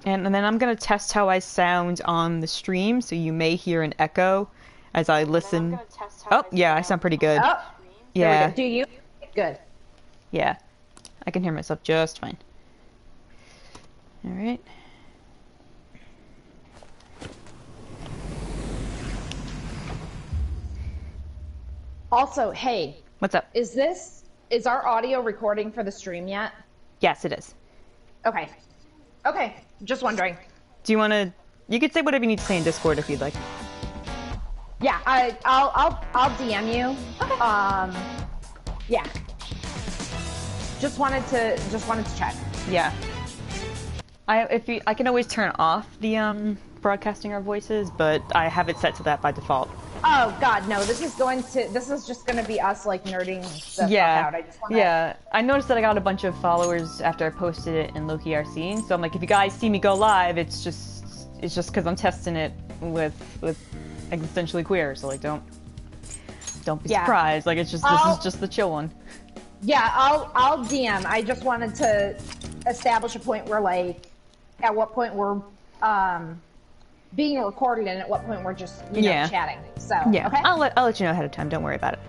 And then I'm gonna test how I sound on the stream, so you may hear an echo as I listen. Oh, yeah, I sound pretty good. Oh, there we Yeah, go. Do you? Good. yeah. I can hear myself just fine. Alright. Also, hey, What's up? is our audio recording for the stream yet? Yes, it is. Okay. Okay, just wondering. Do you wanna... You could say whatever you need to say in Discord if you'd like. Yeah, I'll DM you. Okay. Yeah. Just wanted to check. Yeah. I can always turn off the broadcasting our voices, but I have it set to that by default. Oh God, no! This is just gonna be us like nerding the fuck out. I just wanna... Yeah. I noticed that I got a bunch of followers after I posted it in Loki RC, so I'm like, if you guys see me go live, it's just because I'm testing it with Existentially Queer, so like don't be surprised. Like this is just the chill one. Yeah, I'll DM. I just wanted to establish a point where like at what point we're being recorded and at what point we're just you know chatting. So yeah, okay? I'll let you know ahead of time. Don't worry about it.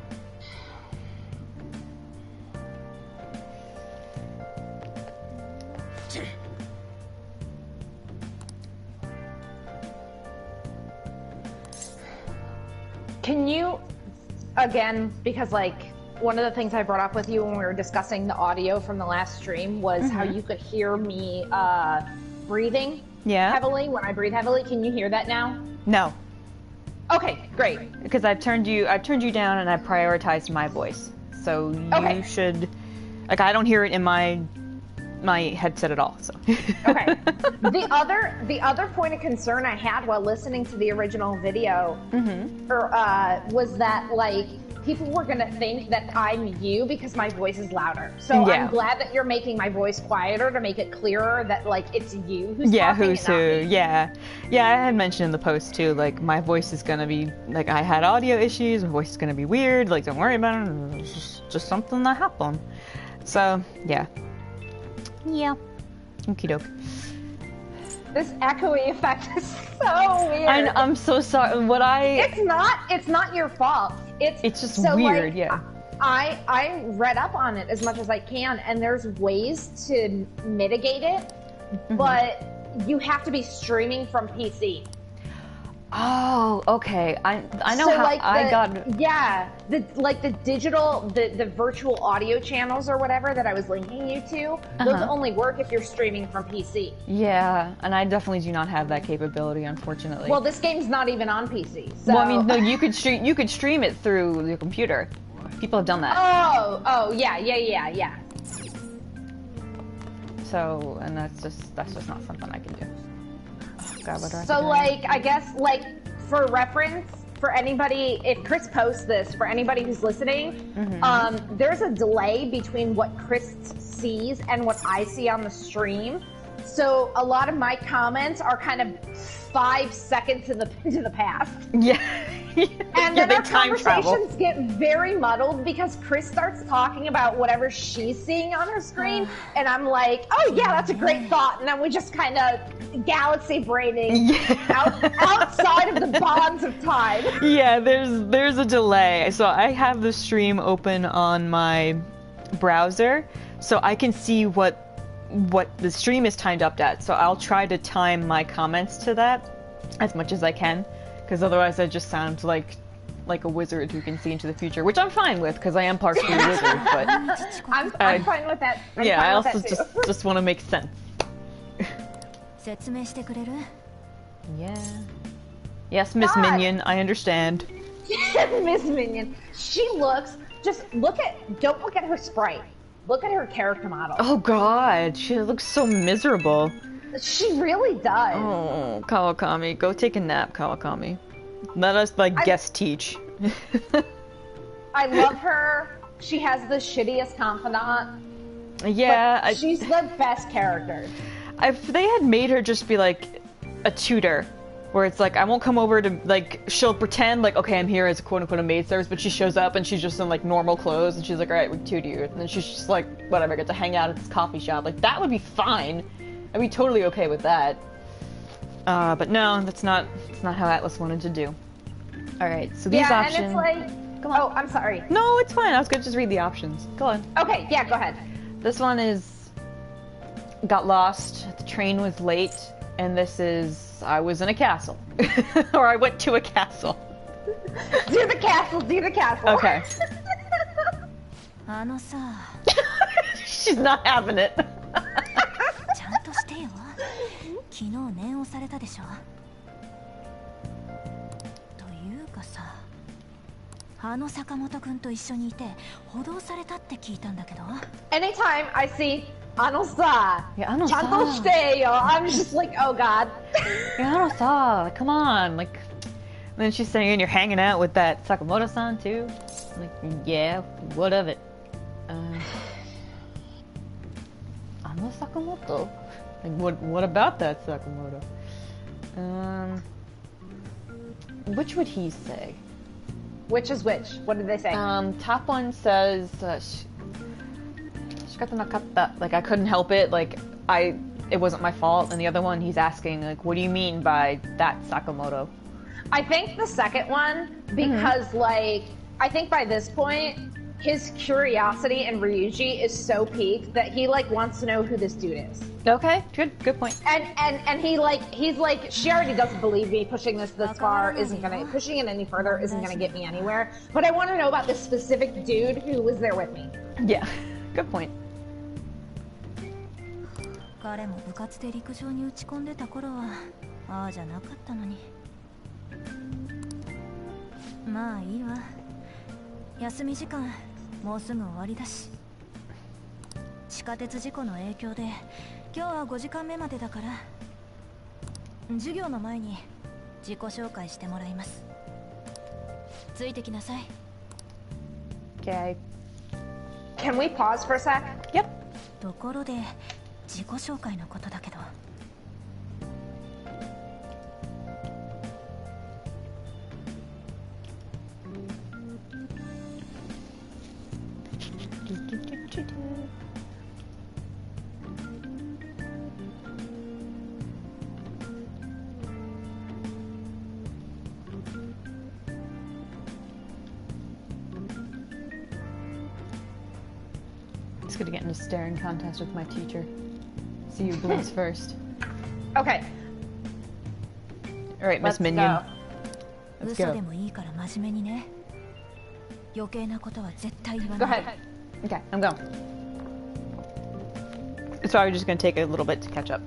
Can you, again, because like one of the things I brought up with you when we were discussing the audio from the last stream was how you could hear me breathing heavily when I breathe heavily. Can you hear that now? No. Okay, great. Because I've turned you down and I prioritized my voice. So you should, like, I don't hear it in my headset at all. So. Okay. The other point of concern I had while listening to the original video was that like people were gonna think that I'm you because my voice is louder. So I'm glad that you're making my voice quieter to make it clearer that like it's you who's talking. Who's who? Yeah, I had mentioned in the post too. Like my voice is gonna be like I had audio issues. My voice is gonna be weird. Like don't worry about it. It's just something that happened. So yeah. Yeah. Okie doke. This echoey effect is so weird. I'm so sorry. It's not your fault. It's just so weird, like, yeah. I read up on it as much as I can, and there's ways to mitigate it, but you have to be streaming from PC. Oh, okay. I know so how like I got. Yeah, the digital, the virtual audio channels or whatever that I was linking you to. Those only work if you're streaming from PC. Yeah, and I definitely do not have that capability, unfortunately. Well, this game's not even on PC. So... Well, I mean, no, you could stream it through your computer. People have done that. Oh, yeah. So, and that's just not something I can do. God, what do I so like I guess like for reference for anybody, if Krist posts this for anybody who's listening, there's a delay between what Krist sees and what I see on the stream. So a lot of my comments are kind of 5 seconds into the past. Yeah. And then our conversations get very muddled because Krist starts talking about whatever she's seeing on her screen, and I'm like, oh yeah, that's a great thought, and then we just kind of galaxy braining outside of the bonds of time. Yeah, there's a delay. So I have the stream open on my browser, so I can see what the stream is timed up at. So I'll try to time my comments to that as much as I can, because otherwise I just sound like a wizard who can see into the future, which I'm fine with because I am partially a wizard. But I'm fine with that. I also just want to make sense. Yeah. Yes, Miss Minion, I understand. Miss Minion. She looks. Don't look at her sprite. Look at her character model. Oh God, she looks so miserable. She really does. Oh, Kawakami, go take a nap, Kawakami. Let us guest teach. I love her. She has the shittiest confidant. Yeah, she's the best character. If they had made her just be like a tutor, where it's like I won't come over to she'll pretend like okay I'm here as a quote unquote a maid service, but she shows up and she's just in like normal clothes and she's like all right we tutor you, and then she's just like whatever, get to hang out at this coffee shop, like that would be fine. I'd be totally okay with that. But no, that's not how Atlas wanted to do. Alright, so these options... and it's like... Come on. Oh, I'm sorry. No, it's fine. I was gonna just read the options. Go on. Okay, yeah, go ahead. This one is... Got lost, the train was late, and this is... I was in a castle. Or I went to a castle. Do the castle, do the castle. Okay. She's not having it. ちゃんとしてよ。昨日念をされたでしょ。というかさ、あの坂本くんと一緒にいて補導されたって聞いたんだけど。Anytime I see Anosa, Yeah, Anosa. ちゃんとしてよ, I'm just like, oh god. Yeah, Anosa, come on, like... And then she's saying you're hanging out with that Sakamoto-san too? Like, yeah, what of it? Ano Sakamoto? Like, what about that Sakamoto? Which would he say? Which is which? What did they say? Top one says, shikata nakatta, like I couldn't help it, like it wasn't my fault. And the other one, he's asking, like, what do you mean by that Sakamoto? I think the second one, because like, I think by this point, his curiosity in Ryuji is so peaked that he like wants to know who this dude is. Okay, good point. And he's like, she already doesn't believe me. Pushing this far pushing it any further isn't gonna get me anywhere. But I want to know about this specific dude who was there with me. Yeah, good point. 彼も部活で陸上に打ち込んでた頃はああじゃなかったのに。まあいいわ。休み時間もうすぐ終わりだし。地下鉄事故の影響で今日は5時間目までだから、授業の前に自己紹介してもらいます。ついてきなさい。Okay. Can we pause for a sec? Yep. ところで自己紹介のことだけど。Just gonna get in a staring contest with my teacher. See who blinks first. Okay. All right, Miss Minion. Go. Let's go. Go ahead. Okay, I'm going. It's probably just gonna take a little bit to catch up.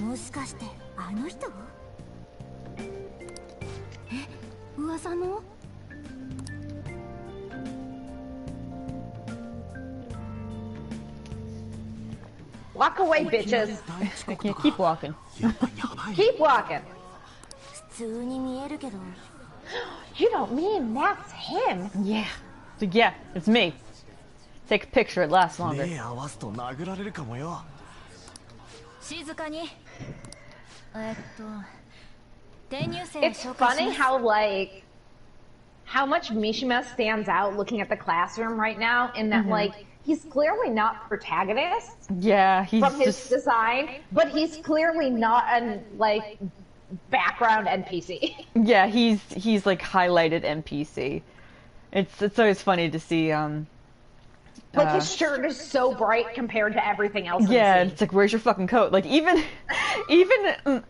もしかしてあの人？え、噂の？ Walk away, bitches. Yeah, keep walking. Keep walking. 普通に見えるけど。You don't mean that's him? Yeah. So yeah, it's me. Take a picture, it lasts longer. 静かに。転入生を It's 紹介し funny ます。 how like how much Mishima stands out looking at the classroom right now in that like he's clearly not protagonist Yeah, he's from his just... design, but he's clearly not an like background NPC. Yeah, he's like highlighted NPC. It's always funny to see Like his shirt is so bright compared to everything else. yeah, in the it's like, where's your fucking coat? Like even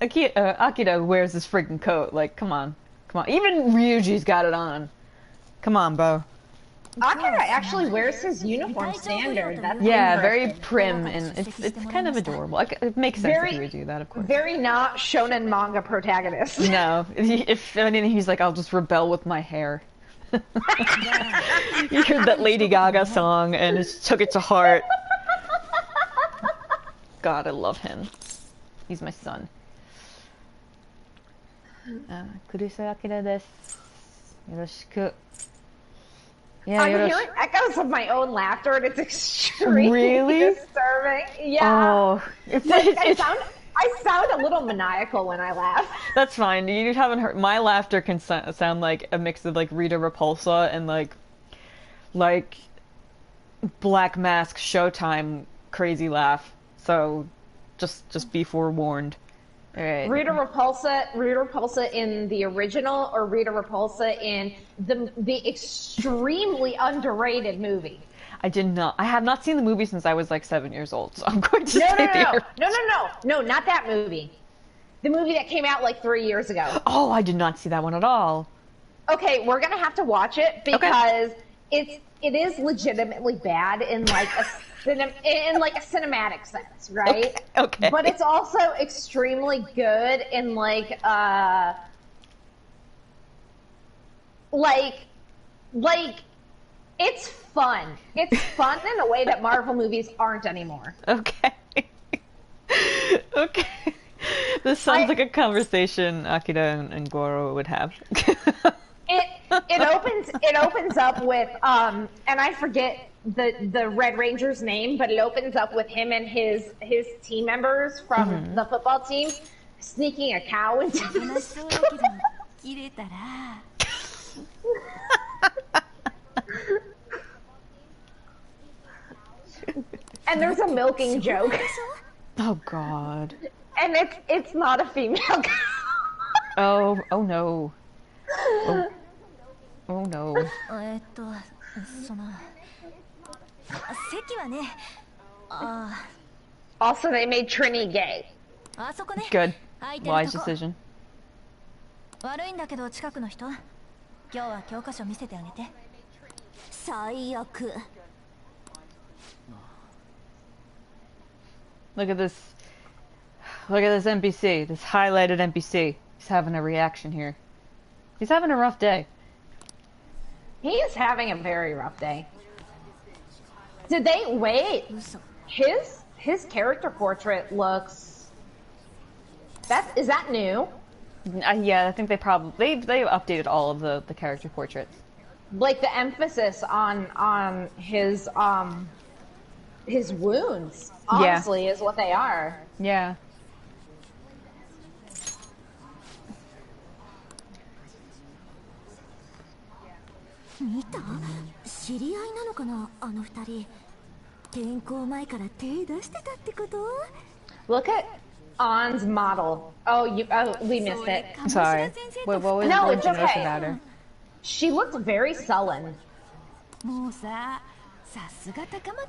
Akira wears this freaking coat. Like, come on. Even Ryuji's got it on. Come on, Bo. Akira actually wears his uniform standard. That's Yeah, very interesting. prim, and it's kind of adorable. Like, it makes sense if he would do that, of course. Very not shonen manga protagonist. No, if anything, he's like, I'll just rebel with my hair. You heard that Lady Gaga song and just took it to heart. God, I love him. He's my son. Kurisa Akira desu. Yoroshiku. Yeah, I'm hearing echoes of my own laughter, and it's extremely Really? disturbing. Yeah. Oh, I sound a little maniacal when I laugh. That's fine. You haven't heard my laughter can sound like a mix of like Rita Repulsa and like Black Mask Showtime crazy laugh. So Just be forewarned. All right. Rita Repulsa in the original, or Rita Repulsa in the extremely underrated movie? I have not seen the movie since I was like 7 years old, so I'm going to say the No, not that movie. The movie that came out like 3 years ago. Oh, I did not see that one at all. Okay, we're gonna have to watch it because it is legitimately bad in like a cinematic sense, right? Okay. But it's also extremely good in like it's fun. It's fun in a way that Marvel movies aren't anymore. Okay. Okay. This sounds like a conversation Akira and Goro would have. It opens up with and I forget the Red Ranger's name, but it opens up with him and his team members from the football team sneaking a cow into the store. And there's a milking joke. Oh God. And it's not a female cow. Oh no. Oh no. Also, they made Trini gay. Good. Wise decision. Look at this. Look at this NPC. This highlighted NPC. He's having a reaction here. He's having a rough day. He is having a very rough day. Did they wait? His character portrait looks. Is that new? Yeah, I think they updated all of the character portraits. Like the emphasis on his wounds, honestly, is what they are. Yeah. Look at Ann's model. We missed it. Sorry. Wait, what was it's the notion okay. about her? She looked very sullen.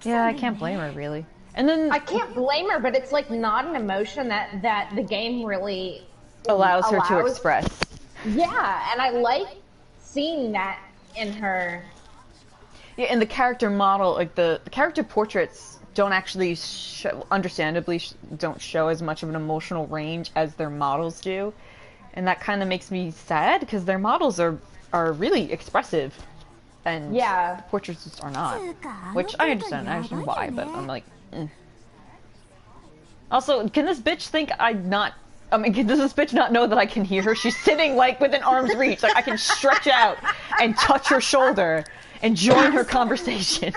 Yeah, I can't blame her, really. And then I can't blame her, but it's like not an emotion that the game really allows her to express. Yeah, and I like seeing that in her. Yeah, and the character model, like the character portraits don't actually understandably don't show as much of an emotional range as their models do. And that kind of makes me sad because their models are really expressive. And portraits just are not. Which I understand why, but I'm like, Also, can this bitch think does this bitch not know that I can hear her? She's sitting like within arm's reach. Like I can stretch out and touch her shoulder and join her conversation.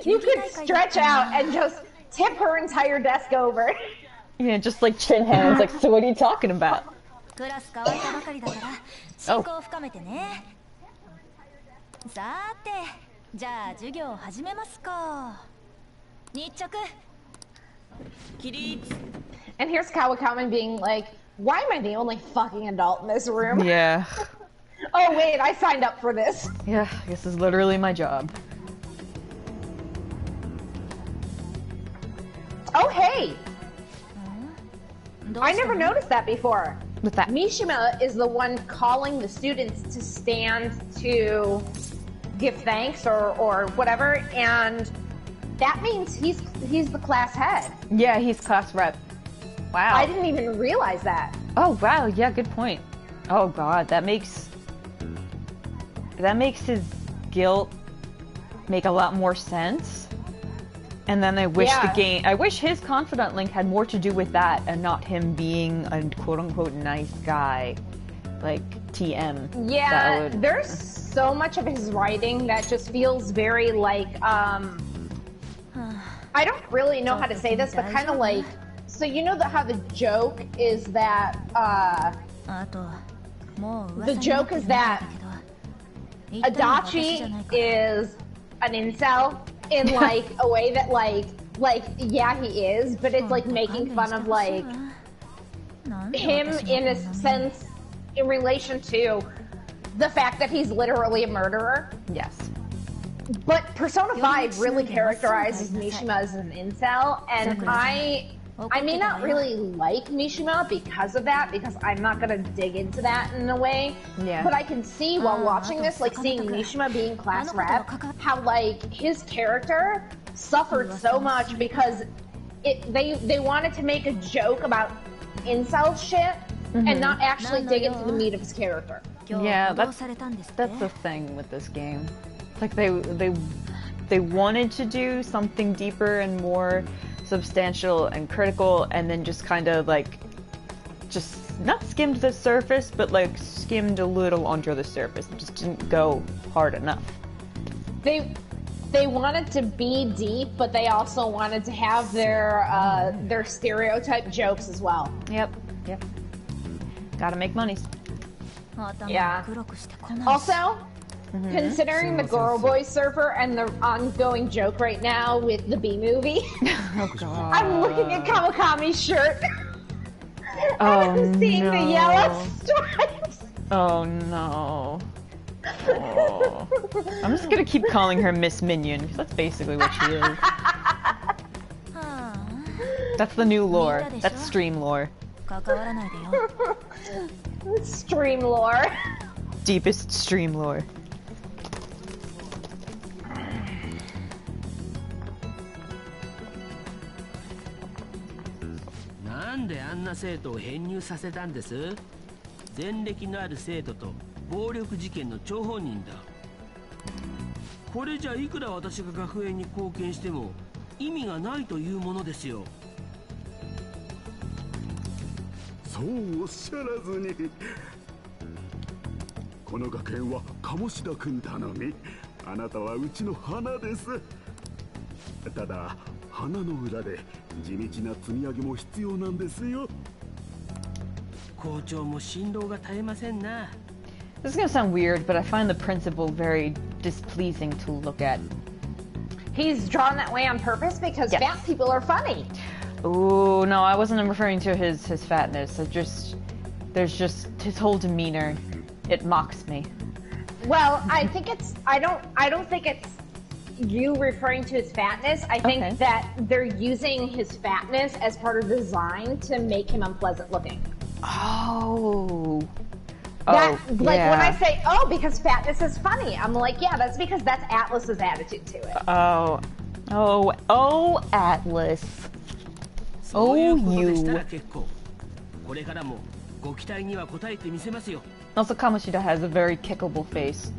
You could stretch out and just tip her entire desk over. Yeah, just like chin hands. Like, so what are you talking about? Oh. And here's Kawakaman being like, why am I the only fucking adult in this room? Yeah. Oh wait, I signed up for this. Yeah, this is literally my job. Oh hey! I never noticed that before. What's that? Mishima is the one calling the students to stand to give thanks or whatever, and that means he's the class head. Yeah, he's class rep. Wow. I didn't even realize that. Oh wow, yeah, good point. Oh god, that makes his guilt make a lot more sense. And then I wish his confidant link had more to do with that and not him being a quote-unquote nice guy, like TM. Yeah, there's so much of his writing that just feels very like, I don't really know how to say this, but kind of like, so you know how the joke is that, Adachi is an incel in like a way that like like, yeah, he is, but it's like making fun of like him in a sense in relation to the fact that he's literally a murderer. Yes. But Persona 5 really characterizes Mishima as an incel, and I may not really like Mishima because of that, because I'm not going to dig into that in a way. Yeah. But I can see while watching this, like seeing Mishima being class rep, how like his character suffered so much because they wanted to make a joke about incel shit and not actually dig into the meat of his character. Yeah, that's the thing with this game. Like they wanted to do something deeper and more substantial and critical, and then just kind of like just not skimmed the surface, but like skimmed a little under the surface. It just didn't go hard enough. They wanted to be deep, but they also wanted to have their stereotype jokes as well. Yep. Gotta make money. Yeah. Also, considering the Girl Boy Surfer and the ongoing joke right now with the B movie, Oh god. I'm looking at Kawakami's shirt Oh and I'm seeing no. the yellow stripes. Oh no. Oh. I'm just gonna keep calling her Miss Minion, because that's basically what she is. That's the new lore. That's stream lore. Stream lore. Deepest stream lore. なんであんな生徒を編入させたんです？前歴のある生徒と暴力事件の張本人だ。これじゃいくら私が学園に貢献しても意味がないというものですよ。そうおっしゃらずに、この学園は鴨志田君頼み、あなたはうちの花です。ただ花の裏で地道な積み上げも必要なんですよ。校長も辛労が絶えませんな。This is gonna sound weird, but I find the principal very displeasing to look at. He's drawn that way on purpose because Yes. fat people are funny. Ooh, no, I wasn't referring to his fatness. There's just his whole demeanor. It mocks me. Well, I think it's I don't think it's you referring to his fatness. I think Okay. that they're using his fatness as part of the design to make him unpleasant looking. Oh. That, oh, like yeah. when I say, oh, because fatness is funny, I'm like, yeah, that's because that's Atlas's attitude to it. Oh, Atlas. そういうことでしたら結構。これからもご期待には応えてみせますよ。Also, Kamoshida has a very kickable face.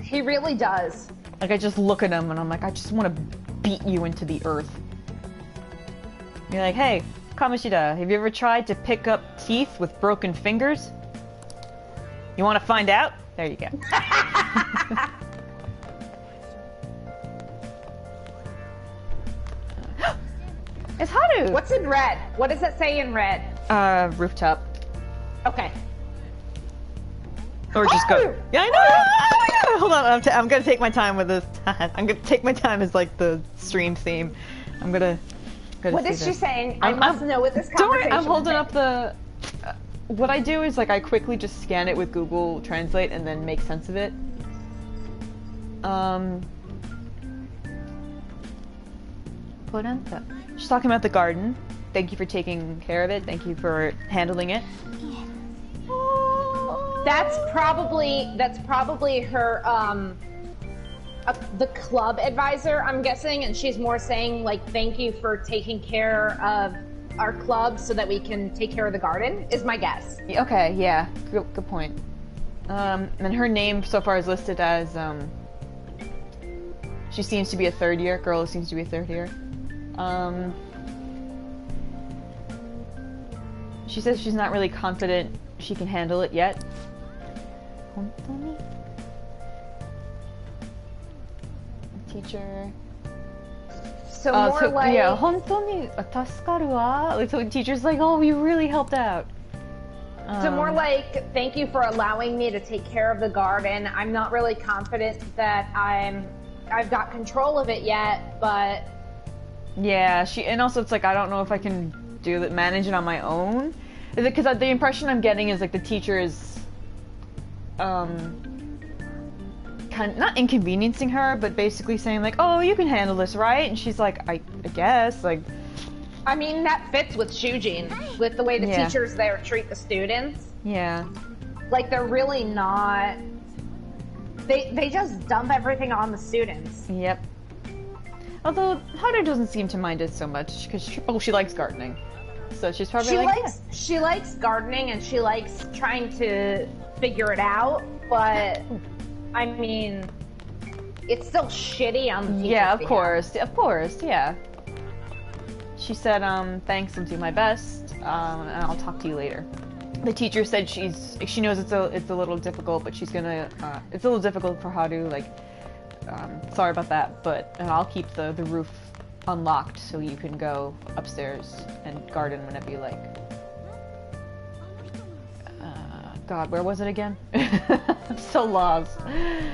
He really does. Like, I just look at him and I'm like, I just want to beat you into the earth. You're like, hey, Kamoshida, have you ever tried to pick up teeth with broken fingers? You want to find out? There you go. It's Haru! What's in red? What does it say in red? Rooftop. Okay. Or just Haru! go. Yeah, I know! Oh my god! Hold on, I'm gonna take my time with this. I'm gonna take my time as like the stream theme. I'm gonna What see is she this. saying? I must know what this Don't worry, conversation I'm holding is. up the... what I do is like I quickly just scan it with Google Translate and then make sense of it. Polenta. She's talking about the garden. Thank you for taking care of it. Thank you for handling it. That's probably her the club advisor, I'm guessing, and she's more saying like thank you for taking care of our club so that we can take care of the garden, is my guess. Okay, yeah, good point. And her name so far is listed as she seems to be a third year girl. Who seems to be a third year. She says she's not really confident she can handle it yet. Teacher. So more like yeah, 本当に助かるわ. Like, so the teacher's like, oh, we really helped out. So more like, thank you for allowing me to take care of the garden. I'm not really confident that I've got control of it yet, but Yeah, and also it's like I don't know if I can manage it on my own. Is it because the impression I'm getting is like the teacher is, not inconveniencing her, but basically saying like, "Oh, you can handle this, right?" And she's like, "I guess." Like, I mean, that fits with Shujin, with the way the Yeah. teachers there treat the students. yeah, Like, they're really not... They just dump everything on the students. yep. Although Haru doesn't seem to mind it so much because she likes gardening, so she's probably She likes gardening and she likes trying to figure it out, but I mean, it's still shitty on the teacher's Yeah, of behalf. course, yeah. She said, thanks, I'll do my best, and I'll talk to you later. The teacher said she knows it's a little difficult, but she's gonna, it's a little difficult for Haru, like, sorry about that, and I'll keep the roof unlocked so you can go upstairs and garden whenever you like. God, where was it again? I'm so lost.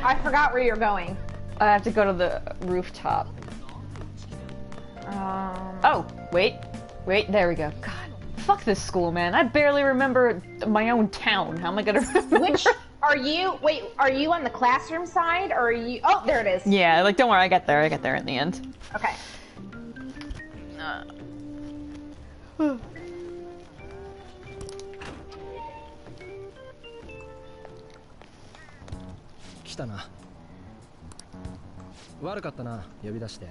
I forgot where you're going. I have to go to the rooftop. Oh, wait, there we go. God, fuck this school, man. I barely remember my own town. How am I gonna remember? Which are you? Wait, are you on the classroom side or are you? Oh, there it is. Yeah, like don't worry, I get there in the end. Okay. 来たな。悪かったな、呼び出して。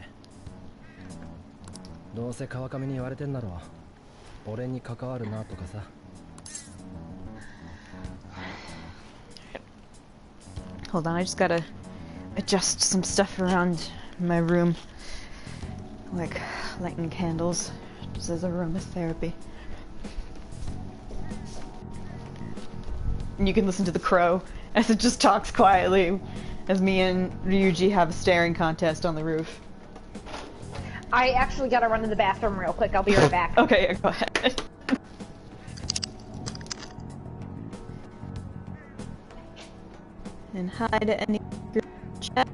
どうせ川上に言われてんだろう。俺に関わるなとかさ。Hold on, I just gotta adjust some stuff around my room. Like lighting candles, just as aromatherapy. And you can listen to the crow as it just talks quietly as me and Ryuji have a staring contest on the roof. I actually gotta run to the bathroom real quick. I'll be right back. Okay, yeah, go ahead. And hi to any group chat.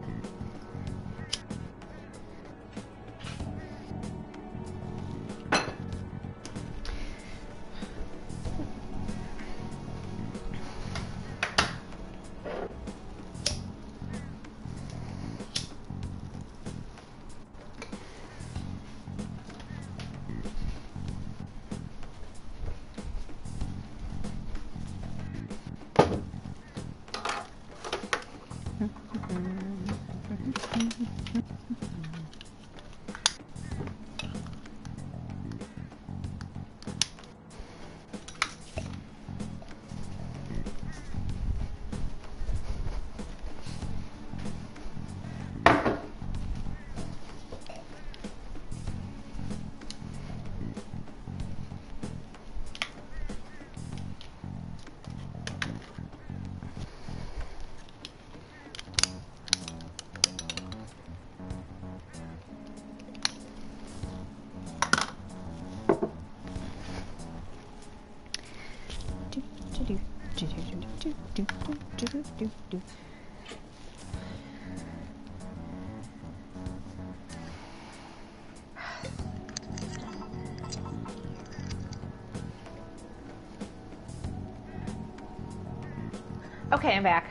Okay, I'm back.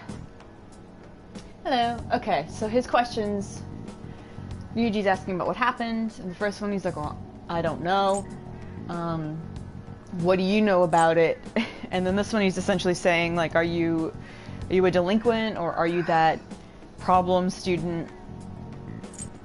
Hello. Okay, so his questions. Ryuji's asking about what happened, and the first one he's like, well, I don't know. What do you know about it? And then this one he's essentially saying, like, are you a delinquent, or are you that problem student?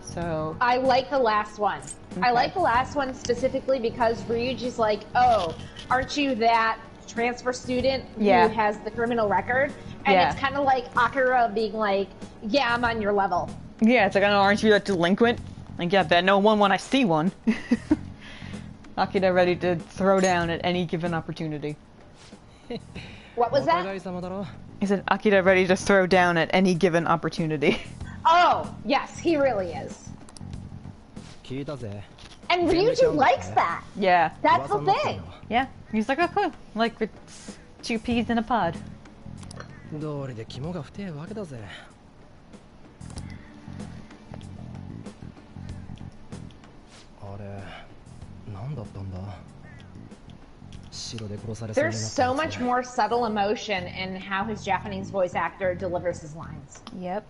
So I like the last one. Okay. I like the last one specifically because Ryuji's like, oh, aren't you that transfer student Yeah. who has the criminal record? And Yeah. it's kind of like Akira being like, yeah, I'm on your level. yeah, it's like, I don't know, aren't you that delinquent? Like, yeah, bet no one when I see one. Akira ready to throw down at any given opportunity. What was お that? 互い様だろ。 He said, Akira ready to throw down at any given opportunity. Oh, yes, he really is. 聞いたぜ。 And Ryuji likes that. Yeah. That's the 噂になってる thing. よ Yeah. He's like, oh, cool. Like, it's 2 peas in a pod. 道理で肝が太えわけだぜ。There's so much more subtle emotion in how his Japanese voice actor delivers his lines. Yep.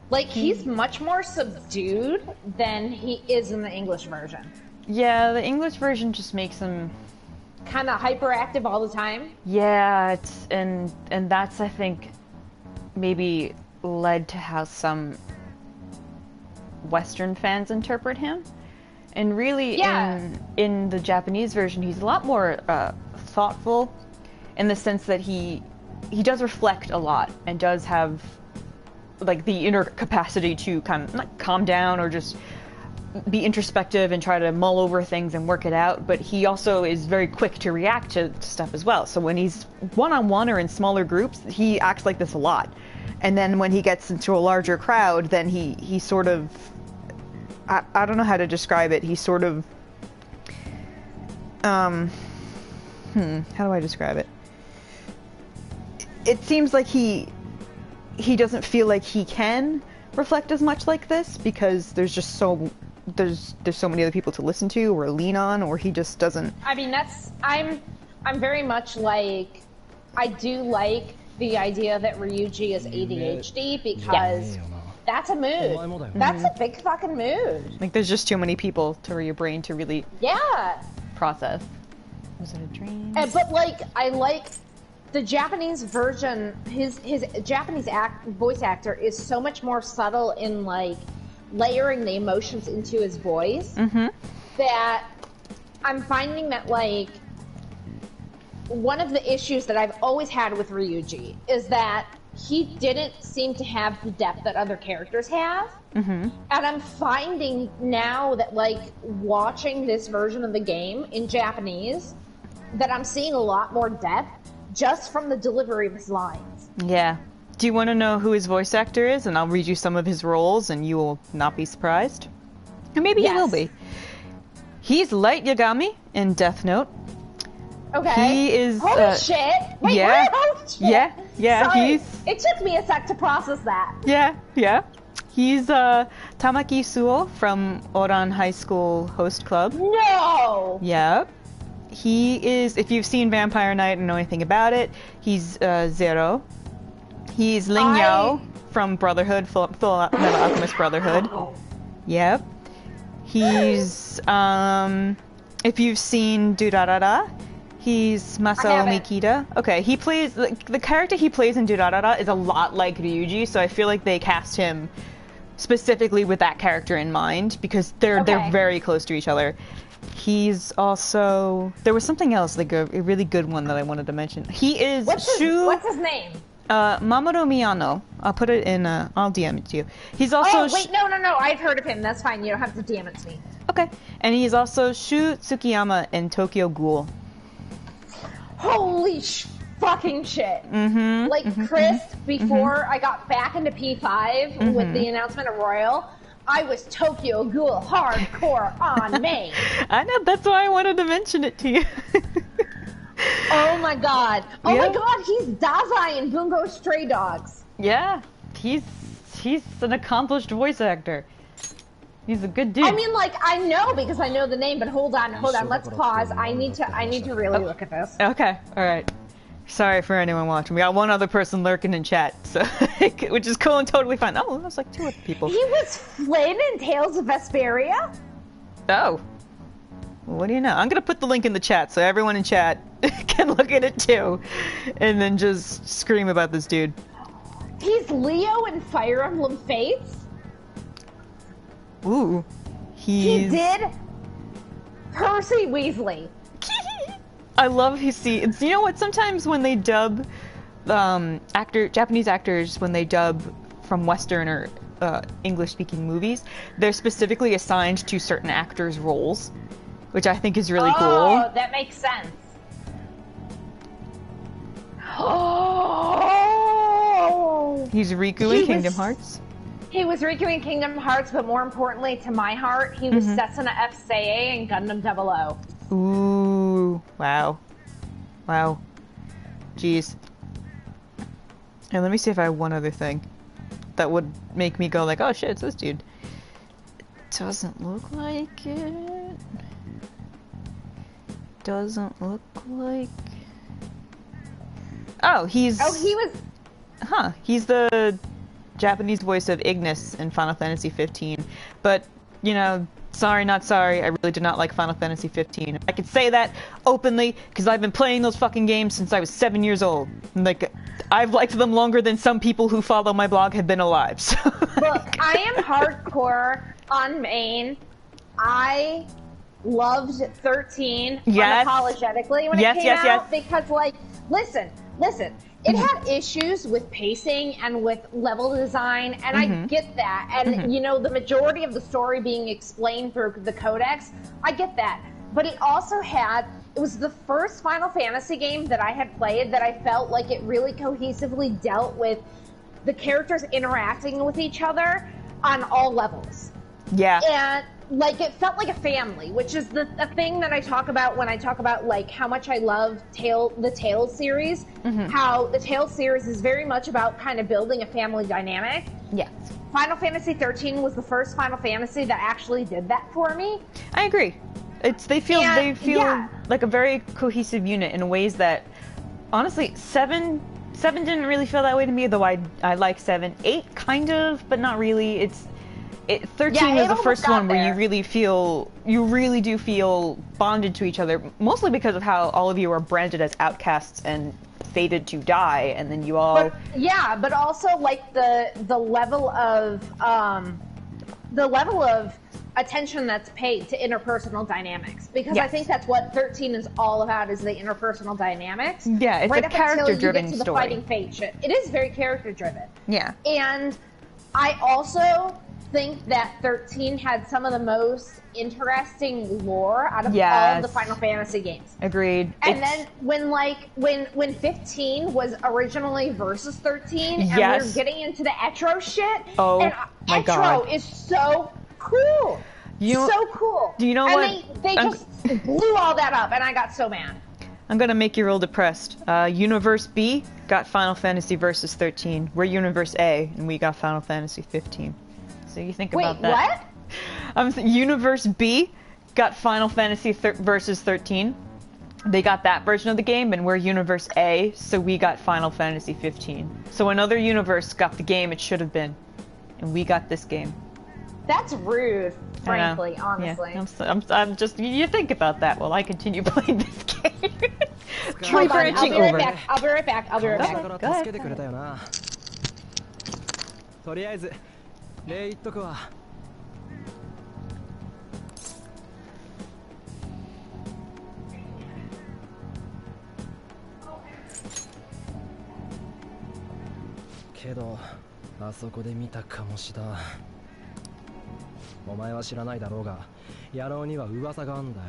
Like, he's much more subdued than he is in the English version. Yeah, the English version just makes him kind of hyperactive all the time. Yeah, it's and that's, I think, maybe led to how some Western fans interpret him. And really, in the Japanese version, he's a lot more thoughtful, in the sense that he does reflect a lot and does have like the inner capacity to kind of not calm down or just be introspective and try to mull over things and work it out, but he also is very quick to react to stuff as well. So when he's one-on-one or in smaller groups, he acts like this a lot. And then when he gets into a larger crowd, then he sort of, I don't know how to describe it, he sort of, how do I describe it? It seems like he doesn't feel like he can reflect as much like this, because there's just there's so many other people to listen to or lean on, or he just doesn't. I mean, I'm very much like, I do like the idea that Ryuji is ADHD, because that's a mood. That's a big fucking mood. Like, there's just too many people for your brain to really process. Was it a dream? But like, I like the Japanese version. His Japanese voice actor is so much more subtle in like layering the emotions into his voice, that I'm finding that like one of the issues that I've always had with Ryuji is that he didn't seem to have the depth that other characters have. And I'm finding now that like watching this version of the game in Japanese, that I'm seeing a lot more depth just from the delivery of his lines. Yeah. Do you want to know who his voice actor is? And I'll read you some of his roles and you will not be surprised. Or maybe he will be. He's Light Yagami in Death Note. Okay. He is... Holy shit! Wait, yeah. Holy shit! Yeah, Sorry. It took me a sec to process that. Yeah. He's Tamaki Suo from Oran High School Host Club. No! Yep. He is, if you've seen Vampire Knight and know anything about it, he's Zero. He's Ling Yao from Brotherhood, Full Metal Alchemist Brotherhood. Yep. He's, if you've seen Durarara, he's Masao Mikita. Okay, he plays, the character he plays in Durarara is a lot like Ryuji, so I feel like they cast him specifically with that character in mind, because they're very close to each other. He's also, there was something else, like a really good one that I wanted to mention. He is what's his name? Mamoru Miyano. I'll put it in, I'll DM it to you. He's also... Oh, wait, no, I've heard of him. That's fine. You don't have to DM it to me. Okay. And he's also Shu Tsukiyama in Tokyo Ghoul. Holy fucking shit. Like, Krist, before I got back into P5 with the announcement of Royal, I was Tokyo Ghoul hardcore on me. I know, that's why I wanted to mention it to you. Oh my god. Oh my god, he's Dazai in Bungo Stray Dogs. Yeah, he's an accomplished voice actor. He's a good dude. I mean, like, I know because I know the name, but hold on, let's pause. I need to really look at this. Okay, alright. Sorry for anyone watching. We got one other person lurking in chat, so which is cool and totally fine. Oh, that was like 2 other people. He was Flynn in Tales of Vesperia? Oh. Well, what do you know? I'm gonna put the link in the chat so everyone in chat can look at it too, and then just scream about this dude. He's Leo in Fire Emblem Fates? Ooh. He did Percy Weasley. I love his scenes. You know what? Sometimes when they dub Japanese actors, when they dub from Western or English-speaking movies, they're specifically assigned to certain actors' roles, which I think is really cool. Oh, that makes sense. Oh! He's Riku in Kingdom Hearts. He was Riku in Kingdom Hearts, but more importantly to my heart, he was Setsuna F. Seiei in Gundam 00. Ooh, wow. Wow. Jeez. And let me see if I have one other thing that would make me go like, oh shit, it's this dude. Doesn't look like it. Doesn't look like... Oh, he's... Oh, he was... Huh, he's the Japanese voice of Ignis in Final Fantasy 15. But, you know, sorry, not sorry, I really did not like Final Fantasy 15. I can say that openly, because I've been playing those fucking games since I was 7 years old. Like, I've liked them longer than some people who follow my blog have been alive, so... Look, I am hardcore on main. I loved 13 Yes. unapologetically when Yes, it came yes, out yes. because, like, listen, it had issues with pacing and with level design, and I get that. And, you know, the majority of the story being explained through the codex, I get that. But it also had, it was the first Final Fantasy game that I had played that I felt like it really cohesively dealt with the characters interacting with each other on all levels. Yeah. And, like, it felt like a family, which is a thing that I talk about when I talk about, like, how much I love the Tales series. How the Tales series is very much about kind of building a family dynamic. Yes. Final Fantasy 13 was the first Final Fantasy that actually did that for me. I agree. They feel yeah. like a very cohesive unit in ways that, honestly, 7 didn't really feel that way to me, though I like 7. 8 kind of, but not really. 13 is the first one where you really do feel bonded to each other, mostly because of how all of you are branded as outcasts and fated to die, and then you all... But also, like, the level of attention that's paid to interpersonal dynamics, because I think that's what 13 is all about, is the interpersonal dynamics. Yeah, it's right a character-driven the story. Fighting Fate shit. It is very character-driven. Yeah. And I also think that 13 had some of the most interesting lore out of all of the Final Fantasy games. Agreed. And then when 15 was originally versus 13, and we were getting into the Etro shit, and my Etro God. is so cool. So cool. Do you know and what? They just blew all that up, and I got so mad. I'm gonna make you real depressed. Universe B got Final Fantasy Versus 13. We're Universe A, and we got Final Fantasy 15. So you think about that. Wait, what? Universe B got Final Fantasy Versus 13. They got that version of the game, and we're Universe A, so we got Final Fantasy 15. So another universe got the game it should have been, and we got this game. That's rude, frankly, honestly. Yeah, I'm just, you think about that while I continue playing this game. Hold on, branching I'll be over. right back. I'll be right back. I'll be right back. Go ahead. 助けてくれたよな。とりあえず礼言っとくわ。けどあそこで見た鴨志田。お前は知らないだろうが、野郎には噂があんだよ。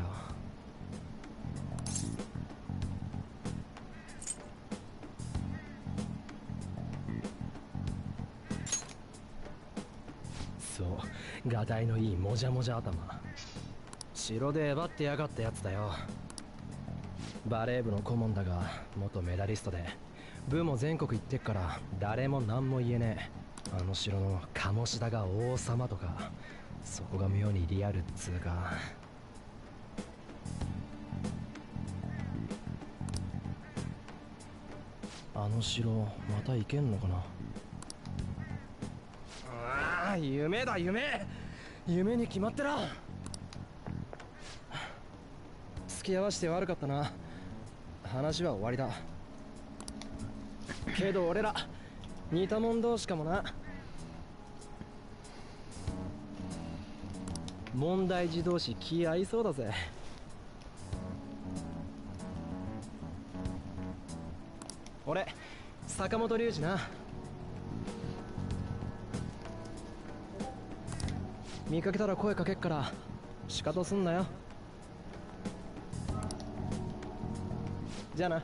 そう、がたいのいいもじゃもじゃ頭。城でえばってやがったやつだよ。バレー部の顧問だが元メダリストで、部も全国行ってっから誰も何も言えねえ。あの城の鴨志田が王様とか、そこが妙にリアルっつうか。あの城また行けんのかな。ああ、夢だ夢。夢に決まってら。付き合わして悪かったな。話は終わりだ。けど俺ら似た者同士かもな。問題児同士気合いそうだぜ。俺坂本龍二な。見かけたら声かけっから仕方すんなよ。じゃあな。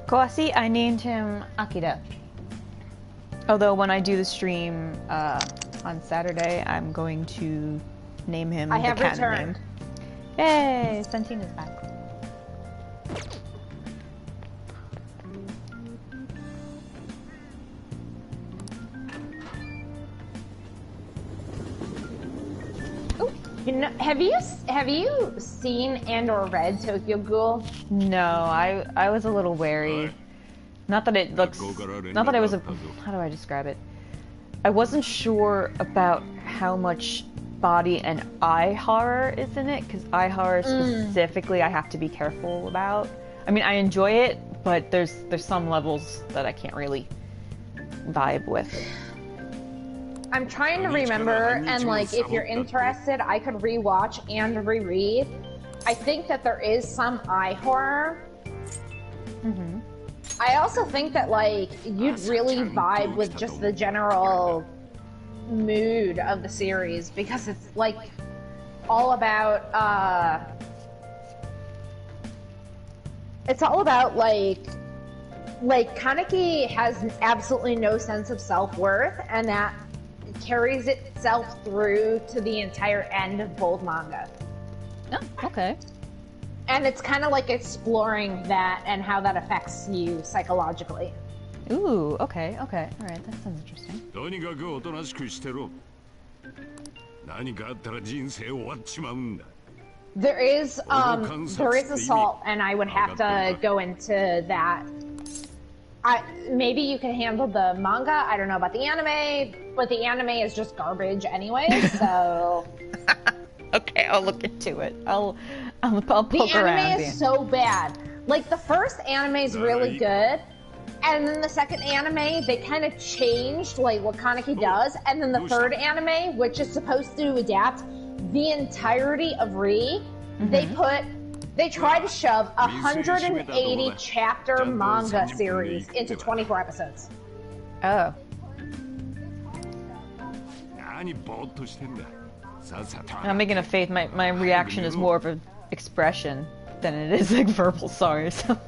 Koasi, I named him Akira. Although when I do the stream on Saturday, I'm going to name him I have the canon returned. name. Yay! Santina's back. You know, have you seen and or read Tokyo Ghoul? No, I was a little wary. Not that it looks... Not that I was a... How do I describe it? I wasn't sure about how much body and eye horror is in it, because eye horror specifically I have to be careful about. I mean, I enjoy it, but there's some levels that I can't really vibe with. I'm trying to remember, and like, if you're interested, I could rewatch and reread. I think that there is some eye horror. Mm-hmm. I also think that, like, you'd really vibe with just the general mood of the series, because it's, like, all about, it's all about, like, Kaneki has absolutely no sense of self-worth, and that carries itself through to the entire end of both manga. Oh, okay. And it's kind of like exploring that and how that affects you psychologically. Ooh, okay. Alright, that sounds interesting. とにかくおとなしくしてろ。何かあったら人生終わっちまうんだ。 There is assault, and I would have to go into that. Maybe you can handle the manga. I don't know about the anime, but the anime is just garbage anyway. So Okay, I'll look into it. I'll poke the around. anime is so bad. Like, the first anime is really good, and then the second anime they kind of changed like what Kaneki does, and then the third anime, which is supposed to adapt the entirety of Re, they try to shove a 180 chapter manga series into 24 episodes. Oh. 何ぼーっとしてんだ。さっさと。 I'm making a faith. My reaction is more of an expression than it is like verbal. Sorry. So.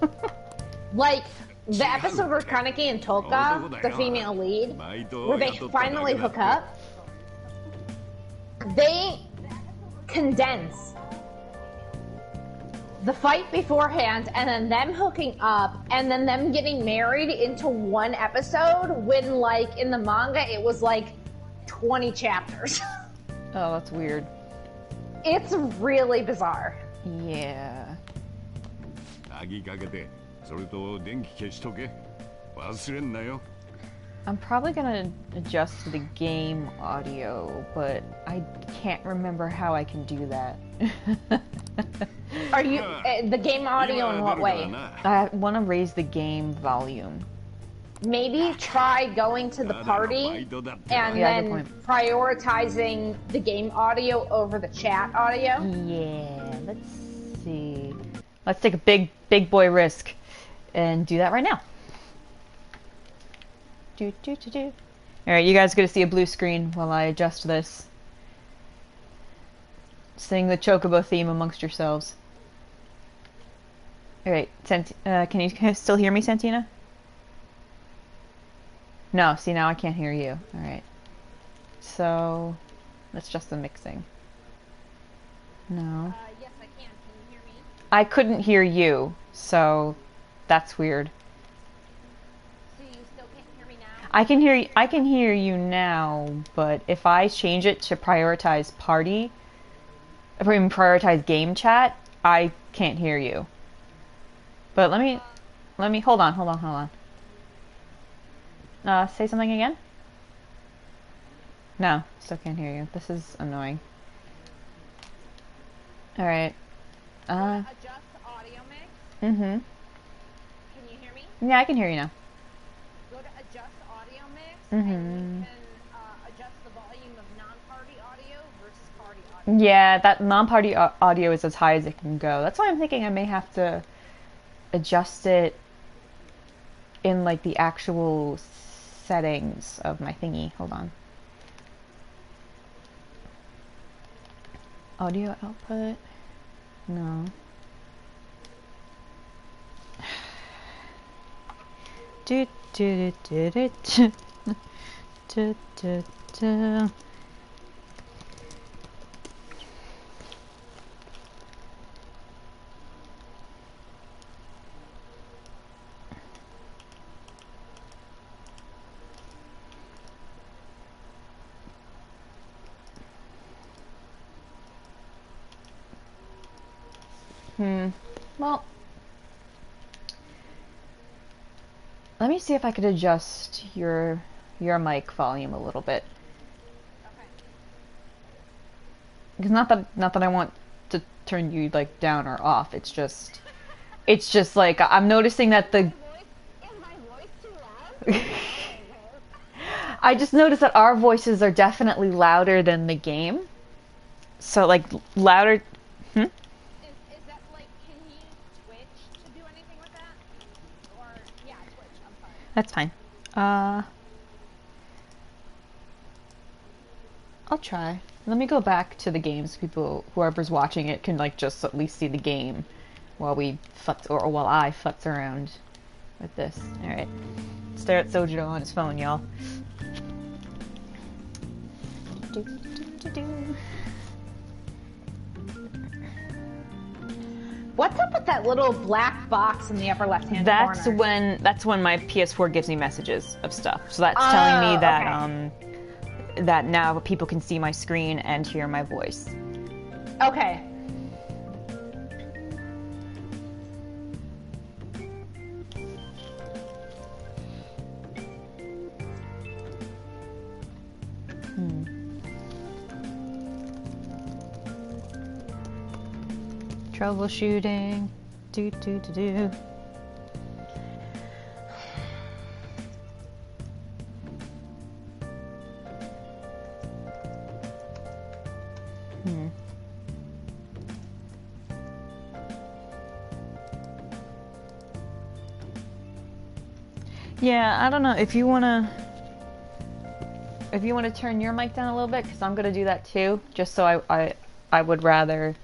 Like, the episode where Kaneki and Toka, the female lead, where they finally hook up, they condense the fight beforehand and then them hooking up and then them getting married into one episode when, like, in the manga it was like 20 chapters. Oh, that's weird. It's really bizarre. Yeah. 鍵かけて、それと電気消しとけ。忘れんなよ。 I'm probably gonna adjust the game audio, but I can't remember how I can do that. Are you the game audio in what way? I want to raise the game volume. Maybe try going to the party and then prioritizing the game audio over the chat audio. Yeah, let's see. Let's take a big boy risk and do that right now. Alright, you guys are gonna see a blue screen while I adjust this. Sing the Chocobo theme amongst yourselves. Alright, can you still hear me, Santina? No, see, now I can't hear you. Alright. So, that's just the mixing. No. Yes, I can. Can you hear me? I couldn't hear you, so that's weird. So you still can't hear me now? I can hear you now, but if I change it to prioritize party, if I even prioritize game chat, I can't hear you. But let me hold on. Say something again? No, still can't hear you. This is annoying. Alright. Adjust audio mix. Mm-hmm. Can you hear me? Yeah, I can hear you now. Go to adjust audio mix Mm-hmm. and you can adjust the volume of non-party audio versus party audio. Yeah, that non-party audio is as high as it can go. That's why I'm thinking I may have to adjust it in like the actual settings of my thingy. Hold on. Audio output? No. do do do do do do do do. Well, let me see if I could adjust your mic volume a little bit. Okay. Because not that I want to turn you like down or off. It's just like I'm noticing that the Is my voice too loud? I just noticed that our voices are definitely louder than the game. So like louder. Is that like, can you Twitch to do anything with that? Or, yeah, Twitch, I'm sorry. That's fine. I'll try. Let me go back to the games. People, whoever's watching it can like just at least see the game while we while I futz around with this. All right. Stare at Sojiro on his phone, y'all. What's up with that little black box in the upper left-hand corner? That's when my PS4 gives me messages of stuff. So that's telling me that okay. That now people can see my screen and hear my voice. Okay. Troubleshooting. Do do do do. Yeah, I don't know if you wanna turn your mic down a little bit, because I'm gonna do that too. Just so I would rather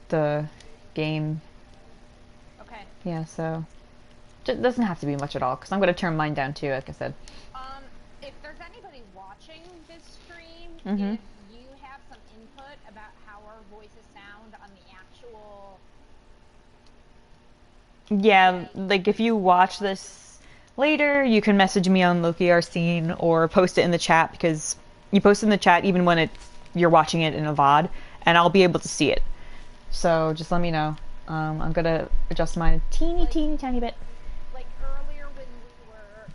the game. Okay. Yeah, so it doesn't have to be much at all, because I'm gonna turn mine down too, like I said. If there's anybody watching this stream, Mhm. if you have some input about how our voices sound on the actual... Yeah, like if you watch this later, you can message me on Loki Arsene or post it in the chat, because you post in the chat even when you're watching it in a VOD, and I'll be able to see it. So just let me know. I'm gonna adjust mine a teeny tiny bit. Like earlier when we were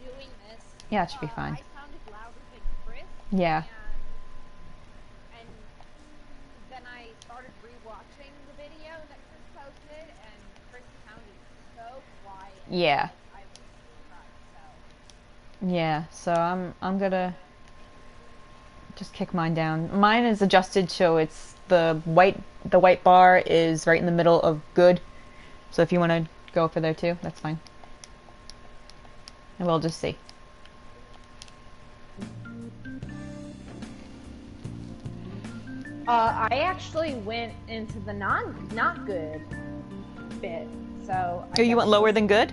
doing this, Yeah, it should be fine. I sounded louder than Chris. Yeah. And then I started rewatching the video that Chris posted, and Chris sounded so quiet. Yeah. I was surprised. Yeah, so I'm gonna just kick mine down. Mine is adjusted so it's the white bar is right in the middle of good. So if you want to go for there too, that's fine. And we'll just see. I actually went into the not good bit, so. Oh, you went lower than good?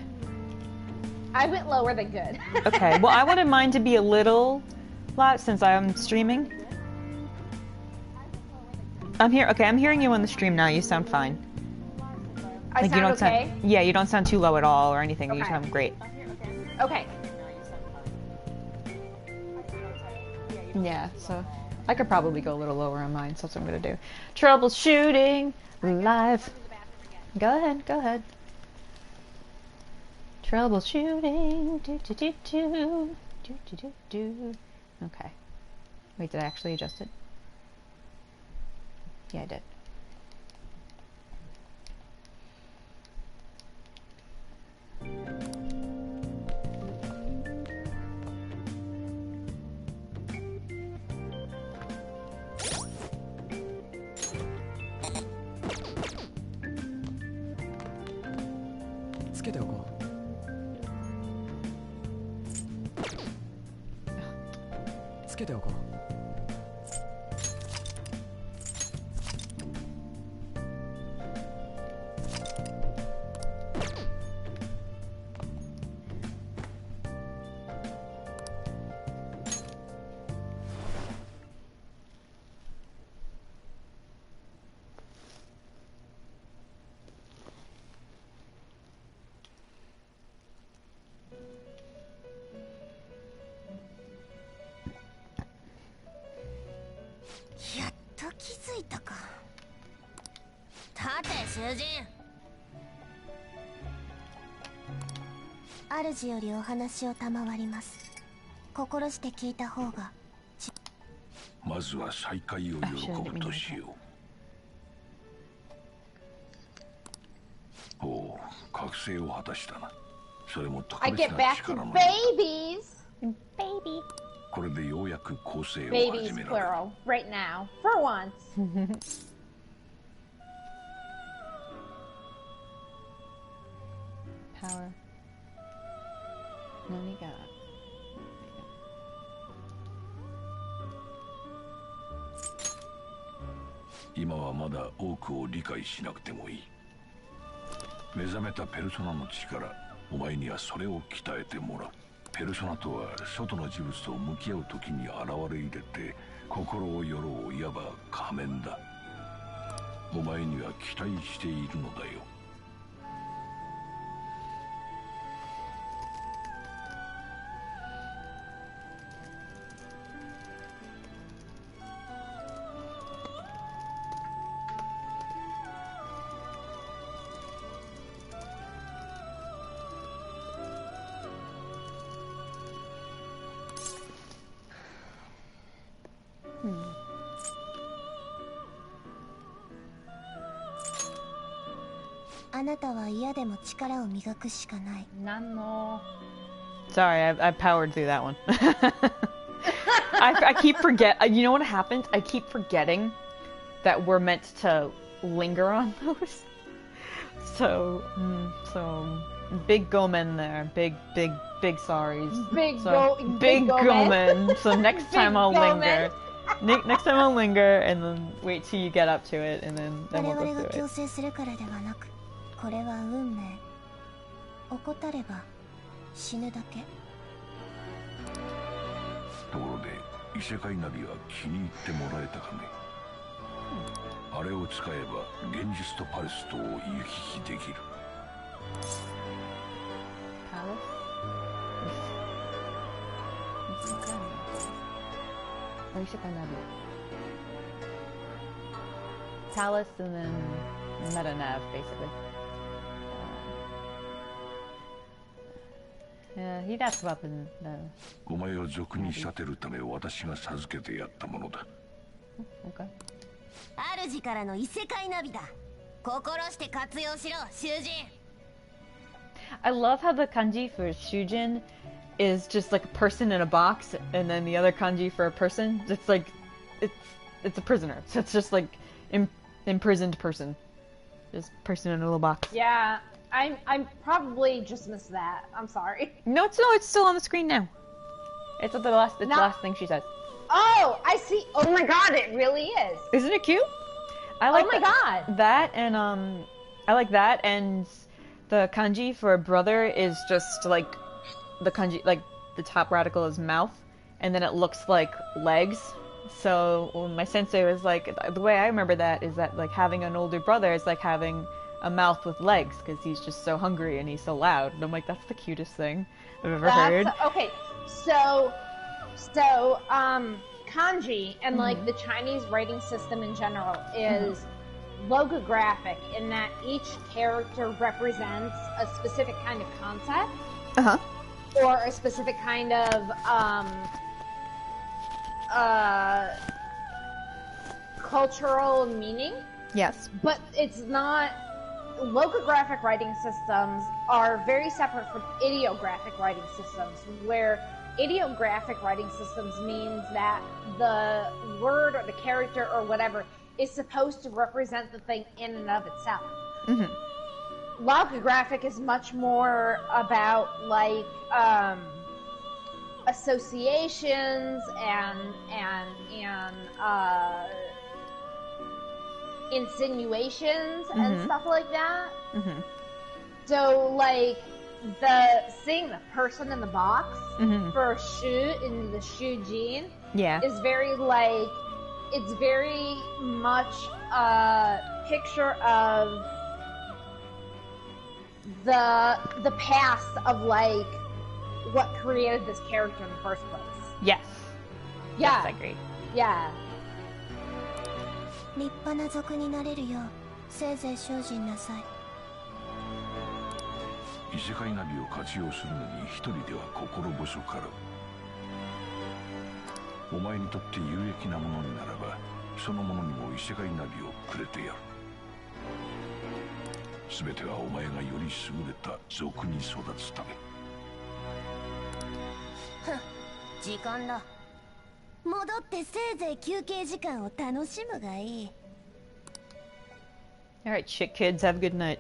I went lower than good. Okay. Well, I wanted mine to be a little loud since I'm streaming. I'm here. Okay, I'm hearing you on the stream now. You sound fine. I Like sound you don't okay? sound. Yeah, you don't sound too low at all or anything. You Okay. sound great. Okay. Yeah, so I could probably go a little lower on mine, so that's what I'm gonna do. Troubleshooting live. Go ahead, go ahead. Troubleshooting. Do do do do do do do do. Okay. Wait, did I actually adjust it? Yeah, I did. 囚人。主よりお話を賜ります。心して聞いた方が。まずは再会を喜ぶとしよう。おお、覚醒を果たしたな。それも特 I 別 get な back 力 to の。 babies. Baby. これでようやく構成を Babies 始められる。 plural. Right now. For once. Power. Nani ga. 今はまだ多くを理解しなくてもいい。目覚めたペルソナの力、お前にはそれを鍛えてもらう。ペルソナとは外の事物と向き合う時に現れ入れて心をよろう、いわば仮面だ。お前には期待しているのだよ。あなたは嫌でも力を磨くしかない。 Nano. Sorry, I powered through that one. I keep you know what happens? I keep forgetting that we're meant to linger on those. So big gomen there. Big sorries. Big Big gomen. gomen. So next time I'll gomen. linger. Next time I'll linger and then wait till you get up to it and then 我 we'll 々 go が through 強 it. 制するからではなく、これは運命。怠れば死ぬだけ。ところで異世界ナビは気に入ってもらえたかね。あれを使えば現実とパレスとを行き来できる。 Palace and then meta nav basically. Yeah, he'd ask about the お前を俗に仕立てるため私が授けてやったものだ。 okay. 主からの異世界ナビだ。心して活用しろ、囚人。 I love how the kanji for Shujin is just like a person in a box, and then the other kanji for a person, it's like it's a prisoner. So it's just like imprisoned person, just person in a little box. Yeah, I probably just missed that. I'm sorry. No, it's still on the screen now. It's at the last thing she says. Oh, I see. Oh my god, it really is. Isn't it cute? I like Oh my god. that, and I like that, and the kanji for brother is just like the kanji, like the top radical is mouth, and then it looks like legs. So when my sensei was like, the way I remember that is that like having an older brother is like having a mouth with legs because he's just so hungry and he's so loud. And I'm like, that's the cutest thing I've ever heard. Okay, so kanji and like the Chinese writing system in general is logographic in that each character represents a specific kind of concept or a specific kind of cultural meaning. Yes. But it's not. Logographic writing systems are very separate from ideographic writing systems, where ideographic writing systems means that the word or the character or whatever is supposed to represent the thing in and of itself. Logographic is much more about like associations and insinuations and stuff like that. So like seeing the person in the box for Shu in the Shu Jin is very like, it's very much a picture of the past of like what created this character in the first place. Yes. Yeah. Yes, I agree. Yeah. 立派な族になれるようせいぜい精進なさい。異世界ナビを活用するのに一人では心細かろう。お前にとって有益なものにならば、そのものにも異世界ナビをくれてやる。全てはお前がより優れた族に育つため。時間だ。戻ってせいぜい休憩時間を楽しむがいい。Alright, shit kids, have a good night.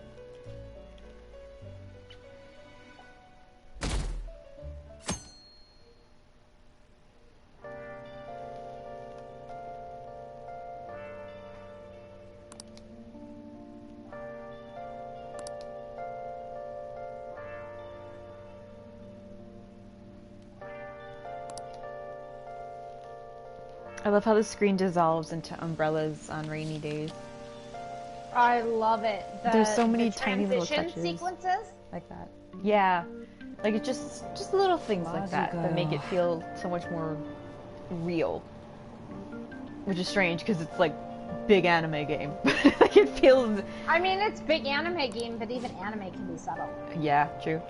I love how the screen dissolves into umbrellas on rainy days. I love it. There's so many the tiny little transition touches sequences. like that. Yeah, like it's just little things like that that make it feel so much more real. Which is strange because it's like big anime game. Like it feels. I mean, it's big anime game, but even anime can be subtle. Yeah, true.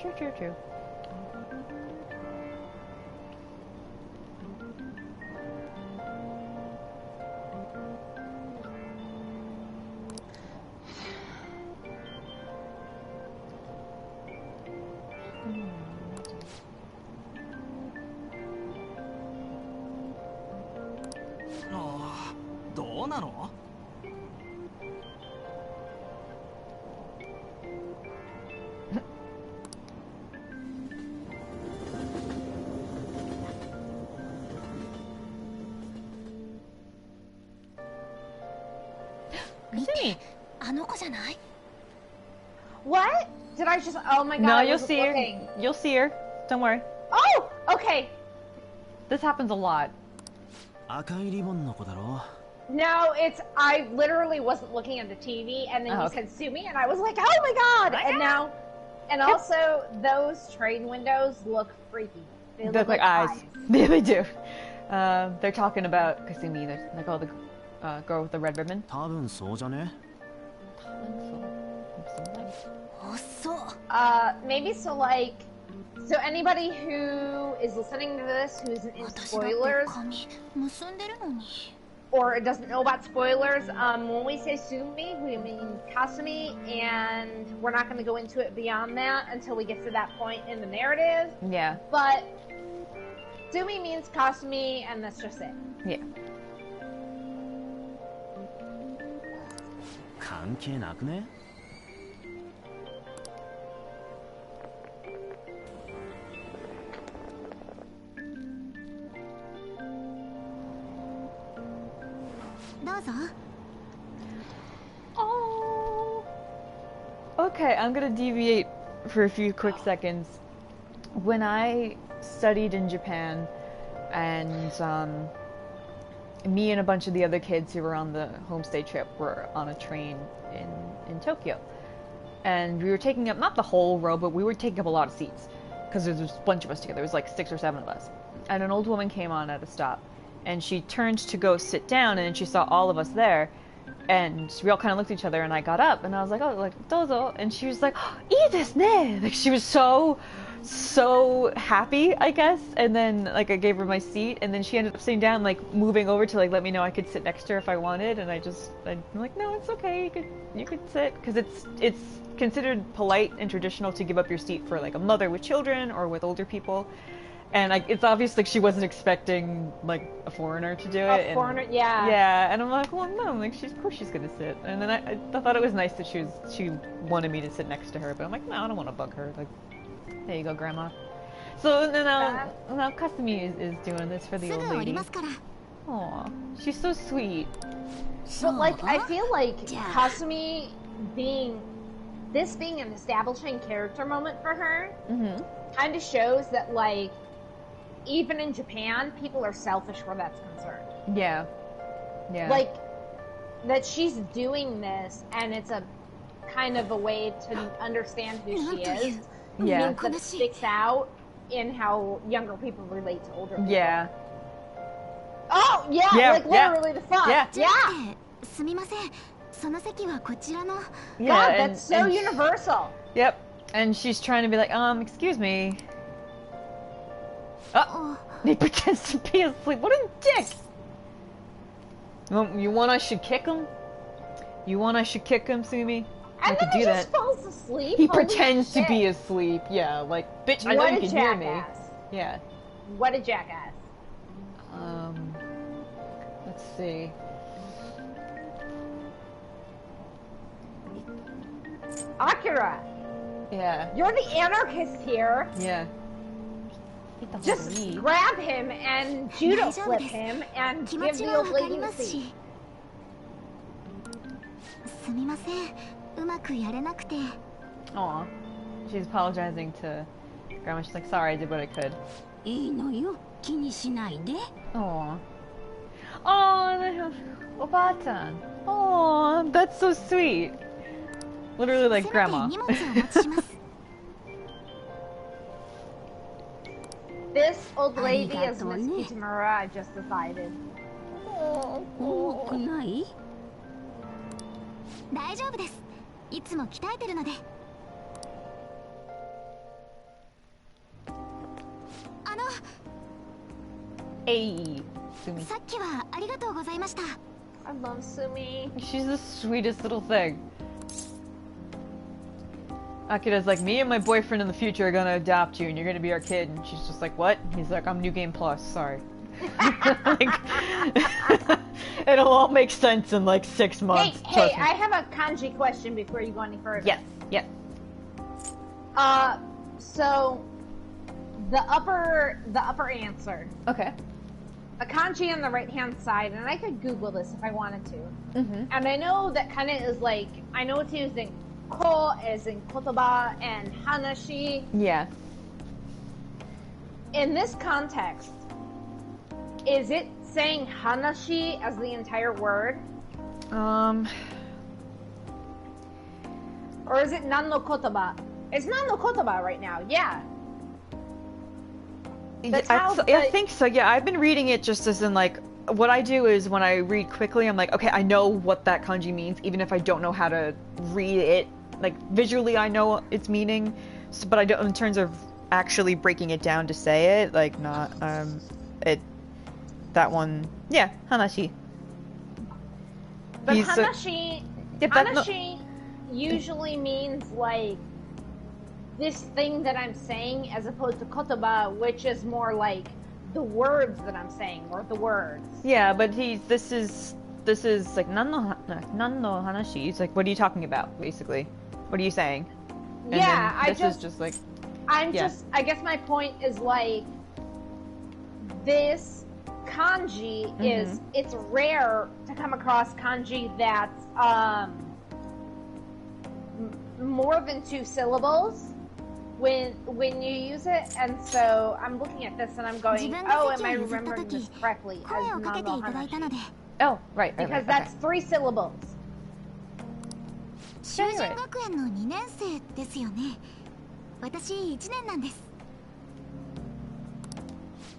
What? Did I just? Oh my god! No, I you'll wasn't see looking. her. You'll see her. Don't worry. Oh, okay. This happens a lot. No, it's I literally wasn't looking at the TV, and then you okay. said sue me, and I was like, oh my god! And now, and also those train windows look freaky. They look like eyes. Yeah, they do. They're talking about Kasumi. They're like, oh, the girl with the red ribbon. Maybe so. Like, so anybody who is listening to this who's in spoilers or doesn't know about spoilers, when we say Sumi, we mean Kasumi, and we're not going to go into it beyond that until we get to that point in the narrative. Yeah. But Sumi means Kasumi, and that's just it. Yeah. Oh. Okay, I'm gonna deviate for a few quick seconds. When I studied in Japan, and me and a bunch of the other kids who were on the homestay trip were on a train in Tokyo, and we were taking up not the whole row, but we were taking up a lot of seats because there was a bunch of us together. There was like 6 or 7 of us, and an old woman came on at a stop. And she turned to go sit down, and then she saw all of us there, and we all kind of looked at each other, and I got up, and I was like, oh, like, dozo, and she was like, oh, ii desu ne! Like, she was so happy, I guess, and then, like, I gave her my seat, and then she ended up sitting down, like, moving over to, like, let me know I could sit next to her if I wanted, and I'm like, no, it's okay, you could sit, because it's considered polite and traditional to give up your seat for, like, a mother with children, or with older people. And it's obvious like she wasn't expecting like a foreigner to do it. Yeah. Yeah, and I'm like, well, no, like of course she's gonna sit. And then I thought it was nice that she wanted me to sit next to her, but I'm like, no, I don't want to bug her. Like, there you go, Grandma. So now Kasumi is doing this for the old lady. Aw, she's so sweet. But like, I feel like Kasumi being an establishing character moment for her, kind of shows that like. Even in Japan, people are selfish where that's concerned. Yeah. Yeah. Like, that she's doing this, and it's a kind of a way to understand who she is. Yeah. Means that it sticks out in how younger people relate to older people. Yeah. Oh, yeah, like literally the font. Yeah. Yeah. その席はこちらの。 God, that's so universal. Yep. And she's trying to be like, excuse me. Oh, he pretends to be asleep. What a dick! You want I should kick him? You want I should kick him, Sumi? I And could then he do just that. falls asleep. He Holy pretends to shit. be asleep. Yeah, like, bitch, I know What you a can hear me. jackass. Yeah. What a jackass. Let's see. Akira, Yeah. you're the anarchist here. Yeah. Just grab him and judo flip him and 気持 give ち the は old わかり lady ま the す seat. し。すみません、うまくやれなくて。 Aw. She's apologizing to Grandma. She's like, sorry, I did what I could. いいのよ、気にしないで。 Aw. Aw, Obata. Aw, that's so sweet. Literally like せめて Grandma. 荷物をお持ちします。 This old lady is Arigato Miss ne. Kitamura, I just decided. 重くない？大丈夫です。いつも鍛えてるので。Hey, Sumi. さっきはありがとうございました。 I love Sumi. She's the sweetest little thing. Akira's like, me and my boyfriend in the future are gonna adopt you and you're gonna be our kid. And she's just like, what? He's like, I'm New Game Plus, sorry. Like, it'll all make sense in like 6 months. Hey, trust me. I have a kanji question before you go any further. Yes, yes. So the upper answer. Okay. A kanji on the right hand side, and I could Google this if I wanted to. Mm-hmm. And I know that kind of is like, I know it's used in ko as in kotoba and hanashi. Yeah. In this context, is it saying hanashi as the entire word? Or is it nan no kotoba? It's nan no kotoba right now, yeah. That's how I think so, yeah. I've been reading it just as in like, what I do is when I read quickly, I'm like, okay, I know what that kanji means, even if I don't know how to read it. Like, visually I know its meaning, so, but I don't, in terms of actually breaking it down to say it, like, not, that one, yeah, hanashi. But He's, hanashi, yeah, but no- hanashi usually means like this thing that I'm saying, as opposed to kotoba, which is more like the words that I'm saying, or the words. Yeah, but this is like, nan no hanashi. It's like, what are you talking about, basically? What are you saying? And Yeah, then I this is just like, I'm yeah. just, I guess my point is like, this kanji is, it's rare to come across kanji that's more than 2 syllables when you use it, and so I'm looking at this and I'm going, oh, am I remembering this correctly as 声をかけていただいたので。 oh, right, because that's 3 syllables. 修人学園の2年生ですよね。私1年なんです。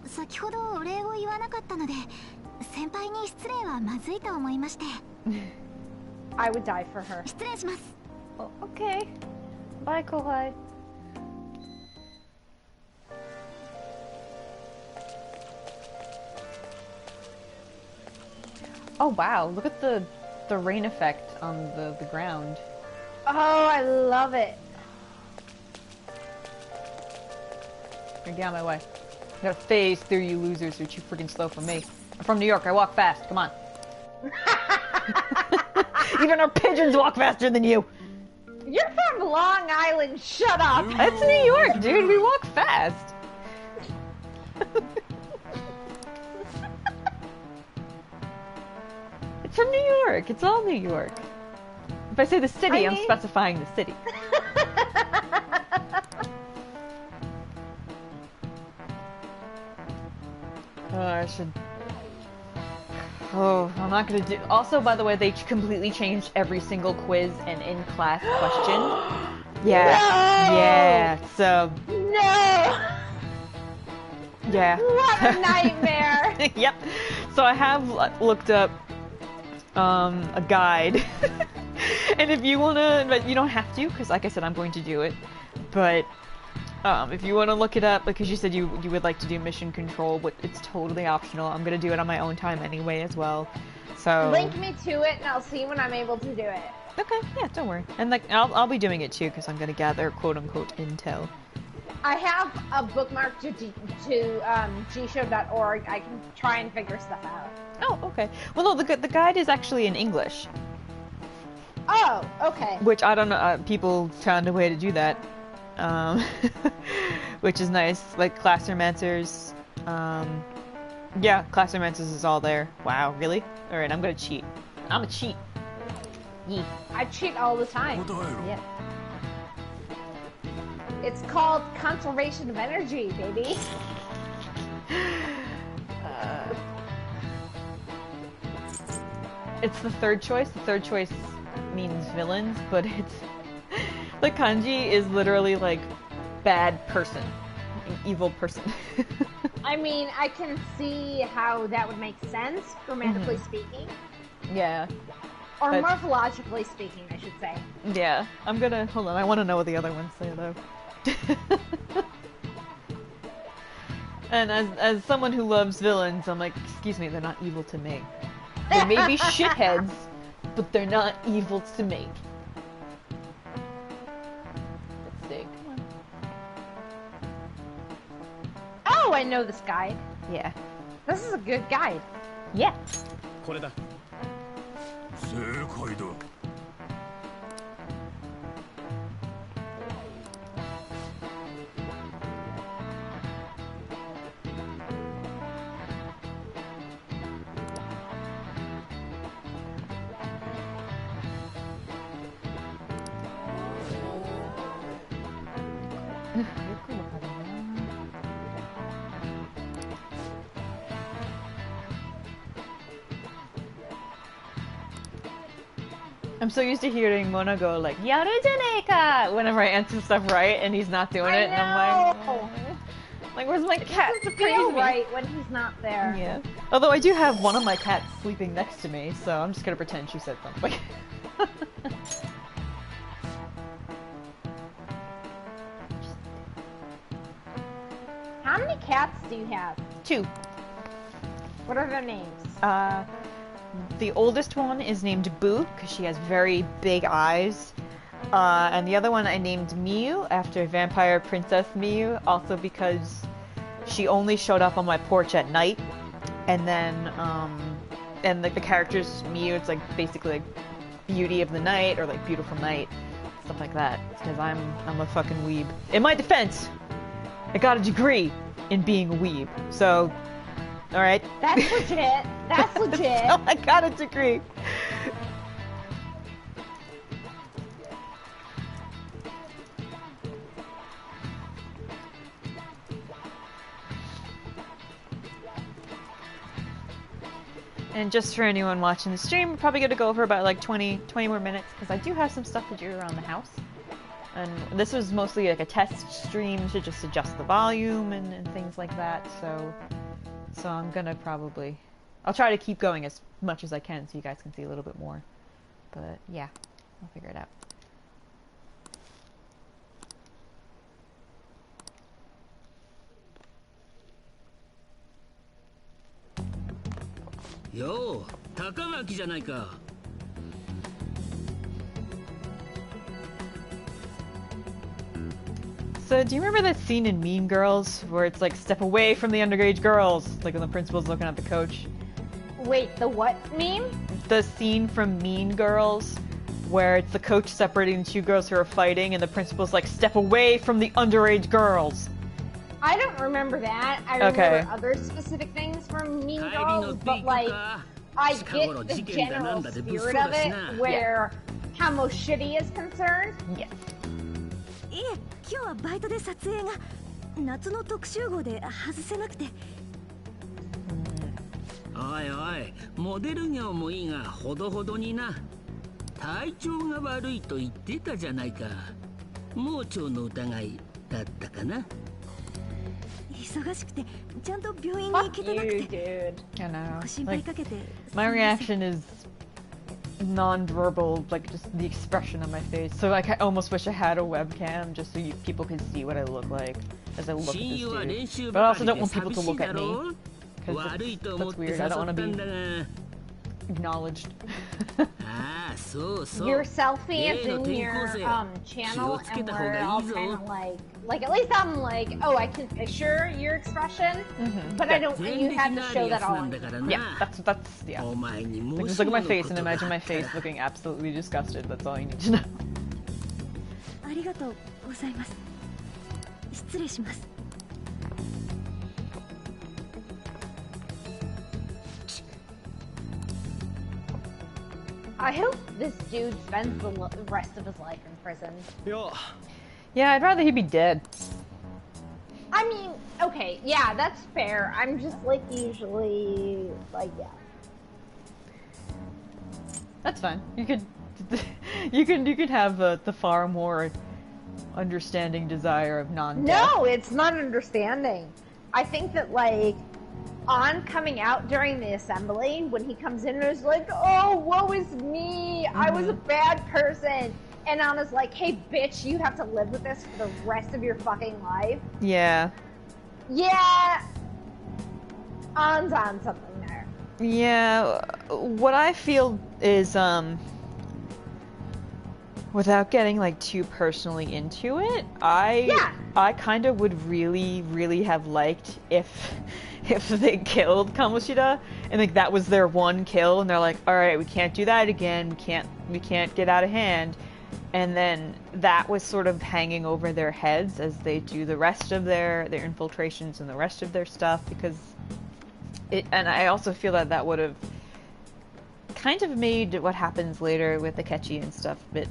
先ほどお礼を言わなかったので、先輩に失礼はまずいと思いまして。 I would die for her. 失礼します。 Oh, okay. Bye, Kohai. Oh wow, look at the rain effect on the ground. Oh, I love it. Get out of my way. I gotta phase through you losers, you're too freaking slow for me. I'm from New York, I walk fast, come on. Even our pigeons walk faster than you! You're from Long Island, shut up! That's New York, dude, we walk fast! It's from New York, it's all New York. If I say the city, I'm specifying the city. I should... Oh, I'm not gonna do... Also, by the way, they completely changed every single quiz and in-class question. Yeah. No! Yeah, so... No! Yeah. What a nightmare! Yep. So I have looked up a guide. And if you wanna, but you don't have to, because like I said, I'm going to do it. But if you want to look it up, because you said you would like to do mission control, but it's totally optional. I'm gonna do it on my own time anyway as well. So link me to it, and I'll see when I'm able to do it. okay, yeah, don't worry. And like I'll be doing it too, because I'm gonna gather quote unquote intel. I have a bookmark to gshow.org. I can try and figure stuff out. Oh, okay. Well, no, the guide is actually in English. Oh, okay. Which I don't know. People found a way to do that, which is nice. Like Classromancers. Yeah, Classromancers is all there. Wow, really? All right, I'm gonna cheat. I'm a cheat. Yee. I cheat all the time. Yeah. It's called conservation of energy, baby. It's the third choice. The third choice means villains, but it's the kanji is literally like bad person, an evil person. I mean, I can see how that would make sense, grammatically speaking. Yeah. Or But- morphologically speaking, I should say. Yeah. I'm gonna hold on. I want to know what the other ones say though. And as someone who loves villains, I'm like, excuse me, they're not evil to me. They may be shitheads, but they're not evil to me. Let's see. Come on. Oh, I know this guide. Yeah. This is a good guide. Yeah. これだ。正解だ。I'm so used to hearing Mona go like "Yaru janeka" whenever I answer stuff right, and he's not doing it, and I'm like, where's my cat? It doesn't Praise feel me. right when he's not there. Yeah. Although I do have one of my cats sleeping next to me, so I'm just gonna pretend she said something. How many cats do you have? 2. What are their names? The oldest one is named Boo, because she has very big eyes. And the other one I named Miyu, after Vampire Princess Miyu, also because she only showed up on my porch at night. And then, and like the character's Miyu, it's like basically like beauty of the night, or like beautiful night, stuff like that. Because I'm a fucking weeb. In my defense, I got a degree in being a weeb, so... Alright. That's legit. That's legit. So I got a degree. And just for anyone watching the stream, we're probably going to go over about like 20 more minutes, because I do have some stuff to do around the house. And this was mostly like a test stream to just adjust the volume and things like that, so I'm gonna probably... I'll try to keep going as much as I can so you guys can see a little bit more. But yeah, I'll figure it out.よう、高垣じゃないか。So, do you remember that scene in Mean Girls where it's like, step away from the underage girls? Like when the principal's looking at the coach? Wait, the what meme? The scene from Mean Girls where it's the coach separating the 2 girls who are fighting and the principal's like, step away from the underage girls. I don't remember that. I remember other specific things from Mean Girls, but like, I get the general spirit of it, where how most shitty is concerned. Yes. いえ、今日はバイトで撮影が夏の特集号で外せなくて。おいおい、モデル業もいいがほどほどにな。体調が悪いと言ってたじゃないか。盲腸の疑いだったかな。忙しくてちゃんと病院に行けてなくて。 I know. ご心配かけて。 My reaction is non-verbal, like just the expression on my face. So like I almost wish I had a webcam just so people could see what I look like as I look at this dude. But I also don't want people to look at me because that's weird. I don't want to be acknowledged. Your selfie in your channel, and we're all kind of like at least I'm like, oh, I can picture your expression, but I don't. You have to show that all. Yeah, that's yeah. Like, just look at my face and imagine my face looking absolutely disgusted. That's all you need to know. ありがとうございます。失礼します。 I hope this dude spends the rest of his life in prison. Yeah, I'd rather he be dead. I mean, okay, yeah, that's fair. I'm just like usually like, yeah. That's fine. You could, you could have the far more understanding desire of non-death. No, it's not understanding. I think that like on coming out during the assembly, when he comes in and is like, oh, woe is me, I was a bad person. And Anna's like, hey, bitch, you have to live with this for the rest of your fucking life. Yeah. Yeah. An's on something there. Yeah. What I feel is, without getting like too personally into it, I kind of would really have liked if they killed Kamoshida and like that was their one kill and they're like, all right, we can't do that again, we can't get out of hand, and then that was sort of hanging over their heads as they do the rest of their infiltrations and the rest of their stuff, because and I also feel that would have kind of made what happens later with Akechi and stuff a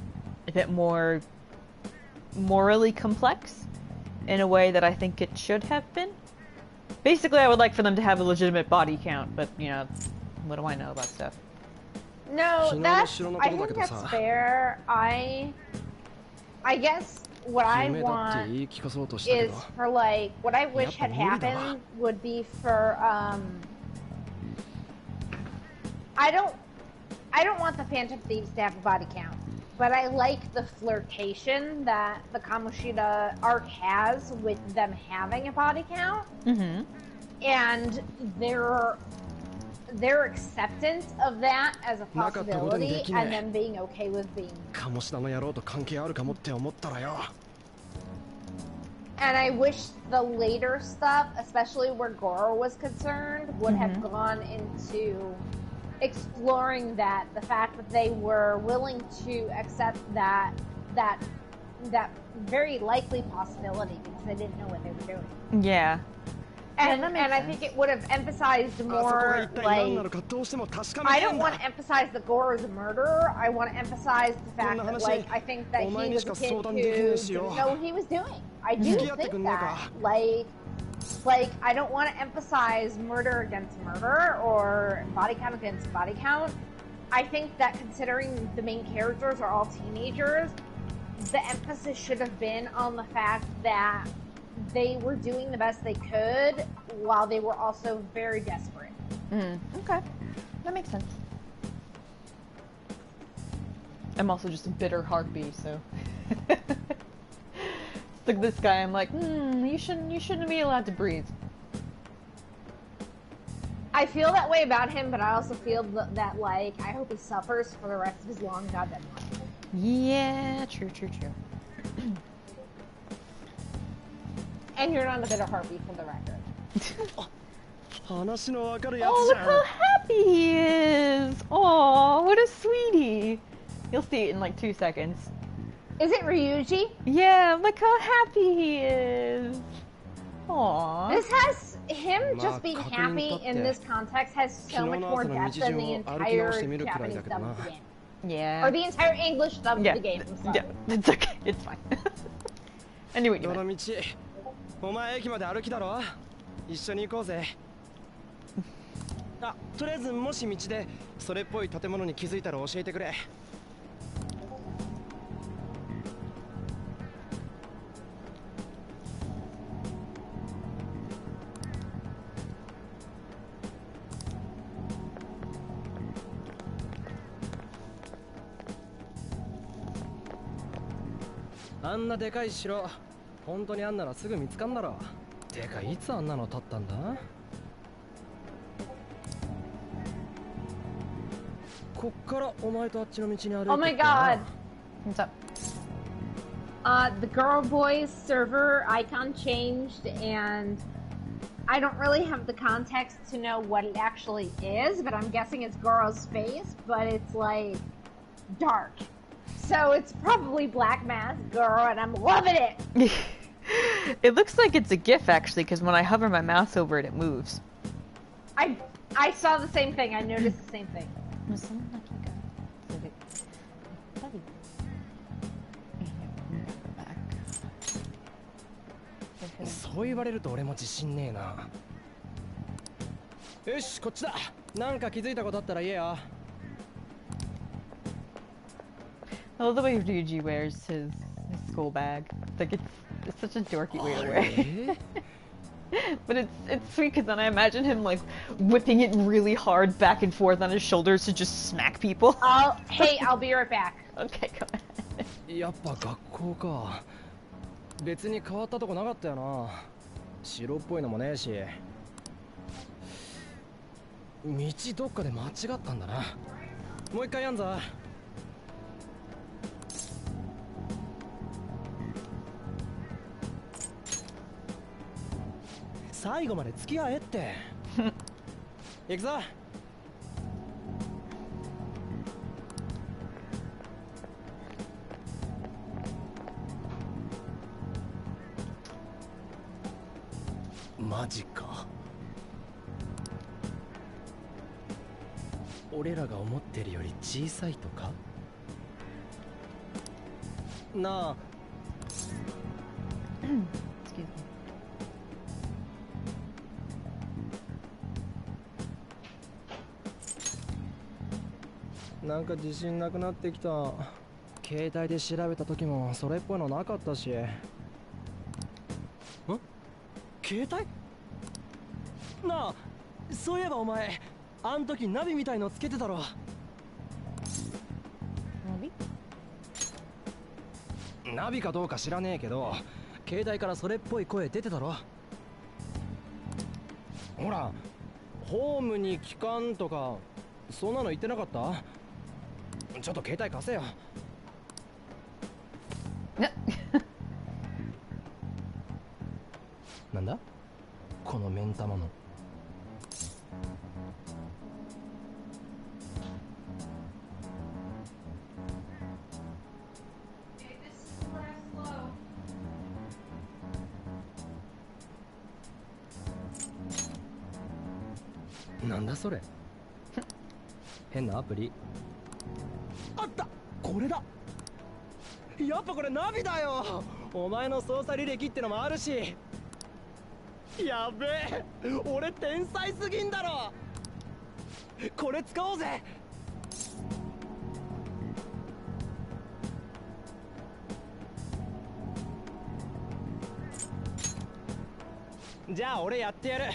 bit more morally complex in a way that I think it should have been. Basically, I would like for them to have a legitimate body count, but, you know, what do I know about stuff? No, I think that's fair. I guess what I want is for, like, what I wish had happened would be for, I don't want the Phantom Thieves to have a body count, but I like the flirtation that the Kamoshida arc has with them having a body count, and their acceptance of that as a possibility, and them being okay with being. And I wish the later stuff, especially where Goro was concerned, would have gone into exploring that, the fact that they were willing to accept that very likely possibility because they didn't know what they were doing. Yeah. And I think it would have emphasized more, like, I don't want to emphasize that Goro is a murderer. I want to emphasize the fact that, like, I think that he was a kid who didn't know what he was doing. I do think that, like, I don't want to emphasize murder against murder or body count against body count. I think that considering the main characters are all teenagers, the emphasis should have been on the fact that they were doing the best they could while they were also very desperate. Okay. That makes sense. I'm also just a bitter harpy, so... Look at this guy, I'm like, you shouldn't be allowed to breathe. I feel that way about him, but I also feel that like, I hope he suffers for the rest of his long goddamn life. Yeah, true. And you're not a bitter harpy, for the record. Oh, look how happy he is! Oh, what a sweetie! You'll see it in like 2 seconds. Is it Ryuji? Yeah, look how happy he is! Aww. This has him just being happy in this context has so much more depth than the entire Japanese dub of the game. Yeah. Or the entire English dub of the game. Yeah, it's okay. It's fine. I knew what you meant. お前駅まで歩きだろ一緒に行こうぜあ、とりあえずもし道でそれっぽい建物に気づいたら教えてくれあんなでかい城、本当にあんならすぐ見つかんだろ。てかいつあんなの建ったんだ？こっからお前とあっちの道に歩いてったな。 Oh my god! What's up? The girl boys server icon changed, and I don't really have the context to know what it actually is, but I'm guessing it's Goro's face, but it's like dark. So it's probably Black Mask Goro, and I'm loving it! It looks like it's a GIF actually, because when I hover my mouse over it, it moves. I saw the same thing. I noticed the same thing. そう言われると俺も自信ねえな。よし、こっちだ。なんか気づいたことあったら言えよ。I love the way Ryuji wears his school bag. Like it's such a dorky way to wear it. But it's sweet because then I imagine him like whipping it really hard back and forth on his shoulders to just smack people. Hey, I'll be right back. Okay, go ahead. やっぱ学校か。別に変わったとこなかったよな。白っぽいのもねえし。道どっかで間違ったんだな。もう一回やんぞ。最後まで付き合えって。行くぞ。マジか。俺らが思ってるより小さいとかなあ。Excuse me. なんか自信なくなってきた。携帯で調べた時もそれっぽいのなかったし。ん？携帯？なあ、そういえばお前、あん時ナビみたいのつけてたろ。ナビかどうか知らねえけど、携帯からそれっぽい声出てたろ。ほら、ホームに帰還とかそんなの言ってなかった？ちょっと携帯貸せよ。なんだ？この目ん玉の。なんだそれ。変なアプリ。あった、これだ。やっぱこれナビだよ。お前の操作履歴ってのもあるし。やべえ、俺天才すぎんだろ。これ使おうぜ。じゃあ俺やってやる。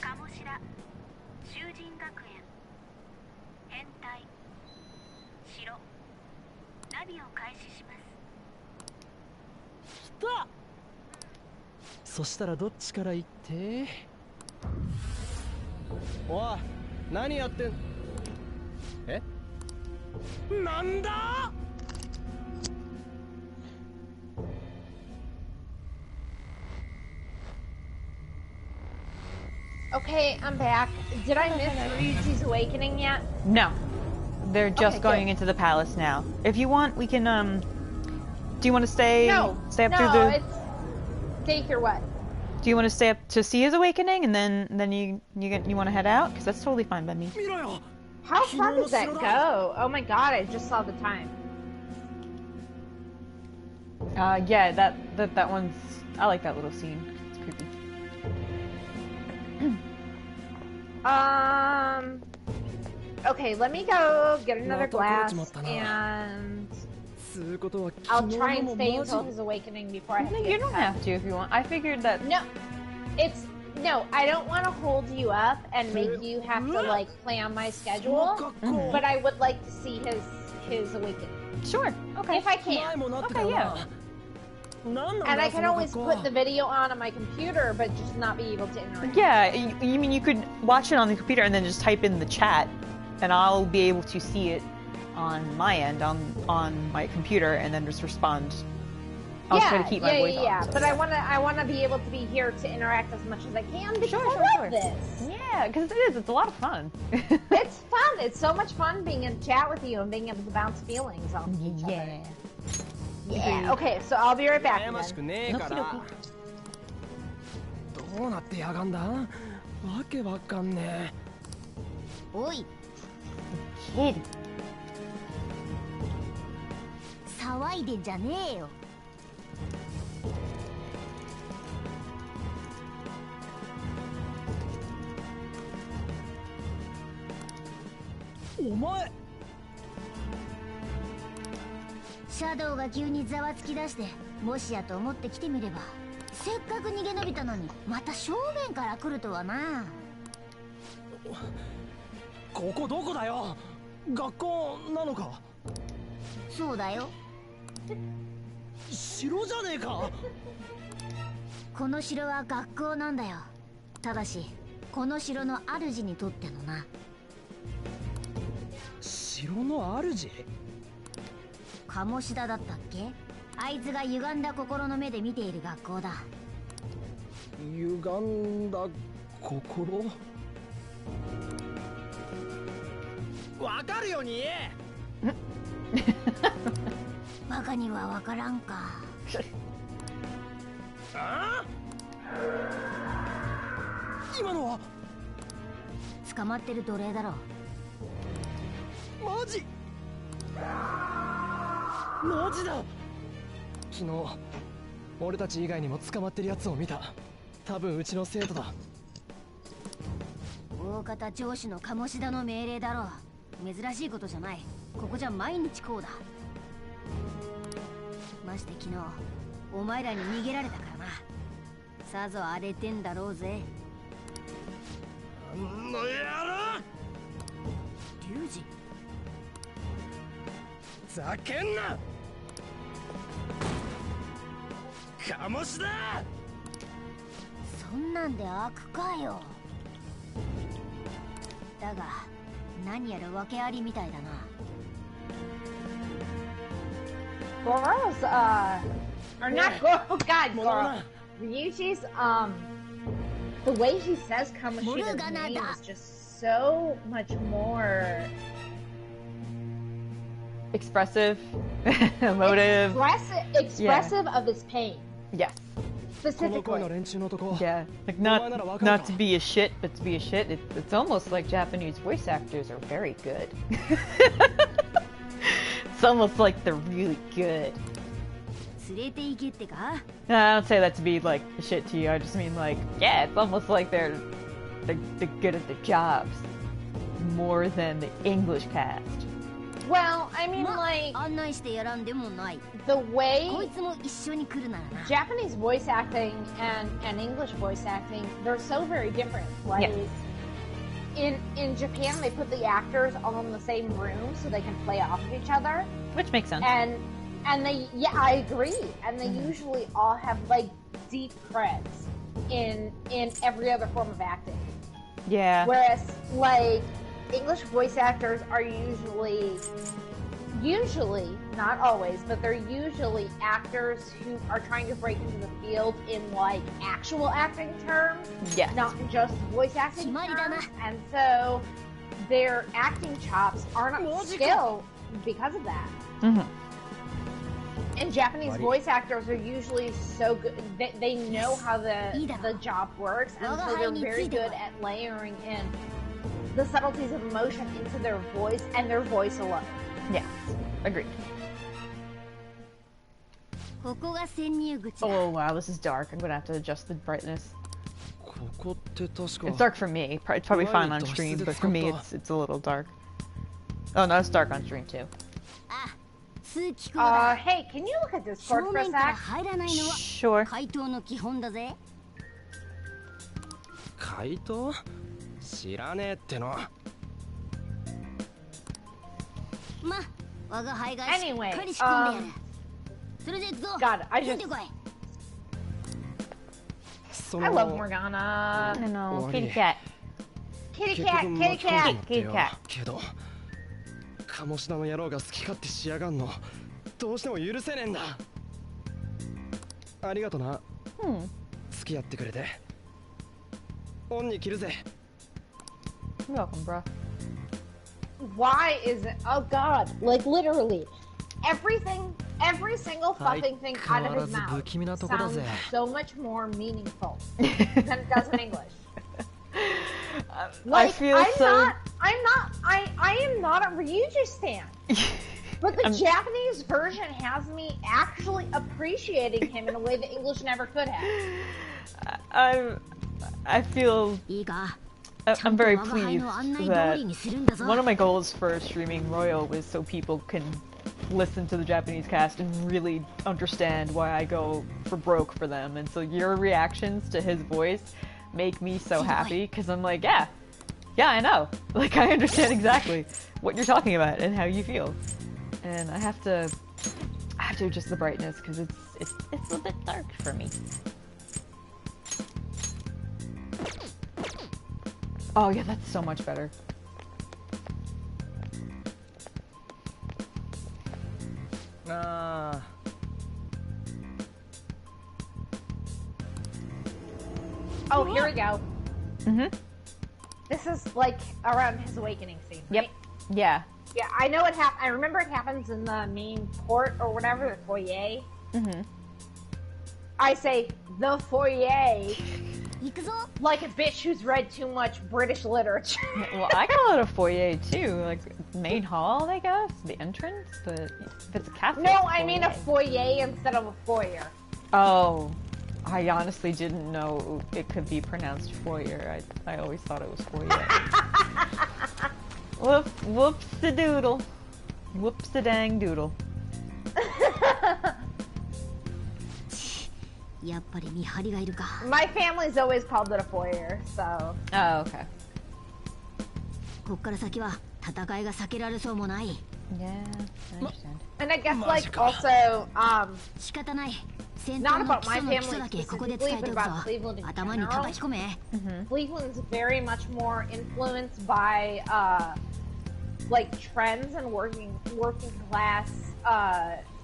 鴨白囚人学園変態白ナビを開始します。来た。そしたらどっちから行って。おい、何やってん。え、なんだ。Okay, I'm back. Did I miss Ryuji's awakening yet? No, they're just Okay, going good. into the palace now. If you want, we can Do you want to stay? Stay up through the. It's daycare. What? Do you want to stay up to see his awakening and then you want to head out? Because that's totally fine by me. How far does that go? Oh my god, I just saw the time. Yeah, that one's. I like that little scene. It's creepy. Okay, let me go get another glass, and I'll try and stay until his awakening before I have to No, get you don't cut. have to if you want. I figured that. No, I don't want to hold you up and make you have to like play on my schedule, but I would like to see his awakening. Sure. Okay. If I can. Okay, yeah. And I can always put the video on my computer, but just not be able to interact. Yeah, you mean you could watch it on the computer and then just type in the chat, and I'll be able to see it on my end, on my computer, and then just respond. I'll try to keep my voice on. But I wanna be able to be here to interact as much as I can because I love this. Yeah, because it's a lot of fun. It's fun. It's so much fun being in chat with you and being able to bounce feelings off each other. Yeah. Okay, so I'll be right back. 悩ましくねえからどうなってやがんだわけわかんねえおい Kid. 騒いでんじゃねえよお前シャドウが急にざわつき出してもしやと思って来てみればせっかく逃げ延びたのにまた正面から来るとはなここどこだよ学校なのかそうだよ城じゃねえかこの城は学校なんだよただしこの城の主にとってのな城の主鴨志田だったっけあいつが歪んだ心の目で見ている学校だ歪んだ心わかるように言えバカにはわからんかあ今のは捕まってる奴隷だろマジマジだ昨日俺たち以外にも捕まってるやつを見た多分うちの生徒だ大方上司の鴨志田の命令だろう珍しいことじゃないここじゃ毎日こうだまして昨日お前らに逃げられたからなさぞ荒れてんだろうぜあの野郎リュウジざけんな鴨志田そんなんで開くかよだが何やら訳ありみたいだな Goro's, or not Goro, oh god, Goro. Ryuji's, the way he says Kamoshida's name is just so much more... Expressive, emotive. Expressive of his pain. Yes. Specifically. Yeah, like not to be a shit, but to be a shit. It's almost like Japanese voice actors are very good. It's almost like they're really good. I don't say that to be like a shit to you. I just mean like, yeah, it's almost like they're good at their jobs more than the English cast. Well, I mean, like, the way Japanese voice acting and English voice acting, they're so very different. Like, in Japan, they put the actors all in the same room so they can play off of each other. Which makes sense. And they, yeah, I agree. And they usually all have, like, deep creds in every other form of acting. Yeah. Whereas, like, English voice actors are usually, not always, but they're usually actors who are trying to break into the field in, like, actual acting terms, not just voice acting terms, and so their acting chops aren't skill because of that. And Japanese voice actors are usually so good, they know how the job works, and so they're very good at layering in the subtleties of emotion into their voice and their voice alone. Yeah, agreed. Oh wow, this is dark. I'm gonna have to adjust the brightness. It's dark for me. It's probably fine on stream, but for me it's a little dark. Oh no, it's dark on stream too. Hey, can you look at Discord for a sec? Sure. 怪盗知らねえっての Anyway, God, I love Morgana. I know. Kitty cat. Kitty cat, kitty cat. Kitty cat. けど鴨志田の野郎が好き勝手しやがんのどうしても許せねえんだ。ありがとな。付き合ってくれて。恩に着るぜ。You're welcome, bro. Why is it? Oh God! Like literally, every single fucking thing out of his mouth sounds so much more meaningful than it does in English. Like, I feel I am not a Ryuji stan. But the Japanese version has me actually appreciating him in a way that English never could have. I feel I'm very pleased that one of my goals for streaming Royal was so people can listen to the Japanese cast and really understand why I go for broke for them. And so your reactions to his voice make me so happy because I'm like, yeah, I know. Like, I understand exactly what you're talking about and how you feel. And I have to adjust the brightness because it's a bit dark for me. Oh yeah, that's so much better. Oh, here we go. This is like around his awakening scene, right? Yep. Yeah. Yeah, I know it I remember it happens in the main court or whatever, the foyer. I say the foyer like a bitch who's read too much British literature. Well, I call it a foyer too, like main hall, I guess, the entrance. But if it's a cafe, no, I mean a foyer instead of a foyer. Oh, I honestly didn't know it could be pronounced foyer. I always thought it was foyer. Whoops the doodle. Whoops the dang doodle. My family's always called it a foyer, so. Oh, okay. Yeah, I understand. And I guess, like, also, not about my family specifically, but about Cleveland in general. Cleveland's very much more influenced by, like, trends and working class,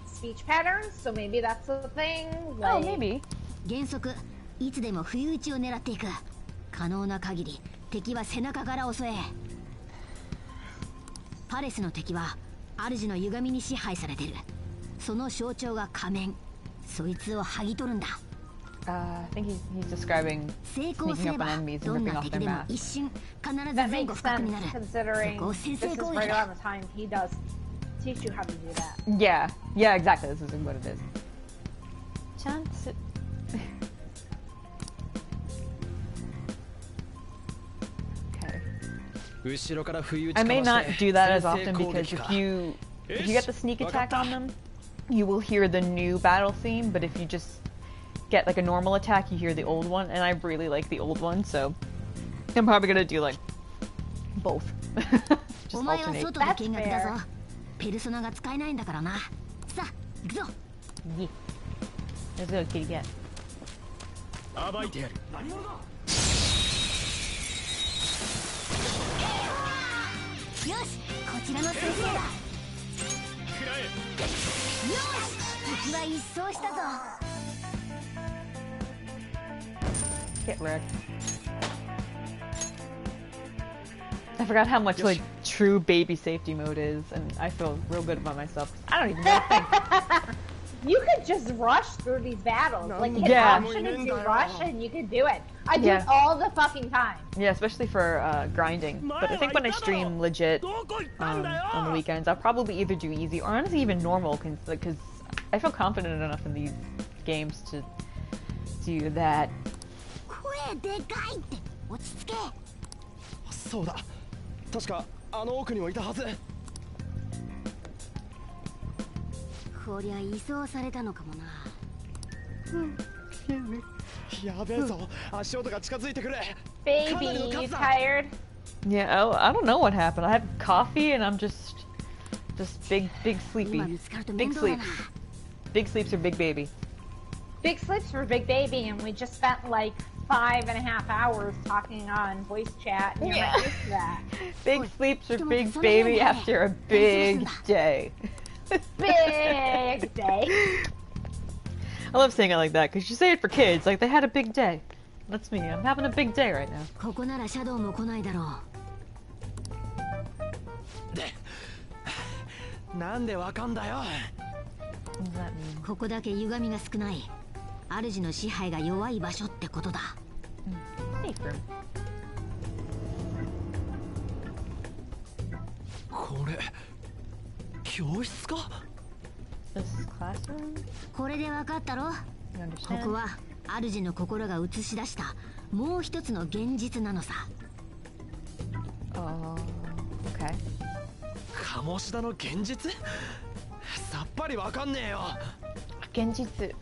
speech patterns, so maybe that's a thing. Like, oh, maybe. 原則いつでも不意打ちを狙っていく。可能な限り敵は背中から襲え。パレスの敵は主の歪みに支配されてる。その象徴が仮面。そいつを剥ぎ取るんだ。I think he's describing sneaking up on enemies and ripping off their masks. That makes sense considering this is right around the time he does teach you how to do that. Yeah, exactly. This is what it is. Chance. Okay. I may not do that as often because if you get the sneak attack on them, you will hear the new battle theme, but if you just get like a normal attack, you hear the old one, and I really like the old one, so I'm probably gonna do like both. Just alternate. That's fair. Yeah. Let's go, kitty cat. Get wrecked. I forgot how much like true baby safety mode is, and I feel real good about myself. I don't even know a thing. You could just rush through these battles. Like, hit option and do rush, and you could do it. I do it all the fucking time. Yeah, especially for grinding. But I think when I stream legit on the weekends, I'll probably either do easy or honestly even normal, because I feel confident enough in these games to do that. そうだ。確かあの奥にもいたはず。こりゃ移送されたのかもな。やべえぞ。足音が近づいてくれ。Baby, you tired? Yeah, I don't know what happened. I had coffee and I'm just big sleepy. Big sleep. big sleeps for big baby. Big sleeps for big baby, and we just spent like 5.5 hours talking on voice chat. And you're not used to that. Big sleeps for big baby after a big day. Big day. I love saying it like that because you say it for kids, like they had a big day. That's me. I'm having a big day right now. ここならシャドウも来ないだろう。なんでわかんだよ。What does that mean? ここだけ歪みが少ない。主の支配が弱い場所ってことだ。Safe room. これ教室か？ This is classroom? これでわかったろ？ You こ understand? こは主の心が映し出したもう一つの現実なのさ。Oh, okay. 鴨志田の現実？さっぱりわかんねえよ。Genjitsu.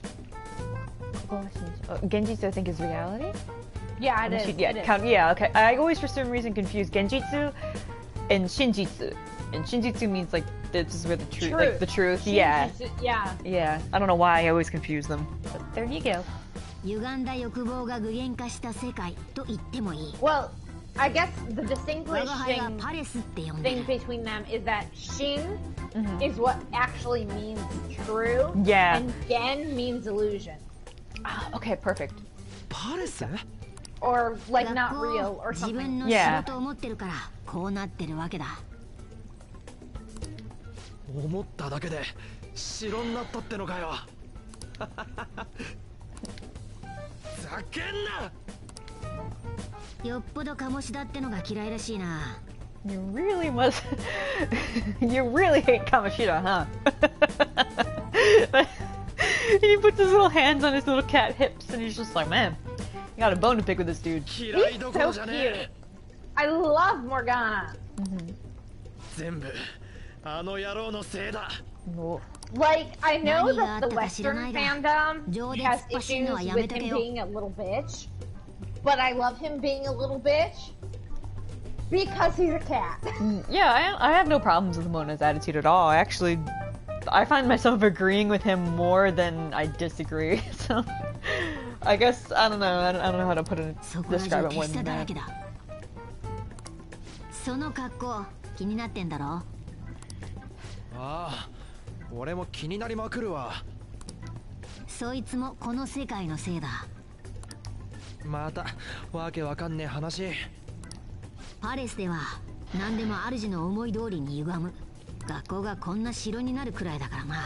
Genjitsu, I think, is reality? Yeah, it is. Yeah, It is. yeah, okay. I always, for some reason, confuse Genjitsu and Shinjitsu. And Shinjitsu means, like, this is where the truth, like, the truth. Yeah. Yeah. Yeah. I don't know why I always confuse them. But there you go. 歪んだ欲望が具現化した世界と言ってもいい。 Well, I guess the 我が輩は distinguishing パレスって呼んで thing る。 between them is that Shin is what actually means true, Yeah. and Gen means illusion, Ah, okay, perfect. パレス？ or like 学 not 校 real を or 自分 something. の仕事を思ってるからこうなってるわけだ。思っただけで城になったってのかよ。ざけんな。よっぽど鴨志田ってのが嫌いらしいな。 You really must. You really hate Kamoshida, huh? He puts his little hands on his little cat hips and he's just like, man, you got a bone to pick with this dude. 嫌いどころ So じゃね cute. え。 I love Morgana. 全部あの野郎のせいだ。 Oh. Like, I know Nani that the ga atta ka Western shiranai ga. fandom Jōdetsu has pashin no issues wa with yamete him yo. being a little bitch, but I love him being a little bitch because he's a cat. Yeah, I have no problems with Mona's attitude at all. I find myself agreeing with him more than I disagree. So, I guess I don't know. I don't know how to put it, そこら describe 中 it 手 more 下 than だら that. けだ。その格好気になってんだろ？ああ、俺も気になりまくるわ。そいつもこの世界のせいだ。またわけわかんねえ話。パレスでは何でも主の思い通りに歪む。学校がこんな城になるくらいだからな。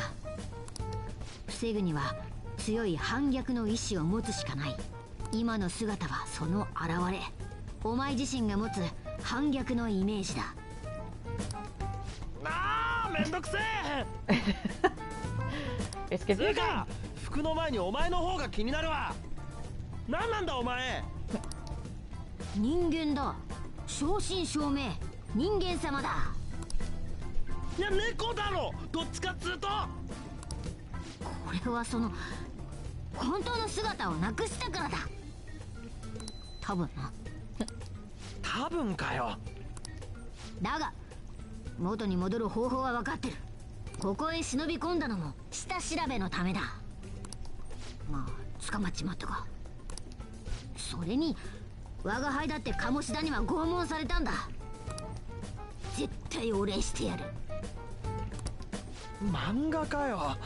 防ぐには強い反逆の意志を持つしかない。今の姿はその現れ。お前自身が持つ反逆のイメージだ。ああ、めんどくせえ。 It's つう confusing. か服の前にお前の方が気になるわ。なんなんだお前。人間だ。正真正銘人間様だ。いや猫だろ。どっちかっつうと。これはその本当の姿をなくしたからだ。多分な。多分かよ。だが元に戻る方法は分かってる。ここへ忍び込んだのも下調べのためだ。まあ捕まっちまったか。それに我が輩だって鴨志田には拷問されたんだ。絶対お礼してやる。漫画かよ。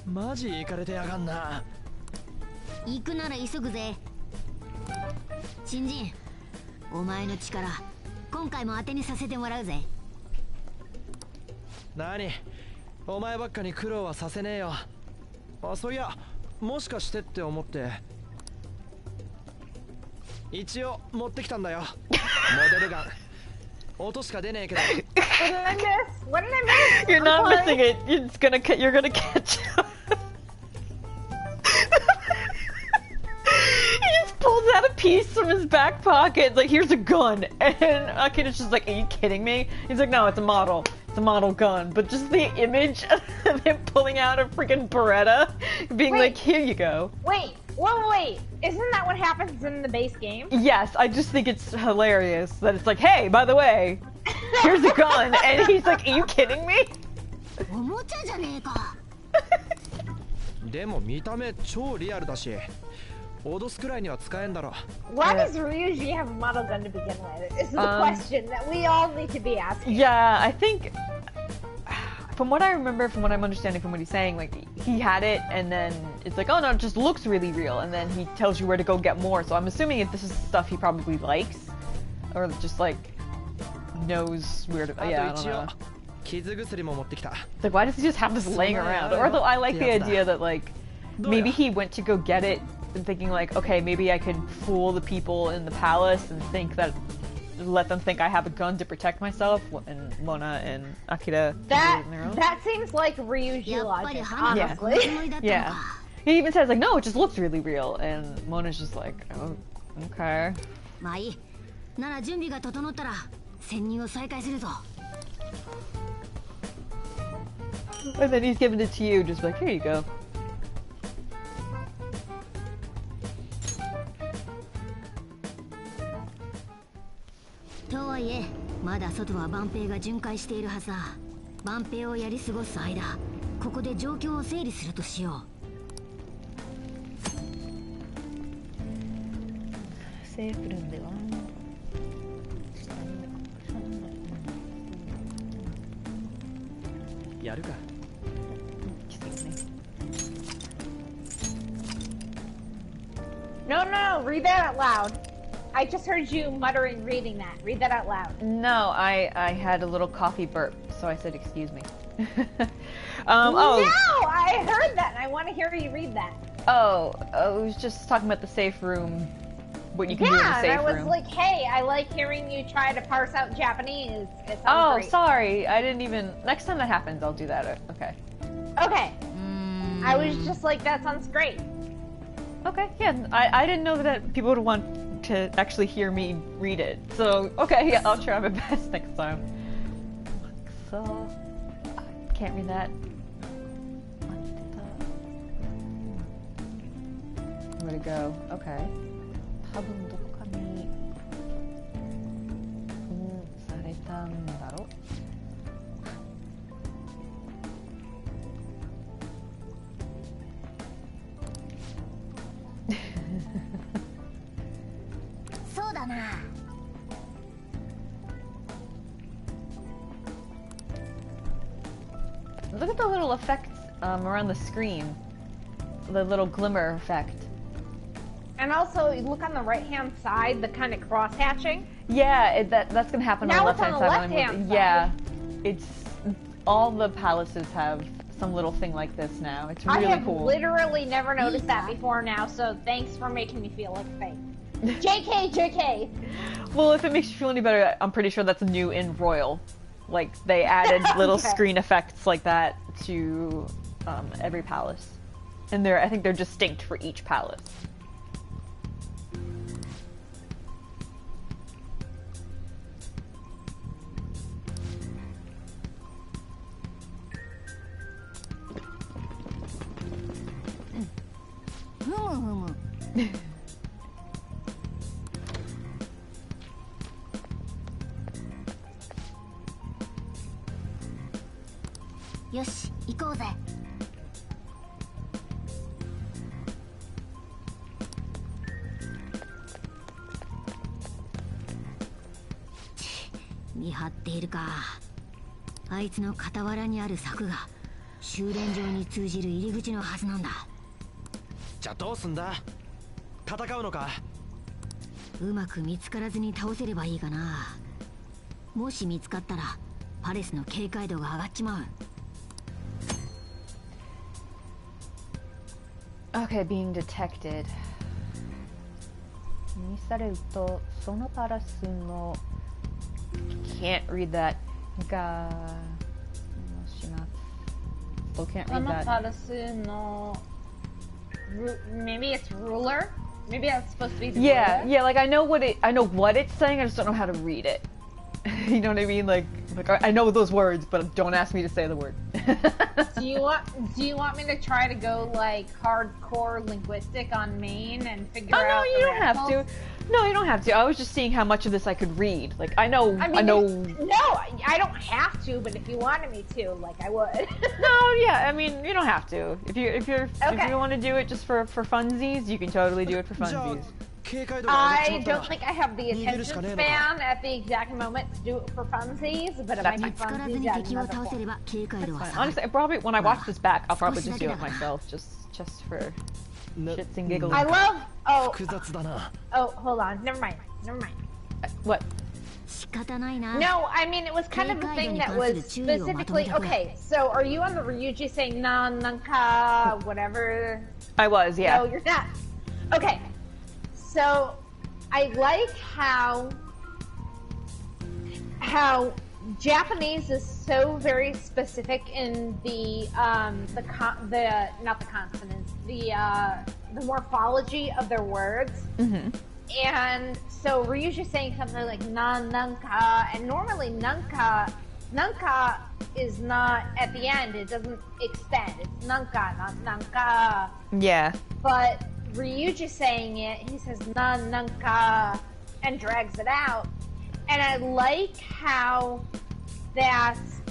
マジイカれてやがんな。行くなら急ぐぜ。新人、お前の力今回も当てにさせてもらうぜ。何、お前ばっかに苦労はさせねえよ。あ、そういや、もしかしてって思って一応持ってきたんだよ。モデルガン。音しか出ねえけど。 What did I miss? What did I miss? You're I'm not sorry. missing it. You're gonna catch up. He just pulls out a piece from his back pocket. It's like, here's a gun. And Akira's just like, are you kidding me? He's like, no, it's a model. It's a model gun. But just the image of him pulling out a freaking Beretta, being Wait. like, here you go. Wait, wait. Isn't that what happens in the base game? Yes, I just think it's hilarious that it's like, hey, by the way, here's a gun. And he's like, are you kidding me? おもちゃじゃねえか。でも見た目超リアルだし、脅すくらいには使えんだろ。 Why does Ryuji have a model gun to begin with? Is the question that we all need to be asking. Yeah, I think from what I remember, from what I'm understanding from what he's saying, like he had it and then it's like, oh no, it just looks really real, and then he tells you where to go get more. So I'm assuming if this is stuff he probably likes, or just like knows where to. Yeah, I don't know. 傷薬も持ってきた。 It's like, why does he just have this laying around? Or though I like the idea that like maybe he went to go get it and thinking like, okay, maybe I could fool the people in the palace and think that. Let them think I have a gun to protect myself, and Mona and Akira that seems like Ryuji logic, honestly. Yeah. He even says like, no, it just looks really real, and Mona's just like, oh, okay. まあいい。なら準備が整ったら潜入を再開するぞ。 And then he's giving it to you, just like, here you go. とはいえ、まだ外は万兵が巡回しているはずだ。万兵をやり過ごす間、ここで状況を整理するとしよう。セーフルンでは。やるか。No, read that out loud. I just heard you muttering reading that. Read that out loud. No, I had a little coffee burp, so I said excuse me. No, I heard that. I want to hear you read that. Oh, I was just talking about the safe room. What you can do in the safe room. Yeah, I was like, hey, I like hearing you try to parse out Japanese. It sounds great. Sorry. I didn't even... Next time that happens, I'll do that. Okay. Okay. I was just like, that sounds great. Okay, yeah. I didn't know that people would want to actually hear me read it. So, okay, yeah, I'll try my best next time. So, I can't read that. Where to go? Okay. 多分どこかにされたんだろう。そうだな。Look at the little effects around the screen. The little glimmer effect. And also, you look on the right-hand side, the kind of cross-hatching. Yeah, that's gonna happen now on the left-hand side. Left-hand side. Yeah, it's all the palaces have some little thing like this now. It's really cool. I have literally never noticed that before now, so thanks for making me feel like fake. JK. Well, if it makes you feel any better, I'm pretty sure that's new in Royal. Like, they added little screen effects like that to every palace. And I think they're distinct for each palace. Hmm. よし、行こうぜ。見張っているか。あいつの傍らにある柵が修練場に通じる入り口のはずなんだ。じゃあどうすんだ？戦うのか？うまく見つからずに倒せればいいかな。もし見つかったらパレスの警戒度が上がっちまう。Okay, being detected. 見されるとそのパラスの can't read that がします。Still can't read that. そのパラスの maybe it's ruler. Maybe that's supposed to be the ruler. Yeah, like I know what it's saying, I just don't know how to read it. You know what I mean? Like I know those words, but don't ask me to say the word. Do you want me to try to go like hardcore linguistic on Maine and figure out? Oh no, you the don't have radicals? to. No, you don't have to. I was just seeing how much of this I could read. Like I know. No, I don't have to, but if you wanted me to, like I would. No, yeah. I mean, you don't have to. If you want to do it just for funsies, you can totally do it for funsies. I don't think I have the attention span at the exact moment to do it for funsies, but it might be funsies at another point. That's fine. Honestly, I probably when I watch this back, I'll probably just do it myself, just for shits and giggles. I love. Oh, hold on. Never mind. What? No, I mean it was kind of a thing that was specifically okay. So, are you on the Ryuji saying nanka whatever? I was, yeah. No, you're not. Okay. So, I like how Japanese is so very specific in the morphology of their words. Mm-hmm. And so we're usually saying something like nanka, and normally nanka is not at the end. It doesn't extend. It's nanka, not nanka. Yeah. But Ryuji saying it, he says nanka and drags it out. And I like how that's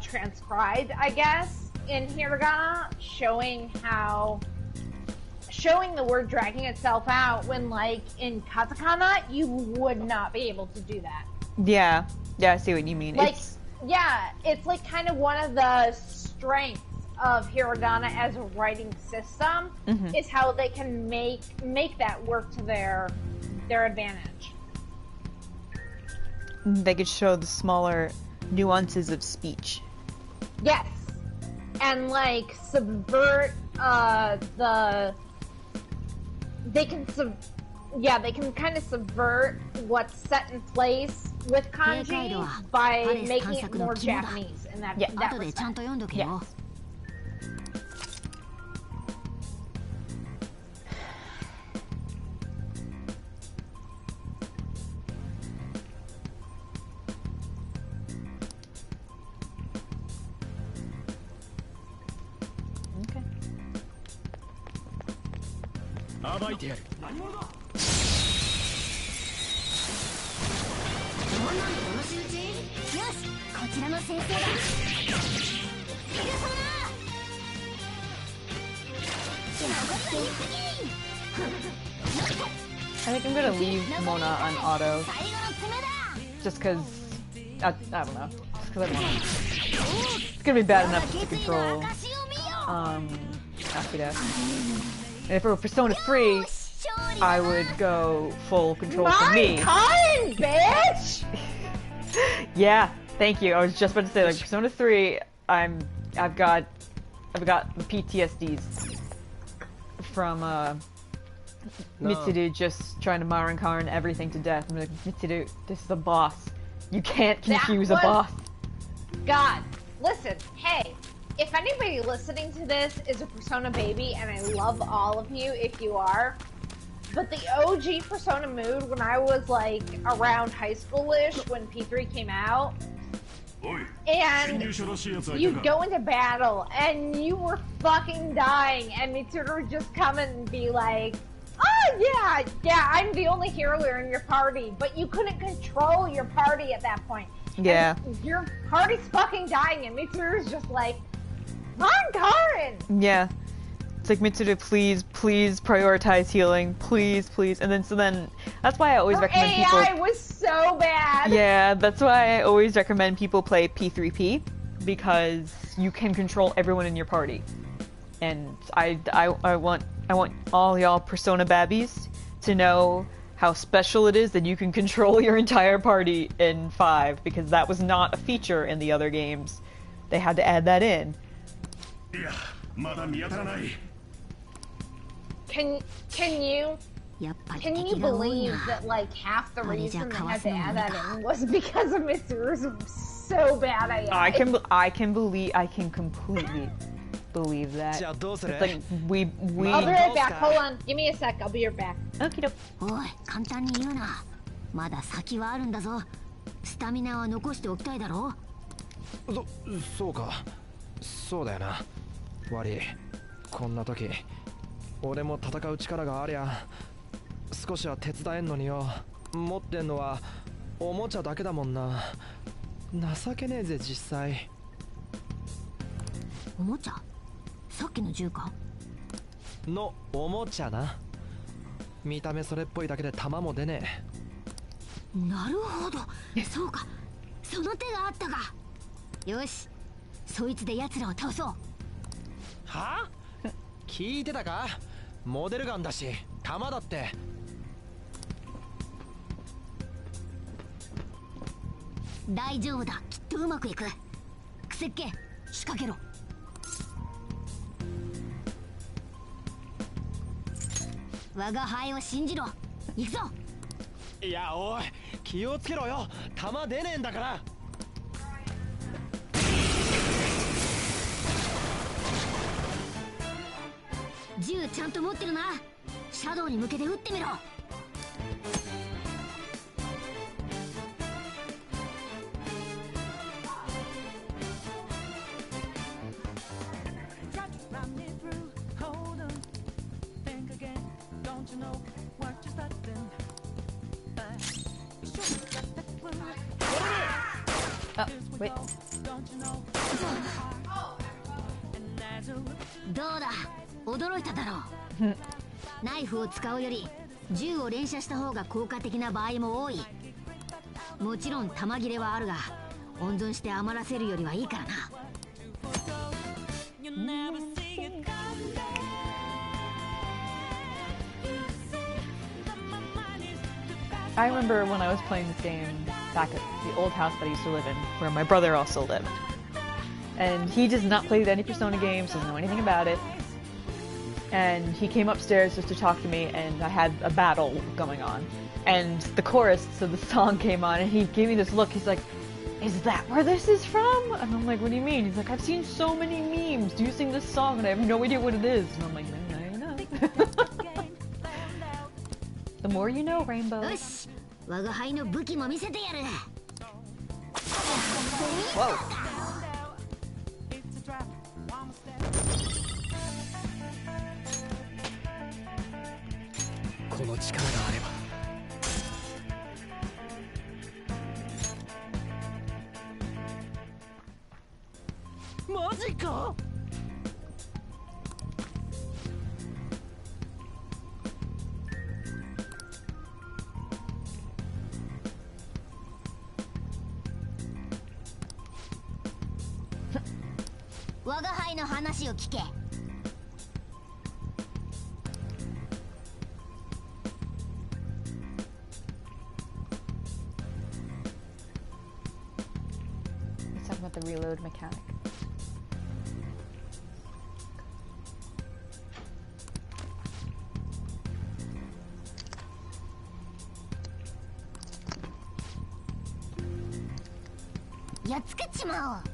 transcribed, I guess, in hiragana, showing the word dragging itself out when, like, in katakana, you would not be able to do that. Yeah, I see what you mean. Like, it's like kind of one of the strengths of hiragana as a writing system is how they can make that work to their advantage. They could show the smaller nuances of speech. Yes, and like subvert they can kind of subvert what's set in place with kanji by making it more Japanese in that respect. Yes. Okay. こちらの先生だ。 I think I'm gonna leave Mona on auto. Just cause I don't know. Just cause I want to. It's gonna be bad enough to control Akira. And if it were Persona 3, I would go full control for me. Kind, bitch! Yeah, thank you. I was just about to say, like, Persona 3, I've got the PTSDs from Mitsuru just trying to Marinkarn everything to death. I'm like, Mitsuru, this is a boss. You can't confuse a boss. God, listen, hey, if anybody listening to this is a Persona baby, and I love all of you if you are, but the OG Persona mood when I was like around high school-ish when P3 came out, and you'd go into battle and you were fucking dying, and Mitsuru would just come and be like, oh yeah, I'm the only healer in your party, but you couldn't control your party at that point. Yeah. And your party's fucking dying, and Mitsuru's just like, Karin! Yeah. It's like, Mitsuru, please prioritize healing. Please. And then that's why I always recommend people... AI was so bad! Yeah, that's why I always recommend people play P3P, because you can control everyone in your party. And I want all y'all Persona babbies to know how special it is that you can control your entire party in 5, because that was not a feature in the other games. They had to add that in. Can you believe that like half the reason they had to add that in was because of Mitsuru's so bad AI? I can completely believe that. It's like we I'll be right back. Hold on. Give me a sec. I'll be right back. Okie doke. おい、簡単に言うな。まだ先はあるんだぞ。スタミナは残しておきたいだろ。そうか。そうだよな。悪い。こんな時俺も戦う力がありゃ少しは手伝えんのによ。持ってんのはおもちゃだけだもんな。情けねえぜ実際。おもちゃ？さっきの銃か？のおもちゃな。見た目それっぽいだけで弾も出ねえ。なるほど、そうか、その手があったか。よし、そいつで奴らを倒そう。はあ？聞いてたか？モデルガンだし弾だって。大丈夫だ、きっとうまくいく。クセッケ、仕掛けろ。我が輩を信じろ。行くぞ。いやおい、気をつけろよ。弾出ねえんだから。銃ちゃんと持ってるな。シャドウに向けて撃ってみろ。あ、wait。どうだ、驚いただろう。ナイフを使うより銃を連射した方が効果的な場合も多い。もちろん弾切れはあるが、温存して余らせるよりはいいからな。I remember when I was playing this game back at the old house that I used to live in, where my brother also lived. And he does not play any Persona games, doesn't know anything about it. And he came upstairs just to talk to me, and I had a battle going on. And the chorus of the song came on, and he gave me this look. He's like, "Is that where this is from?" And I'm like, "What do you mean?" He's like, "I've seen so many memes. Do you sing this song?" And I have no idea what it is. And I'm like, "Now you know." The more you know, Rainbow. よし、我が輩の武器も見せてやる。Whoa. この力があれば。マジか？我が輩の話を聞け。Let's talk about the reload mechanic. Hmm. やっつけちまおう。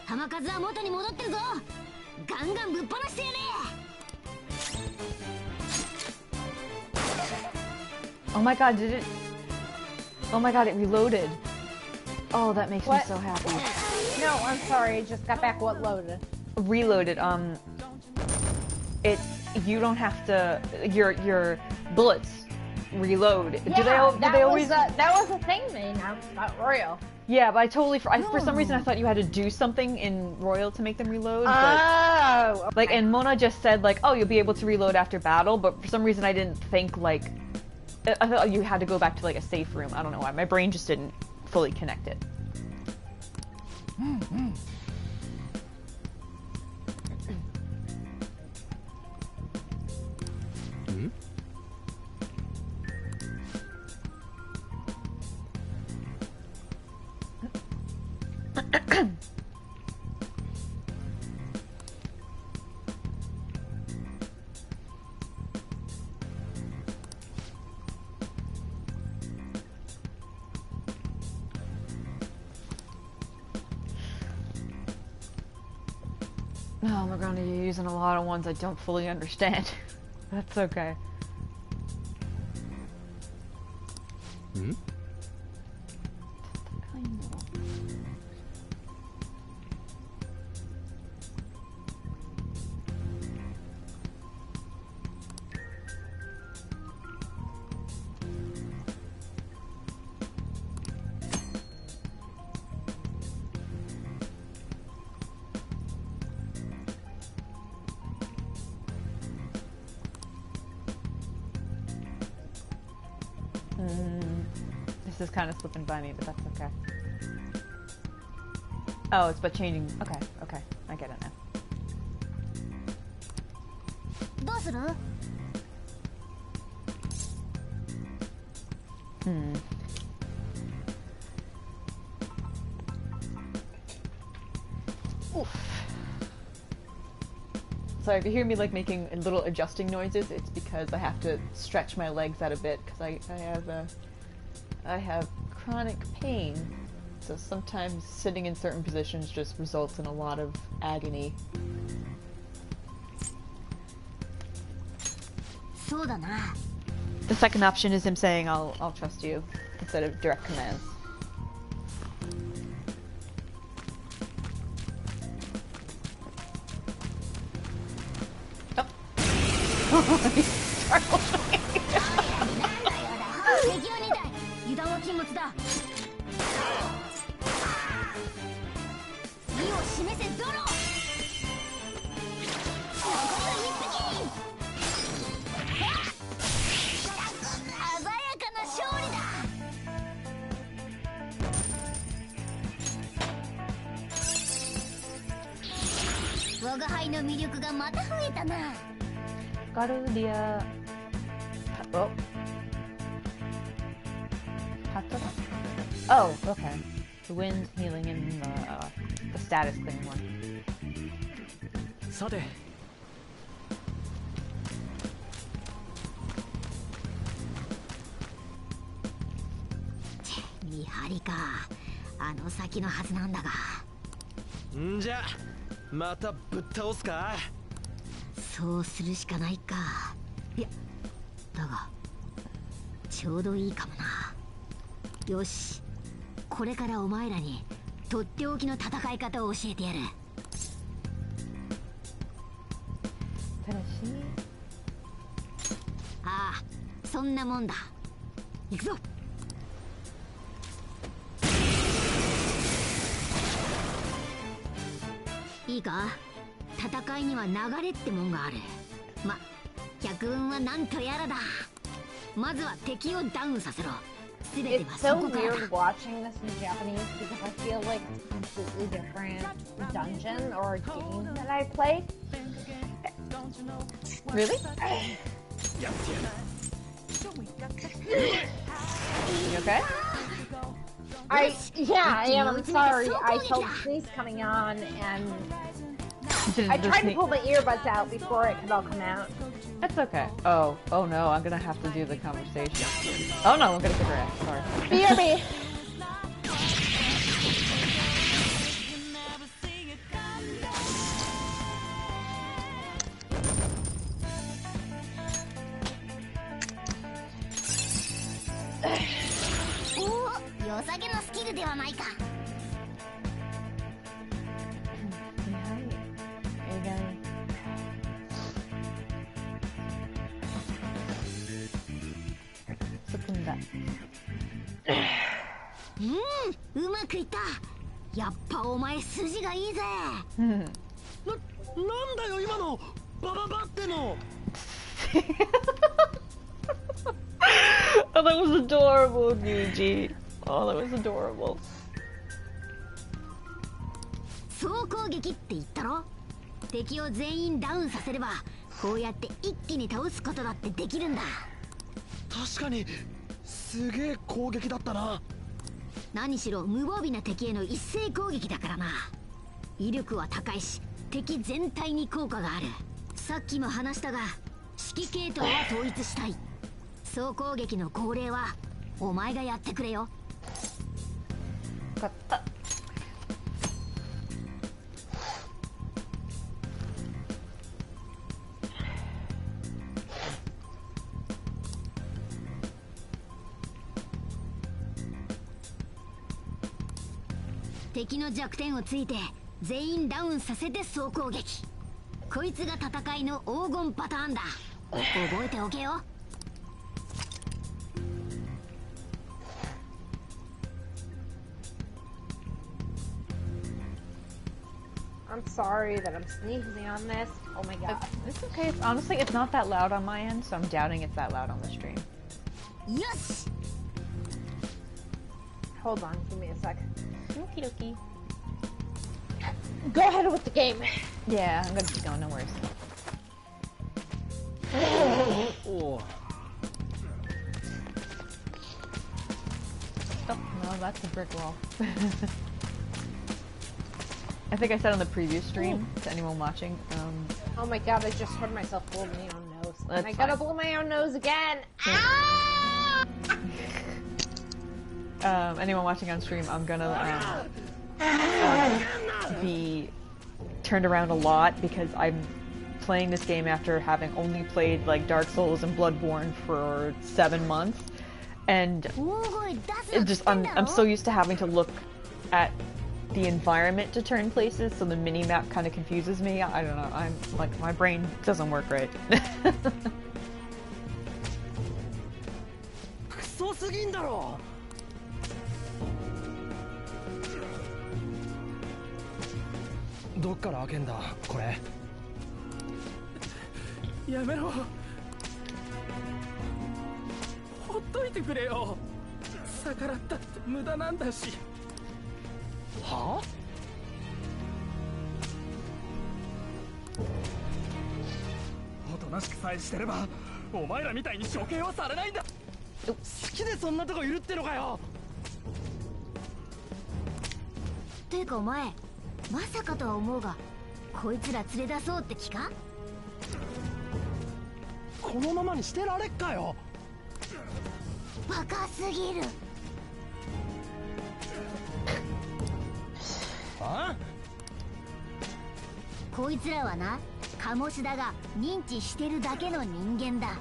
弾数は元に戻ってるぞ。ガンガンぶっ放してやれ。Oh my god, did it? Oh my god, it reloaded. Oh, that makes What? me so happy. No, I'm sorry. Just got back. What loaded? Reloaded. You don't have to. Your bullets reload. Yeah, do they always? that was a thing they announced about Royal. Yeah, but I totally. For some reason, I thought you had to do something in Royal to make them reload. But, Oh. Okay. like, and Mona just said like, oh, you'll be able to reload after battle. But for some reason, I didn't think like. I thought you had to go back to like a safe room. I don't know why. My brain just didn't fully connect it. Oh, we're going to be using a lot of ones I don't fully understand. That's okay. ん？ This is kind of slipping by me, but that's okay. Oh, it's but changing. Okay, okay. I get it now. どうする？ Oof. So if you hear me like making little adjusting noises, it's because I have to stretch my legs out a bit because I have chronic pain. So sometimes sitting in certain positions just results in a lot of agony. そうだな。 The second option is him saying, I'll trust you, instead of direct commands. Oh. He startled me. 敵は2台。油断は禁物だ。意を示せドロー。残りは1匹。鮮やかな勝利だ。我が輩の魅力がまた増えたな。 Garudia. Oh. Oh, okay. The wind, healing, and the status thing one. さて。見張りか。あの先のはずなんだが。んじゃ、またぶっ倒すか。 そうするしかないか。いや、だがちょうどいいかもな。よし、これからお前らにとっておきの戦い方を教えてやる。ああ、そんなもんだ。行くぞ。いいか、戦いには流れってもんがある。ま、百聞はなんとやらだ。まずは敵をダウンさせろ。すべて It's は so そこからだ。 weird watching this in Japanese because I feel like it's a completely different dungeon or game that I play. Really? You okay? Yeah, I am. I'm sorry. I felt sneeze coming on and I tried to pull the earbuds out before it could all come out. That's okay. Oh no, I'm gonna have to do the conversation. Oh no, I'm gonna kick her ass. Sorry. BRB. Oh, 良さげなスキルではないか。 うまくいった。やっぱお前筋がいいぜ。なんだよ今のバババっての。Oh, that was adorable, Yuji. Oh, that was adorable. 総攻撃って言ったろ。敵を全員ダウンさせればこうやって一気に倒すことだってできるんだ。確かにすげえ攻撃だったな。何しろ無防備な敵への一斉攻撃だからな。威力は高いし敵全体に効果がある。さっきも話したが指揮系統は統一したい。総攻撃の号令はお前がやってくれよ。分かった。敵の弱点をついて全員ダウンさせて総攻撃。こいつが戦いの黄金パターンだ。覚えておけよ。I'm sorry that I'm sneezing on this. Oh my god. It's okay. Honestly, it's not that loud on my end, so I'm doubting it's that loud on the stream. Yes. Hold on, give me a sec. Okie dokie. Go ahead with the game. Yeah, I'm gonna keep going, no worries. Oh. Oh, no, that's a brick wall. I think I said on the previous stream to anyone watching. Oh my god, I just heard myself blow my own nose. That's And I gotta fine. blow my own nose again. Anyone watching on stream, I'm gonna be turned around a lot because I'm playing this game after having only played like Dark Souls and Bloodborne for 7 months, and it just I'm so used to having to look at the environment to turn places, so the mini-map kind of confuses me. I don't know, I'm like, my brain doesn't work right. クソすぎんだろ。どっから開けんだこれ。やめろ。ほっといてくれよ。逆らったって無駄なんだし。はあ？おとなしくさえしてればお前らみたいに処刑はされないんだ。好きでそんなとこいるってのかよ。てかお前まさかとは思うが、こいつら連れ出そうって気か？このままにしてられっかよ。バカすぎる。あ？こいつらはな、鴨志田が認知してるだけの人間だ。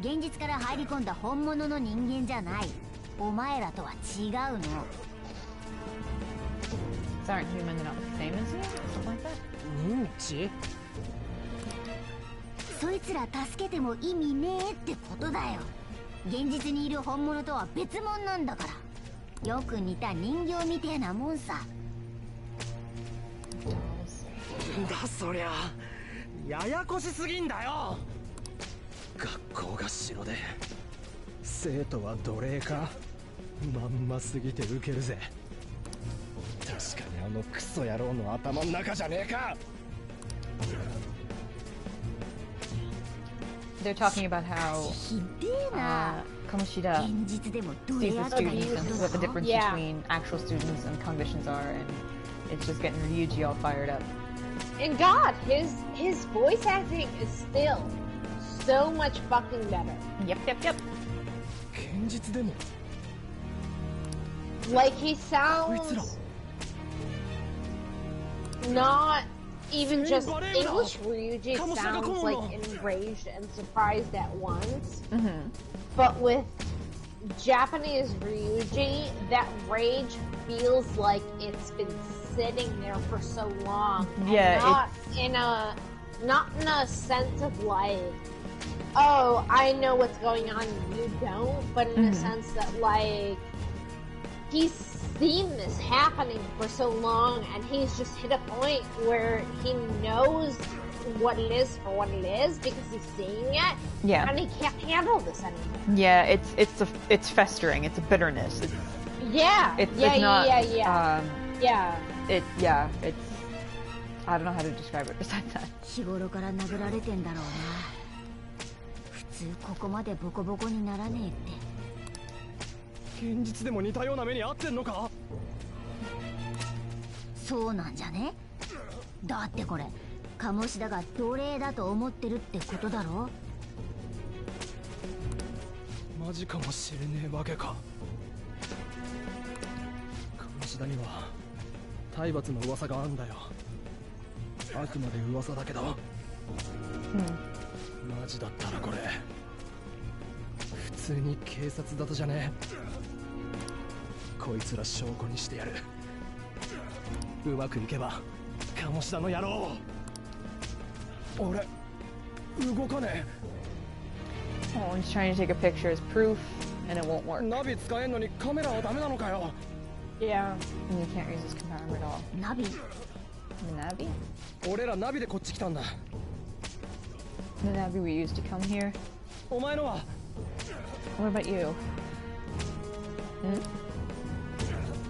現実から入り込んだ本物の人間じゃない。お前らとは違うの。These aren't human, they're not the same as you? Something like that? 認知？そいつら助けても意味ねえってことだよ。現実にいる本物とは別物なんだから。よく似た人形みてえなもんさ。だそりゃややこしすぎんだよ。学校が城で生徒は奴隷か。まんますぎてウケるぜ。確かにあのクソ野郎の頭の中じゃねえか。They're talking about how Kamoshida sees the students and what the difference between actual students and conditions are, and it's just getting Ryuji all fired up. And God, his voice acting is still so much fucking better. Yep. 現実でも Like he sounds not even just English Ryuji sounds like enraged and surprised at once. But with Japanese Ryuji, that rage feels like it's been sitting there for so long. Yeah, and not in a sense of like, oh, I know what's going on and you don't, but in a sense that like he's seen this happening for so long and he's just hit a point where he knows what it is for what it is because he's seeing it. Yeah. And he can't handle this anymore. Yeah, it's festering. It's a bitterness. It's not. It's I don't know how to describe it besides that. 日頃から殴られてんだろうな。普通ここまでボコボコにならねえって。現実でも似たような目に遭ってんのか。そうなんじゃね。だってこれ鴨志田が奴隷だと思ってるってことだろ。マジかもしれねえわけか。鴨志田には体罰の噂があんだよ。あくまで噂だけど、マジだったらこれ普通に警察だとじゃねえ。こいつら証拠にしてやる。うまくいけば鴨志田の野郎。俺動かね Oh, he's trying to take a picture as proof, and it won't え。 work. ナビ使えんのにカメラはダメなのかよ。 Yeah. And you can't use this camera at all. ナビ The Navi? 俺らナビでこっち来たんだ。 The Navi we used to come here. お前のは What about you?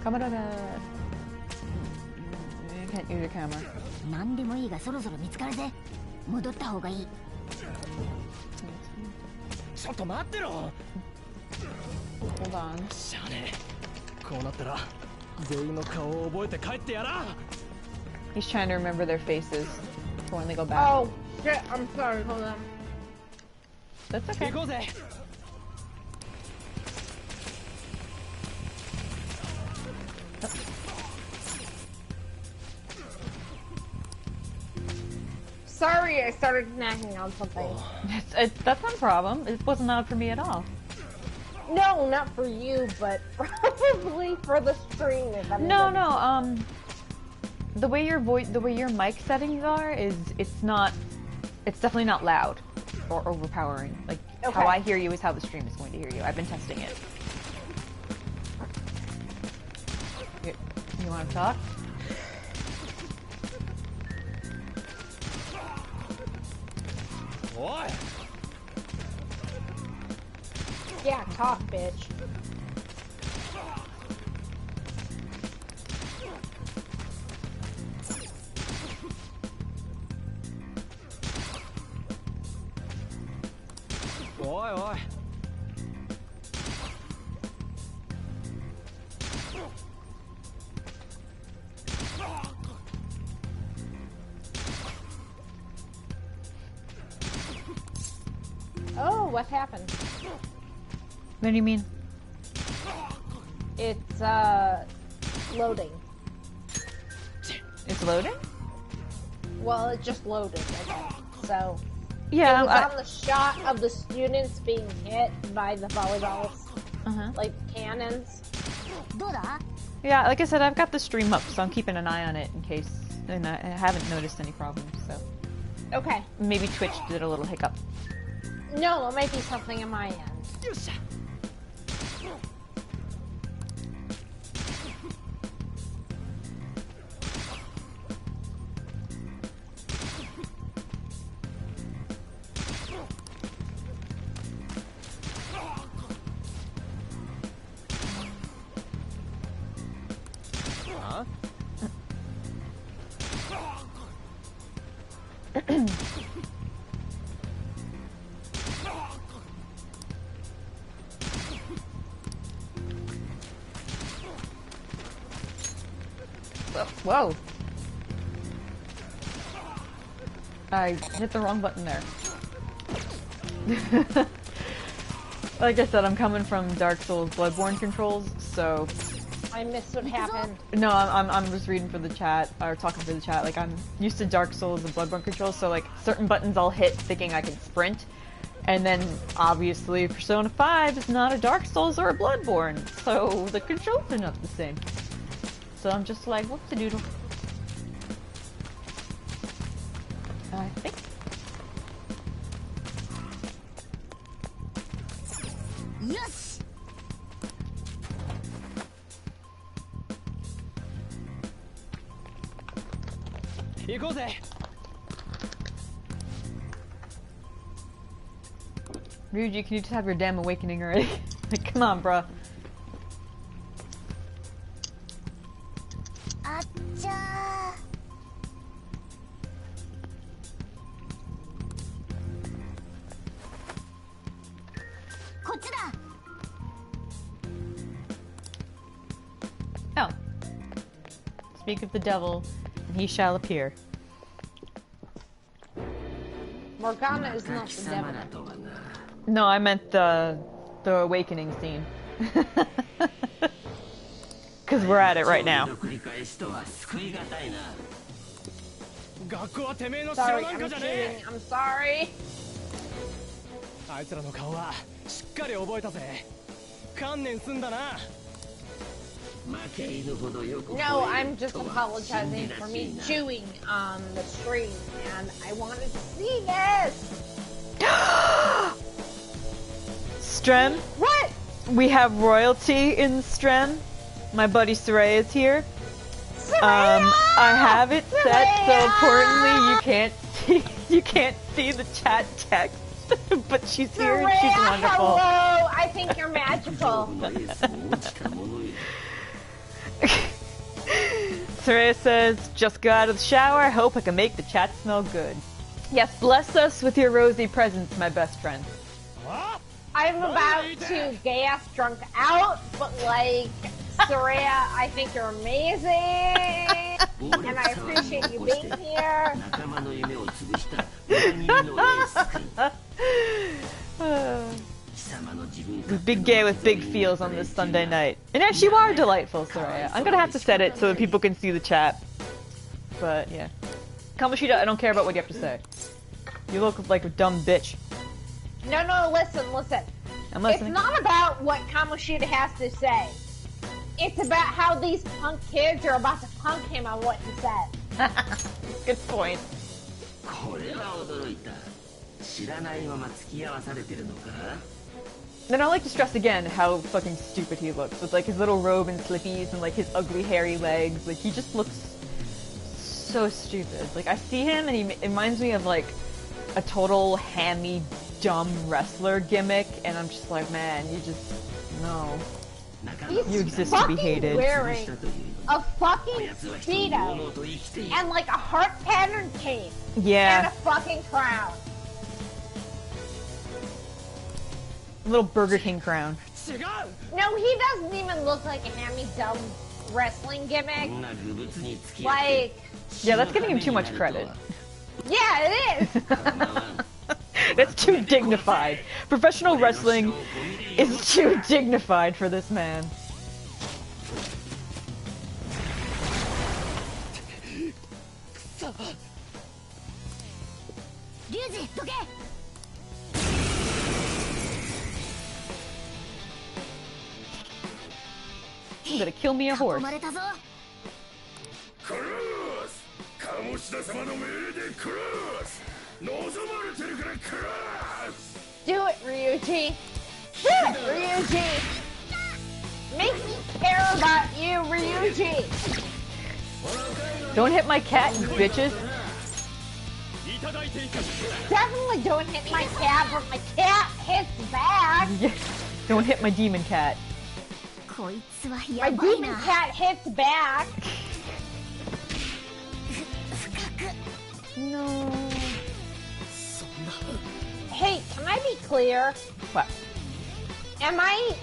Camera. You can't use your camera. 何でもいいがそろそろ見つかるぜ。戻った方がいい。ちょっと待ってろ。 Hold on. しゃあねえ。こうなったら全員の顔を覚えて帰ってやら。 He's trying to remember their faces for when they go back. Oh shit! I'm sorry. Hold on. That's okay. 行こうぜ。 Sorry, I started nagging on something. That's not a problem. It wasn't loud for me at all. No, not for you, but probably for the stream. If anybody... No. The way your mic settings are is it's definitely not loud or overpowering. Like how I hear you is how the stream is going to hear you. I've been testing it. You want to talk? What? Yeah, talk, bitch. Oi, oi. Oh, what happened? What do you mean? It's loading. It's loading? Well, it just loaded. Okay. So Yeah. it was on the shot of the students being hit by the volleyballs, like cannons. どうだ Yeah, like I said, I've got the stream up, so I'm keeping an eye on it in case. And I haven't noticed any problems, so Okay. maybe Twitch did a little hiccup. No, it might be something on my end. よっしゃ。 Whoa! I hit the wrong button there. Like I said, I'm coming from Dark Souls Bloodborne controls, so... I missed what happened. No, I'm just reading for the chat, or talking for the chat. Like, I'm used to Dark Souls and Bloodborne controls, so like, certain buttons I'll hit thinking I can sprint. And then, obviously, Persona 5 is not a Dark Souls or a Bloodborne, so the controls are not the same. So I'm just like, whoop-de-doodle. I think. Yes! 行こうぜ。 Ryuji, can you just have your damn awakening already? Like, come on, bruh. あっちゃー。こっちだ。 Oh. Speak of the devil, and he shall appear. Morgana is not the devil. No, I meant the awakening scene. Because we're at it right now. 学校はてめえの知ら Sorry, なん I'm かじゃね cheating. I'm sorry. え。あいつらの顔はしっかり覚えたぜ。観念すんだな。No, I'm just apologizing for me chewing on the stream, and I wanted to see this. Strem? What? We have royalty in Strem. My buddy Soraya is here. Soraya! I have it set so Soraya! importantly you can't see the chat text, but she's here and she's Soraya, wonderful. hello! I think you're magical. Soraya says, just got out of the shower. I hope I can make the chat smell good. Yes, bless us with your rosy presence, my best friend. I'm about to gas drunk out, but like, Soraya, I think you're amazing, and I appreciate you being here. Big gay with big feels on this Sunday night. And yes, you are delightful, Soraya. I'm gonna have to set it so that people can see the chat. But yeah. Kamoshida, I don't care about what you have to say. You look like a dumb bitch. No, listen. I'm listening. It's not about what Kamoshida has to say. It's about how these punk kids are about to punk him on what he said. Good point. Then I like to stress again how fucking stupid he looks with like his little robe and slippies and like his ugly hairy legs. Like he just looks so stupid. Like I see him and he reminds me of like a total hammy, dumb wrestler gimmick, and I'm just like, man, you just no. You exist to be hated. Wearing a fucking Speedo and like a heart pattern cape. Yeah. And a fucking crown. Little Burger King crown. No, he doesn't even look like a hammy dumb wrestling gimmick. Like, yeah, that's giving him too much credit. Yeah, it is. That's too dignified. Professional wrestling is too dignified for this man. You better kill me a horse. Do it, Ryuji. Do it, Ryuji. Make me care about you, Ryuji. Don't hit my cat, you bitches. Definitely don't hit my cat, but my cat hits back. Don't hit my demon cat. My demon cat hits back. No. Hey, can I be clear? What? Am I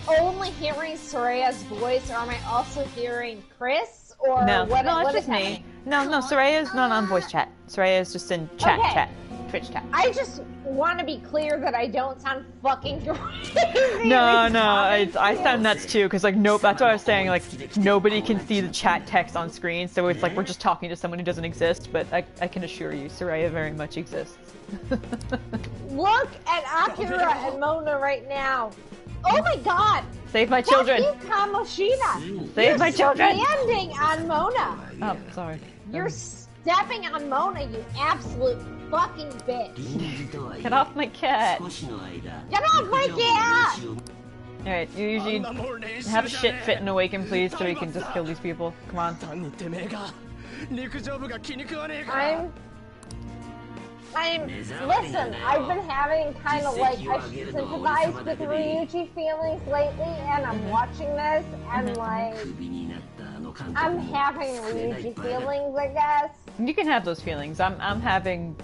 only hearing Soraya's voice, or am I also hearing Krist? Or No, what? no, it's what just is me. happening? No, Soraya's not on voice chat. Soraya's just in chat, Okay. Twitch chat. I just want to be clear that I don't sound fucking crazy. No, I sound nuts too, because like nope, that's what I was saying, like nobody can see the chat text on screen, so it's like we're just talking to someone who doesn't exist, but I can assure you, Soraya very much exists. Look at Akira and Mona right now. Oh my god! Save my children! Fuck you, Kamoshida! Save my children! You're standing on Mona! Oh, sorry. You're stepping on Mona, you absolute fucking bitch! Get off my cat! Get off my cat! Alright, you usually have shit fit and awaken, please, so we can just kill these people. Come on. Listen, I've been having kind of like, I sympathize with Ryuji feelings lately, and I'm watching this, and like, I'm having Ryuji feelings, I guess. You can have those feelings. I'm having,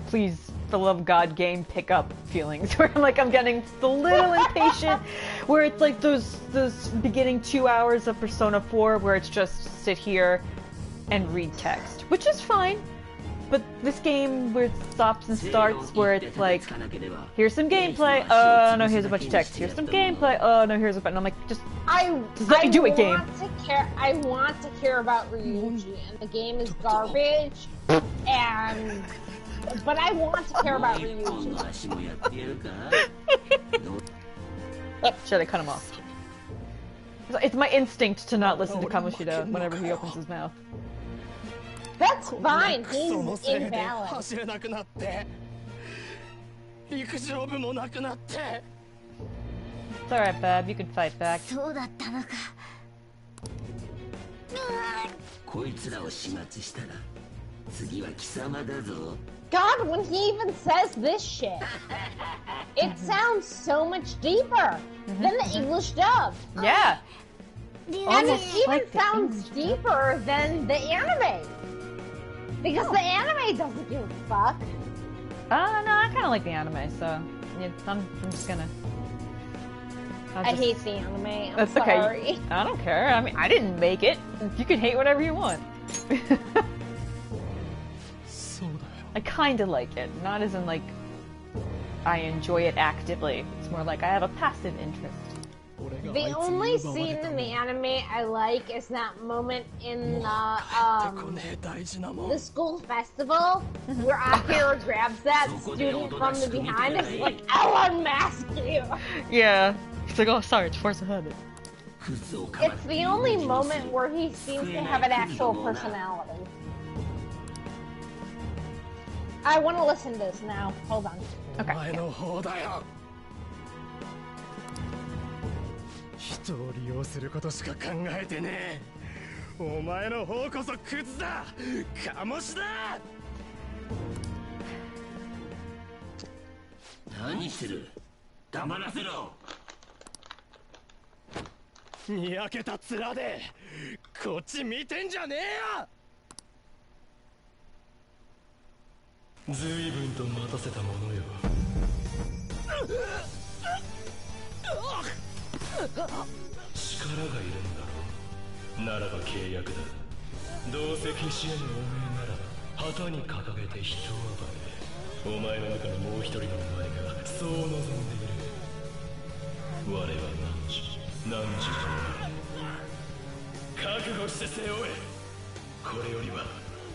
please, for the love of God, game pickup feelings, where I'm getting a little impatient, where it's like those beginning 2 hours of Persona 4, where it's just sit here and read text, which is fine. But this game where it stops and starts, where it's like, here's some gameplay, oh no, here's a bunch of text. Here's some gameplay, oh no, here's a button. I'm like, just let me do it, game. I want to care about Ryuji, and the game is garbage, but I want to care about Ryuji. Oh, should I cut him off? It's my instinct to not listen to Kamoshida whenever he opens his mouth. That's fine. クソの He's せいで invalid. 走れなくなって陸上部もなくなって It's alright, Bab. You can fight back. そうだったのか。こいつらを始末したら次は貴様だぞ。 God, when he even says this shit, it sounds so much deeper than the English dub. Yeah. And it Almost even like the sounds deeper than the anime. Because the anime doesn't give a fuck. No, I kind of like the anime, so yeah, I'm just gonna. I hate the anime. I'm That's sorry. okay. I don't care. I mean, I didn't make it. You can hate whatever you want. そうだよ I kind of like it, not as in like I enjoy it actively. It's more like I have a passive interest. The only scene in the anime I like is that moment in the school festival where Akira grabs that student from the behind and is like, I'll unmask you! Yeah. He's like, oh, sorry, it's force ahead. It's the only moment where he seems to have an actual personality. I want to listen to this now. Hold on. お前の方だよ人を利用することしか考えてねえお前の方こそクズだカモシだ何する黙らせろにやけた面でこっち見てんじゃねえよ随分と待たせたものよ力がいるんだろうならば契約だどうせ消し絵のおめえなら旗に掲げて人を暴れお前の中のもう一人のお前がそう望んでいる我は何時覚悟して背負えこれよりは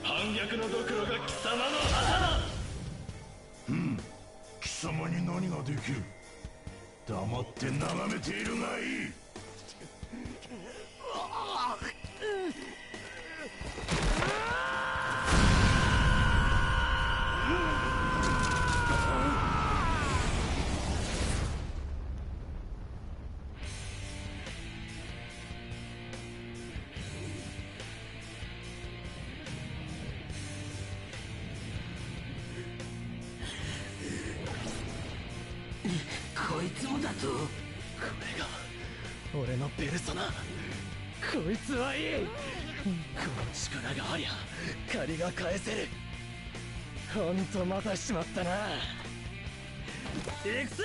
反逆のドクロが貴様の旗だ貴様に何ができる黙って眺めているがいい こいつもだとこれが俺のペルソナこいつはいいこの力がありゃ借りが返せるほんと待たしちまったな行くぜ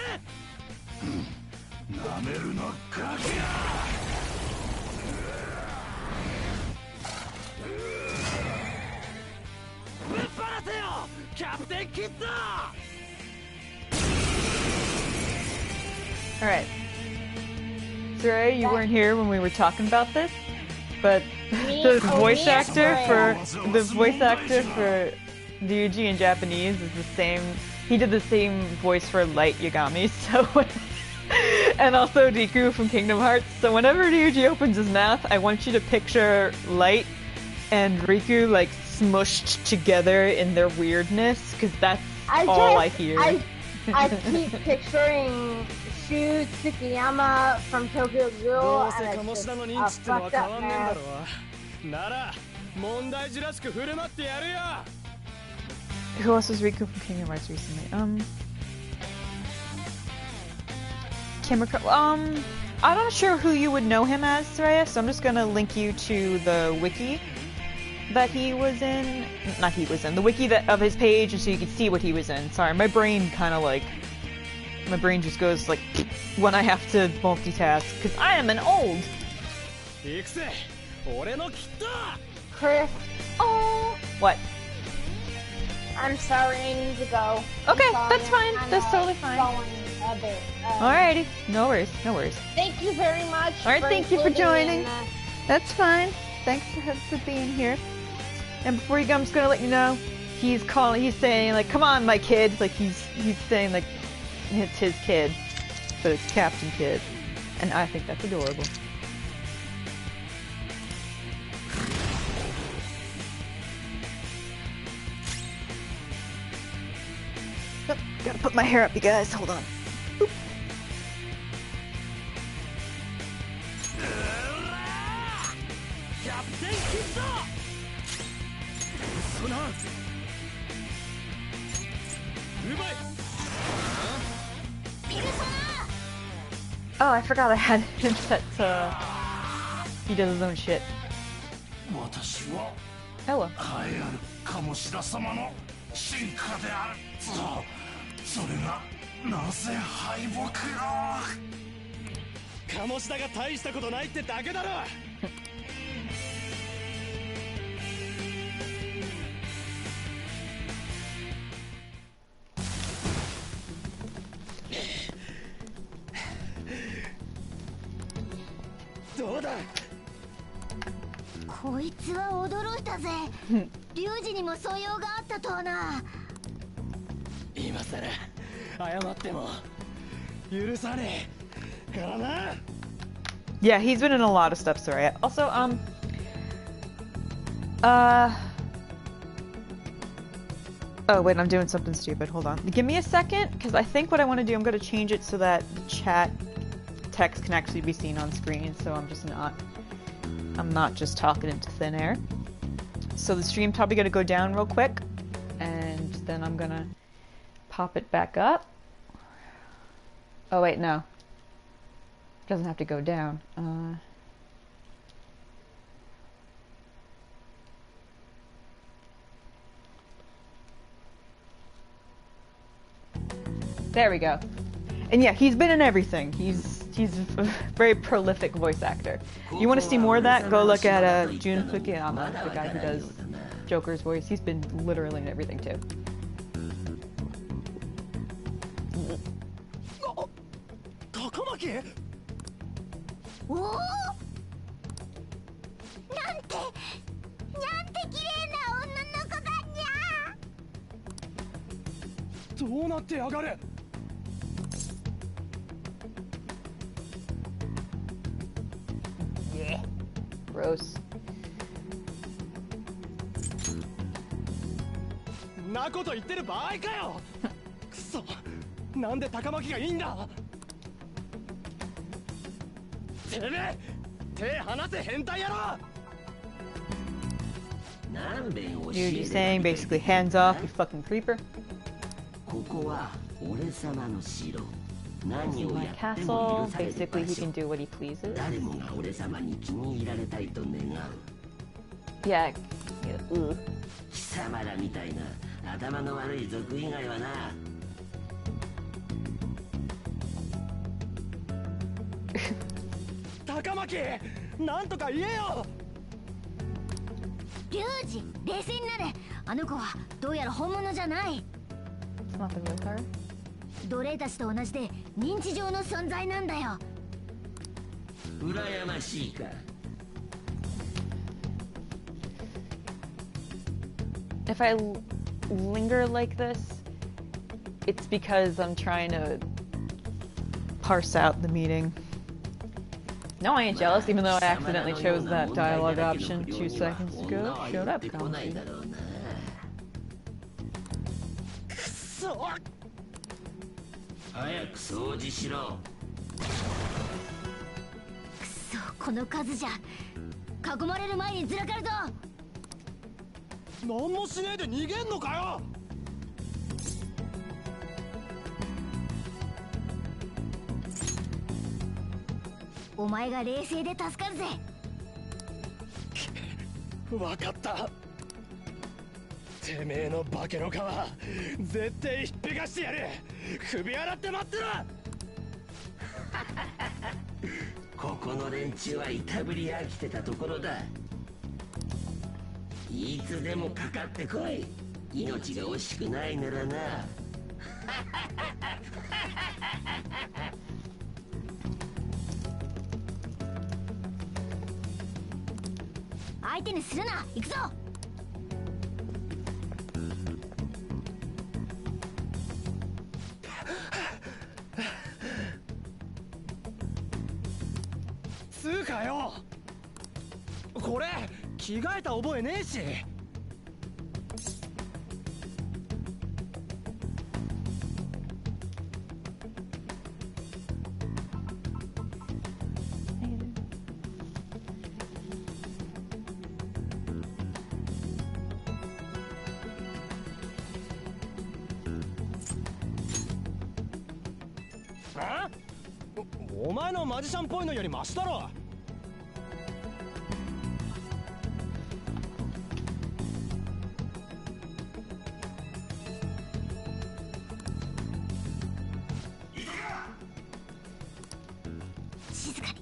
なめるなガキやぶっ放せよキャプテンキッド Alright. Sorry, you weren't here when we were talking about this, but the voice actor for Ryuji in Japanese is the same. He did the same voice for Light Yagami, so and also Riku from Kingdom Hearts. So whenever Ryuji opens his mouth, I want you to picture Light and Riku like smushed together in their weirdness, because that's all I hear. I keep picturing Shu Tsukiyama from Tokyo どう Ghoul せ and 鴨 it's 志田の just 認 a 知ってのは fucked 変 up わんねえんだ mess. ろなら問題児らしく振る舞ってやるよ Who else was Riku from Kingdom Hearts recently? I'm not sure who you would know him as, Soraya, so I'm just gonna link you to the wiki that he was in. Not he was in, the wiki of his page, so you can see what he was in. Sorry, my brain kind of like... My brain just goes like when I have to multitask, because I am an old. 行くぜ俺のキッド Chris, Oh, what? I'm sorry, I need to go. Okay, I'm sorry, that's fine. I'm That's totally fine. going a bit. Alrighty, no worries, no worries. Thank you very much. Alright, thank you for including joining. in the- That's fine. Thanks for being here. And before you go, I'm just gonna let you know he's saying like, "Come on, my kid." Like he's saying like it's his kid, but it's Captain Kid, and I think that's adorable. put my hair up, you guys. Hold on. Boop. Oh, I forgot I had him set to... He does his own shit. Hello. 鴨志田が大したことないってだけだろ。どうだ。こいつは驚いたぜ。龍二にも素養があったとはな。今さら謝っても許さねえからな。 Yeah, he's been in a lot of stuff, sorry. Also, oh, wait, I'm doing something stupid. Hold on. Give me a second, because I think what I want to do, I'm going to change it so that the chat text can actually be seen on screen, so I'm not just talking into thin air. So the stream's probably going to go down real quick, and then I'm going to pop it back up. Oh, wait, no. It doesn't have to go down. There we go. And yeah, he's been in everything. He's a very prolific voice actor. You want to see more of that? Go look at Jun Fukuyama, the guy who does Joker's voice. He's been literally in everything too. Takamaki! おお、なんて綺麗な女の子だにゃ。どうなってやがる。Gross. なこと言ってる場合かよ。くそ、なんで高巻がいいんだ。てめえ、手離せ変態野郎。You're saying basically hands off, you fucking creeper. ここは俺様の城。 This is my castle. Basically, he can do what he pleases. Yeah. Ugh. 貴様らみたいな頭の悪い族以外はな。高巻、なんとか言えよ。龍二、冷静になれ。あの子はどうやら本物じゃない。 It's not the real car. 奴隷たちと同じで認知上の存在なんだよ。羨ましいか。 If I linger like this, it's because I'm trying to parse out the meeting. No, I ain't jealous, even though I accidentally chose that dialogue option 2 seconds ago. Shut up, Kamchi. くそ。 早く掃除しろ。くそ、この数じゃ囲まれる前にずらかるぞ。何もしねえで逃げんのかよ。お前が冷静で助かるぜ。わかった。てめえの化けの皮、絶対ひっぺがしてやる。首洗って待ってろ。ここの連中はいたぶり飽きてたところだ。いつでもかかってこい。命が惜しくないならな。相手にするな。行くぞ。つうかよ、これ着替えた覚えねえし。あ？お前のマジシャンっぽいのよりマシだろ。静かに。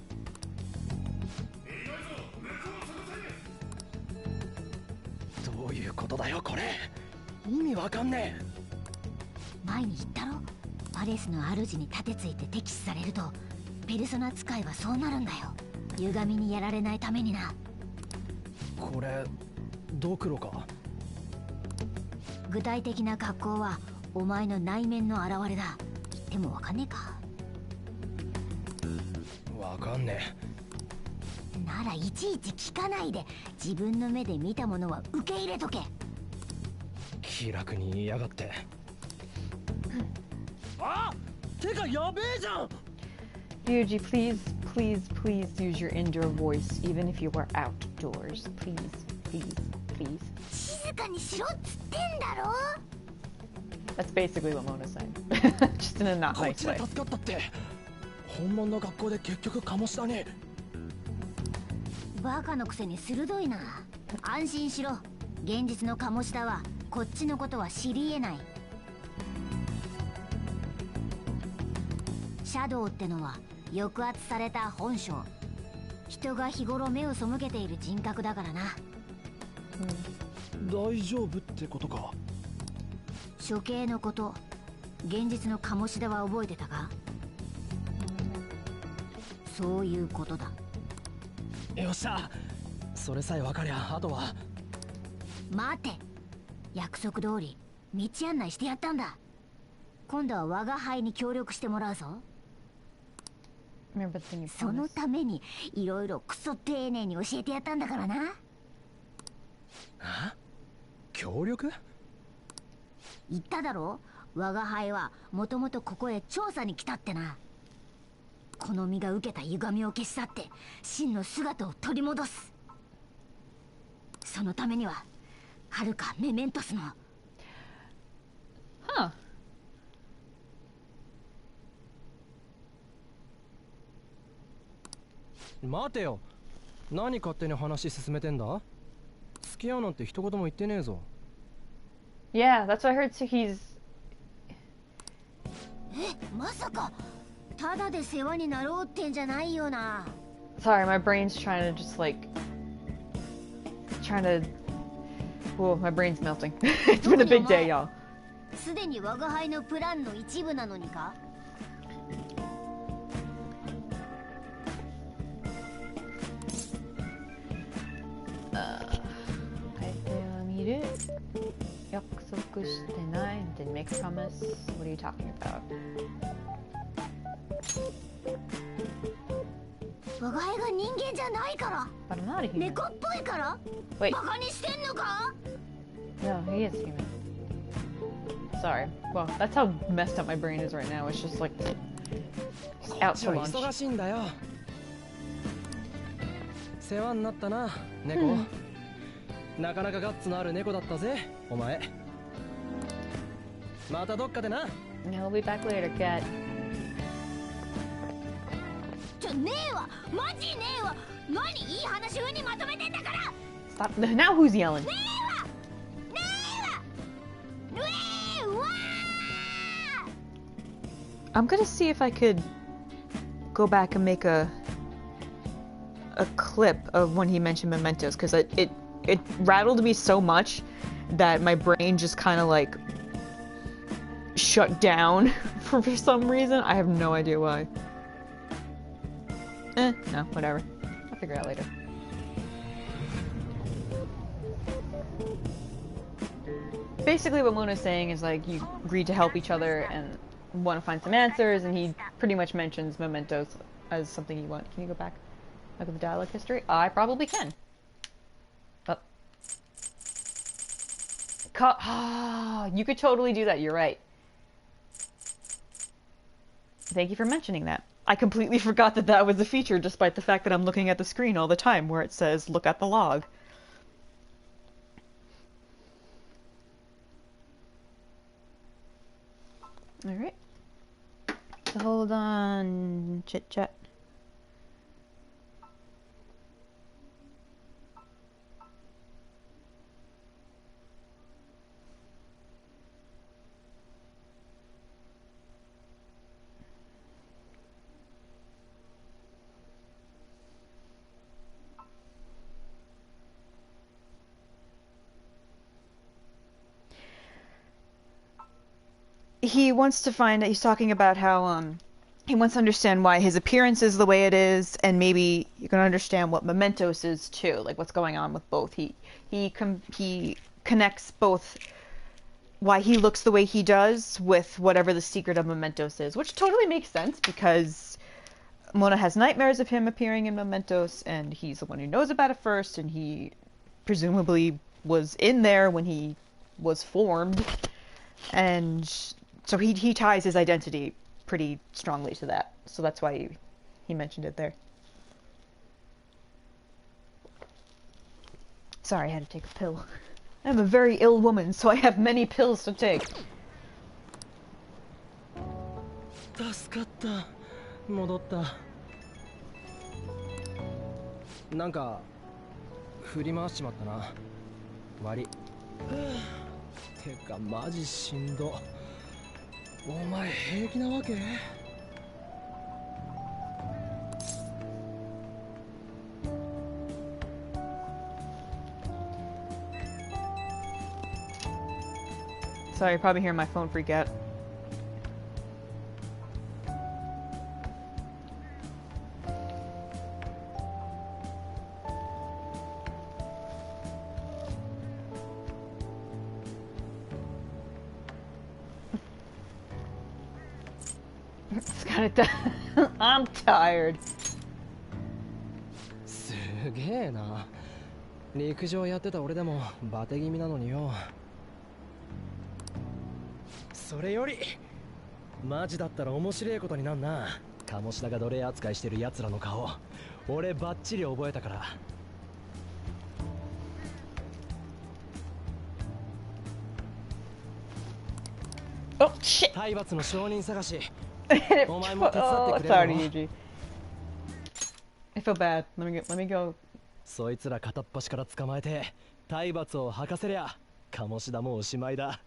どういうことだよこれ。意味わかんねえ。前に言ったろ、パレスの主に盾ついて敵視されるとペルソナ使いはそうなるんだよ。歪みにやられないためにな。これドクロか。具体的な格好はお前の内面の表れだ。言ってもわかんねえか。わかんねえ。ならいちいち聞かないで自分の目で見たものは受け入れとけ。気楽に言いやがって。あ！てかやべえじゃん。 Ryuji, please use your indoor voice, even if you are outdoors. Please. 静かにしろっつってんだろ。 That's basically what Mona's saying. Just in a not こっ nice ちで way. 助かったって。本物の学校で結局鴨志田に。バカのくせに鋭いな。安心しろ。現実の鴨志田はこっちのことは知り得ない。シャドウってのは抑圧された本性。人が日頃目を背けている人格だからな。大丈夫ってことか。処刑のこと、現実の鴨志田は覚えてたか。そういうことだ。よっしゃ、それさえ分かりゃあとは。待て、約束通り道案内してやったんだ。今度は我が輩に協力してもらうぞ。そのためにいろいろクソ丁寧に教えてやったんだからな。あ？協力？言っただろ、我が輩はもともとここへ調査に来たってな。この身が受けた歪みを消し去って真の姿を取り戻す。そのためにははるかメメントスの。Huh. 待てよ、何勝手に話進めてんだ。付き合うなんて一言も言ってねえぞ。Yeah, that's what I heard. So he's. まさかただで世話になろうってんじゃないよな。 Sorry, my brain's trying to just like. Whoa, my brain's melting. It's been a big day, y'all. すでに我が輩のプランの一部なのにか。約束してない Didn't make a promise. What are you talking about? 我が輩が人間じゃないから。 But I'm not a human. 猫っぽいから。 Wait. バカにしてんのか。 No, he is human. Sorry. Well, that's how messed up my brain is right now. It's just like out for lunch. 忙しいんだよ。世話になったな、猫。なかなかガッツのある猫だったぜ、お前。またどっかでな。He'll be back later, cat. ねえわ、マジねえわ。何いい話上にまとめてんだから。 Stop. Now who's yelling? ねえわ。I'm gonna see if I could go back and make a clip of when he mentioned mementos, because it rattled me so much that my brain just kind of like shut down for some reason. I have no idea why. No, whatever. I'll figure it out later. Basically what Mona's saying is like you agreed to help each other and want to find some answers, and he pretty much mentions mementos as something you want. Can you go back? Look at the dialogue history? I probably can. You could totally do that, you're right. Thank you for mentioning that. I completely forgot that that was a feature, despite the fact that I'm looking at the screen all the time where it says, look at the log. Alright. Hold on, chit chat. He wants to find. He's talking about how he wants to understand why his appearance is the way it is, and maybe you can understand what Mementos is too, like what's going on with both. He connects both why he looks the way he does with whatever the secret of Mementos is, which totally makes sense because Mona has nightmares of him appearing in Mementos, and he's the one who knows about it first, and he presumably was in there when he was formed, and so he ties his identity pretty strongly to that. So that's why he mentioned it there. Sorry, I had to take a pill. I'm a very ill woman, so I have many pills to take. 助かった。戻った。なんか振り回しちまったな。悪い。てかマジしんど。お前平気なわけSorry, you're probably hearing my phone freak out. It's kind of I'm tired. すげえな。陸上やってた俺でもバテ気味なのによ。それよりマジだったら面白いことになんな。鴨志田が奴隷扱いしてる奴らの顔俺バッチリ覚えたから。Oh shit! 体罰の証人探し Oh, sorry, Yuji. I feel bad. Let me go. そいつら片っ端から捕まえて体罰を吐かせりゃ鴨志田もおしまいだ。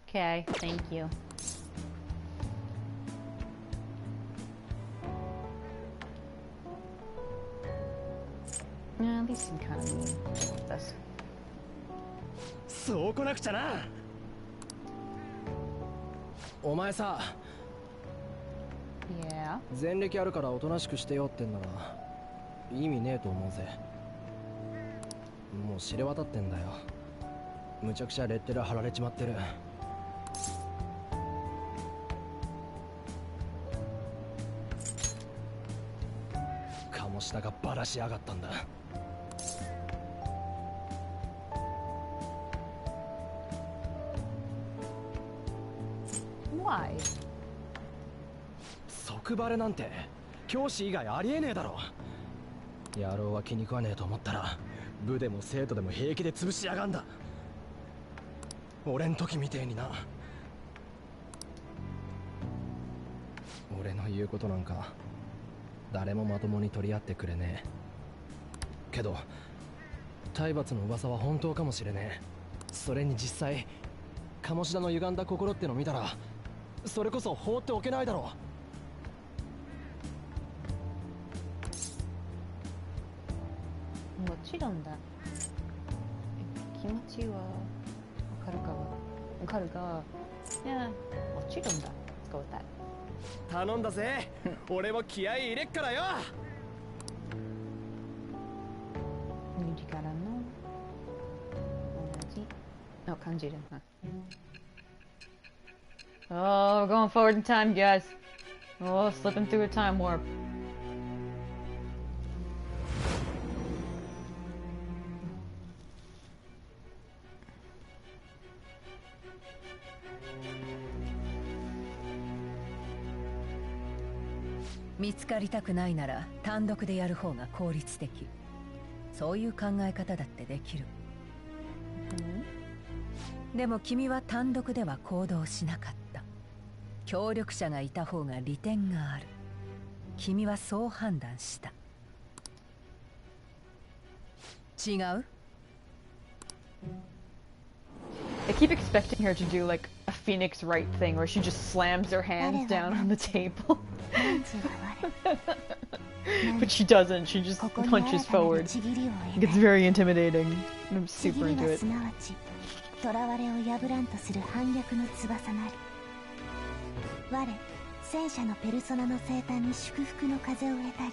Okay, thank you. Yeah, at least you kind of mean this. そう来なくちゃな。お前さ。Yeah. 前歴あるからおとなしくしてよってんなら意味ねえと思うぜ。もう知れ渡ってんだよ。むちゃくちゃレッテル貼られちまってる。鴨志田がバラしやがったんだ。Why? 即バレなんて教師以外ありえねえだろ。野郎は気に食わねえと思ったら部でも生徒でも平気で潰しやがんだ。俺ん時みてえにな。俺の言うことなんか誰もまともに取り合ってくれねえけど体罰の噂は本当かもしれねえ。それに実際鴨志田の歪んだ心っての見たらそれこそ放っておけないだろう。もちろんだ。気持ちはわかるが、いや、もちろんだ。Let's go with that. 頼んだぜ。俺も気合い入れっからよ。右からの同じの感じだな。Oh, we're going forward in time, guys. Oh, slipping through a time warp.「見つかりたくないなら単独でやる方が効率的」そういう考え方だってできる。でも君は単独では行動しなかった。協力者がいた方が利点がある。君はそう判断した。違う？ I keep expecting her to do like a Phoenix Wright thing where she just slams her hands down on the table. But she doesn't, she just punches forward. It gets very intimidating, and I'm super into it. 囚われを破らんとする反逆の翼なり。我、戦車のペルソナの生誕に祝福の風を得たり、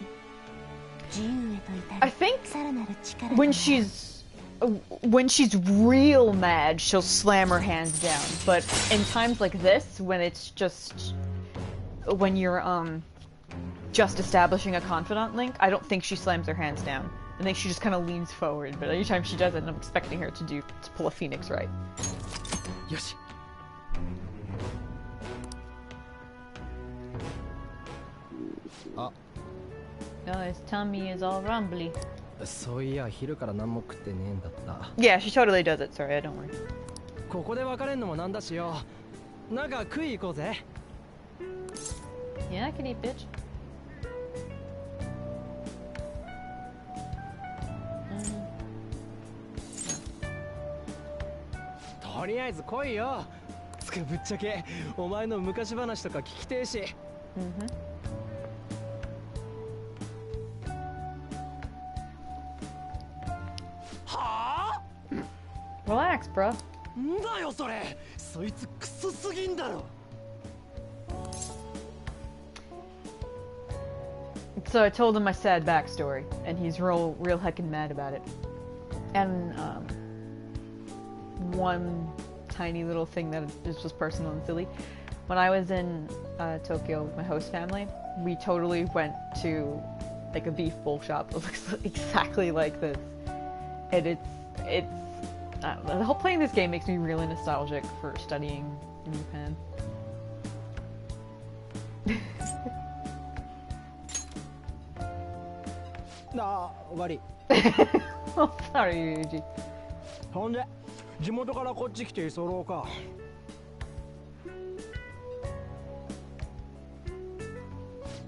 自由へと至 I り、 think さらなる力 when she's real mad, she'll slam her hands down. But in times like this, when it's just when you're just establishing a confidant link, I don't think she slams her hands down. I think she just kind of leans forward. But anytime she does it, I'm expecting her to pull a Phoenix Wright. Yoshi. Oh, his tummy is all rumbly. そういや昼から何も食ってねえんだった。 Yeah, she totally does it. Sorry, don't worry. ここで別れんのもなんだしよ。なんか食い行こうぜ。 Yeah, I can eat, bitch. とりあえず来いよ。つかぶっちゃけお前の昔話とか聞きてえし。Relax, bro. んだよそれ。そいつクソすぎんだろ。 So I told him my sad backstory, and he's real heckin' mad about it. And one tiny little thing that is just personal and silly. When I was in Tokyo with my host family, we totally went to like a beef bowl shop that looks exactly like this. And it's the whole playing this game makes me really nostalgic for studying in Japan. ああ、悪い。Oh, sorry, Yuji. ほんで、地元からこっち来て居候か。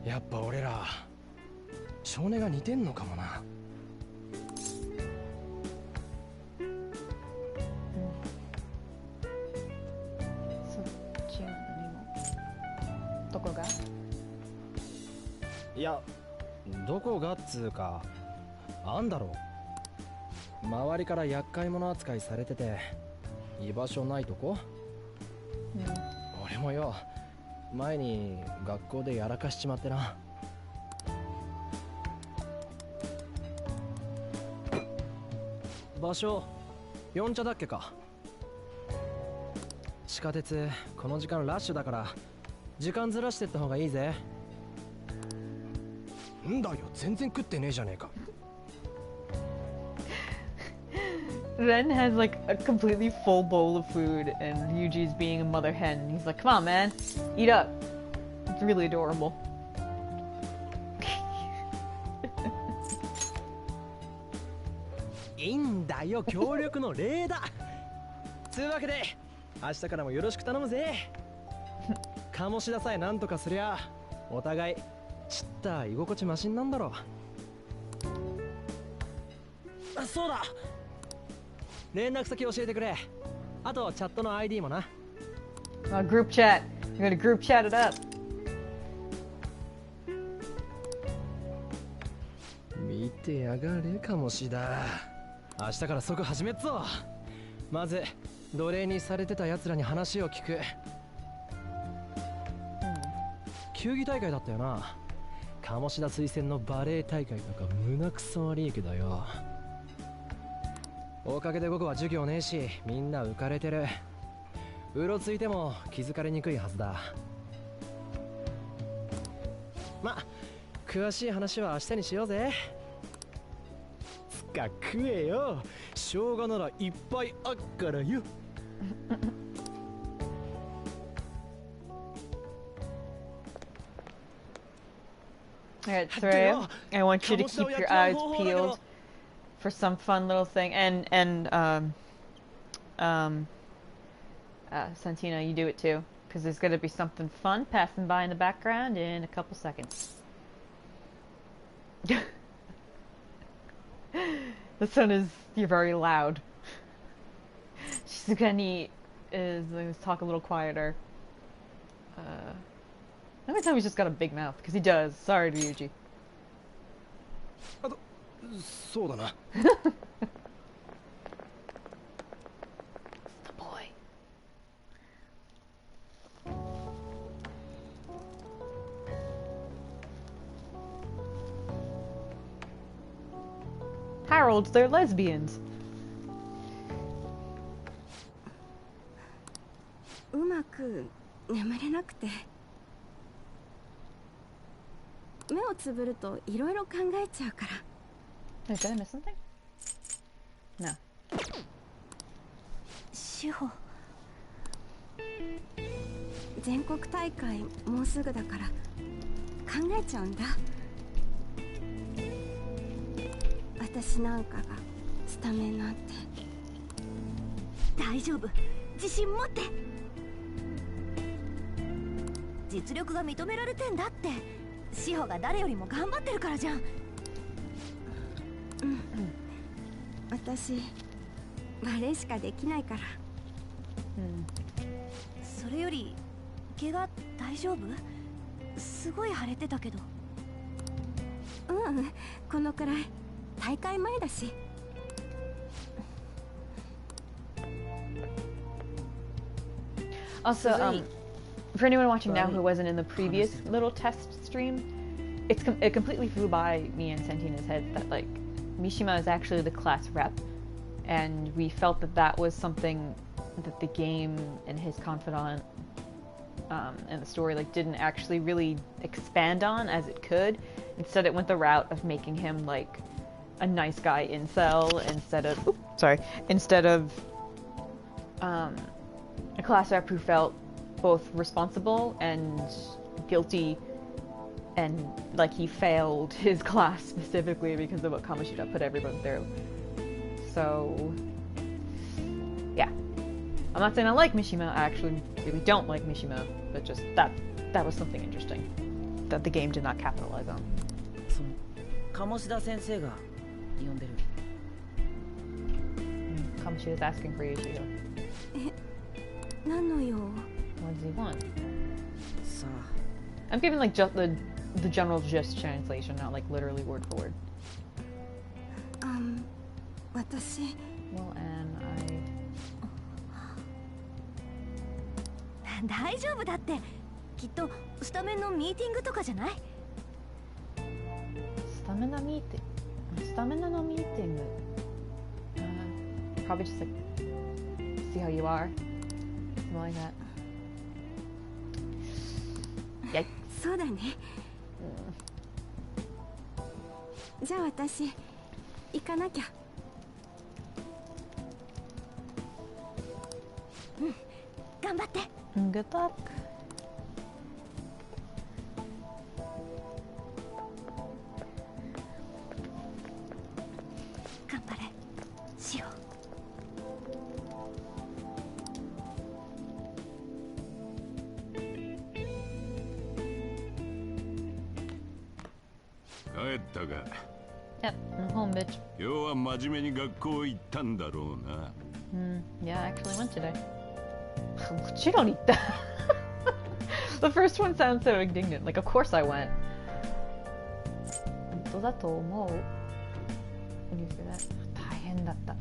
やっぱ俺ら少年が似てんのかもな。どこが？いや、どこがっつうか、あんだろう。周りから厄介者扱いされてて居場所ないとこ？俺もよ、前に学校でやらかしちまってな。場所四茶だっけか。地下鉄この時間ラッシュだから時間ずらしてった方がいいぜ。んだよ、全然食ってねえじゃねえか。Ren has like a completely full bowl of food, and Yuji's being a mother hen. He's like, "Come on, man, eat up." It's really adorable. いいんだよ、協力の礼だ。つうわけで明日からもよろしく頼むぜ。鴨志田さえなんとかすりゃお互いちった居心地マシンなんだろ。あ、そうだ、連絡先教えてくれ。あとチャットの ID もな。Group chat. We're gonna group chat it up. 見てやがれ、鴨志田。明日から即始めっぞ。まず奴隷にされてた奴らに話を聞く。球技大会だったよな。鴨志田推薦のバレエ大会とか胸くそ悪いけどよ。おかげで午後は授業ねえし、みんな浮かれてる。うろついても気づかれにくいはずだ。ま、詳しい話は明日にしようぜ。つか食えよ。生姜ならいっぱいあっからよ。Alright, Threya, I want you to keep your eyes peeled for some fun little thing, and Santina, you do it too. Because there's going to be something fun passing by in the background in a couple seconds. The sun is... You're very loud. Shizukani is... Let's talk a little quieter. I'm gonna tell him he's just got a big mouth. Because he does. Sorry, Ryuji. そうだな。 Boy. Harold, they're lesbians. うまく眠れなくて目をつぶるといろいろ考えちゃうから。 Did I miss something? No. 志保、全国大会もうすぐだから考えちゃうんだ。私なんかがスタメンなんて。大丈夫、自信持って。実力が認められてんだって。志保が誰よりも頑張ってるからじゃん。うん、私バレエしかできないから。それより怪我大丈夫？すごい腫れてたけど。うん、このくらい。大会前だし。Also, for anyone watching now who wasn't in the previous little test stream, it completely flew by me and Santina's head that like Mishima is actually the class rep, and we felt that that was something that the game and his confidant and the story like didn't actually really expand on as it could. Instead, it went the route of making him like a nice guy incel instead of a class rep who felt both responsible and guilty, and like he failed his class specifically because of what Kamoshida put everyone through. So yeah, I'm not saying I like Mishima. I actually really don't like Mishima, but just that was something interesting that the game did not capitalize on. 鴨志田先生が呼んでる。Kamoshida's asking for you, Shido. 何の用？ What does he want? さあ。 I'm giving like just the general gist translation, not like literally word for word. 私。Well, and I. 大丈夫だって。きっとスタメンのミーティングとかじゃない？ Stamina meeting. Stamina no meeting. Probably just like see how you are. Something like that. Yeah. そうだね。じゃあ私行かなきゃ。頑張って。Good luck. 頑張れ。しよう。帰ったか。Yep, I'm home, bitch. 要は真面目に学校行ったんだろうな。Yeah, I actually went today. But you don't eat that. The first one sounds so indignant. Like, of course I went. 本当だと思う。When you say that. 大変だった。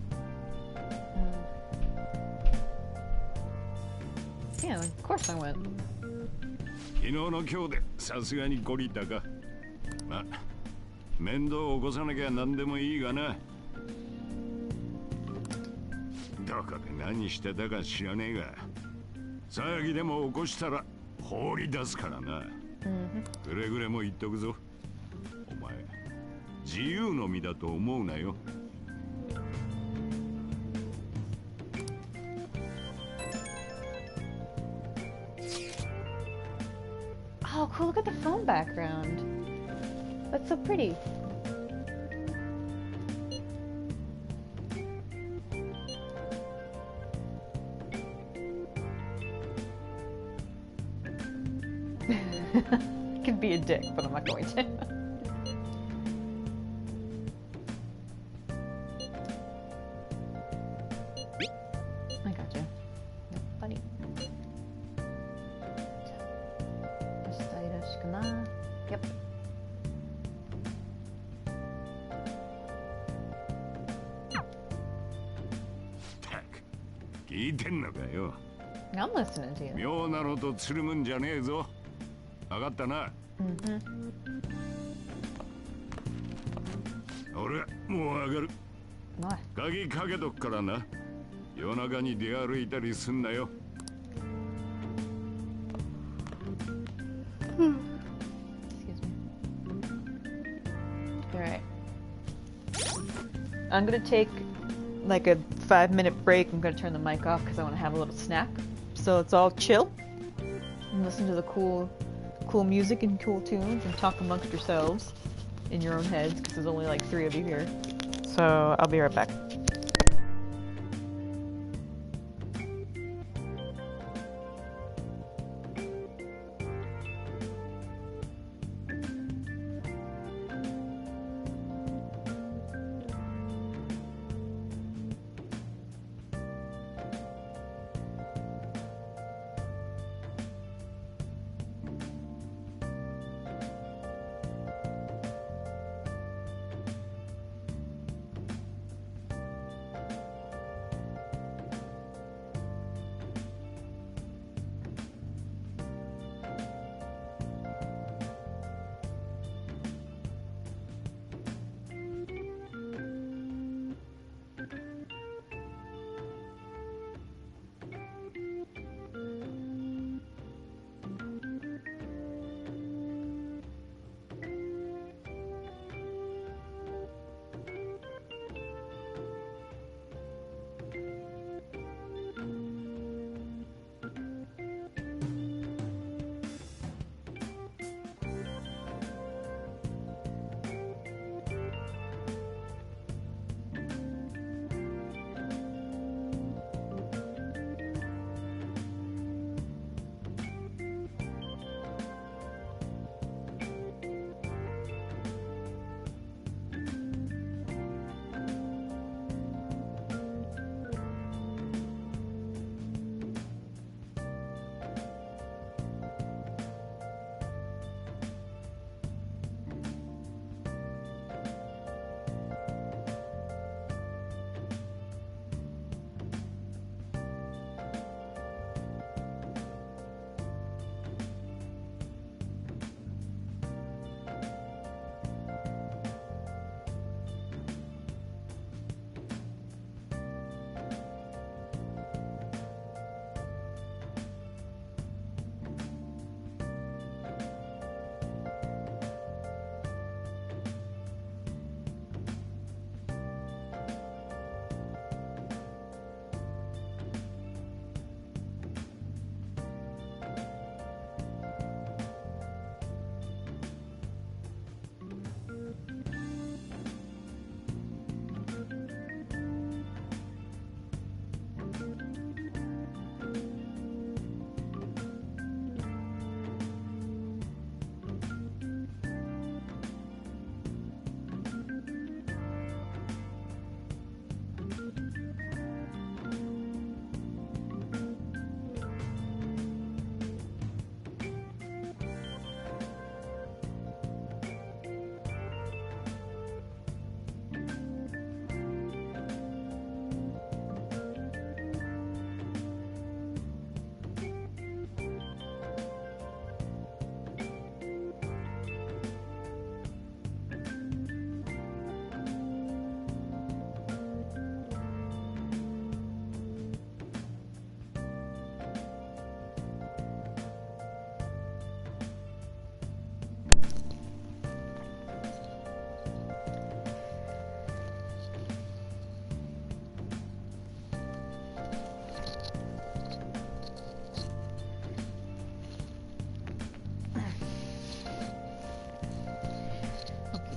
Yeah, of course I went. 昨日の今日でさすがに懲りたか。まあ、面倒を起こさなきゃ何でもいいがな。どこで何してたか知らねえが、騒ぎでも起こしたら放り出すからな。くれぐれも言っとくぞ。お前、自由の身だと思うなよ。Oh, cool, look at the phone background. That's so pretty. dick, but I'm not going to. I gotcha. No, funny. したいらしくな。Yep. 聞いてんのかよ。I'm listening to you. 妙なのとつるむんじゃねえぞ。分かったな。俺もう上がる。鍵かけとくからな。夜中に出歩いたりすんなよ。Excuse me. Alright. I'm gonna take like a 5-minute break. I'm gonna turn the mic off because I want to have a little snack. So let's all chill and listen to the cool music and cool tunes and talk amongst yourselves in your own heads because there's only like 3 of you here. So I'll be right back.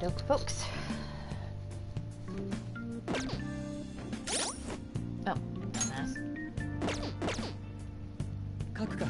Dope, folks. Oh, dumbass. 書くか。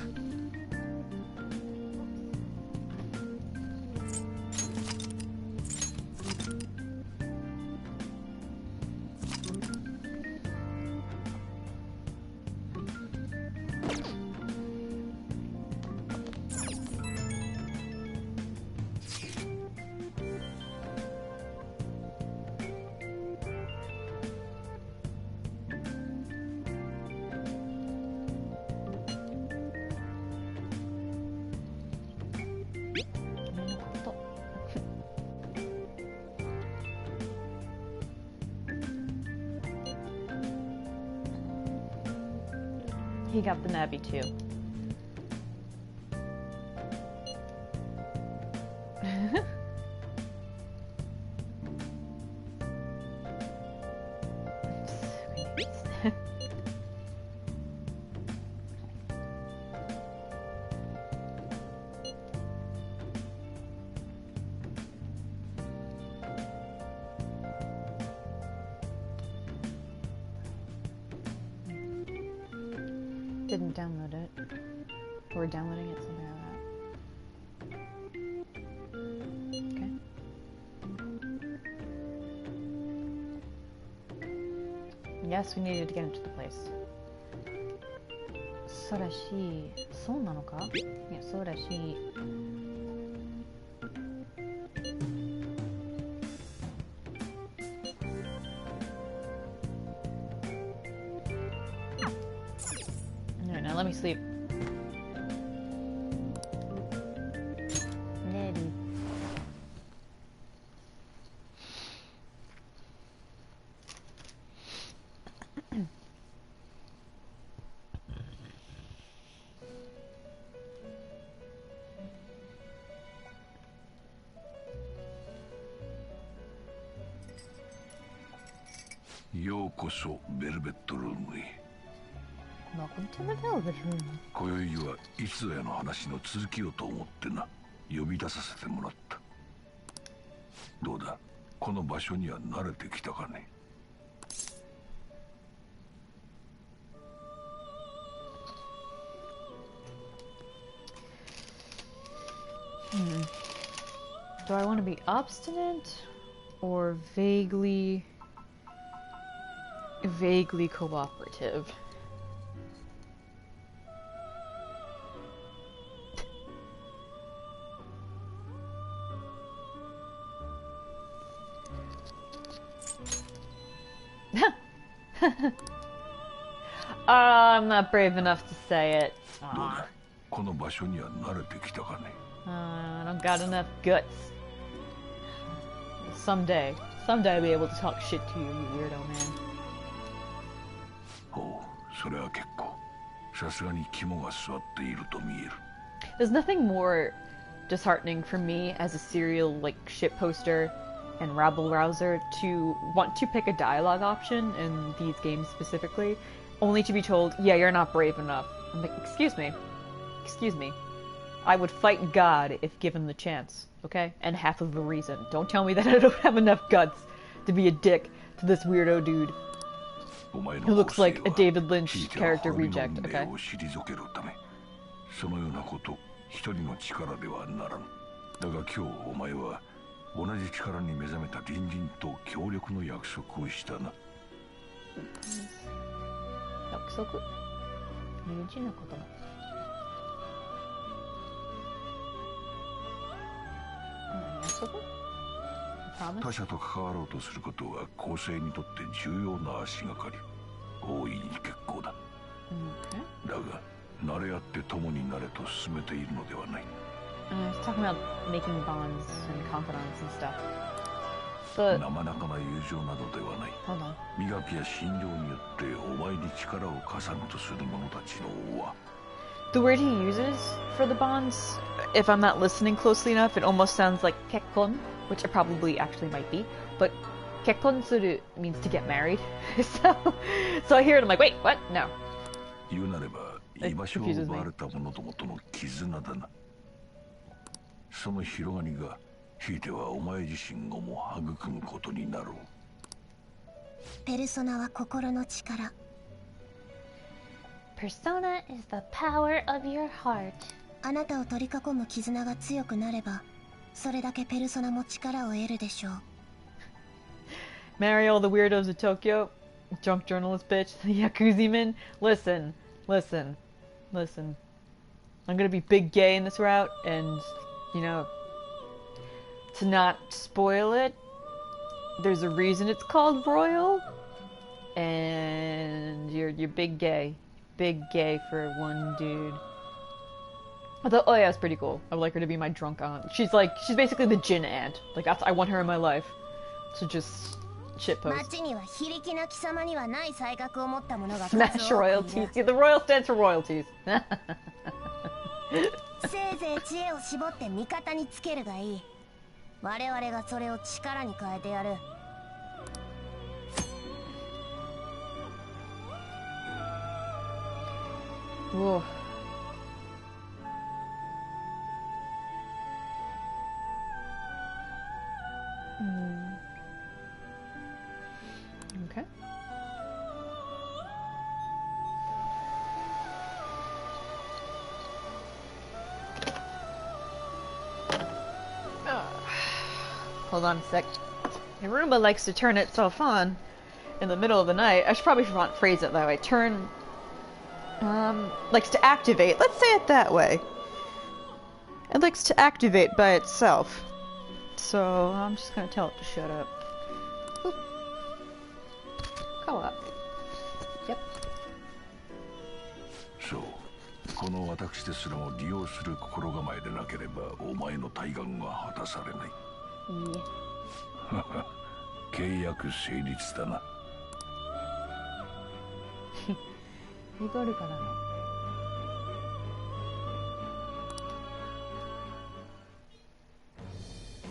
He got the Navi too. Didn't download it. Or downloading it, something like that. Okay. Yes, we needed to get into the place. そうらしい。そうなのか？いや、そうらしい。Alright, now let me sleep. Neddy. Welcome to the velvet room. 今宵はいつぞやの話の続きをと思ってな、呼び出させてもらった。どうだ、この場所には慣れてきたかね。Do I want to be obstinate or vaguely cooperative? I'm not brave enough to say it. I don't got enough guts. Someday I'll be able to talk shit to you, you weirdo man. There's nothing more disheartening for me as a serial shitposter and rabble-rouser to want to pick a dialogue option in these games specifically, only to be told, yeah, you're not brave enough. I'm like, excuse me. I would fight God if given the chance, okay? And half of the reason. Don't tell me that I don't have enough guts to be a dick to this weirdo dude who looks like a David Lynch character reject, okay? 同じ力に目覚めた隣人と協力の約束をしたな。約束？友人のこと？約束？他者と関わろうとすることは公正にとって重要な足がかり。大いに結構だ。だが、慣れ合って共になれと進めているのではない。He's talking about making bonds and confidants and stuff. But hold on. The word he uses for the bonds, if I'm not listening closely enough, it almost sounds like kekkon, which it probably actually might be. But kekkon suru means to get married. So I hear it, I'm like, wait, what? No. It confuses me. その広がりがひいてはお前自身をも育むことになろう。ペルソナは心の力。Persona is the power of your heart. あなたを取り囲む絆が強くなれば、それだけペルソナも力を得るでしょう。Marry all the weirdos of Tokyo, junk journalist bitch, Yakuza-man. Listen. I'm gonna be big gay in this route, and you know, to not spoil it, there's a reason it's called Royal, and you're big gay for one dude. I thought, oh yeah, it's pretty cool. I would like her to be my drunk aunt. She's basically the Jin aunt. Like I want her in my life to just Shitpost. 町には非力な貴様にはない才覚を持った者が数 Smash 多くいる royalties. Yeah, the royal stands for royalties. せいぜい知恵を絞って味方につけるがいい。我々がそれを力に変えてやる。Whoa. Okay. Hold on a sec. Roomba likes to turn itself on in the middle of the night. I should probably not phrase it that way. Turn... likes to activate. Let's say it that way. It likes to activate by itself. So, I'm just gonna tell it to shut up. Oop. Come up. Yep. そう。この私ですらも利用する心構えでなければお前の対岸が果たされない。契約成立だな。見とるからね。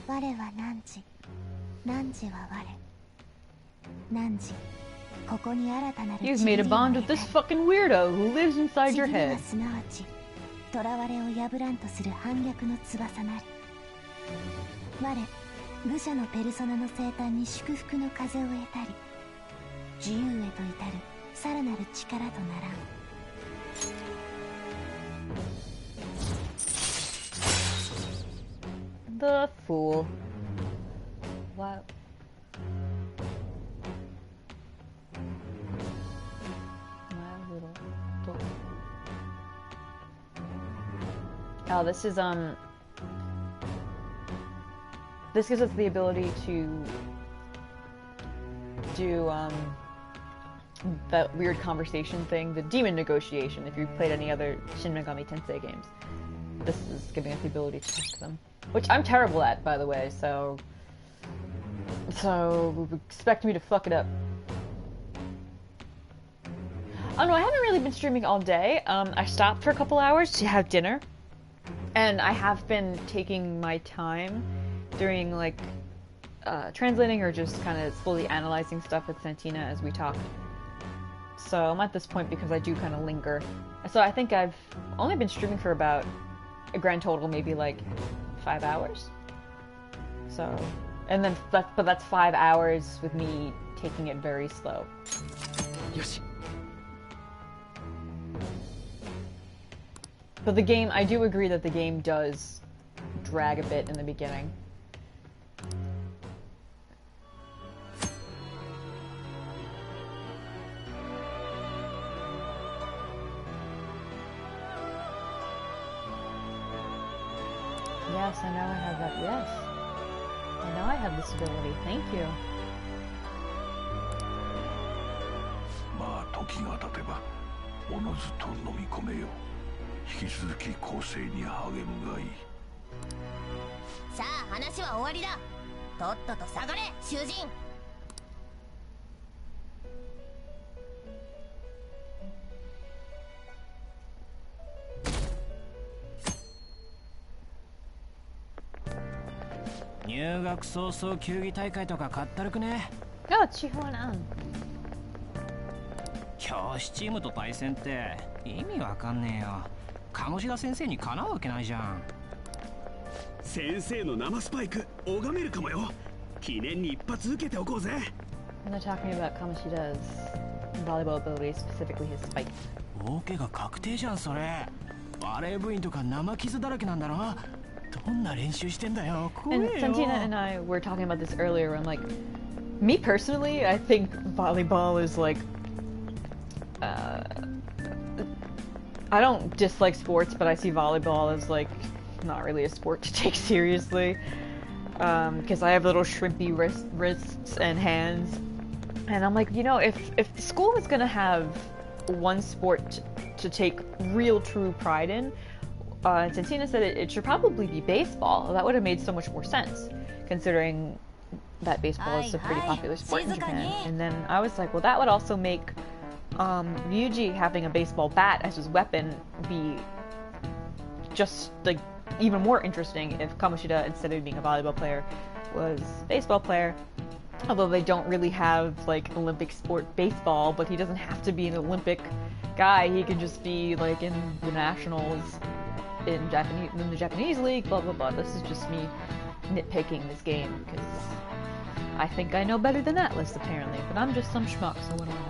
我は汝、汝は我。汝、ここに新たなる You've made a bond with this fucking weirdo who lives inside your head. すなわち、囚われを破らんとする反逆の翼なり。我、愚者のペルソナの生誕に祝福の風を得たり、自由へと至るさらなる力とならん。The fool. What? My little dog. Oh, this is this gives us the ability to do that weird conversation thing, the demon negotiation, if you've played any other Shin Megami Tensei games. This is giving us the ability to talk to them. Which I'm terrible at, by the way, so expect me to fuck it up. Oh no, I haven't really been streaming all day. I stopped for a couple hours to have dinner, and I have been taking my time during, like, translating or just kind of slowly analyzing stuff with Santina as we talk. So I'm at this point because I do kind of linger. So I think I've only been streaming for about a grand total, maybe like 5 hours. So, and then that's 5 hours with me taking it very slow. Yoshi. But the game, I do agree that the game does drag a bit in the beginning. Yes, I know I have that. Yes. I know I have this ability. Thank you. まあ時が経てばおのずと飲み込めよ。引き続き構成に励むがいい。さあ話は終わりだ。とっとと下がれ囚人。入学早々球技大会とかかったるくね。あ、違うな。教師チームと対戦って意味わかんねえよ。鴨志田先生にかなうわけないじゃん。先生の生スパイク拝めるかもよ。記念に一発受けておこうぜ。And they're talking about Kamoshida's volleyball ability, specifically his spike. 大怪我確定じゃんそれ。バレー部員とか生傷だらけなんだろ。どんな練習してんだよ。怖えよ。 And Santina and I were talking about this earlier. I'm like, me personally, I think volleyball is like, I don't dislike sports, but I see volleyball as like not really a sport to take seriously. Because I have little shrimpy wrists and hands, and I'm like, you know, if the school is gonna have one sport to take real true pride in, Santina said it should probably be baseball. That would have made so much more sense, considering that baseball is a pretty popular sport in Japan. And then I was like, well, that would also make Ryuji having a baseball bat as his weapon be just like even more interesting if Kamoshida, instead of being a volleyball player, was a baseball player. Although they don't really have like Olympic sport baseball, but he doesn't have to be an Olympic guy. He can just be like in the nationals in the Japanese league, blah blah blah. This is just me nitpicking this game because I think I know better than Atlas apparently, but I'm just some schmuck, so what do I know?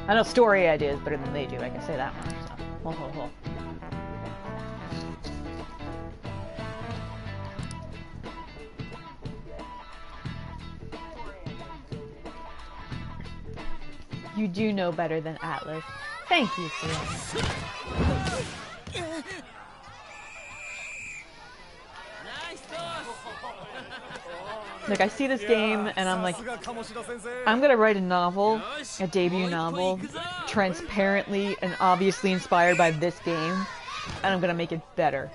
I know story ideas better than they do, I can say that much. So. Ho ho ho. You do know better than Atlas. Thank you, Sue. Like, I see this game, and I'm like, I'm gonna write a novel, a debut novel, transparently and obviously inspired by this game, and I'm gonna make it better.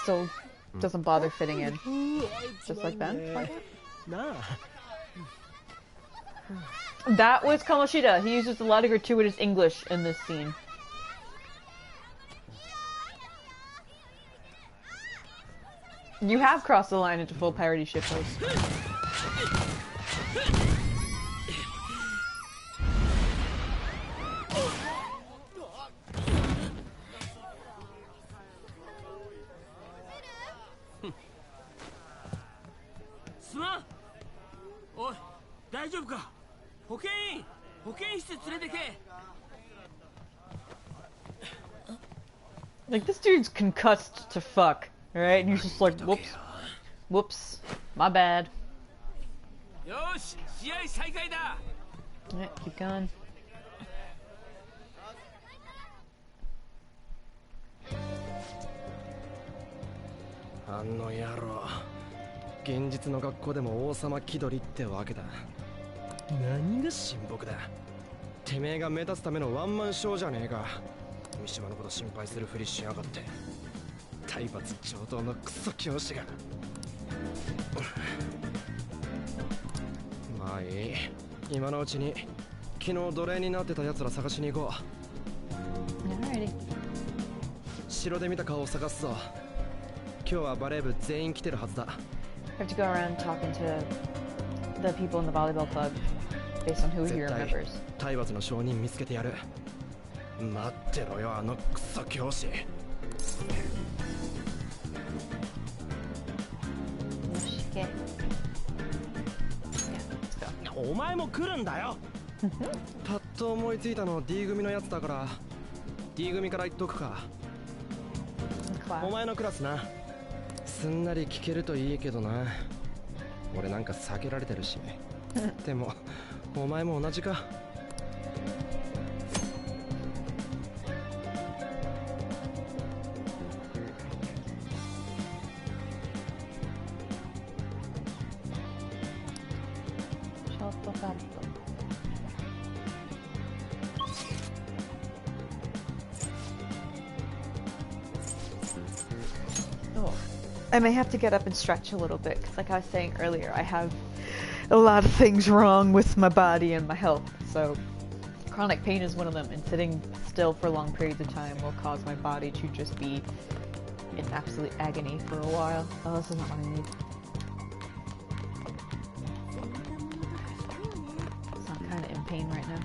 Still doesn't bother fitting in. Just like that? That was Kamoshida. He uses a lot of gratuitous English in this scene. You have crossed the line into full parody shitpost. Like, this dude's concussed to fuck, alright? And he's just like, whoops. Whoops. My bad. Yeah, keep going. Anno 現実の学校でも王様気取りってわけだ。何が親睦だ。てめえが目立つためのワンマンショーじゃねえか。三島のこと心配するふりしやがって。体罰上等のクソ教師が。まあいい。今のうちに昨日奴隷になってた奴ら探しに行こう。城で見た顔を探すぞ。今日はバレー部全員来てるはずだ。I have to go around talking to the people in the volleyball club based on who he remembers. 体罰の証人見つけてやる。待ってろよ、あのクソ教師。よし、行け。お前も来るんだよ。パッと思いついたの D 組のやつだから D 組から言っとくか。お前のクラスな。すんなり聞けるといいけどな。俺なんか避けられてるし。でもお前も同じか。ショートカット。I may have to get up and stretch a little bit, because like I was saying earlier, I have a lot of things wrong with my body and my health, so chronic pain is one of them, and sitting still for long periods of time will cause my body to just be in absolute agony for a while. Oh, this is not what I need. So I'm kind of in pain right now.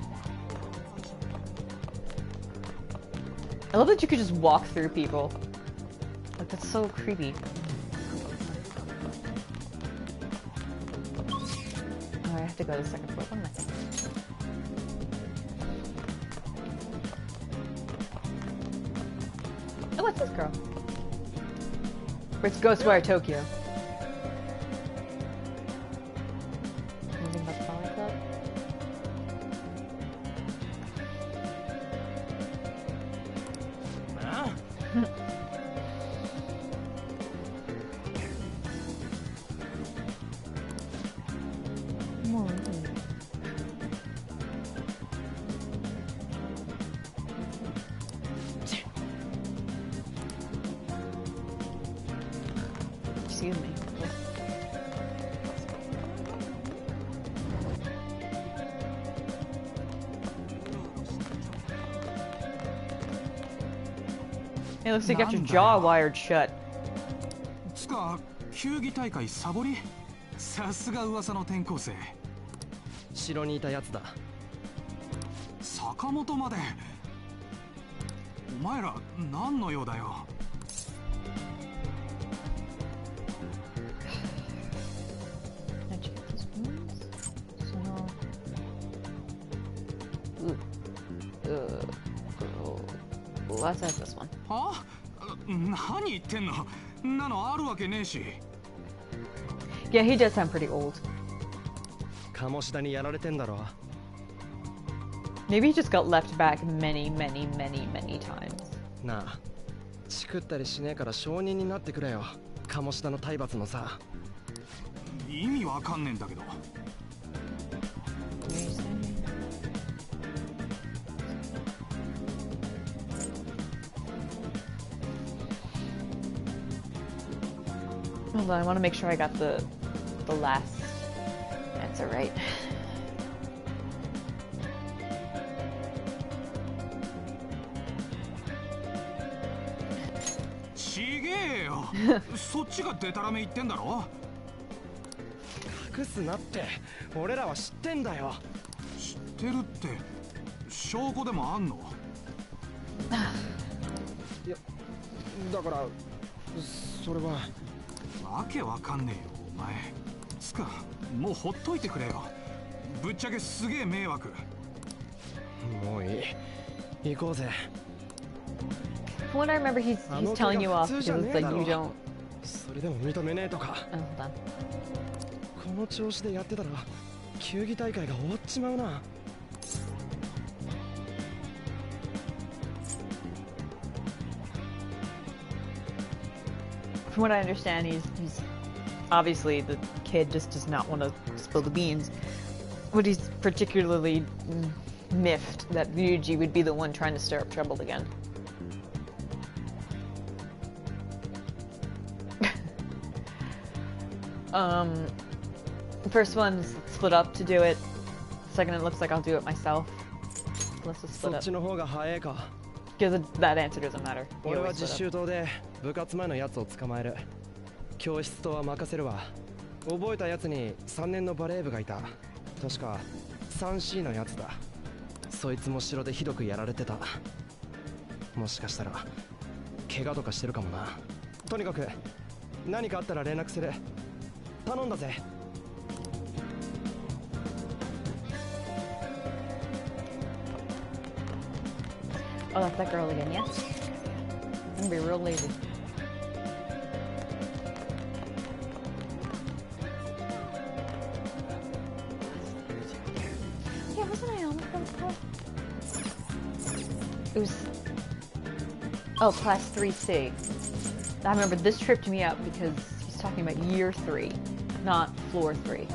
I love that you could just walk through people. Like, that's so creepy. Oh, I have to go to the second floor. What am I thinking? Oh, what's this girl? It's Ghostwire Tokyo. Anything about the Poly Club? excuse me. It looks like you got your jaw wired shut. つか球技大会サボり？さすが噂の転校生。城にいたやつだ。坂本まで。お前ら何の用だよ。Let's have this one. は？何言ってんの？なのあるわけねえし。Yeah, he does sound pretty old. 鴨志田にやられてんだろ。Maybe he just got left back many times. なあ、チクったりしねえから証人になってくれよ。鴨志田の体罰のさ。意味わかんねえんだけど。Hold on, I want to make sure I got the last answer right. Chigeo! そっちがデタラメ言ってんだろ？隠すなって。俺らは知ってんだよ。知ってるって証拠でもあんの？いや、だからそれは。わけわかんねえよお前。つかもうほっといてくれよ。ぶっちゃけすげえ迷惑。もういい。行こうぜ。From what I remember, he's telling you off because it's like you don't. それでも認めねえとか。Oh, hold on. この調子でやってたら球技大会が終わっちまうな。From what I understand, he's obviously the kid just does not want to spill the beans. But he's particularly miffed that Ryuji would be the one trying to stir up trouble again. The first one is split up to do it. Second, it looks like I'll do it myself. Let's just split up. Because that answer doesn't matter. 俺は実習棟で部活前のやつを捕まえる。教室棟は任せるわ。覚えたやつに3年のバレー部がいた。確か 3C のやつだ。そいつも城でひどくやられてた。もしかしたら怪我とかしてるかもな。とにかく何かあったら連絡する。頼んだぜ。Oh, that's that girl again, yeah? I'm gonna be real lazy. Yeah, wasn't I on with them before? It was... Oh, class 3C. I remember this tripped me up because he's talking about year 3, not floor 3.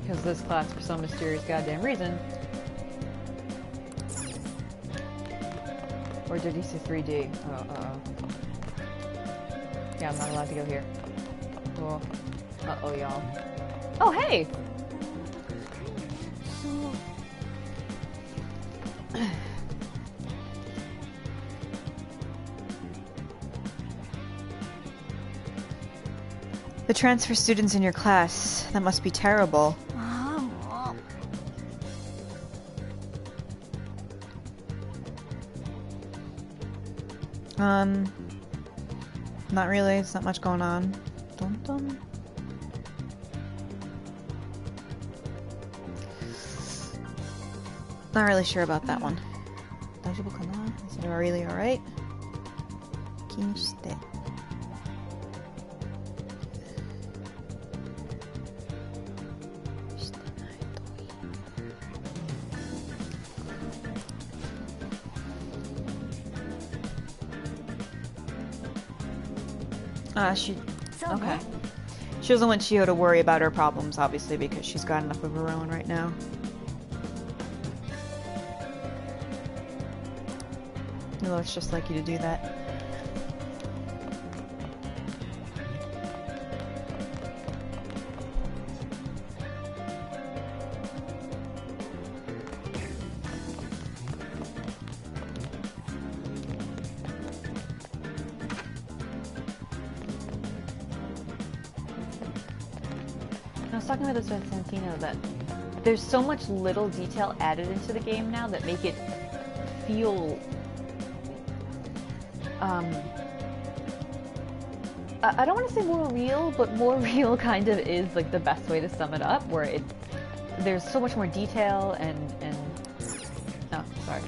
Because this class, for some mysterious goddamn reason... Or did he say 3D? Yeah, I'm not allowed to go here. Oh. Uh-oh, y'all. Oh, hey! The transfer students in your class. That must be terrible. Not really. It's not much going on. Dun dun. Not really sure about that one. Is it really alright? Kinshite. Okay. She doesn't want Chio to worry about her problems, obviously, because she's got enough of her own right now. No, it's just like you to do that. I was talking about this with Santino, that there's so much little detail added into the game now that make it feel I don't want to say more real, but more real kind of is like the best way to sum it up, where there's so much more detail and oh, sorry.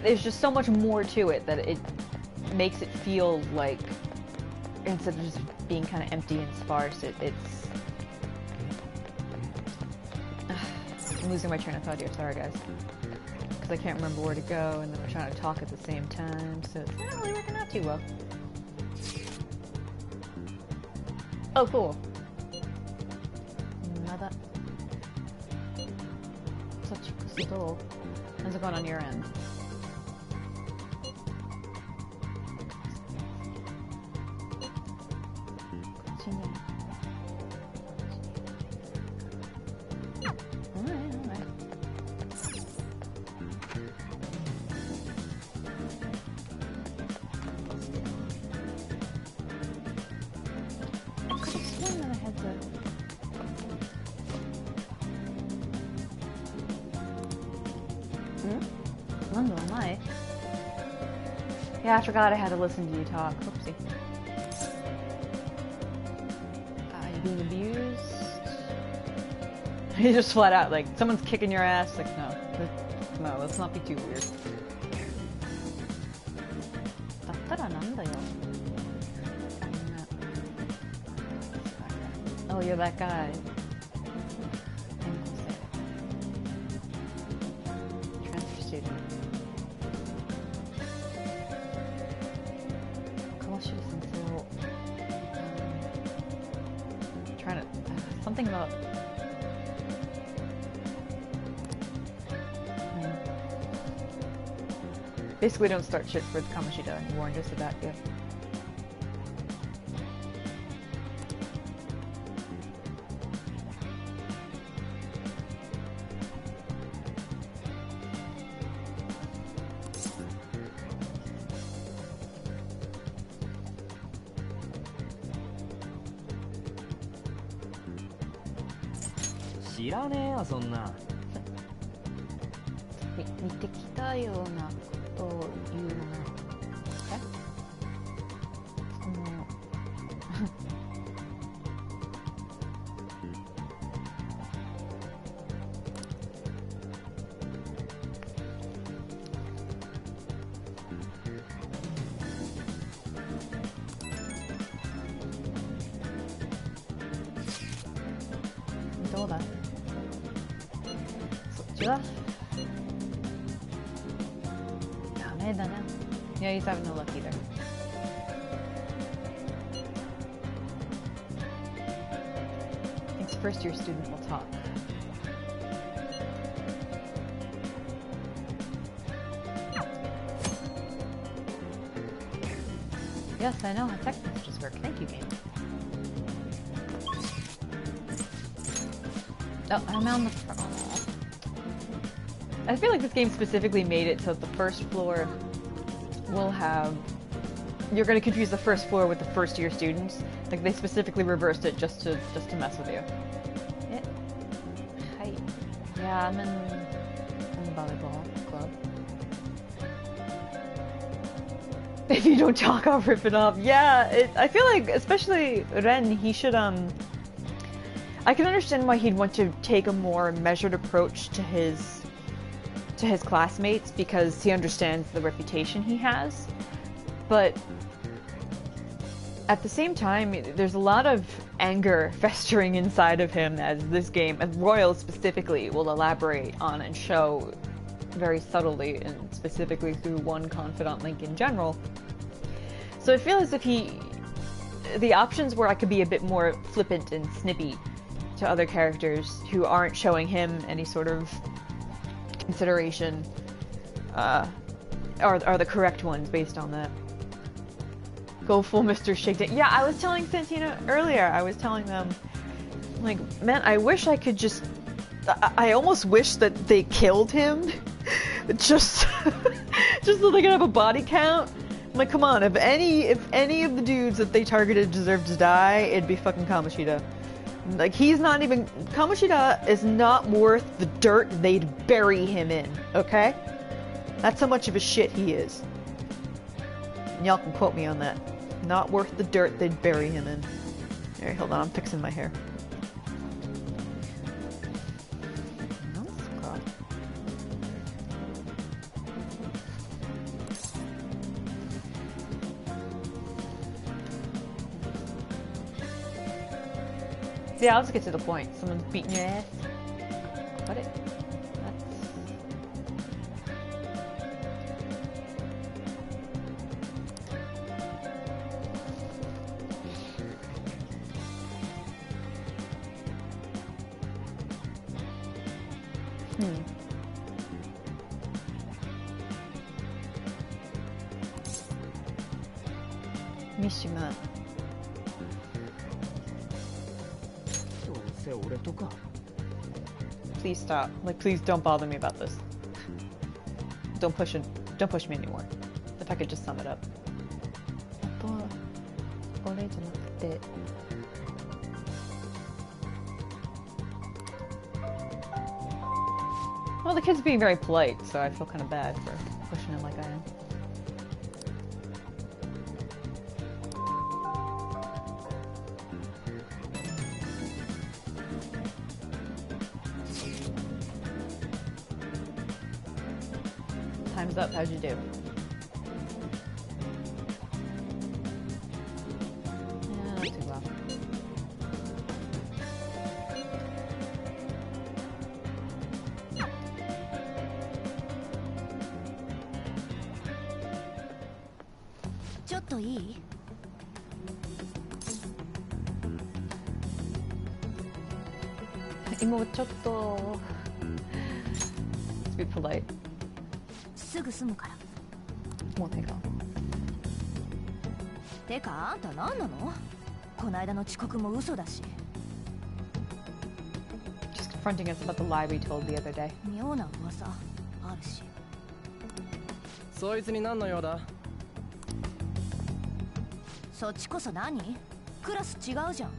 There's just so much more to it that it makes it feel like, instead of just being kind of empty and sparse, it's... I'm losing my train of thought here, sorry guys. Because I can't remember where to go, and then we're trying to talk at the same time, so it's not really working out too well. Oh, cool. Nada. Such a cool. How's it going on your end? Yeah, I forgot I had to listen to you talk. Whoopsie. You're being abused? He just flat out, like, someone's kicking your ass. Like, no, let's not be too weird. Oh, you're that guy. Transfer student. Trying to something about basically don't start shit for the Kamoshida. He warned us about you.知らねえよそんな。似てきたようなことを言うな。どうだ？そっちは？ダメだな。Yeah, he's having no luck either. Thinks first year student will talk. Yes, I know how text messages work. Thank you, game. Oh, I'm on the front. I feel like this game specifically made it so that the first floor will have... You're going to confuse the first floor with the first year students. Like, they specifically reversed it just to mess with you. Yeah. Hi. Yeah, I'm in the volleyball club. If you don't talk, I'll rip it off. Yeah, I feel like, especially Ren, he should, I can understand why he'd want to take a more measured approach to his classmates, because he understands the reputation he has. But at the same time, there's a lot of anger festering inside of him, as this game, as Royal specifically, will elaborate on and show very subtly, and specifically through one confidant link in general. So I feel as if the options where I could be a bit more flippant and snippy to other characters who aren't showing him any sort of consideration are the correct ones based on that. Go full Mr. Shakedown. Yeah, I was telling Santina earlier, I was telling them, like, man, I wish I could just... I almost wish that they killed him just so they could have a body count. I'm like, come on, if any of the dudes that they targeted deserved to die, it'd be fucking Kamoshida. Like, he's not even... Kamoshida is not worth the dirt they'd bury him in, okay? That's how much of a shit he is. Y'all can quote me on that. Not worth the dirt they'd bury him in. Alright, hold on, I'm fixing my hair. Yeah, I'll just get to the point. Someone's beating your ass. Got it. Mishima. Please stop. Like, please don't bother me about this. Don't push it. Don't push me anymore. If I could just sum it up. Well, the kid's being very polite, so I feel kind of bad for pushing him like I am. Time's up. How'd you do? Yeah, not too well. Let's be polite. すぐ済むから。 Won't take long. てかあんた何なの？こないだの遅刻も嘘だし。 Just confronting us about the lie we told the other day. 妙な噂あるし。そいつに何の用だ？そっちこそ何？クラス違うじゃん。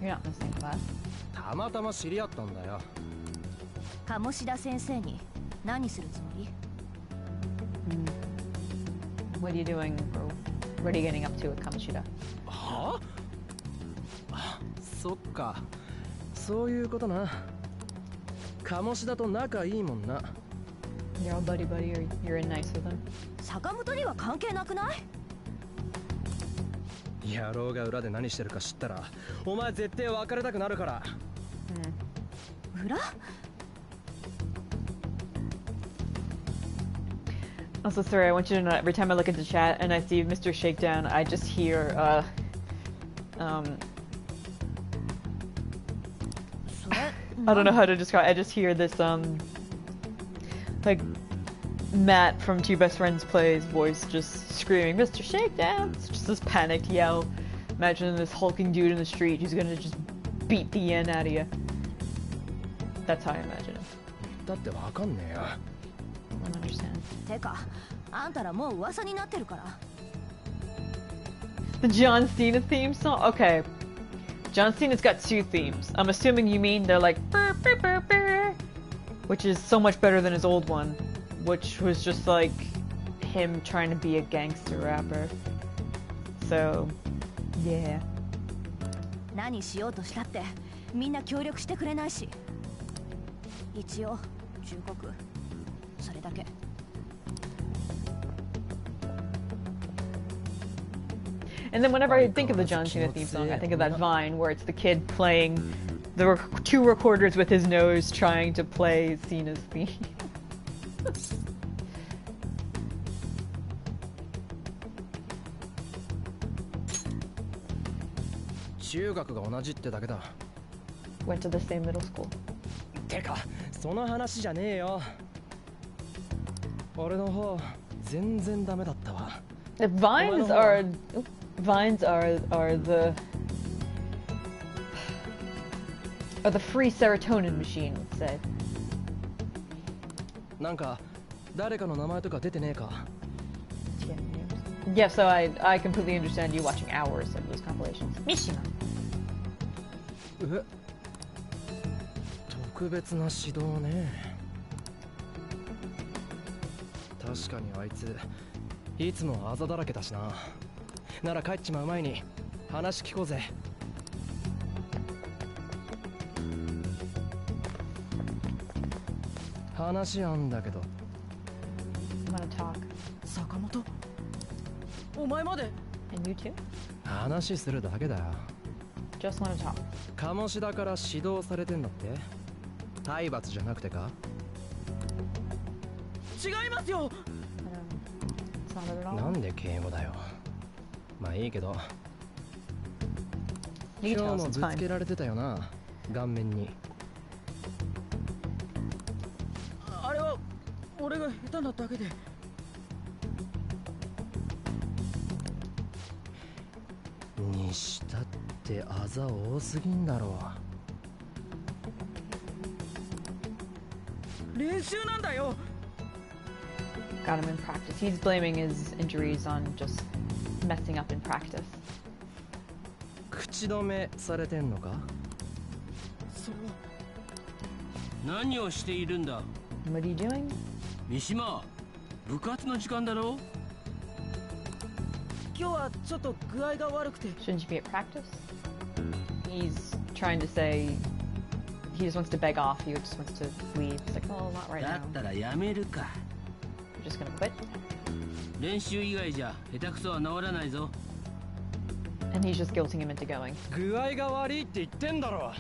You're not in the same class. たまたま知り合ったんだよ。鴨志田先生に何するつもり？ What are you doing, or what are you getting up to with Kamoshida? はあ？そっか、そういうことな。鴨志田と仲いいもんな。You're all buddy buddy, or you're in nice with him. 坂本には関係なくない？野郎が裏で何してるか知ったら、お前絶対別れたくなるから。裏Also, sorry, I want you to know, every time I look at the chat and I see Mr. Shakedown, I just hear, I don't know how to describe, I just hear this, like, Matt from Two Best Friends Plays voice just screaming, Mr. Shakedown! It's just this panicked yell. Imagine this hulking dude in the street who's gonna just beat the end out of you. That's how I imagine it. だってわかんねえよ。I don't understand. てか、あんたらもう噂になってるから。The John Cena theme song? Okay. John Cena's got two themes. I'm assuming you mean they're like burr, burr, burr, burr, which is so much better than his old one, which was just like him trying to be a gangster rapper. So, yeah. 何しようとしたってみんな協力してくれないし。一応忠告。それだけ。And then whenever I think of the John Cena theme song, I think of that Vine where it's the kid playing the two recorders with his nose trying to play Cena's theme. 中学が同じってだけだ。Went to the same middle school. てか、その話じゃねえよ。俺の方全然ダメだったわ。The vines are the free serotonin machine, let's say. なんか誰かの名前とか出てねえか。Yeah, so I completely understand you watching hours of those compilations. Mishima. 特別な指導ね。確かにあいついつもあざだらけだしな。なら帰っちまう前に話聞こうぜ。話あんだけど。坂本、お前まで。And you too? 話するだけだよ。 Just wanna talk. 鴨志田から指導されてんだって？体罰じゃなくてか？違いますよ。なんで敬語だよ。まあいいけど。 You 今 can 日 tell も us, ぶ it's つけ fine. られてたよな、顔面に。あれは俺が下手なだけで。にしたってあざ多すぎんだろ。練習なんだよ。 Got him in practice. He's blaming his injuries on just messing up in practice. 口止めされてんのか？そう。何をしているんだ？ What are you doing? 三島、部活の時間だろ？今日はちょっと具合が悪くて。 Shouldn't you be at practice? He's trying to say he just wants to beg off. He just wants to leave. It's like, oh, not right だ now. ったらやめるか。 You're just gonna quit? 練習以外じゃ下手くそは治らないぞ。 And he's just guilting him into going. 具合が悪いって言ってんだろ。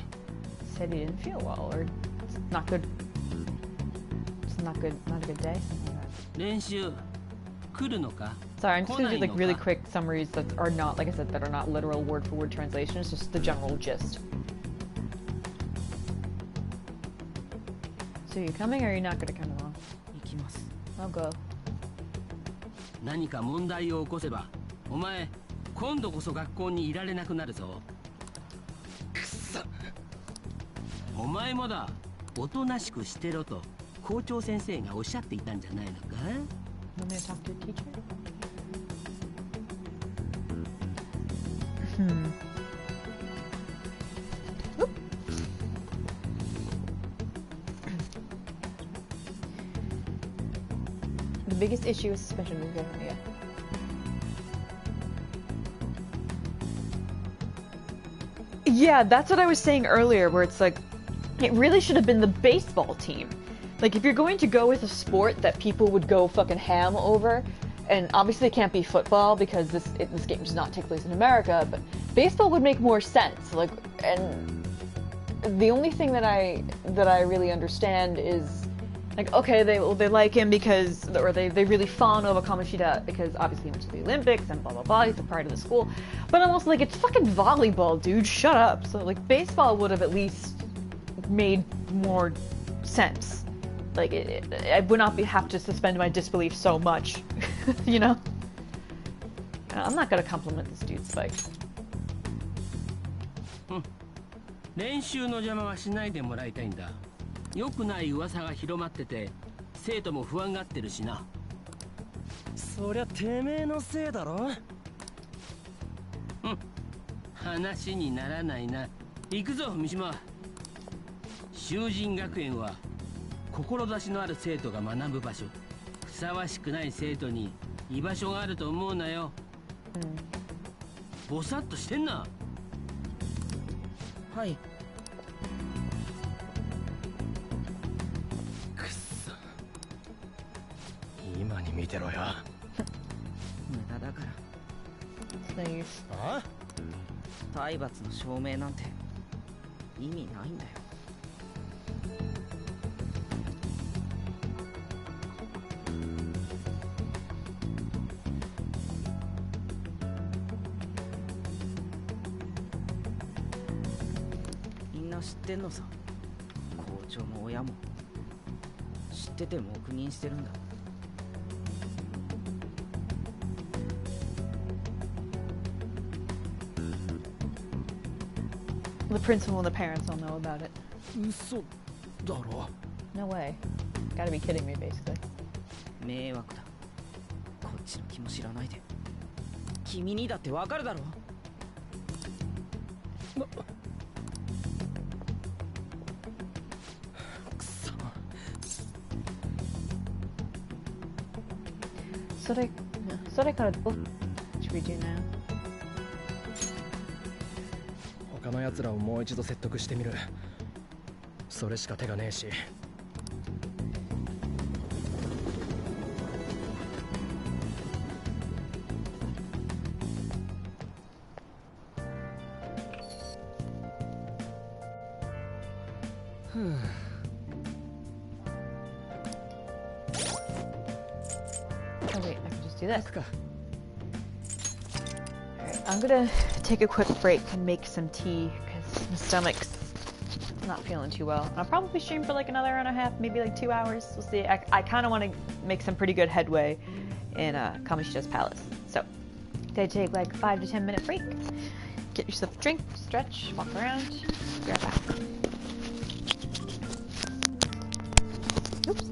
Said he didn't feel well, or it's not good. It's not good. Not a good day. Something like that. 練習来るのか？ Sorry, I'm just gonna do like really quick summaries that are not, like I said, that are not literal word for word translations. Just the general gist. So you coming, or are you not gonna come along? 行きます。 I'll go. 何か問題を起こせば、お前今度こそ学校にいられなくなるぞ。くそ。お前もだ。おとなしくしてろと校長先生がおっしゃっていたんじゃないのか？ Want me to talk to your teacher? Oop. The biggest issue is suspension of yeah. Yeah, that's what I was saying earlier, where it's like, it really should have been the baseball team. Like, if you're going to go with a sport that people would go fucking ham over, and obviously it can't be football because this game does not take place in America, but baseball would make more sense. Like, and the only thing that I really understand is, like, okay, they like him because, or they really fawn over Kamoshida because obviously he went to the Olympics and blah blah blah, he's a pride of the school. But I'm also like, it's fucking volleyball, dude, shut up. So like, baseball would have at least made more sense. Like, I would not have to suspend my disbelief so much, you know? I'm not gonna compliment this dude's spike. 練習の邪魔はしないでもらいたいんだ。良くない噂が広まってて、生徒も不安がってるしな。そりゃてめえのせいだろ。話にならないな。行くぞ三島。修仁学園は志のある生徒が学ぶ場所。ふさわしくない生徒に居場所があると思うなよ。ぼさっとしてんな。はい。くっそ。今に見てろよ。無駄だから。あ？体罰の証明なんて意味ないんだよ。みんな知ってんのさ。校長も親も知ってて黙認してるんだ。The principal and the parents all know about it. 嘘だろ。 No way. Gotta be kidding me, basically. 迷惑だ。こっちの気も知らないで。君にだってわかるだろ。それからどう should we do now? 他の奴らをもう一度説得してみる。それしか手がねえし。Oh wait, I can just do this. Alright, I'm gonna take a quick break and make some tea because my stomach's not feeling too well. I'll probably stream for like another hour and a half, maybe like 2 hours. We'll see. I kind of want to make some pretty good headway in Kamoshida's palace. So, they take like 5 to 10 minute break. Get yourself a drink, stretch, walk around, be right back. Oops.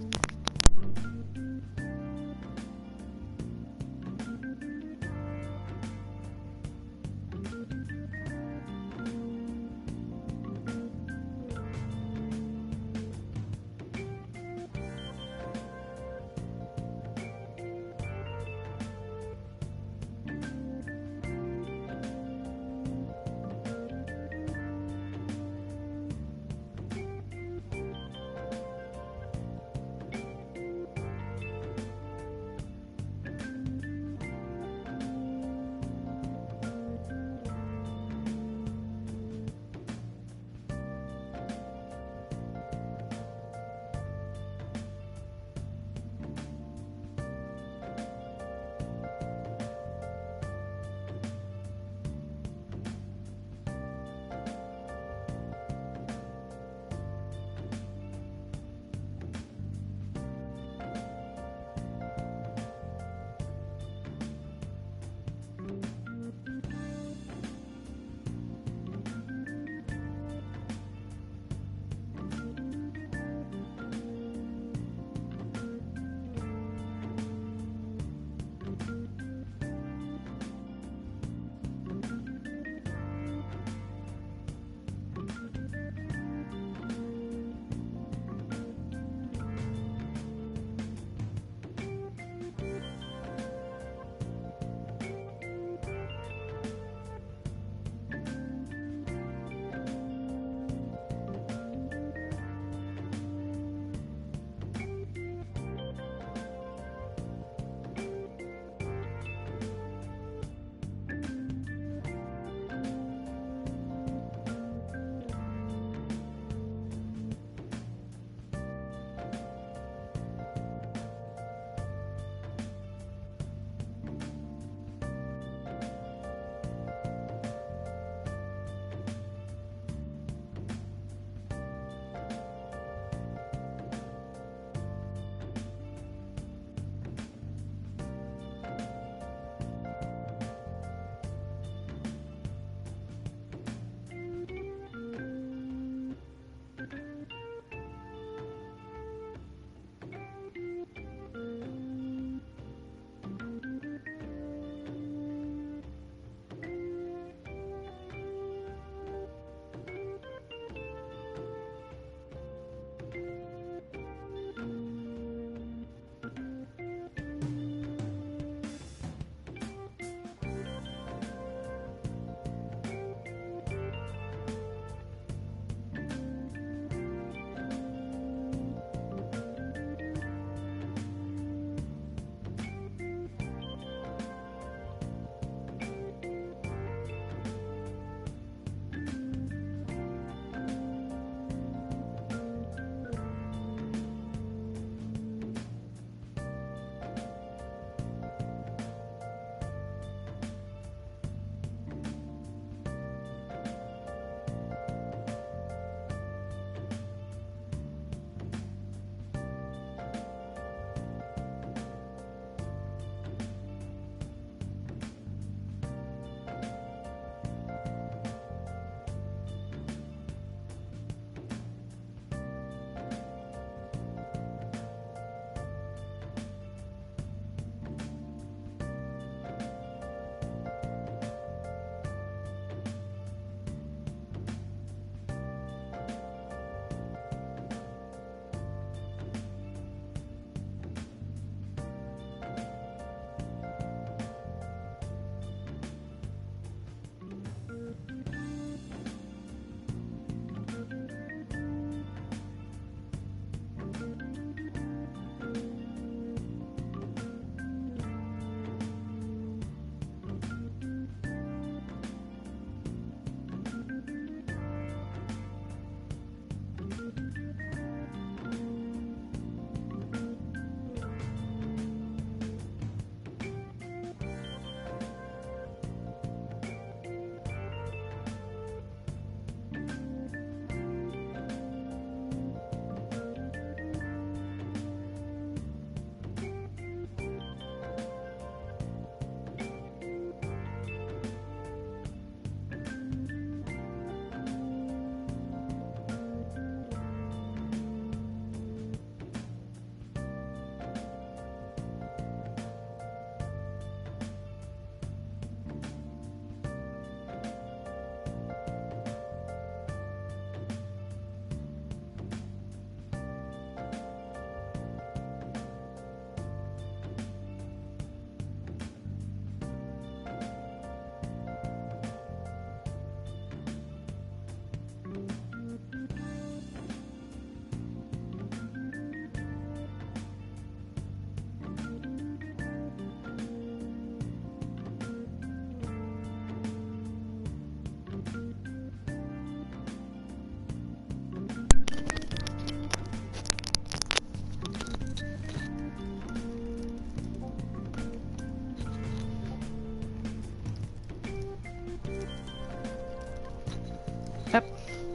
Yep.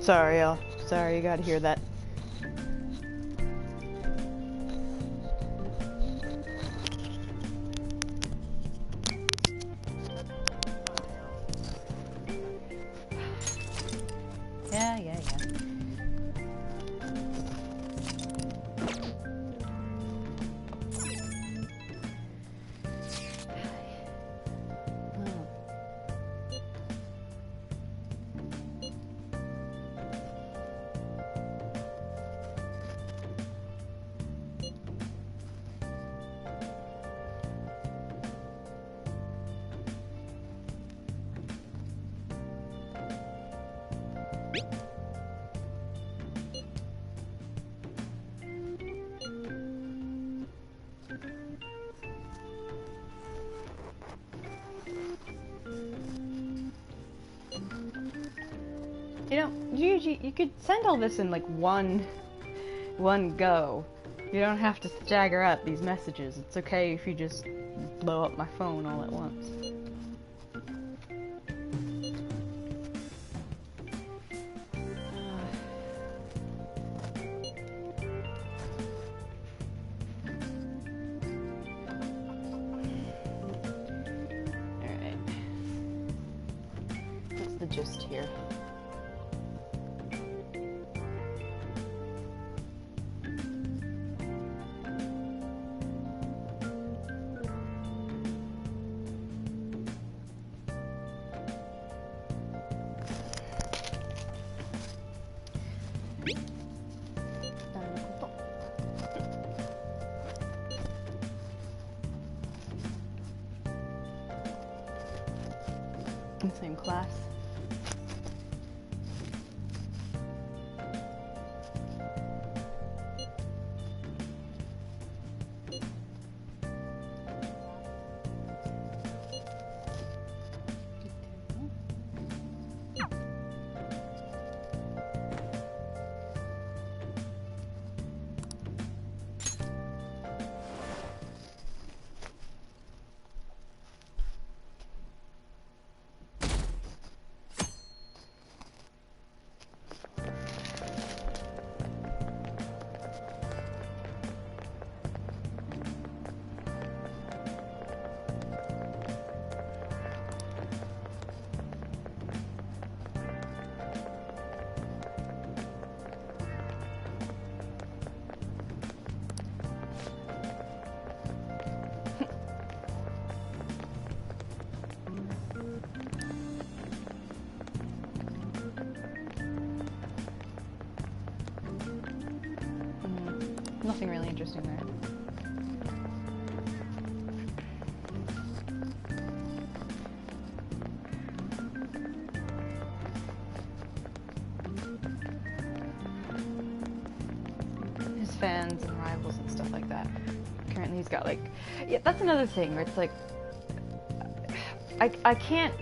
Sorry, y'all. Sorry, you gotta hear that. Yeah, yeah, yeah. You know, you could send all this in like one go. You don't have to stagger out these messages. It's okay if you just blow up my phone all at once. Alright. What's the gist here? Same class. Nothing really interesting there. His fans and rivals and stuff like that. Currently he's got like... Yeah, that's another thing where it's like... I can't...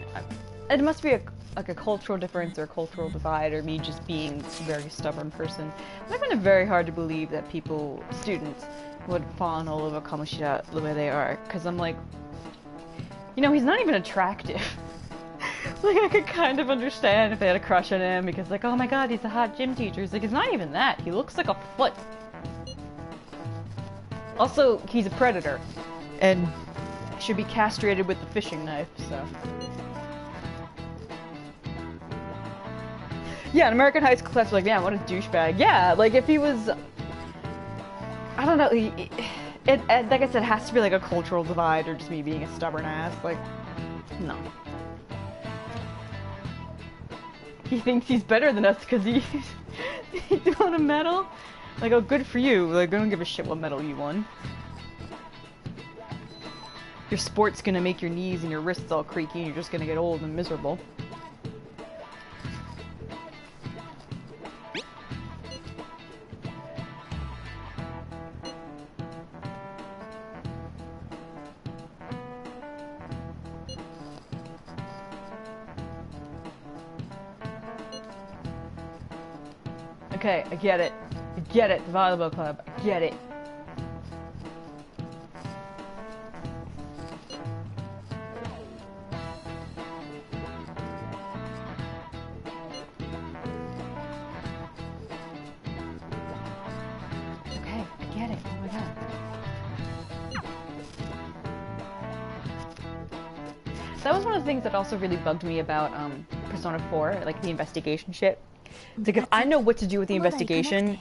It must be like a cultural difference or a cultural divide, or me just being a very stubborn person. I find it very hard to believe that students, would fawn all over Kamoshida the way they are, because I'm like, you know, he's not even attractive. Like, I could kind of understand if they had a crush on him, because like, oh my god, he's a hot gym teacher. It's like, it's not even that. He looks like a foot. Also, he's a predator, and should be castrated with the fishing knife, so... Yeah, an American high school class, like, man, what a douchebag. Yeah, like, if he was... I don't know, like I said, it has to be like a cultural divide, or just me being a stubborn ass, like, no. He thinks he's better than us because he's won a medal? Like, oh, good for you. Like, I don't give a shit what medal you won. Your sport's gonna make your knees and your wrists all creaky, and you're just gonna get old and miserable. Okay, I get it. I get it, the volleyball club. I get it. That was one of the things that also really bugged me about Persona 4, like the investigation shit. It's like if I know what to do with the investigation,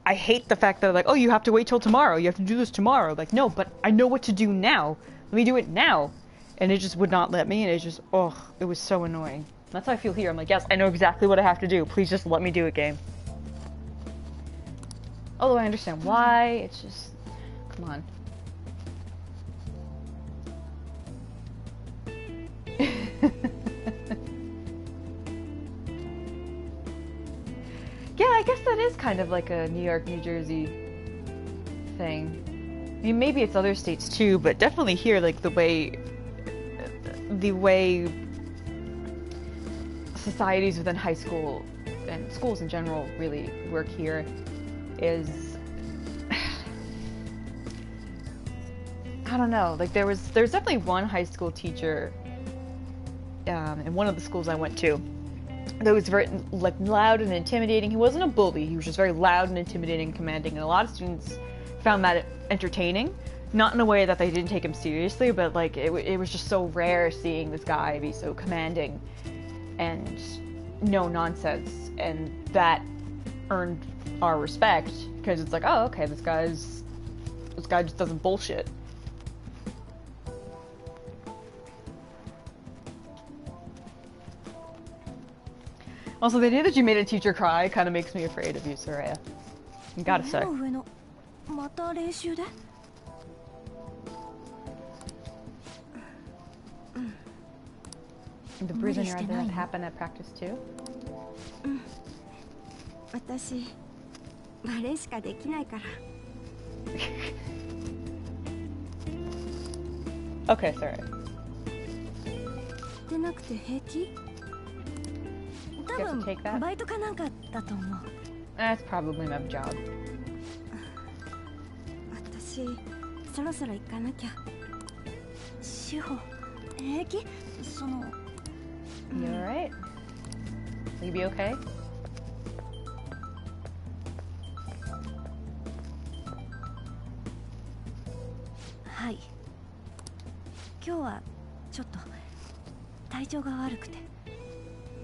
I hate the fact that like, oh, you have to wait till tomorrow, you have to do this tomorrow. Like, no, but I know what to do now. Let me do it now. And it just would not let me, and it just, oh, it was so annoying. That's how I feel here. I'm like, yes, I know exactly what I have to do. Please just let me do it, game. Although I understand why, it's just, come on. Yeah, I guess that is kind of like a New York, New Jersey thing. I mean, maybe it's other states too, but definitely here, like the way societies within high school and schools in general really work here is, I don't know, like there's definitely one high school teacher in one of the schools I went to that was very like loud and intimidating. He wasn't a bully, he was just very loud and intimidating and commanding, and a lot of students found that entertaining. Not in a way that they didn't take him seriously, but like it was just so rare seeing this guy be so commanding and no nonsense, and that earned our respect because it's like, oh, okay, this guy just doesn't bullshit. Also, the idea that you made a teacher cry kind of makes me afraid of you, Soraya. You gotta say. The bruise on your arm, did that happen at practice too? Okay, sorry. You have to take that? That's probably my job. You alright? Will you be okay? Hi.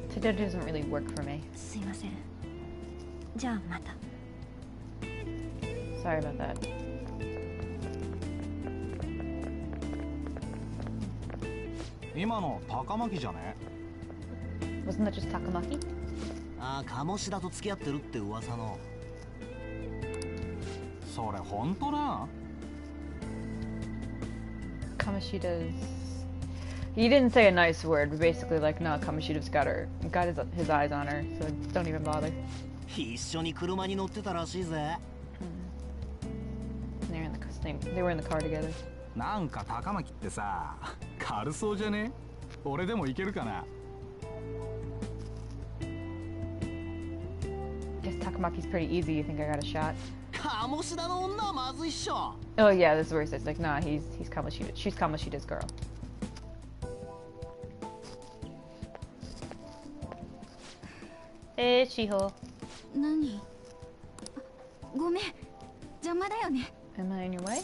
Today doesn't really work for me. Sorry about that. Wasn't that just Takamaki? Kamoshida's... He didn't say a nice word, but basically like, no, Kamoshida's got his eyes on her, so don't even bother. They were in the car together. Guess Takamaki's pretty easy. You think I got a shot? Oh yeah, this is where he says like, nah, he's Kamoshida. She's Kamoshida's girl. Hey, Shiho. Nani? Am I in your way?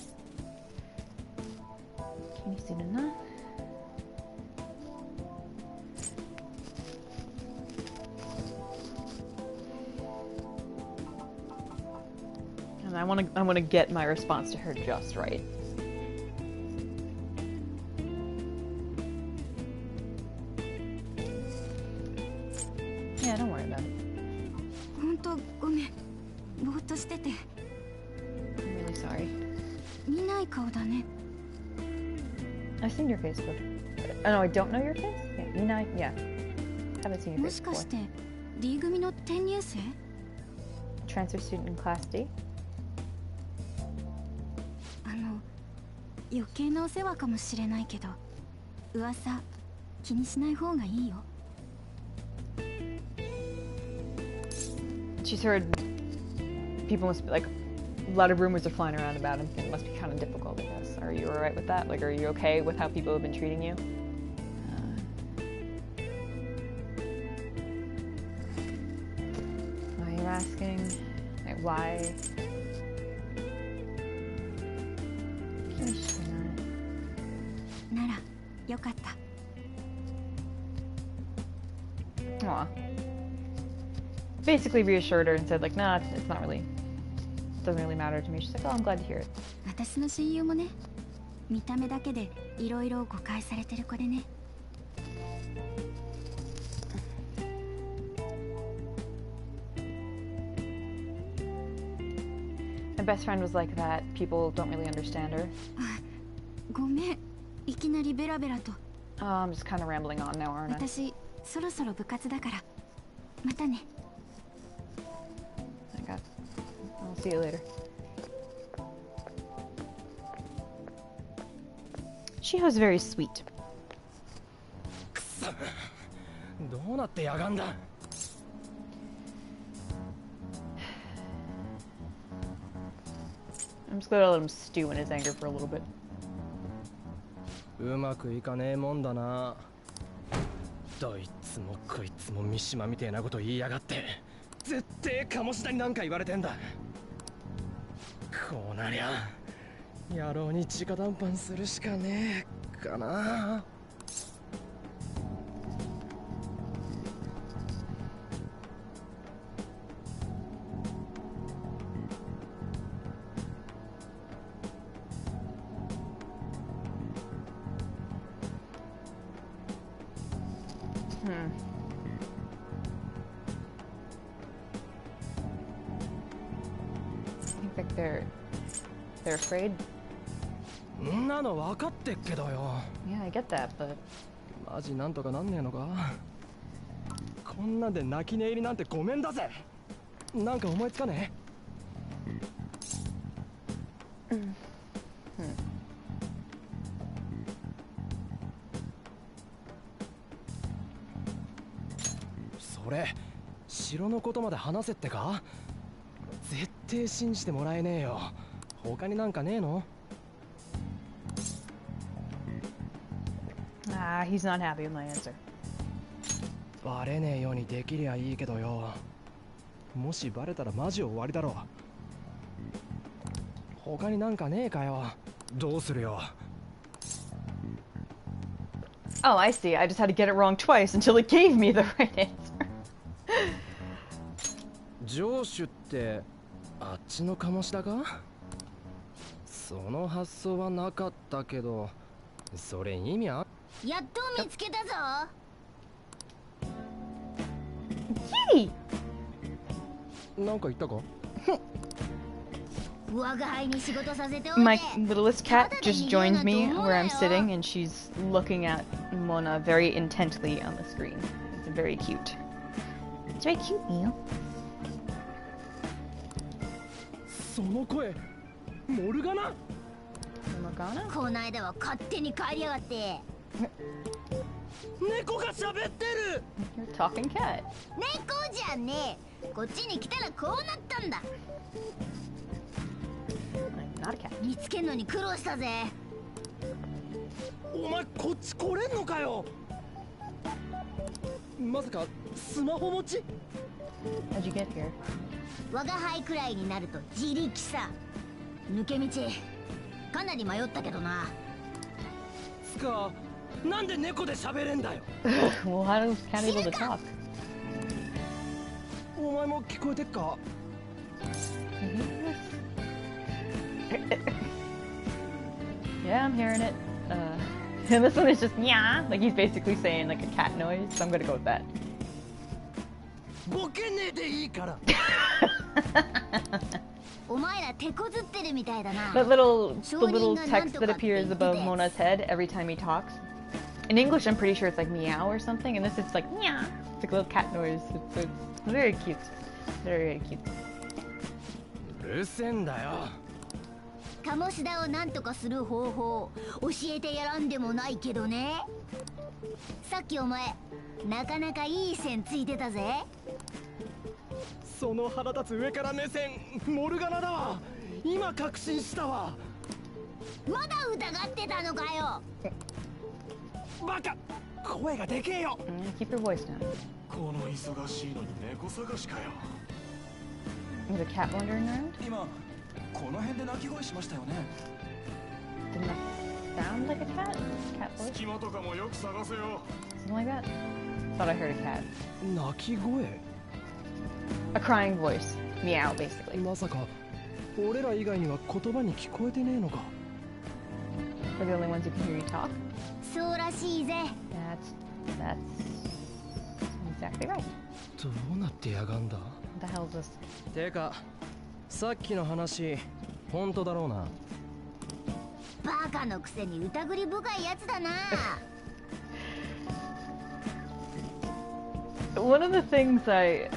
Can you see enough? And I want to get my response to her just right. Yeah, don't worry about it. I'm really sorry. I've seen your face before. Oh no, I don't know your face? Yeah, yeah. Haven't seen your face before. Transfer student in Class D? She's heard people must be like, a lot of rumors are flying around about him. It must be kind of difficult, I guess. Are you alright with that? Like, are you okay with how people have been treating you? Are you asking? Like, why? Aw. Basically reassured her and said like, nah, it's not really, doesn't really matter to me. She's like, oh, I'm glad to hear it. 私の親友もね、見た目だけでいろいろ誤解されてる子でね。My best friend was like that. People don't really understand her. ごめん、いきなりベラベラと。I'm just kind of rambling on now, aren't I? 私、そろそろ部活だから。またね。I got. I'll see you later. She was very sweet. どうなってやがんだ。I'm just gonna let him stew in his anger for a little bit. うまくいかねえもんだな。どいつもこいつも三島みてえなこと言いやがって。絶対鴨志田になんか言われてんだ。こうなりゃ野郎に直談判するしかねえかな。I think they're afraid. んなの分かってっけどよ。Yeah, I get that, but マジなんとかなんねえのか。こんなんで泣き寝入りなんてごめんだぜ。なんか思いつかねえ。それ城のことまで話せってか。絶対信じてもらえねえよ。他になんかねえの。Ah, he's not happy with my answer. バレねえようにできりゃいいけどよ。もしバレたらマジ終わりだろ。他になんかねえかよ。どうするよ。Oh, I see. I just had to get it wrong twice until it gave me the right answer. 城主ってあっちの鴨志田か。その発想はなかったけど、それ意味あ。やっと見つけたぞ。Yay! なんか言ったか。我が輩に仕事させておいて。 My littlest cat just joined me where I'm sitting, and she's looking at Mona very intently on the screen. It's very cute. It's very cute, Neil. その声、モルガナ。Morgana? こないだは勝手に帰りやがって。猫が喋ってる。 You're talking cat. 猫じゃねえ。こっちに来たらこうなったんだ。I'm not a cat. 見つけんのに苦労したぜ。お前こっち来れんのかよ。まさかスマホ持ち。 How'd you get here? 我が輩くらいになると自力さ。抜け道かなり迷ったけどな。つかなんで猫で喋れんだよ。Well, how does cat able to talk? お前も聞こえてっか。Yeah, I'm hearing it. And this one is just yeah, like he's basically saying like a cat noise. So I'm gonna go with that. ボケねえでいいから。お前ら手こずってるみたいだな。The little text that appears above Mona's head every time he talks. In English, I'm pretty sure it's like meow or something, and this it's like meow. It's like a little cat noise. It's very cute. Very, very cute. うるせえんだよ。鴨志田をなんとかする方法教えてやらんでもないけどね。さっきお前なかなかいい線ついてたぜ。その腹立つ上から目線、モルガナだわ。今確信したわ。まだ疑ってたのかよ。バカ、声がでけえよ。Keep your voice down. この忙しいのに猫探しかよ。Is a cat wandering around? 今この辺で鳴き声しましたよね。 Didn't that sound like a cat? Cat voice? 隙間とかもよく探せよ。Something like that. Thought I heard a cat. 鳴き声 A crying voice. Meow, basically. まさか俺ら以外には言葉に聞こえてねえのか We're the only ones who can hear you talk. そうらしいぜ。 That's exactly right. どうなってやがんだ What the hell is this? てかさっきの話本当だろうなバカのくせに疑り深いやつだな。One of the things I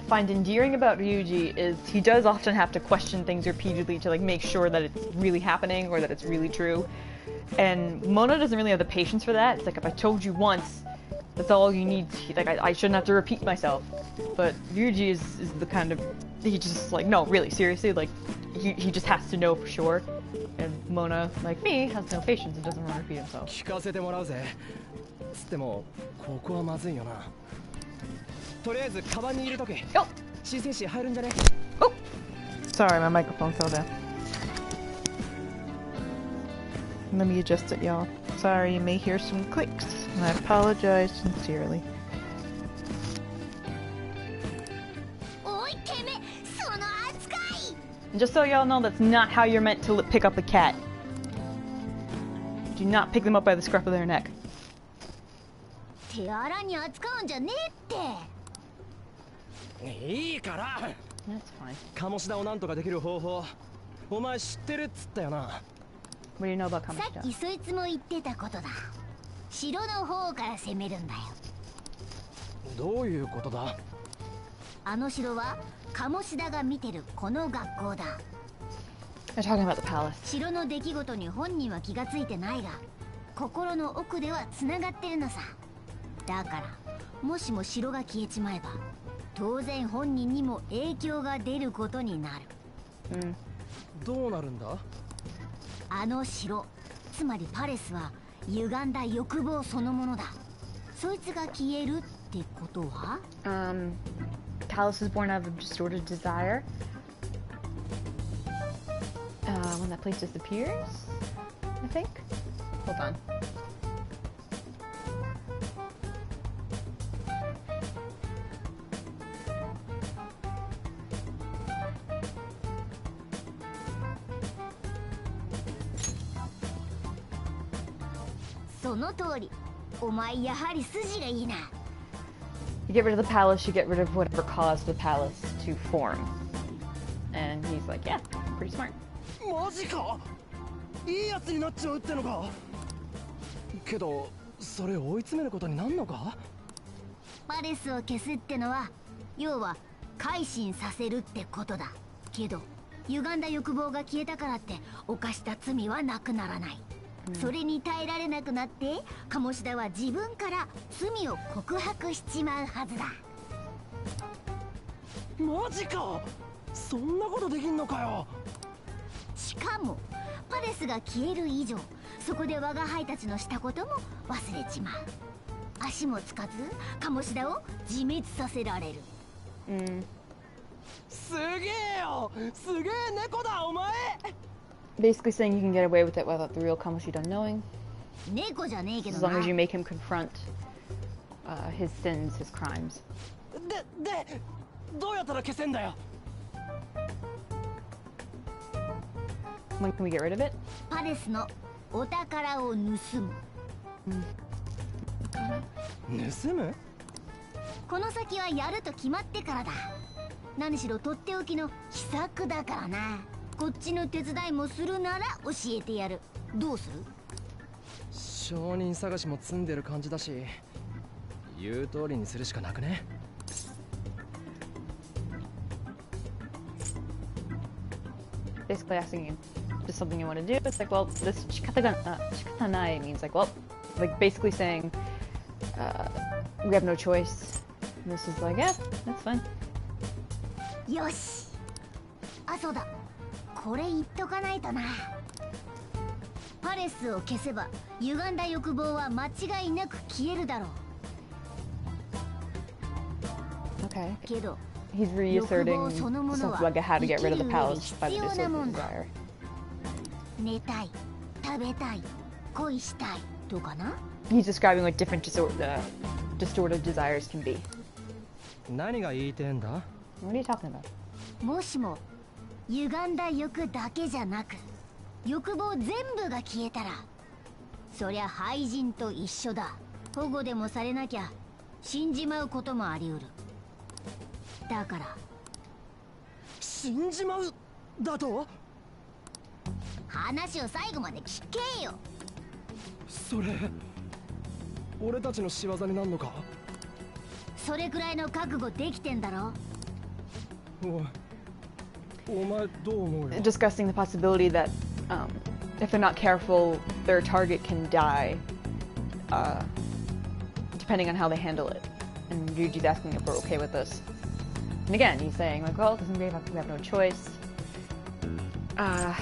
find endearing about Ryuji is he does often have to question things repeatedly to like make sure that it's really happening or that it's really true. And Mona doesn't really have the patience for that. It's like if I told you once, that's all you need. Like I shouldn't have to repeat myself. But Ryuji is the kind of he just like no, really seriously like he just has to know for sure. And Mona, like me, has no patience and doesn't want to repeat himself. 聞かせてもらうぜつってもここはまずいよなとりあえずカバンに入れとけ新生詞入るんじゃね Oh! Sorry, my microphone fell down. Let me adjust it, y'all. Sorry, you may hear some clicks, and I apologize sincerely. And just so y'all know, that's not how you're meant to pick up a cat. Do not pick them up by the scruff of their neck. 手荒に扱うんじゃねえって。いいから That's fine. 鴨志田をなんとかできる方法お前知ってるっつったよな What do you know about 鴨志田さっきそいつも言ってたことだ。城の方から攻めるんだよ。どういうことだあの城は鴨志田が見てるこの学校だ。 They're talking about the palace. 城の出来事に本人は気がついてないが心の奥では繋がってるのさ。だからもしも城が消えちまえば当然本人にも影響が出ることになる。どうなるんだあの城つまりパレスは歪んだ欲望そのものだ。そいつが消えるってことはPalace is born out of distorted desire. When that place disappears, I think. Hold on. You get rid of the palace, you get rid of whatever caused the palace to form. And he's like, yeah, pretty smart. マジかいいやつになっちゃうってのかけどそれ追い詰めることになんのかパレスを消すってのは要は改心させるってことだけど歪んだ欲望が消えたからって犯した罪はなくならない、それに耐えられなくなって鴨志田は自分から罪を告白しちまうはずだ。マジかそんなことできんのかよ。しかもパレスが消える以上そこで我が輩たちのしたことも忘れちまう。足もつかず鴨志田を自滅させられる。すげえよすげえ猫だお前 Basically saying you can get away with it without the real Kamoshida knowing. 猫じゃねえけど As な。 long as you make him confront his sins, his crimes. でどうやったら消せんだよ When can we get rid of it? パレスのお宝を盗む。盗むこの先はやると決まってからだ。何しろとっておきの秘策だからな。こっちの手伝いもするなら教えてやる。どうする？証人探しも積んでる感じだし言う通りにするしかなくね。Basically asking you just something you want to do. It's like, well, this shikatanai means like, well, like basically saying we have no choice. And this is like, yeah, that's fine. よし。あ、そうだ。これ言っとかないとな。パレスを消せば歪んだ欲望は間違いなく消えるだろう。 Okay. けど He's reasserting something like how to get rid of the palace by the distorted desire. 寝たい、食べたい、恋したいとかな。he's describing what different distorted desires can be. 何が言いてんだ? What are you talking about? もしも歪んだ欲だけじゃなく欲望全部が消えたらそりゃ廃人と一緒だ。保護でもされなきゃ死んじまうこともあり得る。だから死んじまうだと？話を最後まで聞けよ。それ俺たちの仕業になんのか？それくらいの覚悟できてんだろ。お前どう思うよ？ Discussing the possibility that if they're not careful, their target can die, depending on how they handle it. And Ryuji's asking if we're okay with this. And again, he's saying, like, well, we have no choice. I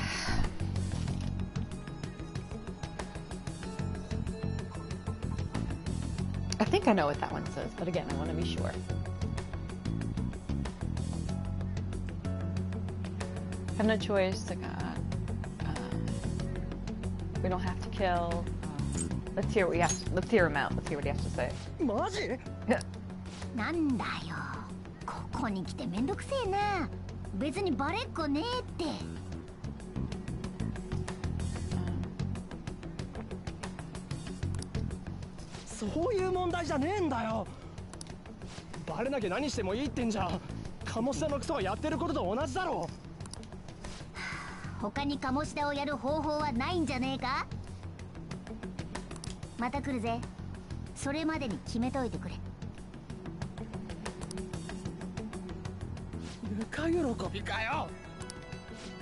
think I know what that one says, but again, I want to be sure. Have no choice. Like, we don't have to kill. Let's hear what let's hear him out. Let's hear what he has to say. マジ？なんだよ。ここに来てめんどくせえな。別にバレっこねえって。そういう問題じゃねえんだよ。バレなきゃ何してもいいってんじゃん。鴨志田のクソがやってることと同じだろ。他に鴨志田をやる方法はないんじゃねえか？また来るぜ。それまでに決めといてくれ。ぬか喜びかよ。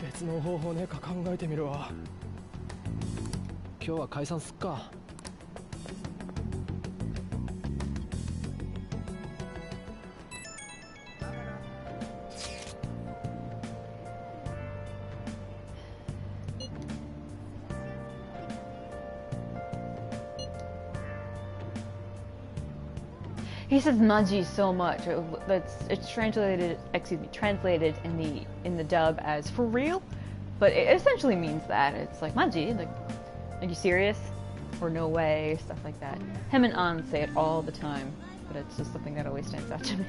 別の方法ねえか考えてみるわ。今日は解散すっか。He says "maji" so much. It's translated in the dub as "for real," but it essentially means that it's like "maji," like "are you serious?" or "no way," stuff like that. Him and An say it all the time, but it's just something that always stands out to me.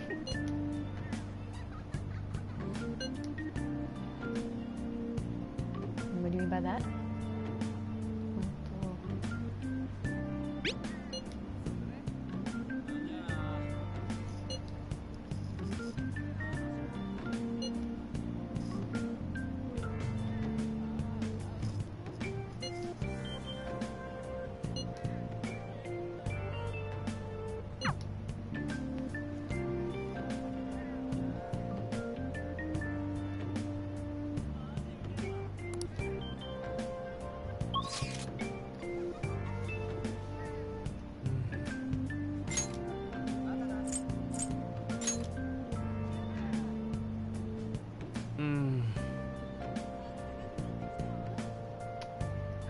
What do you mean by that?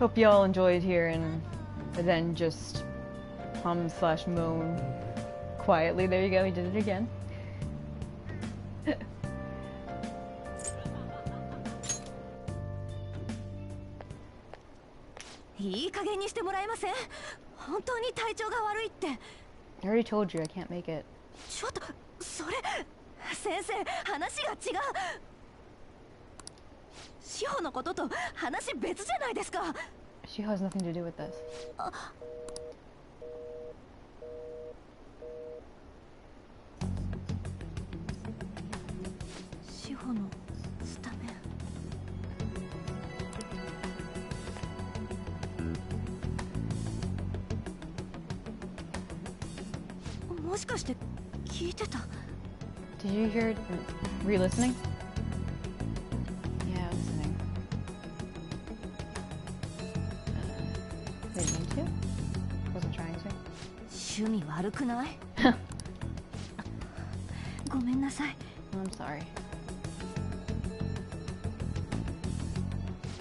Hope y'all enjoyed here and then just hum/moan quietly. There you go, he did it again. いい加減にしてもらえません？本当に体調が悪いって。 I already told you I can't make it. ちょっとそれ先生話が違う。志保のことと話別じゃないですか。 She has nothing to do with this. 志保のスタメン。もしかして聞いてた？ Did you hear? Were you listening? Yeah, listening. Didn't mean to. Wasn't trying to. 趣味悪くない？ごめんなさい。I'm sorry.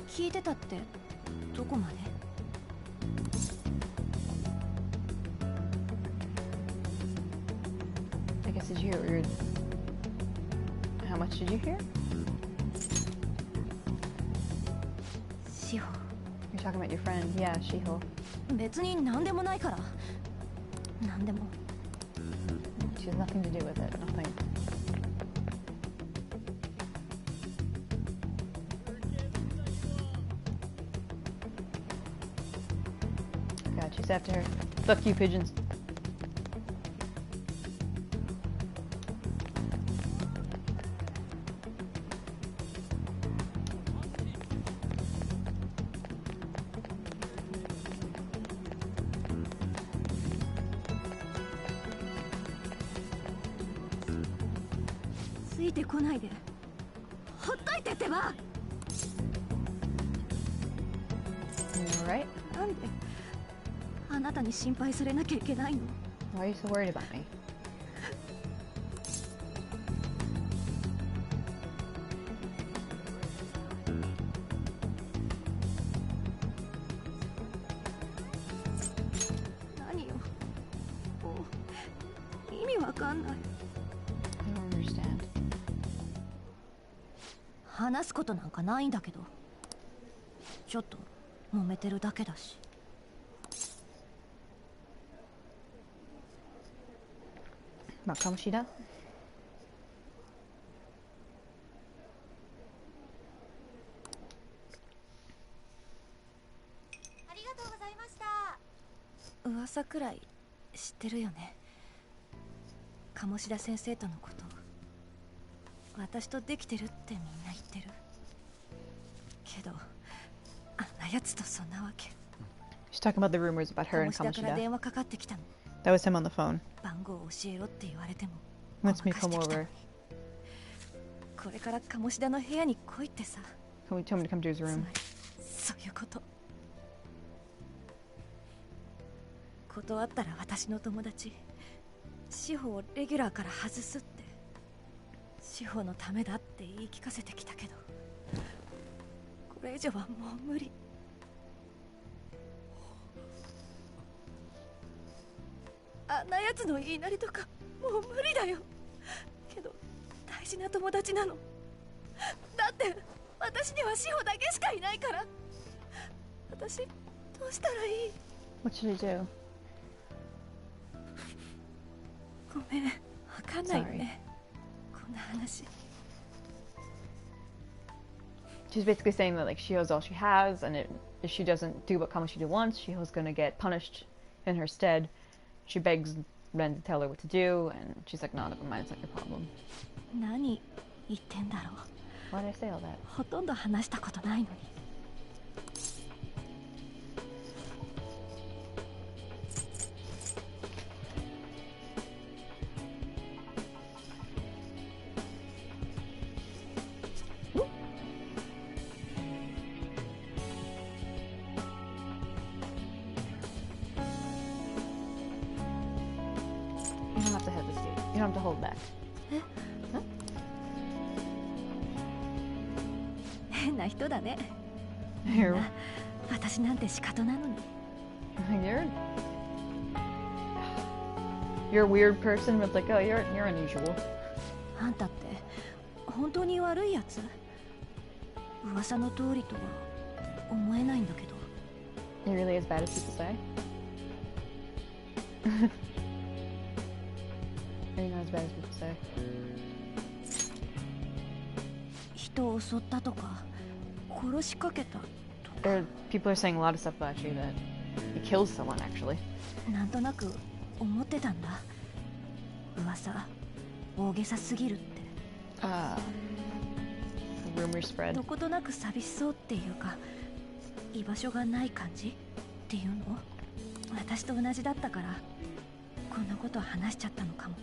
聞いてたってどこまで？ I guess did you hear? How much did you hear? 志保。 You're talking about your friend, yeah, Shiho. 別に何でもないから。何でも。She has nothing to do with it. Nothing. God, she's after her. Fuck you, pigeons. Alright. なんであなたに心配されなきゃいけないの？ Why are you so worried about me? 何よ。もう意味わかんない。I don't understand. 話すことなんかないんだけど。ちょっと揉めてるだけだし。まあ、かもしれない。ありがとうございました。噂くらい知ってるよね。鴨志田先生とのこと。私とできてるってみんな言ってる。けどあんなやつとそんなわけ。She's talking about the rumors about her and 鴨志田から電 Kamoshida. 話かかってきたの。That was him on the phone. 番号を教えろって言われても Wants me to come over. これから鴨志田の部屋に来いってさ。Told me to come to his room. そういうこと。断ったら私の友達志保をレギュラーから外すって。志保のためだって言い聞かせてきたけど、これ以上はもう無理。あんなやつの言いなりとかもう無理だよ。けど大事な友達なの。だって私には志保だけしかいないから。私どうしたらいい？ What should I do? ごめん、わかんないよね。こんな話。She's basically saying that like Shiho's all she has, and if she doesn't do what Kamoshida wants, Shiho's gonna get punished in her stead. She begs Ren to tell her what to do, and she's like, "No, never mind. It's not your problem." 何言ってんだろう。 Why did I say all that? ほとんど話したことないのに。You don't have to hesitate. You don't have to hold back. 変な人だね。 You're 私なんて仕方なのに。you're a weird person, but like, oh, you're unusual. あんたって本当に悪いやつ？噂の通りとは思えないんだけど。 You're really as bad as people say. Are you not as bad as people say? 人を襲ったとか殺しかけたとか。 People are saying a lot of stuff about you that he kills someone actually. なんとなく思ってたんだ。噂大げさすぎるって。Rumor spread. どことなく寂しそうっていうか居場所がない感じっていうの。私と同じだったからこんなこと話しちゃったのかも。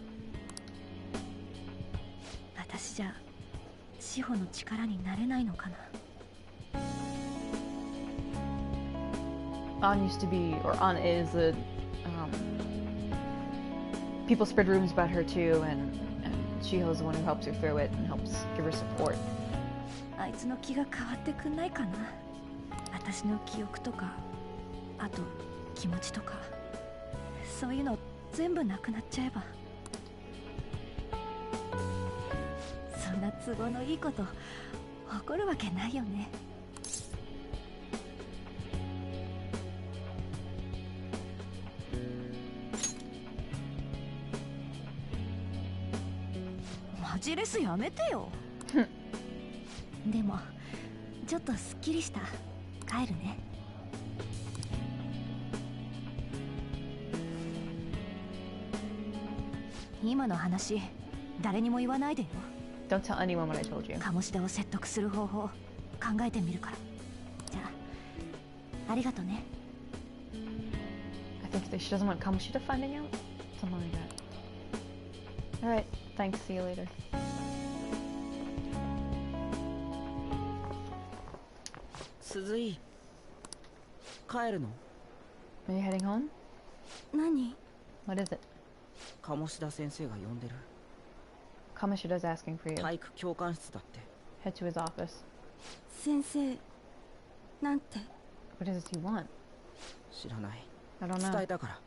私じゃ志保の力になれないのかな。 An used to be, or An is a, people spread rumors about her too, and Shiho's the one who helps her through it and helps give her support. あいつの気が変わってくんないかな。私の記憶とか、あと気持ちとか、そういうの全部なくなっちゃえば。そんな都合のいいこと起こるわけないよね。マジレスやめてよ。でもちょっとすっきりした。帰るね。今の話誰にも言わないでよ。 Don't tell anyone what I told you. 鴨志田を説得する方法考えてみるから。じゃあありがとね。 I think that she doesn't want Kamoshida finding out? Something like that. Alright, thanks, see you later. Suzui, 帰るの? Are you heading home? 何? What is it? 鴨志田先生が呼んでる。 Kamoshida's asking for you. 体育教官室だって。 Head to his office. 先生、なんて? What does he want? 知らない。 I don't know. 伝えたから。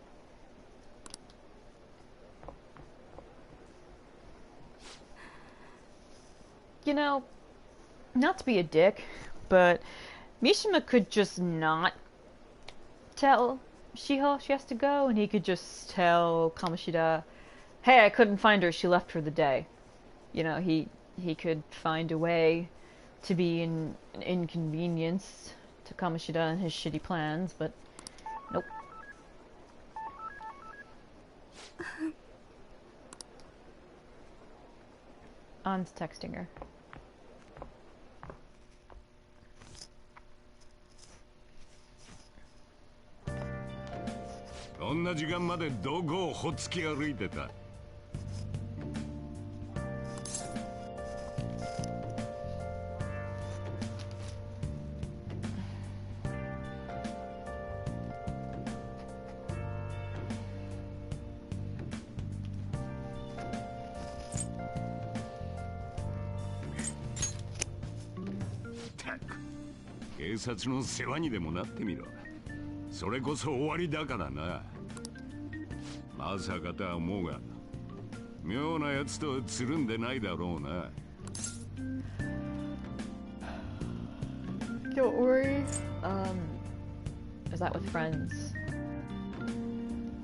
You know, not to be a dick, but Mishima could just not tell Shiho she has to go, and he could just tell Kamoshida, hey, I couldn't find her, she left for the day. You know, he could find a way to be an inconvenience to Kamoshida and his shitty plans, but nope. An's texting her. こんな時間までどこをほっつき歩いてた。警察の世話にでもなってみろ。それこそ終わりだからな。まさかとは思うが、妙なやつとつるんでないだろうな。Don't worry. Is that with friends?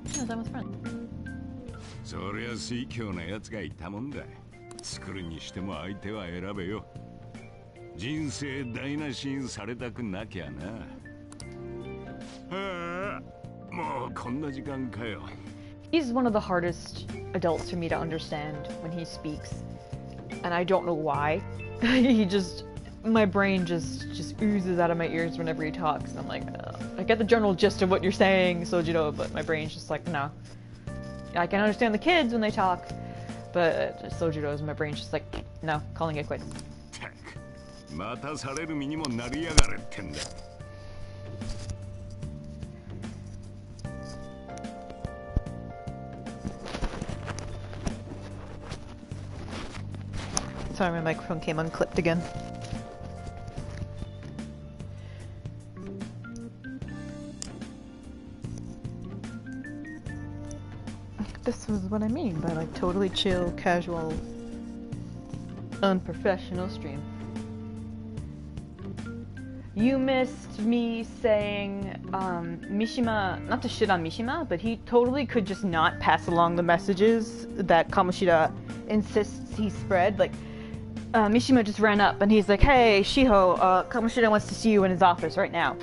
Yeah, is that with friends? そりゃ水強なやつがいたもんだ。作るにしても相手は選べよ。人生台無しにされたくなきゃな。はあ、もうこんな時間かよ。He's one of the hardest adults for me to understand when he speaks, and I don't know why. My brain just oozes out of my ears whenever he talks, and I'm like, I get the general gist of what you're saying, Sojiro, but my brain's just like, no. I can understand the kids when they talk, but Sojiro's, my brain's just like, no, calling it quits. またされる身にもなりやがれってんだ。Sorry, my microphone came unclipped again. This was what I mean by like totally chill, casual, unprofessional stream. You missed me saying, Mishima, not to shit on Mishima, but he totally could just not pass along the messages that Kamoshida insists he spread. Like, Mishima just ran up and he's like, hey, Shiho, Kamoshida wants to see you in his office right now.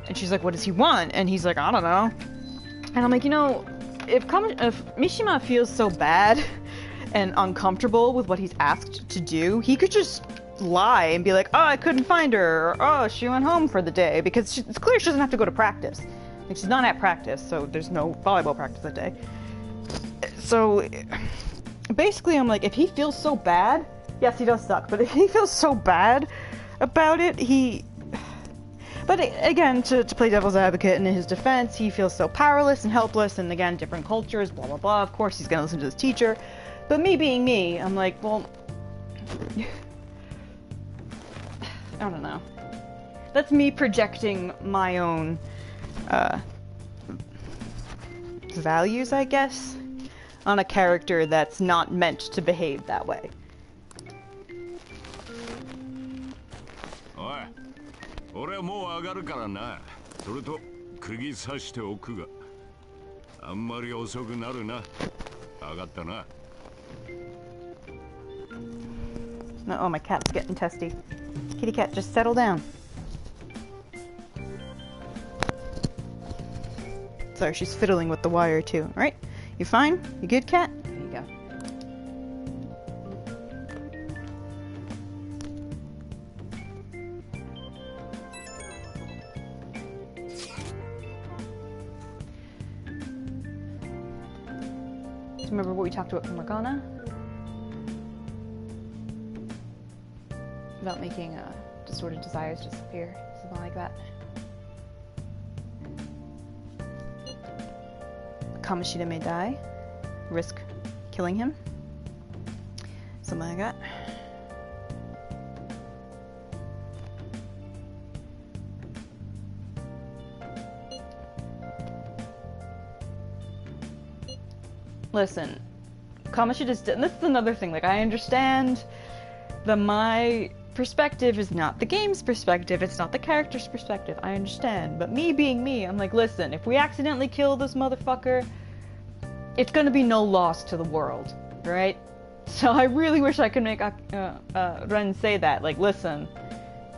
And she's like, what does he want? And he's like, I don't know. And I'm like, you know, if Mishima feels so bad and uncomfortable with what he's asked to do, he could just lie and be like, oh, I couldn't find her, or oh, she went home for the day, because it's clear she doesn't have to go to practice. Like, she's not at practice, so there's no volleyball practice that day. So basically I'm like, if he feels so bad, yes, he does suck, but if he feels so bad about it, but again, to play devil's advocate, in his defense, he feels so powerless and helpless, and again, different cultures, blah blah blah, of course he's gonna listen to his teacher. But me being me, I'm like, well, I don't know. That's me projecting my own values, I guess, on a character that's not meant to behave that way. おい、俺はもう上がるからな。それと釘刺しておくが、あんまり遅くなるな。上がったな。No, oh, my cat's getting testy. Kitty cat, just settle down. Sorry, she's fiddling with the wire too. Alright? You fine? You good, cat? There you go. Do you remember what we talked about from Morgana? About making disordered desires disappear, something like that. Kamoshida may die. Risk killing him. Something like that. Listen, Kamoshida's dead. This is another thing. Like, I understand that my perspective is not the game's perspective. It's not the character's perspective. I understand. But me being me, I'm like, listen, if we accidentally kill this motherfucker, it's gonna be no loss to the world, right? So I really wish I could make Ren say that. Like, listen,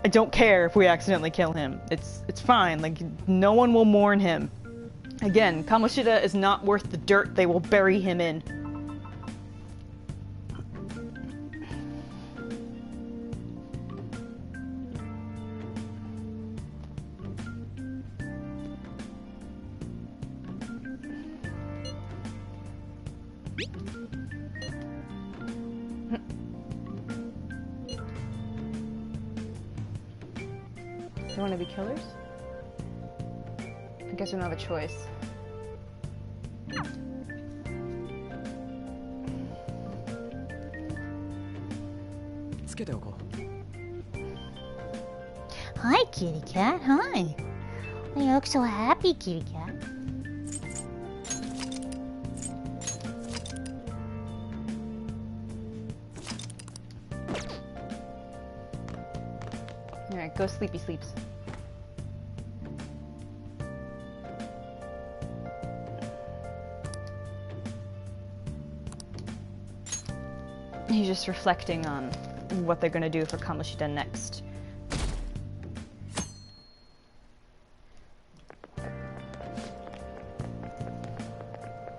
I don't care if we accidentally kill him. It's fine. Like, no one will mourn him. Again, Kamoshida is not worth the dirt they will bury him in. Do you want to be killers? I guess we don't have a choice. Hi, kitty cat. Hi. You look so happy, kitty cat. Alright, go sleepy sleeps. He's just reflecting on what they're gonna do for Kamoshida next.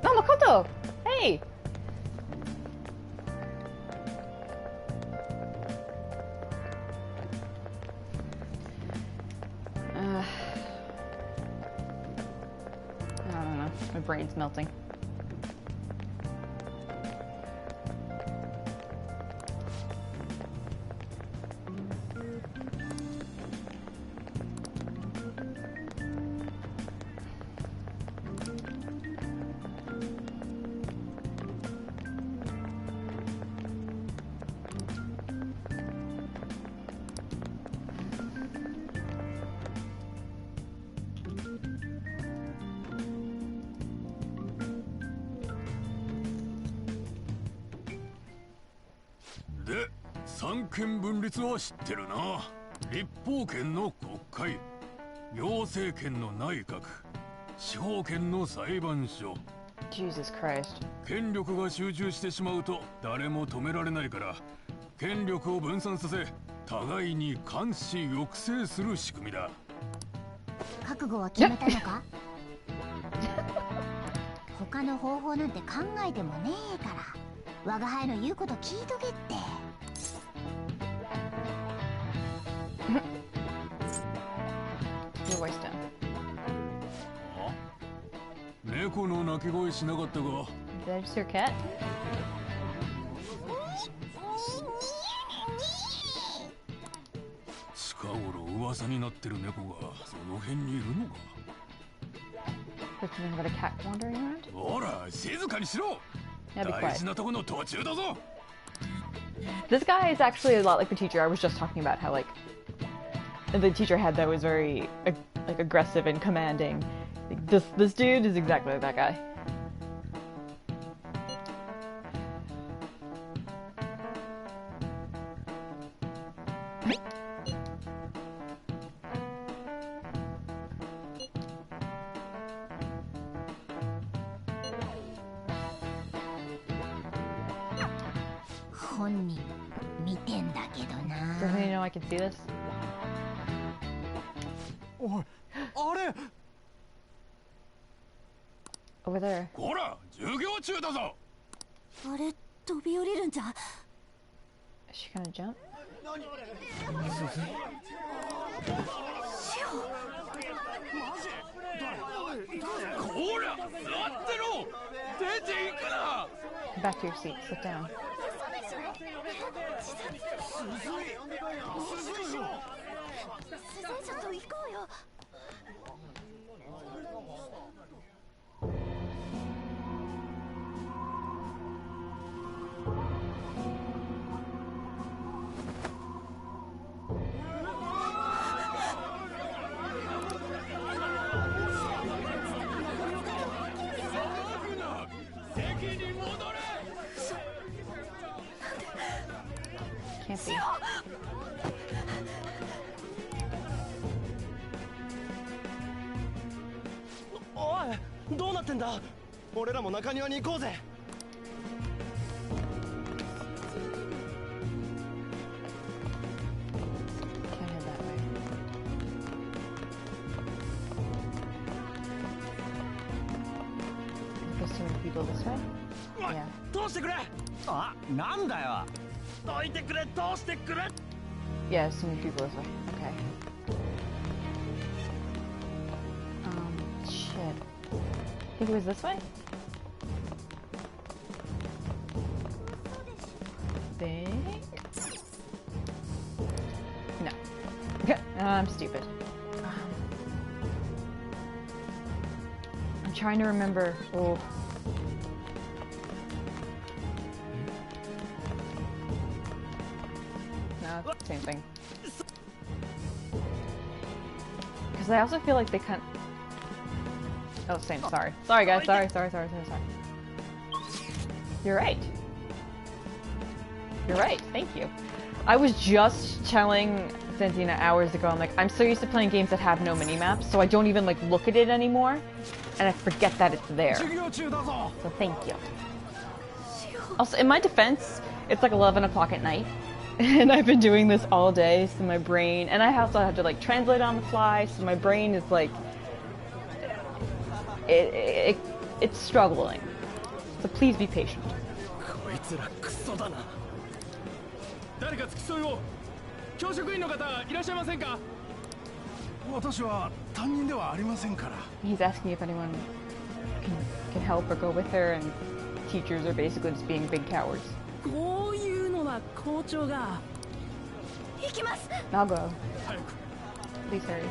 Oh, Makoto! Hey! I don't know. My brain's melting.で、三権分立は知ってるな。立法権の国会、行政権の内閣、司法権の裁判所。Jesus Christ. 権力が集中してしまうと誰も止められないから、権力を分散させ、互いに監視抑制する仕組みだ。覚悟は決めたのか？他の方法なんて考えてもねえから、我が輩の言うこと聞いとけって。Your voice down. 猫の鳴き声しなかったか？ Did I just hear cat? 近頃噂になってる猫がその辺にいるのか？ There's something about a cat wandering around? ほら、静かにしろ。 Yeah, be quiet. 大事なとこの途中だぞ。 This guy is actually a lot like the teacher I was just talking about. How like the teacher had that was very like aggressive and commanding. Like, this dude is exactly like that guy. 本人見てんだけどな。 Doesn't he know I can see this? おい、あれ Over there. こら、授業中だぞ。あれ飛び降りるんじゃ。 Is she gonna jump? こら、待ってろ。出て行くな。 Back to your seat. Sit down. 自然者と行こうよ。Can't be. おい、どうなってんだ。俺らも中庭に行こうぜ。 Can't head that way. There's too many people this way? Yeah. 通してくれ。あ、なんだよ。どいてくれ、通してくれ。 Yeah, there's too many people this way. Okay. Shit. I think it was this way? Think? No. I'm stupid. I'm trying to remember. Oh. No, same thing. Because I also feel like they can't. Oh, same. Sorry. Sorry, guys. Sorry. You're right. You're right. Thank you. I was just telling Santina hours ago, I'm like, I'm so used to playing games that have no mini-maps, so I don't even like look at it anymore, and I forget that it's there. So thank you. Also, in my defense, it's like 11 o'clock at night, and I've been doing this all day, so my brain, and I also have to like translate on the fly, so my brain is like, it's struggling. So please be patient. こいつらクソだな。誰か付き添いを。教職員の方いらっしゃいませんか。私は担任ではありませんから。 He's asking if anyone can help or go with her, and teachers are basically just being big cowards. こういうのは校長が。行きます。 I'll go. Please hurry.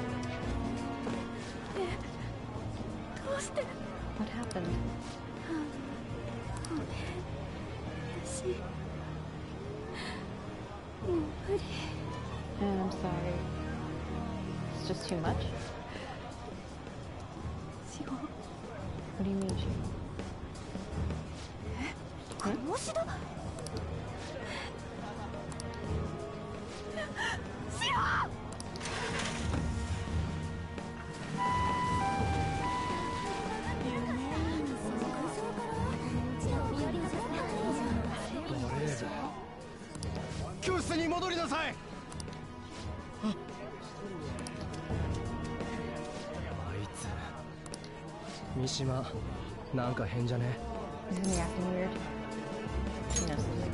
どうして。 What happened? ごめん。私。もう無理。 I'm sorry. It's just too much? What do you mean, she? Hmm? Mishima, なんか変じゃね。 Isn't he acting weird? He knows something.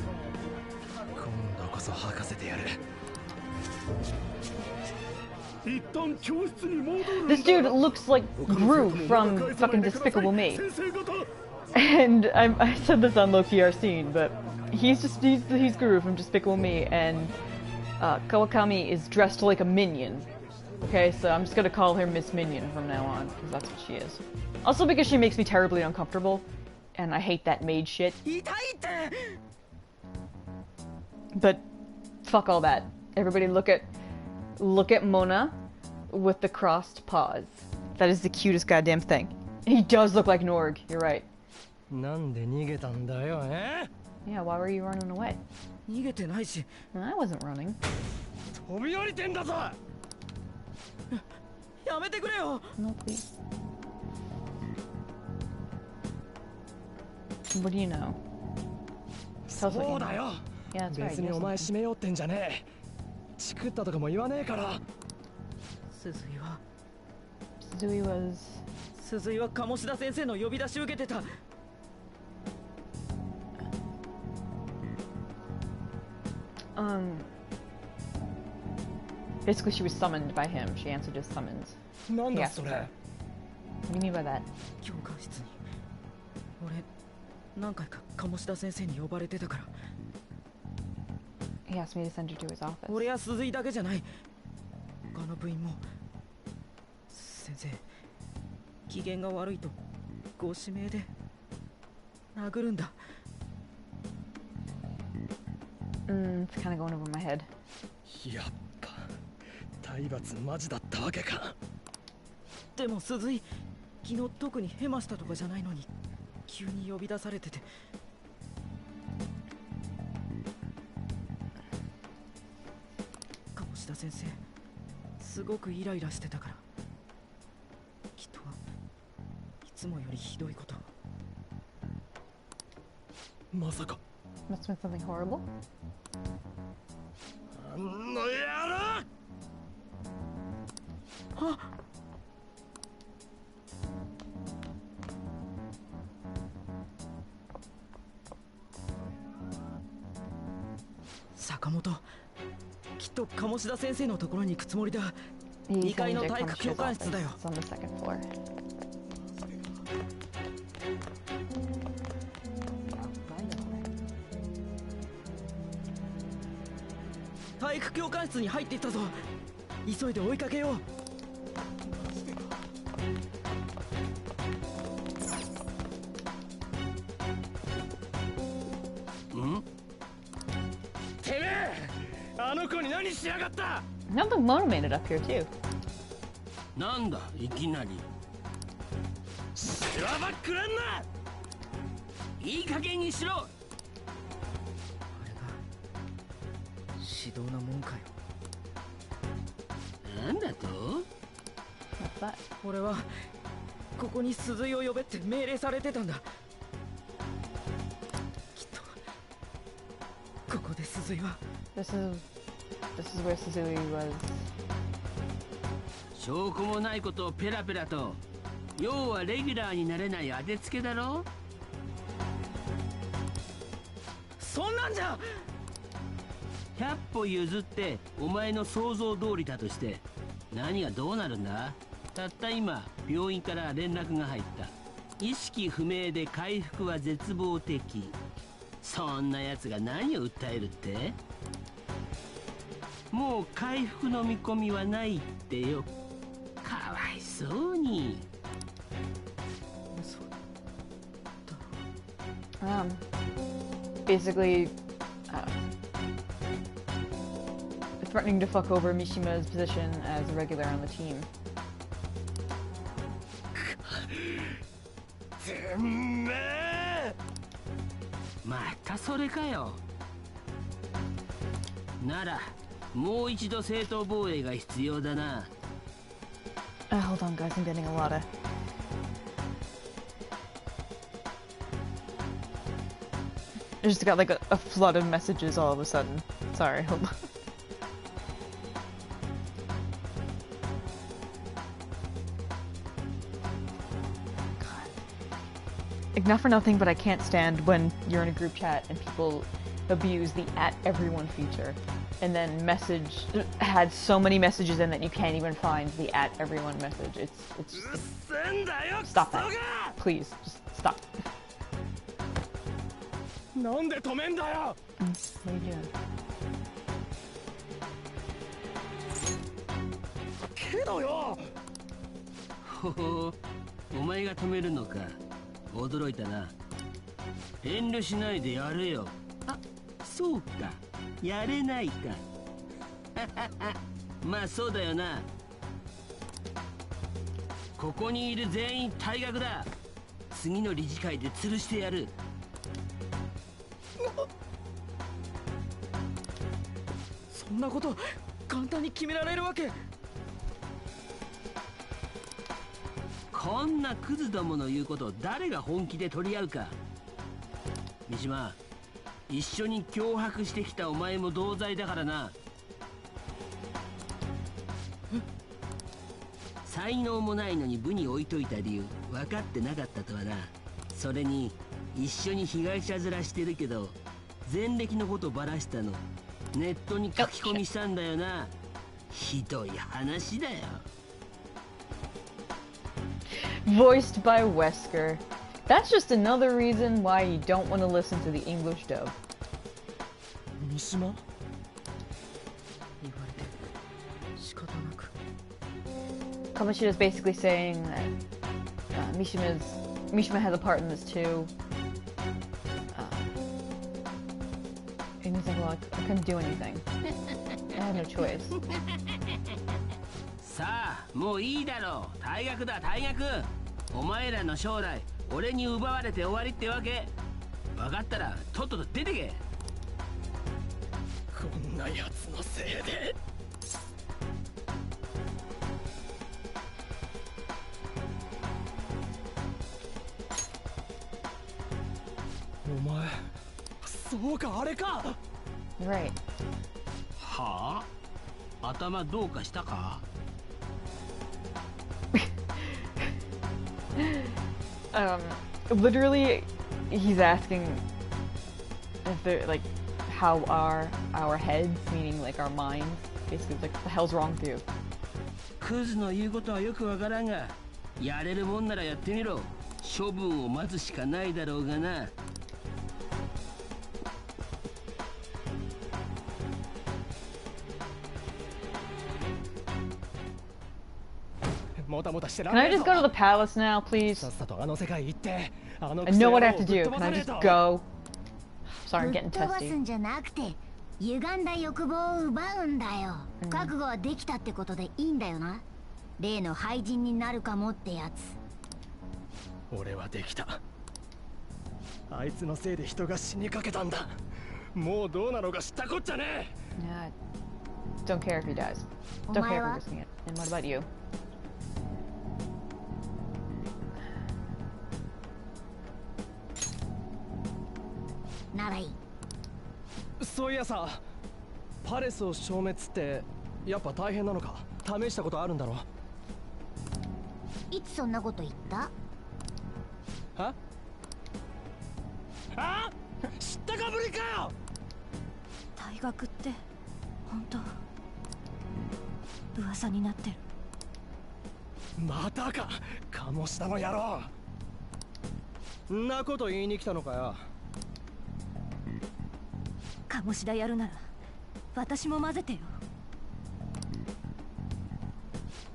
今度こそ吐かせてやる。 This dude looks like Gru from fucking Despicable Me. And I said this on Low-Key Arsene, but he's Gru from Despicable Me, and Kawakami is dressed like a minion. Okay, so I'm just gonna call her Miss Minion from now on, because that's what she is. Also because she makes me terribly uncomfortable, and I hate that maid shit. But fuck all that. Everybody look at Mona with the crossed paws. That is the cutest goddamn thing. He does look like Norg, you're right. なんで逃げたんだよ、Yeah, why were you running away? 逃げてないし。 I wasn't running. 飛び降りてんだぞ。やめてくれよ。 No, please. What do you know? Tell us what you そうだ know. よ。Yeah, that's right. 別にお前閉めようってんじゃねえ。チクったとかも言わねえから。鈴井は鴨志田先生の呼び出し受けてた。Basically, she was summoned by him. She answered his summons. なんだそれ。What do you mean by that? 教官室に俺何回か鴨志田先生に呼ばれてたから。He asked me to send you to his office. 俺や鈴井だけじゃない。他の部員も。先生、機嫌が悪いとご指名で殴るんだ。It's kind of going over my head. やっぱ体罰マジだったわけか。でも鈴井、昨日特にヘマしたとかじゃないのに急に呼び出されてて。鴨志田先生、すごくイライラしてたから。きっといつもよりひどいこと。まさか。Must have been something horrible. あの野郎！あ！坂本、きっと鴨志田先生のところに行くつもりだ。2階の体育教官室だよ。体育教官室に入っていったぞ。急いで追いかけよう。てめえ、あの子に何しやがった。 Nothing motivated up here too. なんだいきなり。世話ばっくれんな。いい加減にしろ。あれが指導なもんかよ。なんだと？俺はここに鈴井を呼べって命令されてたんだ。きっとここで鈴井は。This is where Suzui was. 証拠もないことをペラペラと。要はレギュラーになれない当てつけだろ。そんなんじゃ。100歩譲ってお前の想像通りだとして何がどうなるんだ。たった今病院から連絡が入った。意識不明で回復は絶望的。そんな奴が何を訴えるって。もう回復の見込みはないってよ。かわいそうに。Basically, threatening to fuck over Mishima's position as a regular on the team. てめえ！またそれかよ。ならもう一度正当防衛が必要だな。Hold on, guys. I'm getting a lot of. I just got like a flood of messages all of a sudden. Sorry, hold on. God. Like, not for nothing, but I can't stand when you're in a group chat and people abuse the @everyone feature. And then had so many messages in that you can't even find the @everyone message. It's stop that. Please, just stop. なんで止めんだよ。What are you doing? けどよ。ほほ、お前が止めるのか。驚いたな。遠慮しないでやれよ。あ、そうか。やれないか。まあそうだよな。ここにいる全員退学だ。次の理事会で吊るしてやる。そんなこと簡単に決められるわけ。こんなクズどもの言うことを誰が本気で取り合うか。三島、一緒に脅迫してきたお前も同罪だからな。才能もないのに部に置いといた理由分かってなかったとはな。それに一緒に被害者面してるけど前歴のことバラしたのネットに書き込みしたんだよな。ひどい話だよ。 Voiced by Wesker. That's just another reason why you don't want to listen to the English dub. 三島？言われて仕方なく。Kamoshida is basically saying that Mishima has a part in this too. And he's like, well, I couldn't do anything. I had no choice. さあもういいだろう。退学だ退学。お前らの将来俺に奪われて終わりってわけ。分かったらとっとと出てけ。こんなやつのせいで。お前そうかあれか。 Right. はあ頭どうかしたか。Literally, he's asking if they're like, how are our heads, meaning like our minds. Basically, like, what the hell's wrong with you? クズの言うことはよくわからんが、やれるもんならやってみろ。処分を待つしかないだろうがな。Can I just go to the palace now, please? I know what I have to do. Can I just go? Sorry, I'm getting ぶっ飛ばす testy. んじゃなくて歪んだ欲望を奪うんだよ。覚悟はできたってことでいいんだよな。例の廃人になるかもってやつ。俺はできた。あいつのせいで人が死にかけたんだ。もうどうなのか知ったこっちゃねえ。 Don't care if he dies. Don't care if we're risking it. And what about you? ならいい。そういやさ、パレスを消滅ってやっぱ大変なのか。試したことあるんだろ。いつそんなこと言った？は？あ？知ったかぶりかよ。退学って本当噂になってる。またか、鴨下の野郎。んなこと言いに来たのかよ。鴨志田やるなら私も混ぜてよ。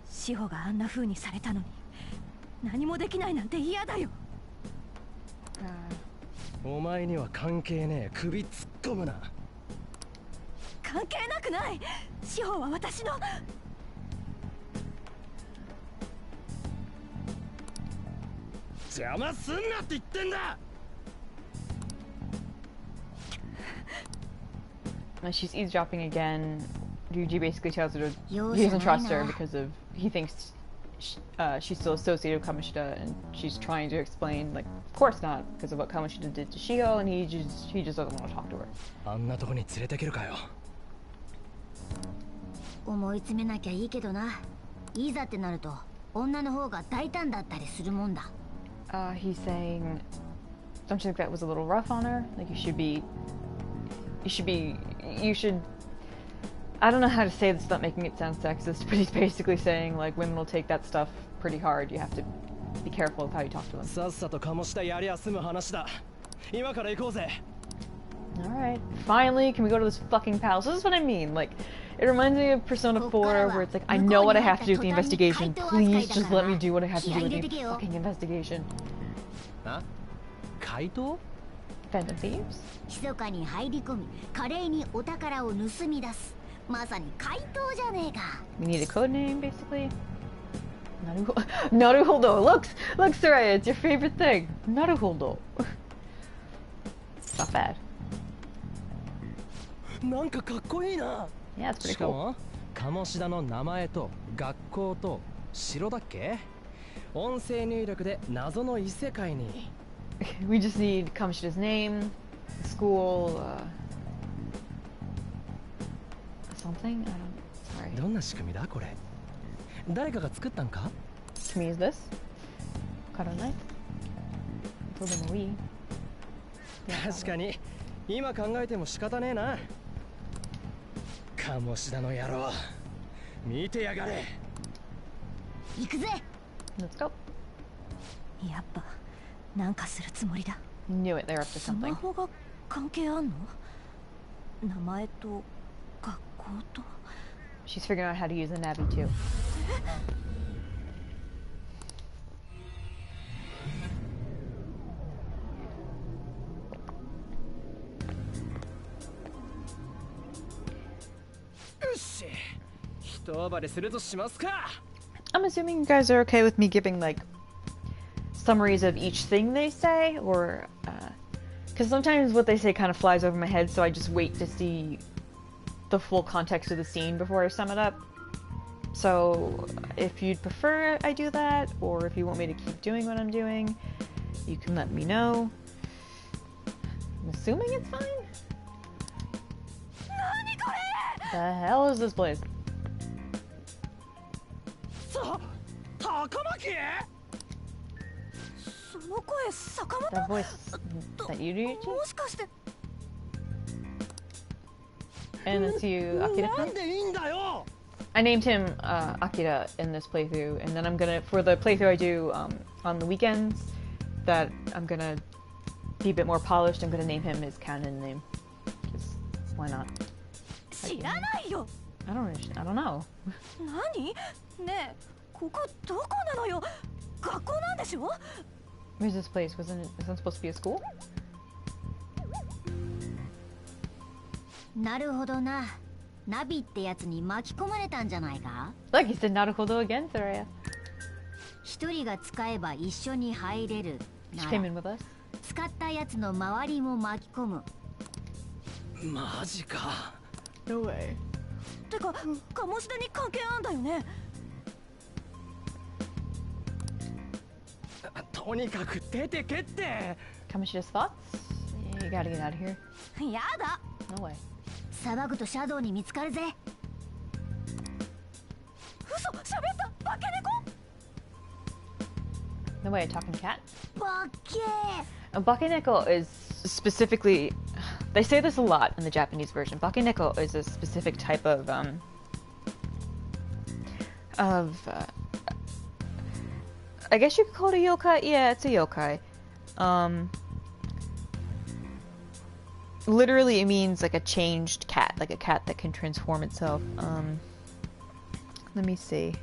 志保があんな風にされたのに何もできないなんて嫌だよ。お前には関係ねえ。首突っ込むな。関係なくない。志保は私の。邪魔すんなって言ってんだ。She's eavesdropping again. Ryuji basically tells her he doesn't trust her because he thinks she's still associated with Kamoshida, and she's trying to explain, like, of course not, because of what Kamoshida did to Shiho, and he just doesn't want to talk to her. あんなとこに連れてけるかよ。思い詰めなきゃいいけどな。いざってなると女の方が大胆だったりするもんだ。He's saying, don't you think that was a little rough on her? Like, you should, I don't know how to say this without making it sound sexist, but he's basically saying, like, women will take that stuff pretty hard. You have to be careful with how you talk to them. さっさと鴨下やりゃ済む話だ。今から行こうぜ。Alright, finally, can we go to this fucking palace? This is what I mean, like, it reminds me of Persona 4, where it's like, I know what I have to do with the investigation, please just let me do what I have to do with the fucking investigation. Huh? Kaito? Phantom Thieves? 密かに入り込み、華麗にお宝を盗み出す。まさに怪盗じゃねえか。 We need a code name, basically. Naruhodo! Look, Soraya, it's your favorite thing. Naruhodo. It's not bad. なんかかっこいいな。Yeah, it's pretty cool. しかも鴨志田の名前と学校と城だっけ？音声入力で謎の異世界に。We just need Kamoshida's name, school something? I don't. Sorry. どんな仕組みだこれ？誰かが作ったんか？ Can we use this? Cut a knife? どうでもいい。確かに今考えても仕方ねえな。鴨志田の野郎、見てやがれ。行くぜ。 Let's go. やっぱなんかするつもりだ。 Knew it. They're up to スマ something. ホが関係あんの？名前と学校と。 She's figuring out how to use the Navi too. I'm assuming you guys are okay with me giving like summaries of each thing they say, or because sometimes what they say kind of flies over my head, so I just wait to see the full context of the scene before I sum it up. So if you'd prefer I do that, or if you want me to keep doing what I'm doing, you can let me know. I'm assuming it's fine. The hell is this place? That voice that you do? And it's you, Akira-san? I named him Akira in this playthrough, and then I'm gonna, for the playthrough I do on the weekends, that I'm gonna be a bit more polished, I'm gonna name him his canon name. Just, why not? I don't know. 何？ねえ、ここどこなのよ？学校なんでしょ？ Where's this place? Isn't supposed to be a school? なるほどな。ナビってやつに巻き込まれたんじゃないか？ Like you said, なるほど again, Saraya. 一人が使えば一緒に入れる。 She came in with us. 使ったやつの周りも巻き込む。マジか。 No way. てか、鴨志田に関係あんだよね。とにかく出てけって。Kamoshida's thoughts? You gotta get out of here. やだ。 No way. 騒ぐとシャドウに見つかるぜ。嘘、喋った化け猫。 No way, a talking cat? バケ。 A bakeneko is specifically, they say this a lot in the Japanese version. Bakeneko is a specific type of I guess you could call it a yokai. Yeah, it's a yokai. Literally it means like a changed cat, like a cat that can transform itself. Let me see.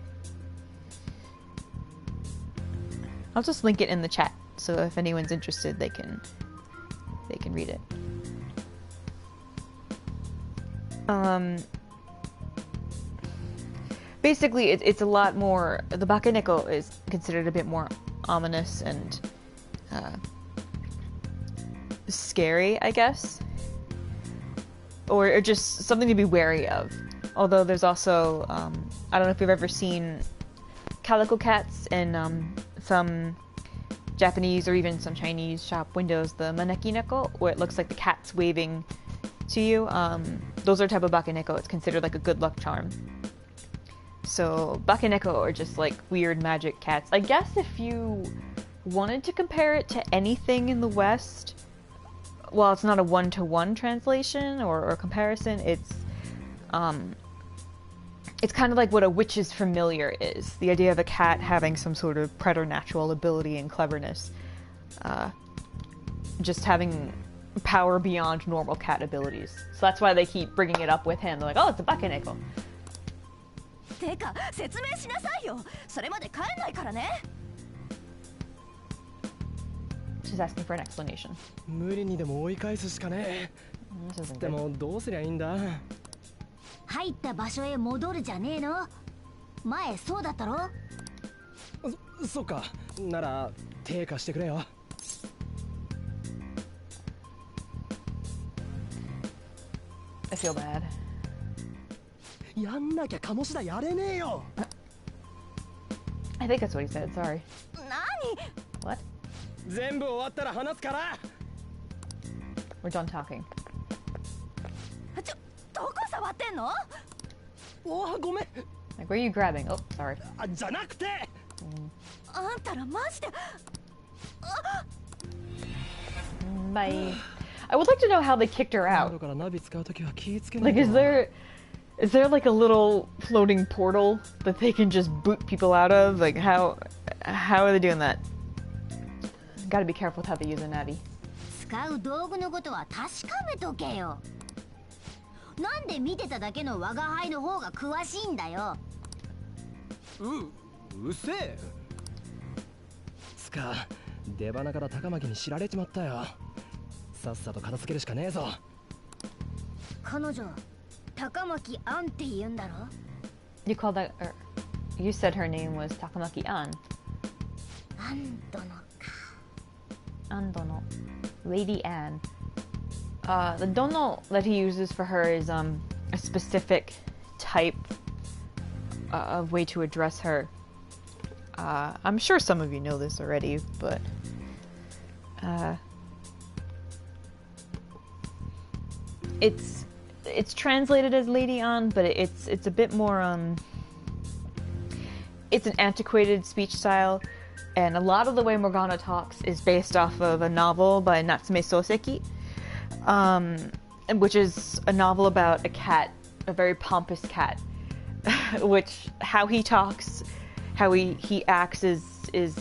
I'll just link it in the chat, so if anyone's interested, they can read it. Basically, it's a lot more. The bakeneko is considered a bit more ominous and scary, I guess, or just something to be wary of. Although there's also, I don't know if you've ever seen calico cats in some Japanese or even some Chinese shop windows, the maneki neko, where it looks like the cat's waving to you. Those are a type of bakeneko. It's considered like a good luck charm. So bakeneko are just like weird magic cats. I guess if you wanted to compare it to anything in the West, well, it's not a one-to-one translation or comparison. It's kind of like what a witch's familiar is. The idea of a cat having some sort of preternatural ability and cleverness. Just having power beyond normal cat abilities. So that's why they keep bringing it up with him. They're like, oh, it's a bakeneko. てか、説明しなさいよ。それまで帰んないからね。 She's asking for an explanation. 無理にでも追い返すしかねえ。でもどうすりゃいいんだ。入った場所へ戻るじゃねえの。前そうだったろ。そうか。なら手貸してくれよ。I feel bad. やんなきゃ鴨志田やれねえよ。I think that's what he said. Sorry. 何？ What? 全部終わったら話すから。We're done talking. どこ触ってんの？お、ごめん。 Like, where are you grabbing? Oh, sorry. じゃなくて。あんたらマジで。Bye. I would like to know how they kicked her out. Like, is there like a little floating portal that they can just boot people out of? Like, how are they doing that? Gotta be careful with how they use a navi. 使う道具のことは確かめとけよ。なんで見てただけの我が輩の方が詳しいんだよ。うせえ。つか、出花から高巻に知られちまったよ。さっさと片付けるしかねえぞ。彼女、高巻アンって言うんだろ？ You called that, or you said her name was Takamaki An. アンドのか。Andono. Lady Anne. The dono that he uses for her is a specific type of way to address her. I'm sure some of you know this already, but it's translated as Lady Anne, but it's a bit more it's an antiquated speech style. And a lot of the way Morgana talks is based off of a novel by Natsume Soseki, which is a novel about a cat, a very pompous cat, which how he talks, how he acts is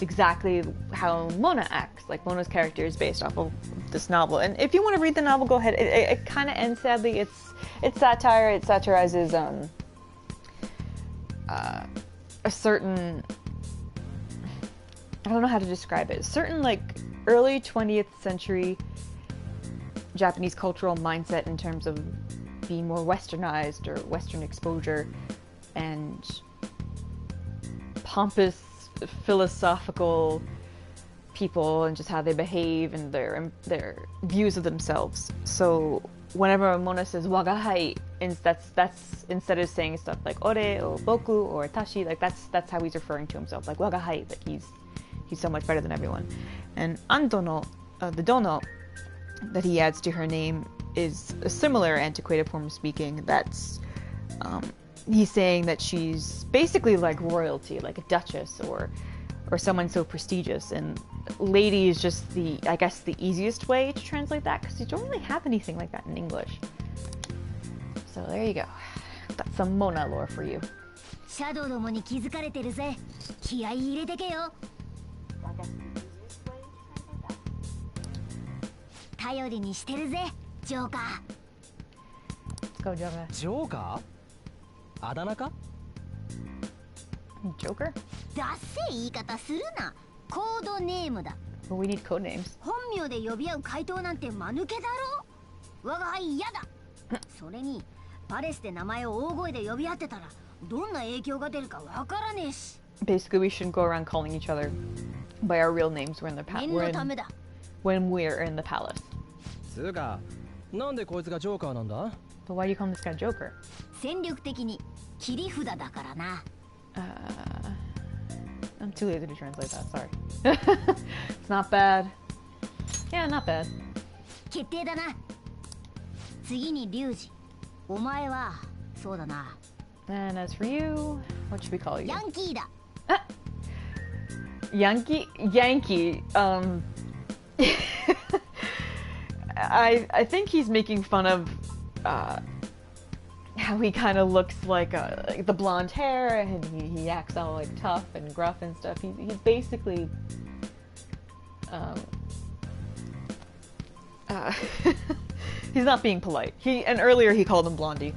exactly how Mona acts. Like, Mona's character is based off of this novel. And if you want to read the novel, go ahead. It kind of ends sadly. It's satire. It satirizes a certain, I don't know how to describe it. Certain, like, early 20th century Japanese cultural mindset in terms of being more westernized or Western exposure, and pompous, philosophical people, and just how they behave and their views of themselves. So whenever Mona says wagahai, that's instead of saying stuff like ore or boku or tashi, like that's how he's referring to himself, like wagahai, like he's so much better than everyone. And Andono, the dono that he adds to her name, is a similar antiquated form of speaking. That's he's saying that she's basically like royalty, like a duchess or someone so prestigious. And lady is just I guess the easiest way to translate that, because you don't really have anything like that in English. So there you go. That's some Mona lore for you. シャドウどもに気づかれてるぜ。気合い入れてけよ。頼りにしてるぜ、ジョーカー。Let's go, Joker. ジョーカー？あだ名か？ Joker? ダッセー言い方するな。コードネームだ。But we need code names. 本名で呼び合う怪盗なんて間抜けだろ。我が輩嫌だ。それにパレスで名前を大声で呼び合ってたらどんな影響が出るかわからねえし。Basically, we shouldn't go around calling each other by our real names. We're in the when we're in the palace. つうか、なんでこいつがジョーカーなんだ？ But why do you call this guy Joker? 戦力的に切り札だからな。I'm too lazy to translate that. Sorry. It's not bad. Yeah, not bad. 決定だな。次にリュウジ。お前はそうだな。And as for you, what should we call you? ヤンキーだ。Yankee. I think he's making fun of how he kind of looks like the blonde hair, and he acts all like tough and gruff and stuff. He's basically he's not being polite. And earlier he called him Blondie.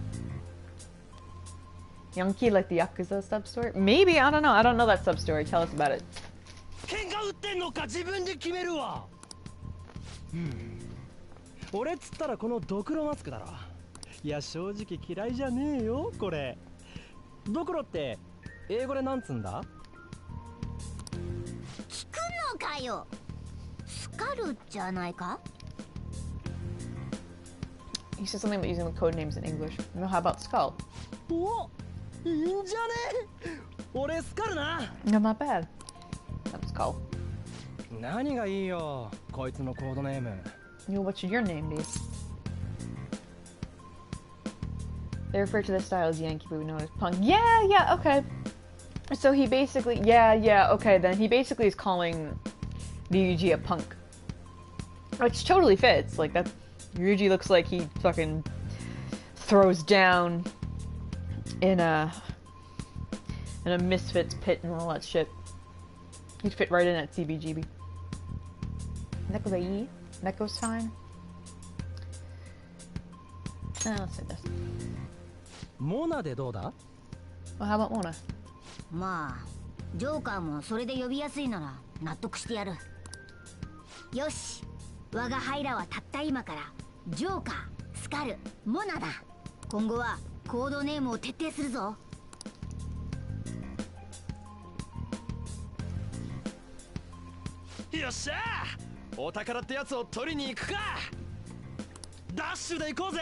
Yankee, like the Yakuza sub-story? Maybe, I don't know. I don't know that sub-story. Tell us about it. 喧嘩売ってんのか自分で決めるわ。俺っつったらこのドクロマスクだろ。いや正直嫌いじゃねえよこれ。ドクロって英語でなんつんだ？聞くのかよ。スカルじゃないか？ He said something about using the code names in English. You know, how about Skull? お、いいんじゃね？俺スカルな。No, not bad. I'm Skull. 何がいいよこいつのコードネーム。What should your name be? They refer to this style as Yankee, but we know it as punk. Yeah, okay. So he basically, okay, then he basically is calling Ryuji a punk. Which totally fits, like that. Ryuji looks like he fucking throws down in a misfits pit and all that shit. He'd fit right in at CBGB. Neko ga ii? Neko's time? Let's say this. Mona de do da? Well, how about Mona? まあジョーカーもそれで呼びやすいなら納得してやる。よし、我がハイラはたった今からジョーカー、スカル、モナだ。今後はコードネームを徹底するぞ。よっしゃー、お宝ってやつを取りに行くか。ダッシュで行こうぜ。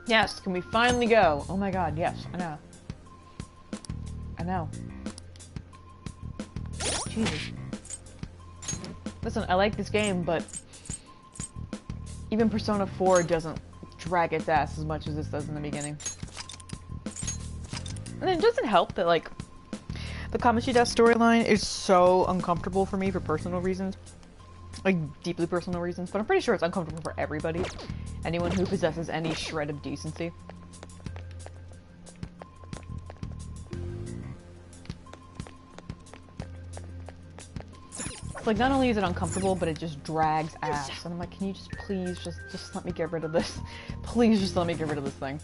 Yes, can we finally go? Oh my god, yes, I know. Jesus. Listen, I like this game, but even Persona 4 doesn't drag its ass as much as this does in the beginning. And it doesn't help that, like, the Kamoshida storyline is so uncomfortable for me for personal reasons. Like, deeply personal reasons, but I'm pretty sure it's uncomfortable for everybody. Anyone who possesses any shred of decency. Like, not only is it uncomfortable, but it just drags ass. And I'm like, can you just please just let me get rid of this? Please just let me get rid of this thing.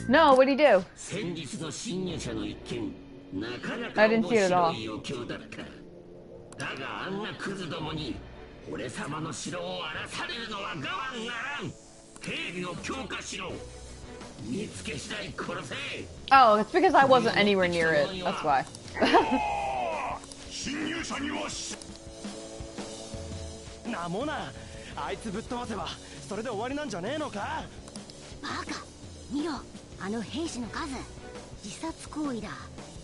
No, what'd he do? I didn't see it at all. だがあんなクズどもに俺様の城を荒らされるのは我慢ならん。警備を強化しろ。見つけ次第殺せ。 Oh, it's because I wasn't anywhere near it. That's why. 侵入者にはなもな、あいつぶっ飛ばせばそれで終わりなんじゃねえのか。バカ、見ろ、あの兵士の数。自殺行為だ。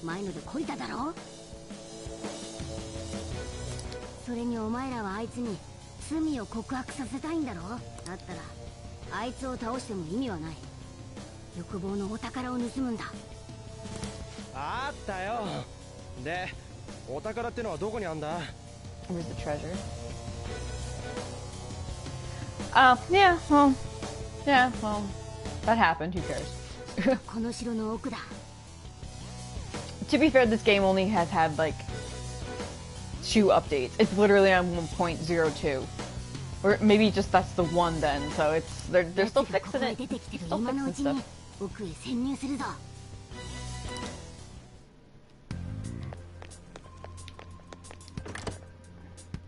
前ので懲りただろ。それにお前らはあいつに罪を告白させたいんだろ。だったらあいつを倒しても意味はない。欲望のお宝を盗むんだ。あったよ。で、お宝ってのはどこにあんだ？ Where's the treasure? Yeah, well, that happened. Who cares? この城の奥だ。 To be fair, this game only has had like 2 updates. It's literally on 1.02, or maybe just that's the one then. So it's they're still fixing it. Still fixing stuff. 奥へ潜入するぞ。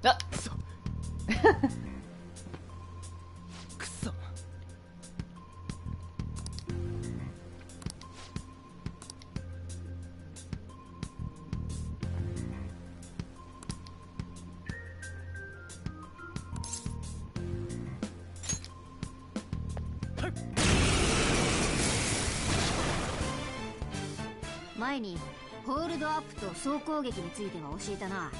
あ、くそ。前にホールドアップと総攻撃については教えたな。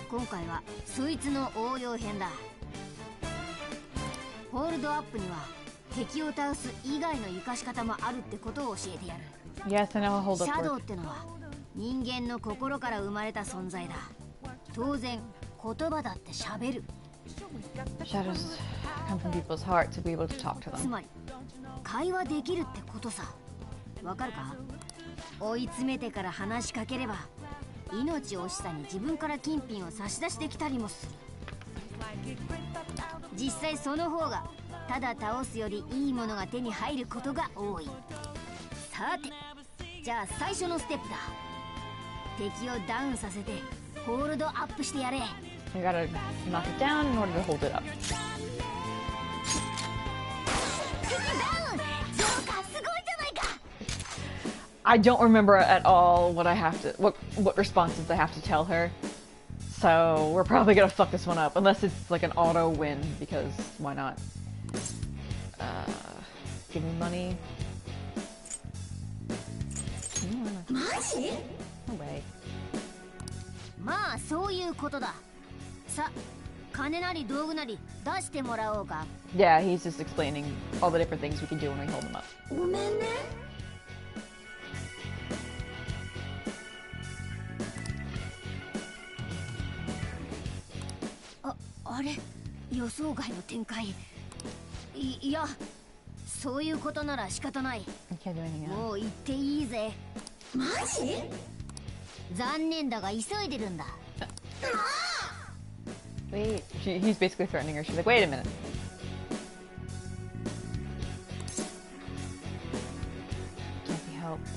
今回はそいつの応用編だ。ホールドアップには敵を倒す以外の生かし方もあるってことを教えてやる。 Yes, I know how hold up シャドウ works. ってのは人間の心から生まれた存在だ。当然言葉だって喋る。 Shadows come from people's heart to be able to talk to つ them. まり会話できるってことさ。わかるか？追い詰めてから話しかければ命惜しさに自分から金品を差し出してきたりもする。実際その方がただ倒すよりいいものが手に入ることが多い。さて、じゃあ最初のステップだ。敵をダウンさせてホールドアップしてやれ。 You gotta knock it down in order to hold it up. ダウン！ジョーカーすごいじゃないか。 I don't remember at all what I have to what responses I have to tell her. So we're probably gonna fuck this one up, unless it's like an auto win, because why not? Give me money. No way. まあそういうことだ。さ、金なり道具なり出してもらおうか。Yeah, he's just explaining all the different things we can do when we hold them up. ごめんね。あれ、予想外の展開。いや、そういうことなら仕方ない。もう行っていいぜ。マジ？残念だが急いでるんだ。Wait, he's basically threatening her. She's like, wait a minute. Can't be helped.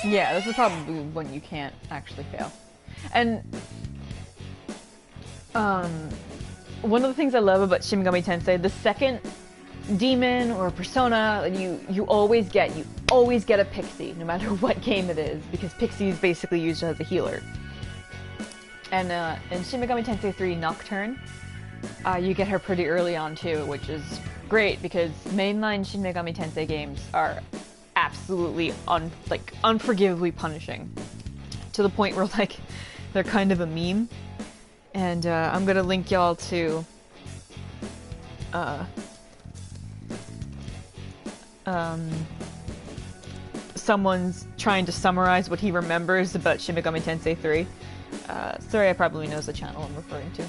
Yeah, this is probably when you can't actually fail. And one of the things I love about Shin Megami Tensei, the second demon or persona you always get a pixie, no matter what game it is, because pixie is basically used as a healer. And in Shin Megami Tensei 3 Nocturne, you get her pretty early on too, which is great because mainline Shin Megami Tensei games are absolutely unforgivably punishing, to the point where like they're kind of a meme. And I'm gonna link y'all to someone's trying to summarize what he remembers about Shin Megami Tensei 3. Sorry, probably knows the channel I'm referring to.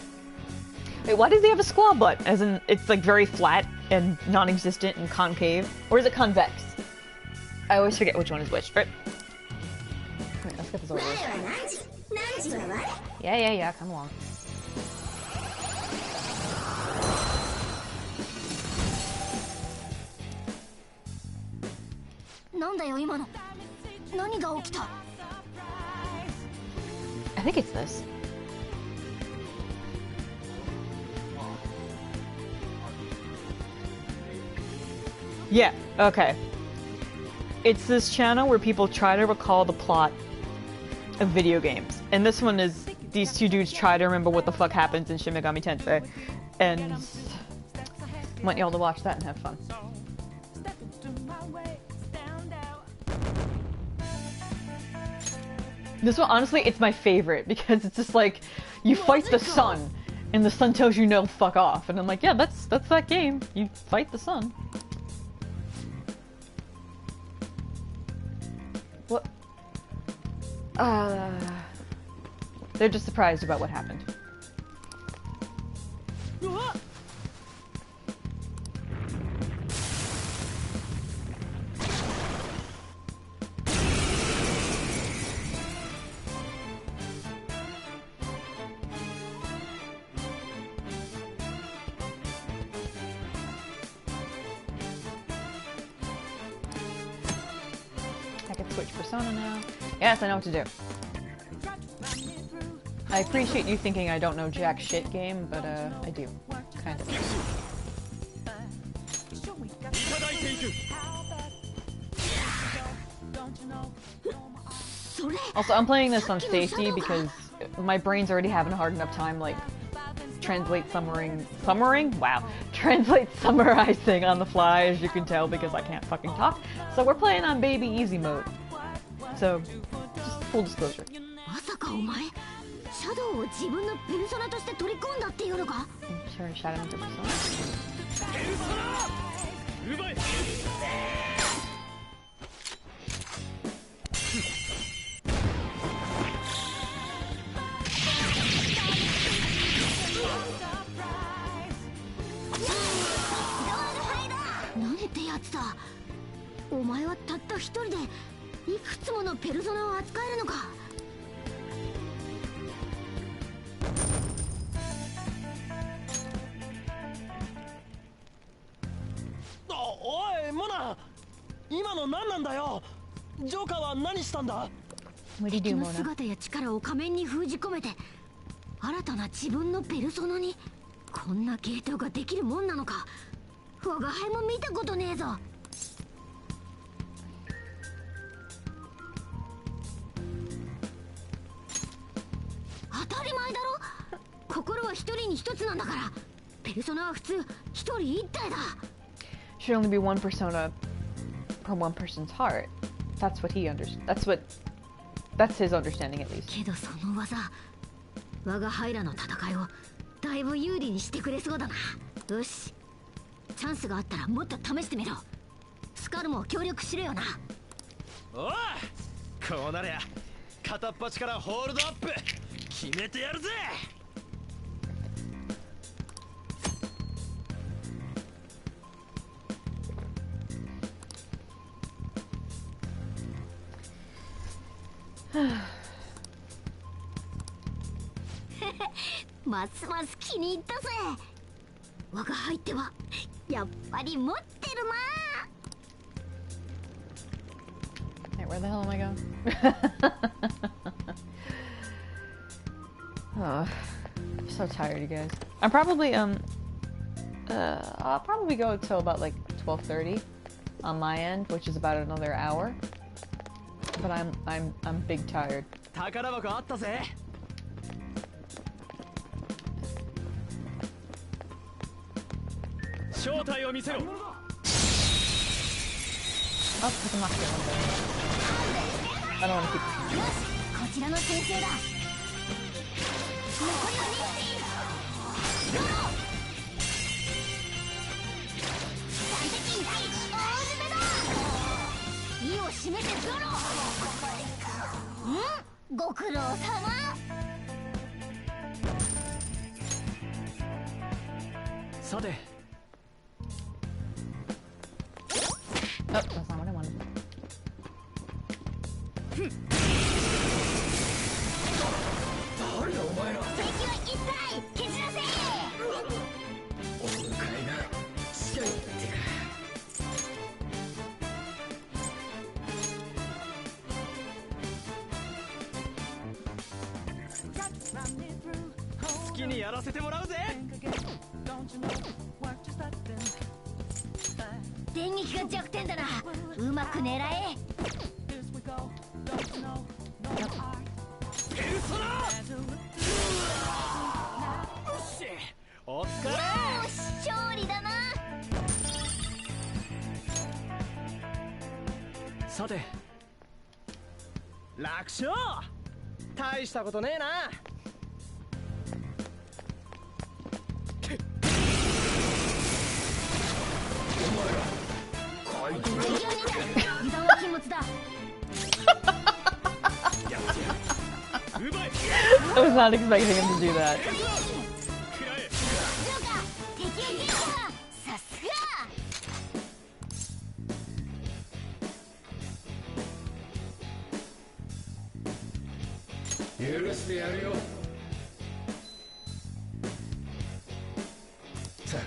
Wait, why does he have a squaw butt? As in, it's like very flat and non-existent and concave? Or is it convex? I always forget which one is which. Right. Wait, let's get this over with. Yeah, come along. I think it's this. Yeah, okay. It's this channel where people try to recall the plot of video games. And this one is these two dudes try to remember what the fuck happens in Shin Megami Tensei. And I want y'all to watch that and have fun. This one, honestly, it's my favorite because it's just like, you fight the sun and the sun tells you no, fuck off. And I'm like, yeah, that's that game. You fight the sun. What? They're just surprised about what happened. I can switch persona now. Yes, I know what to do. I appreciate you thinking I don't know jack shit game, but I do. Kind of. Also, I'm playing this on safety because my brain's already having a hard enough time, like, summarizing on the fly, as you can tell, because I can't fucking talk. So we're playing on baby easy mode. So, just full disclosure. Sorry, Shadow into persona. 今の何なんだよ。ジョーカーは何したんだ。敵の姿や力を仮面に封じ込めて新たな自分のペルソナに。こんな系統ができるもんなのか。我が輩も見たことねえぞ。当たり前だろ。心は一人に一つなんだから。ペルソナは普通一人一体だ。 Should only be one persona per one person's heart. That's what he understands. That's his understanding at least. けどその技、我が輩らの戦いをだいぶ有利にしてくれそうだな。よし、チャンスがあったらもっと試してみろ。スカルも協力しろよな。おい、こうなりゃ片っ端からホールドアップ決めてやるぜ。ますます気に入ったぜ。我が輩ってはやっぱり持ってるな。 Hey, where the hell am I going? Oh, I'm so tired, you guys. I'm probably I'll probably go till about like 12:30 on my end, which is about another hour. But I'm big tired. 宝箱あったぜ。正体を見せろ。Oh, put them off here one day. I don't want to keep. よし、こちらの先生だ。残りは2名。三敵大詰めだ。意を示せゾロ。ご苦労様。さて。Oh, that's not what I wanted. 誰だお前ら。敵は一体蹴散らせ。お迎えが近いってか。好きにやらせてもらうぜ。電撃が弱点だな。うまく狙え。ペルソナ。よし、お疲れ。よし、勝利だな。さて、楽勝。大したことねえな。油断は禁物だ。I was not expecting him to do that. さすが。許してやるよ。たよ。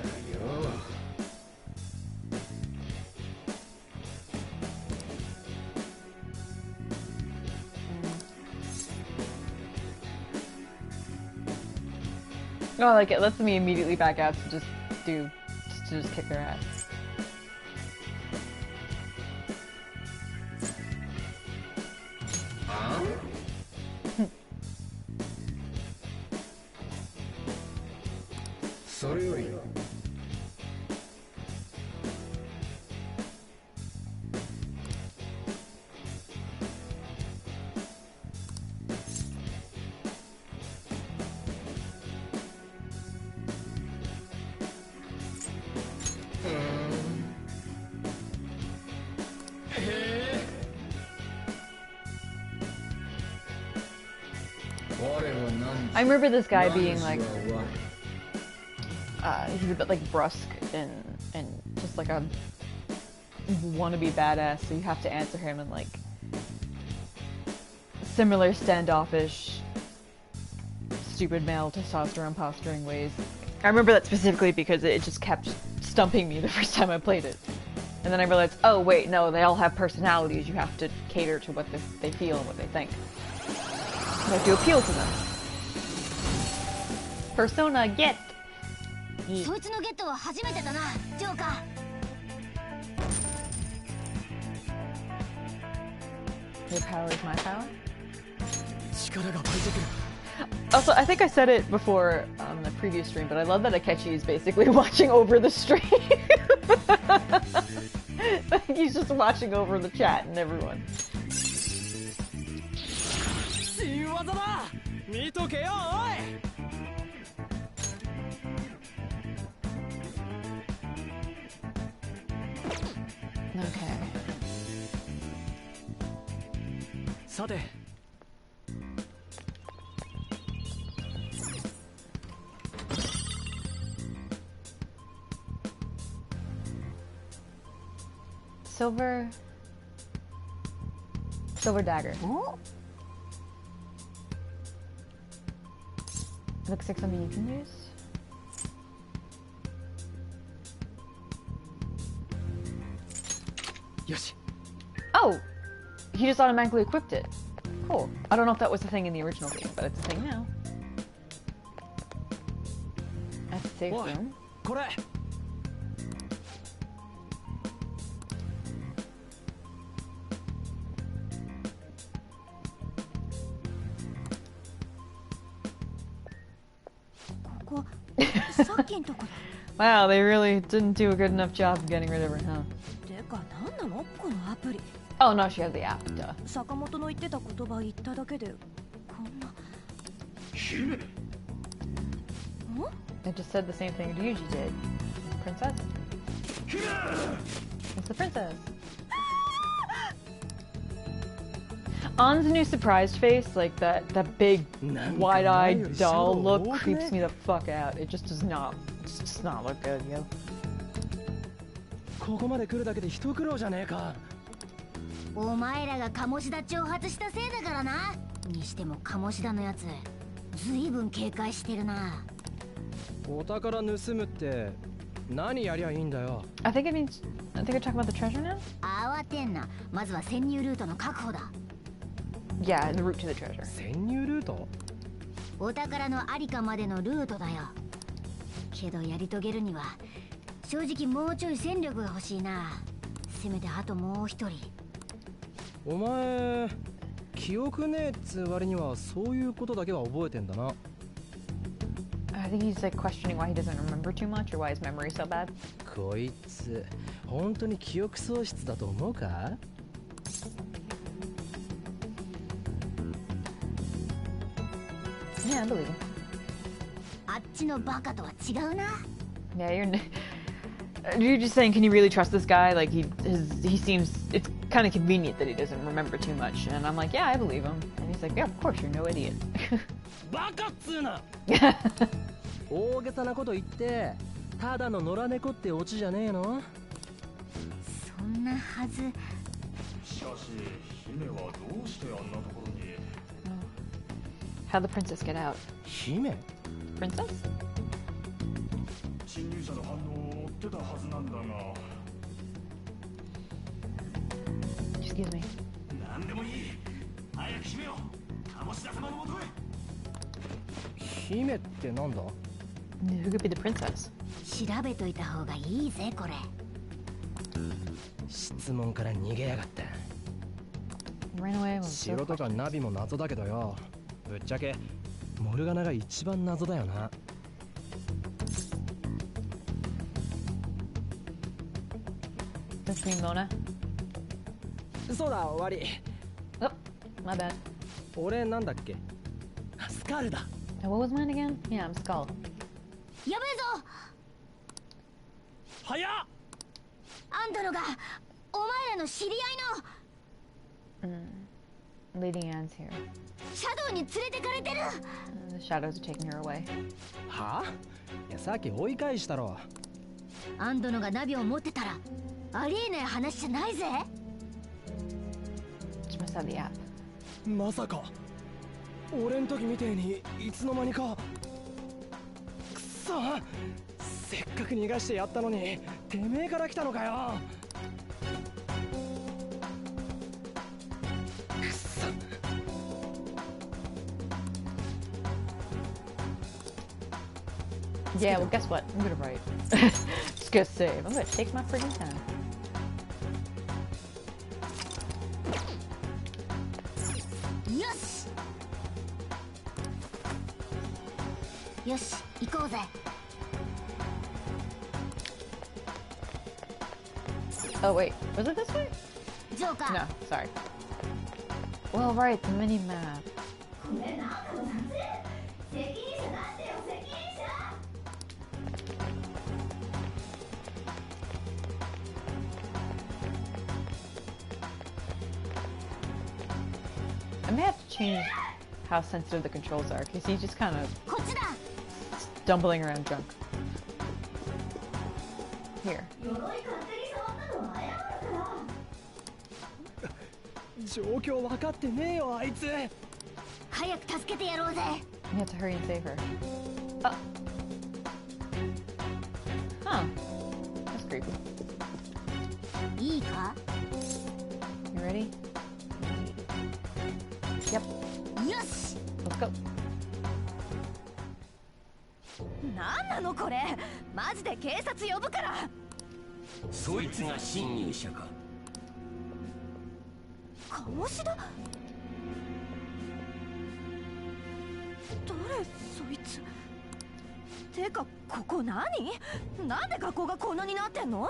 Oh, like it lets me immediately back out to just kick their ass. それよりI remember this guy being like, he's a bit like brusque and just like a wannabe badass, so you have to answer him in like similar standoffish, stupid male testosterone posturing ways. I remember that specifically because it just kept stumping me the first time I played it. And then I realized, oh wait, no, they all have personalities. You have to cater to what they feel and what they think. You have to appeal to them. Persona get. そいつのゲットは初めてだな、ジョーカー。Your power is my power. 力が湧いてくる。 Also, I think I said it before on the previous stream, but I love that Akechi is basically watching over the stream. He's just watching over the chat and everyone. 新技だ。見とけよ、おい。 Okay. さて。 Silver dagger. Looks like something you can use. Yoshi. Oh! He just automatically equipped it. Cool. I don't know if that was a thing in the original game, but it's a thing now. At the safe room. これ。 Wow, they really didn't do a good enough job of getting rid of her, huh? Oh no, she has the app, duh. 坂本の言ってた言葉言っただけでこんな。 I just said the same thing Ryuji did. Princess? It's the princess. An's new surprised face, like that big wide-eyed doll look creeps me the fuck out. It just does not look good, yo. ここまで来るだけで一苦労じゃねえか。お前らが鴨志田挑発したせいだからな。にしても鴨志田のやつ、ずいぶん警戒してるな。お宝盗むって何やりゃいいんだよ。I think we're talking about the treasure now? 慌てんな。まずは潜入ルートの確保だ。 Yeah, the route to the treasure. 潜入ルート？お宝のありかまでのルートだよ。けどやり遂げるには正直もうちょい戦力が欲しいな。せめてあともう一人。お前記憶ねえっつう割にはそういうことだけは覚えてんだな。I think he's like questioning why he doesn't remember too much or why his memory's so bad. こいつ本当に記憶喪失だと思うか？Yeah, I believe. あっちのバカとは違うな。 Yeah, you're just saying, can you really trust this guy? Like he seems, it's kind of convenient that he doesn't remember too much. And I'm like, yeah, I believe him. And he's like, yeah, of course, you're no idiot. バカっつうな。大げさなこと言ってただの野良猫ってオチじゃねえの？そんなはず。しかし姫はどうしてあんなところに。 How'd the princess get out? 姫？ Princess? 侵入者の反応を追ってたはずなんだが。 Excuse me. 何でもいい。早く姫を鴨志田様のもとへ。姫ってなんだ？ Who could be the princess? 調べといた方がいいぜこれ。質問から逃げやがった。 Ran away. 城とかナビも謎だけどよ。ぶっちゃけモルガナが一番謎だよな。That's me, Mona. そうだ、終わり。Oh, my bad. 俺なんだっけ？スカールだ。What was mine again? Yeah, I'm Skull. やべえぞ。早っ。アンドロがお前らの知り合いの。Leading Anne's here. シャドウに連れてかれてる。The shadows are taking her away. はあ？いやさっき追い返したろ。アンドロがナビを持ってたらありえない話じゃないぜ。She must have the app. まさか俺ん時みてえにいつの間にか。くそ、せっかく逃がしてやったのにてめえから来たのかよ。Yeah, well, guess what? I'm gonna write. Just gonna save. I'm gonna take my freaking time. Yes. Yes, 行こうぜ。Oh wait, was it this way? Joker. No, sorry. Well, right, the mini map. I may have to change how sensitive the controls are, because he's just kind of stumbling around drunk. Here. 状況分かってねえよあいつ。早く助けてやろうぜ。 You have to hurry and save her. Oh. Huh. That's creepy. いいか？ You ready? Yep. よし。 Let's go. なんなのこれ。マジで警察呼ぶから。そいつが侵入者か。鴨志田？誰そいつ。てかここ何？なんで学校がこんなになってんの？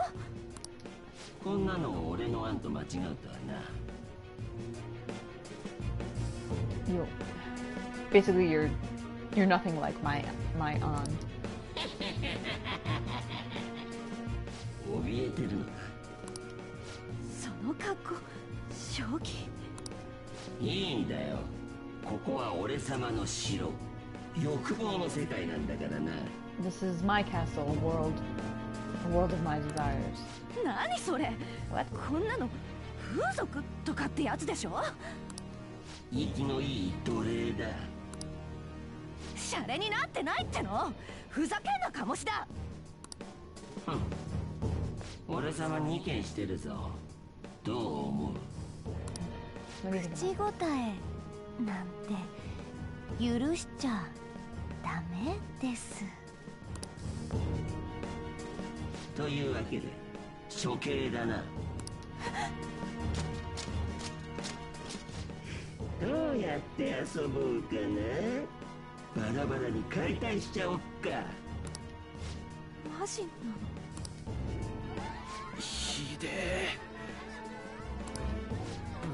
こんなのを俺の案と間違うとはな。You, basically, you're nothing like my aunt. 怯えてるのか。その格好、正気。いいんだよ。ここは俺様の城。欲望の世界なんだからな。This is my castle, a world of my desires. 何それ？こんなの風俗とかってやつでしょ？息のいい奴隷だ。シャレになってないっての？ふざけんな鴨志田。俺様に意見してるぞ。どう思う？口答えなんて許しちゃダメです。というわけで処刑だな。どうやって遊ぼうかな。バラバラに解体しちゃおっか。マジなの？ひでえ。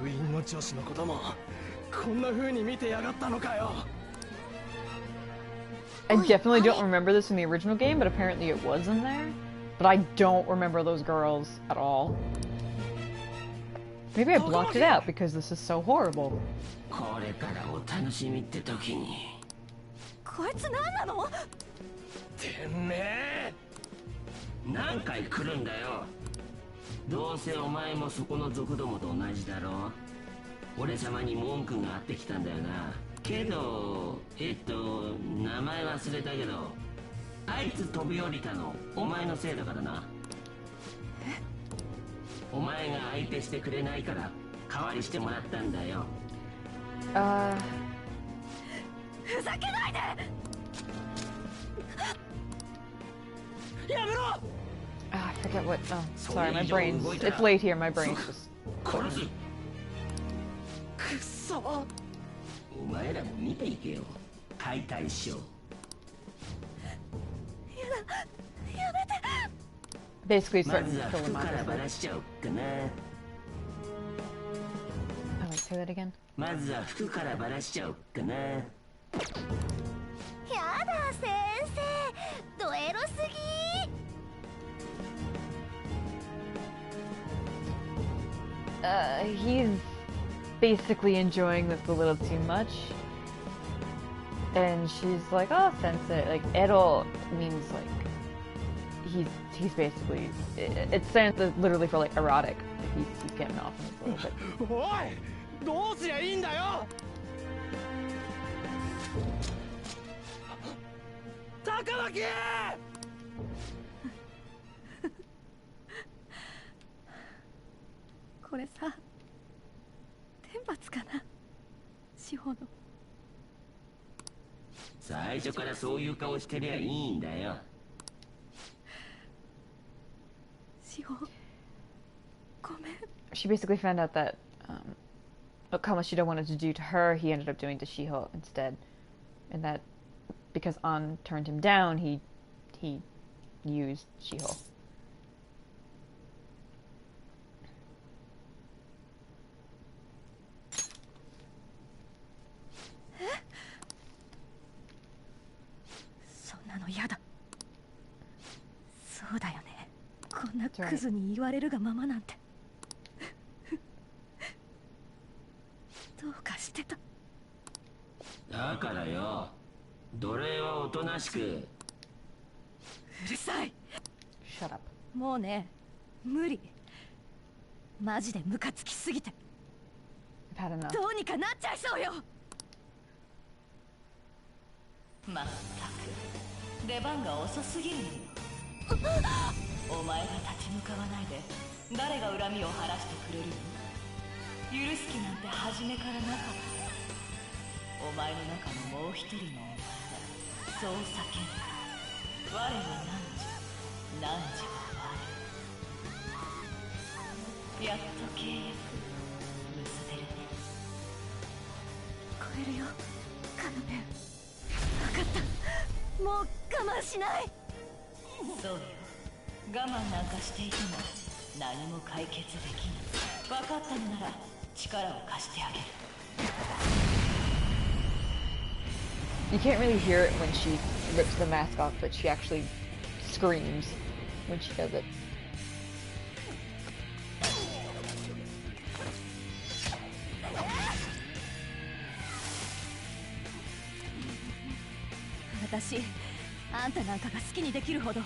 部員の女子のこともこんな風に見てやがったのかよ。I definitely don't remember this in the original game, but apparently it was in there. But I don't remember those girls at all. Maybe I blocked it out because this is so horrible. これからお楽しみって時に。こいつ何なの？てめえ。何回来るんだよ。どうせお前もそこの族どもと同じだろ。俺様に文句があってきたんだよな。けど名前忘れたけど、あいつ飛び降りたのお前のせいだからな。お前が相手してくれないから代わりしてもらったんだよ。ふざけないで。やめろ。I forget what. Oh, sorry, my brain's. It's late here. My brain's just. 殺す。くっそ。お前らも見ていけよ。解体ショー。やだ。やめて。Basically, ま starting ず to は kill 服 him からバ obviously. ラしちゃおっかな。Oh, wait, say that again. まずは服からバラしちゃおっかな。やだ先生、ドエロすぎ。He's basically enjoying this a little too much. And she's like, oh, sensei. Like, ero means like, he's basically, it stands literally for like erotic. Like he's getting off on this a little bit. おい、どうすりゃいいんだよ。高脇。これさ、天罰かな、志保の。最初からそういう顔してりゃいいんだよ。She basically found out that what Kamoshida wanted to do to her, he ended up doing to Shiho instead, and that because An turned him down, he used Shiho. Yada. そうだよね。こんなクズに言われるがままなんて。どうかしてた。だからよ、奴隷はおとなしく。うるさい。Shut up. もうね、無理。マジでムカつきすぎて。どうにかなっちゃいそうよ。まったく出番が遅すぎるのよ。お前が立ち向かわないで誰が恨みを晴らしてくれるの？許す気なんて初めからなかった。お前の中のもう一人のお前がそう叫んだ。我は何は我。やっと契約結べるね。聞こえるよ、カルメン。分かった。もう我慢しない。そうよ。我慢なんかしていても何も解決できない。分かったのなら力を貸してあげる。You can't really hear it when she rips the mask off, but she actually screams when she does it. 私、あんたなんかが好きにできるほど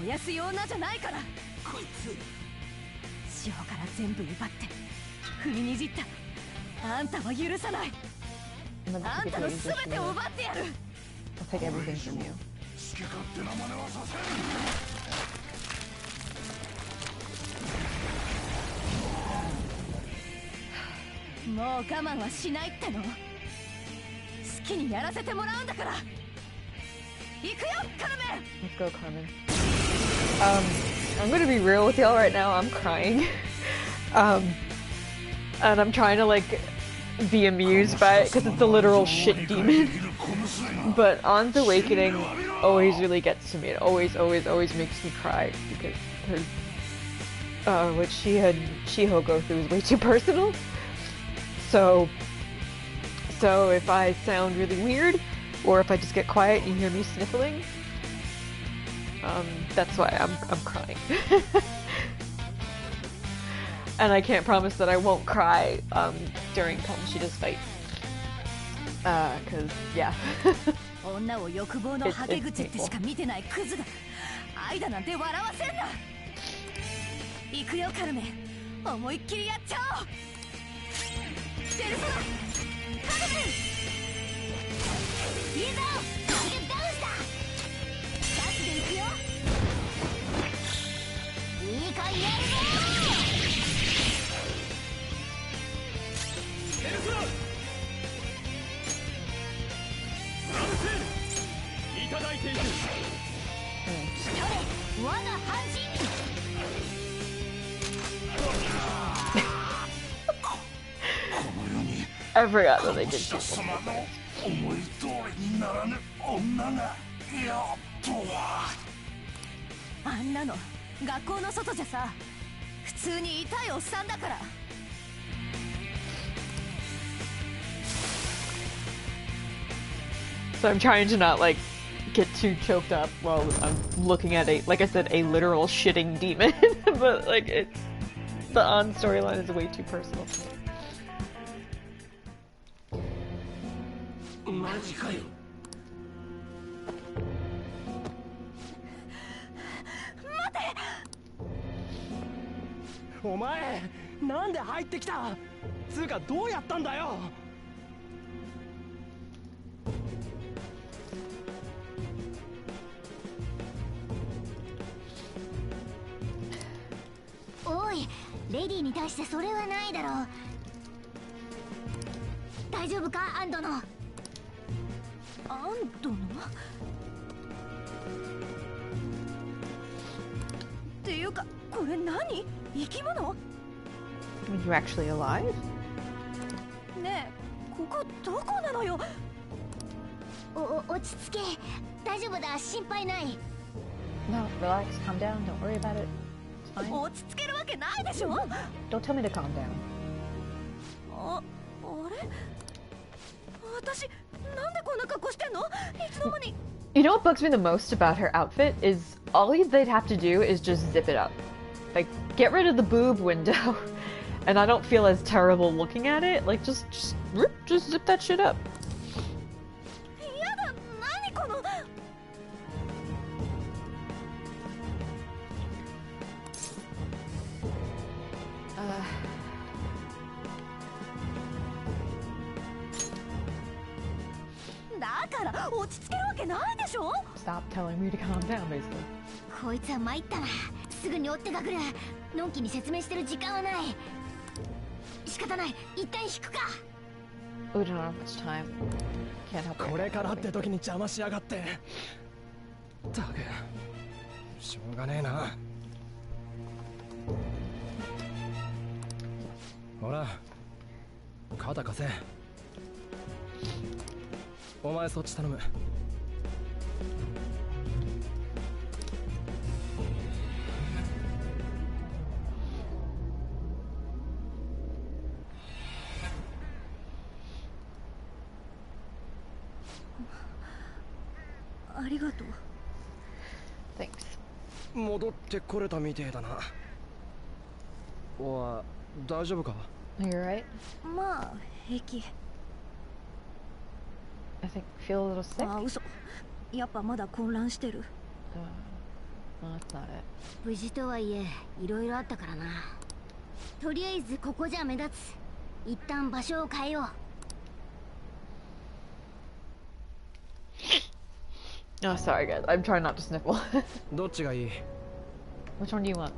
お安い女じゃないから。こいつ塩から全部奪って踏みにじったあんたは許さない。あんたの全てを奪ってやる。 I'll take everything from you. 好き勝手な真似はさせん。もう我慢はしないっての。好きにやらせてもらうんだから。行くよ、カルメン。 Let's go, Carmen. I'm gonna be real with y'all right now. I'm crying. And I'm trying to like be amused by it because it's a literal shit demon. But An's awakening always really gets to me. It always makes me cry because her what she had Shiho go through is way too personal. So if I sound really weird, or if I just get quiet and you hear me sniffling, that's why I'm crying. And I can't promise that I won't cry during Kamoshida's fight. Cause yeah. 女を欲望のはけ口ってしか見てないクズが愛だなんて笑わせんな。行くよカルメン、思いっきりやっちゃおう。ペルソナカルメン、いいぞ、ターゲットダウンした。ダッシュで行くよ。いいかいやるぞ。ペルソナいただいていく。来たれ我が半身。I forgot that they did people. 思い通りにならぬ女がやっとは。あんなの学校の外じゃさ、普通に痛いおっさんだから。So I'm trying to not like get too choked up while I'm looking at like I said, a literal shitting demon. But like the on storyline is way too personal. マジかよ。待て。お前なんで入ってきた？つうかどうやったんだよ。おい、レディーに対してそれはないだろう。大丈夫か、アンドの。アンドのっていうか、これ何？生き物？ Are you actually alive? ねえ、ここどこなのよ？落ち着け。大丈夫だ、心配ない。No, relax, calm down, don't worry about it. It's fine. 落ち着けるわけないでしょ。 Don't tell me to calm down. あれ？私なんでこんな格好してんの？いつの間に。You know what bugs me the most about her outfit is all they'd have to do is just zip it up. Like, get rid of the boob window, and I don't feel as terrible looking at it. Like, just zip that shit up. やだ、何この。だから落ち着けるわけないでしょ。 Stop telling me to calm down, basically. こいつは参ったな。すぐに追ってかくる。のんきに説明してる時間はない。仕方ない、一旦引くか。 We don't have much time. Can't help it. これからって時に邪魔しやがって。ったく、しょうがねえな。ほら、肩貸せ。お前そっち頼む。ありがとう。Thanks. 戻ってこれたみてえだな。おい、大丈夫か？ You're right. まあ平気。I think feel a little sick. あ、嘘。やっぱまだ混乱してる。Well, that's not it. 無事とはいえ、いろいろあったからな。とりあえずここじゃ目立つ。一旦場所を変えよう。Oh, sorry guys. I'm trying not to sniffle. どっちがいい？ Which one do you want?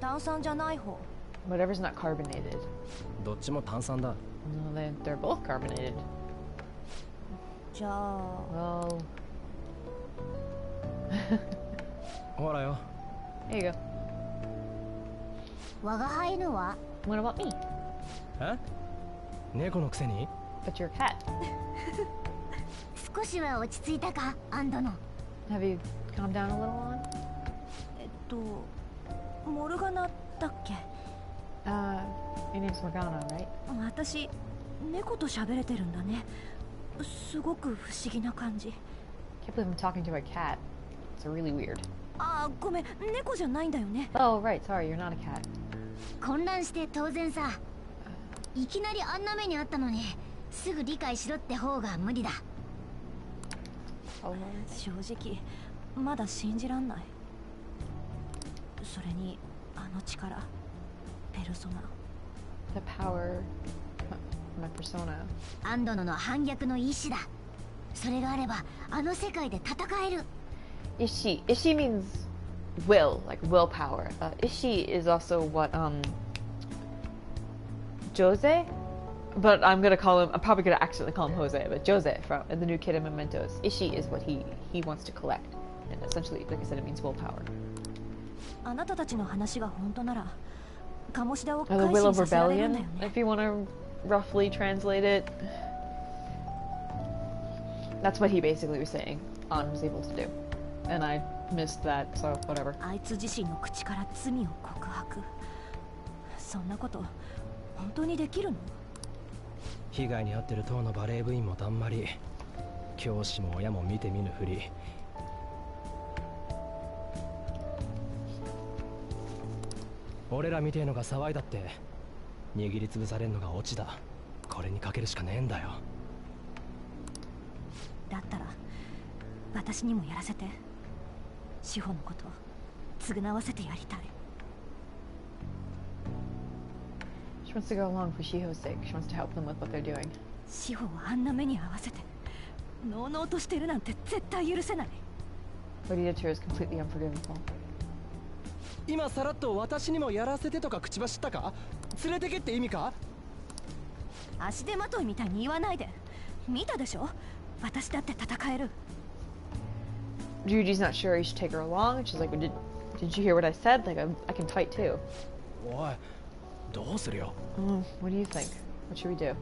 炭酸じゃない方。 Whatever's not carbonated. どっちも炭酸だ。No, they're both carbonated. じゃあ。Well. ほらよ。Here you go. 我が輩のは？ What about me? え？猫のくせに？ But you're a cat. 少しは落ち着いたか、アンドの。Have you calmed down a little on? モルガナだっけ？ Your name's Morgana, right? 私、猫と喋れてるんだね。すごく不思議な感じ。Can't believe I'm talking to a cat. It's really weird. あ、ごめん、猫じゃないんだよね。Oh, right. Sorry, you're not a cat. 混乱して当然さ。いきなりあんな目にあったのに、すぐ理解しろって方が無理だ。正直、まだ信じらんない。それに、あの力、ペルソナ。The power, my persona. アンドノの反逆の意志だ。それがあれば、あの世界で戦える。Ishi. Ishi means will, like willpower. Ishi is also what, Jose? But I'm probably gonna accidentally call him Jose, but Jose from the new kid in Mementos. Ishi is what he wants to collect. And essentially, like I said, it means willpower. あなたたちの話が本当なら、鴨志田を The 改 will 心 of させられるんだ rebellion, よね。 if you want to roughly translate it. That's what he basically was saying An was able to do. And I missed that, so whatever. あいつ自身の口から罪を告白。そんなこと、本当にできるの？被害に遭ってる当のバレー部員もだんまり、教師も親も見て見ぬふり。俺らみてえのが騒いだって握りつぶされんのがオチだ。これにかけるしかねえんだよ。だったら私にもやらせて。志保のこと償わせてやりたい。 She wants to go along for Shiho's sake. She wants to help them with what they're doing. 志保をあんな目に合わせてのうのうとしてるなんて絶対許せない。 What he did to her is completely unforgivable. 今さらっと私にもやらせてとか口走ったか？連れてけって意味か？足手まといみたいに言わないで。見たでしょ？私だって戦える。 Yuji's not sure he should take her along, and she's like, did you hear what I said? Like, I can fight too. おい、どうするよ。What do you think? What should we do?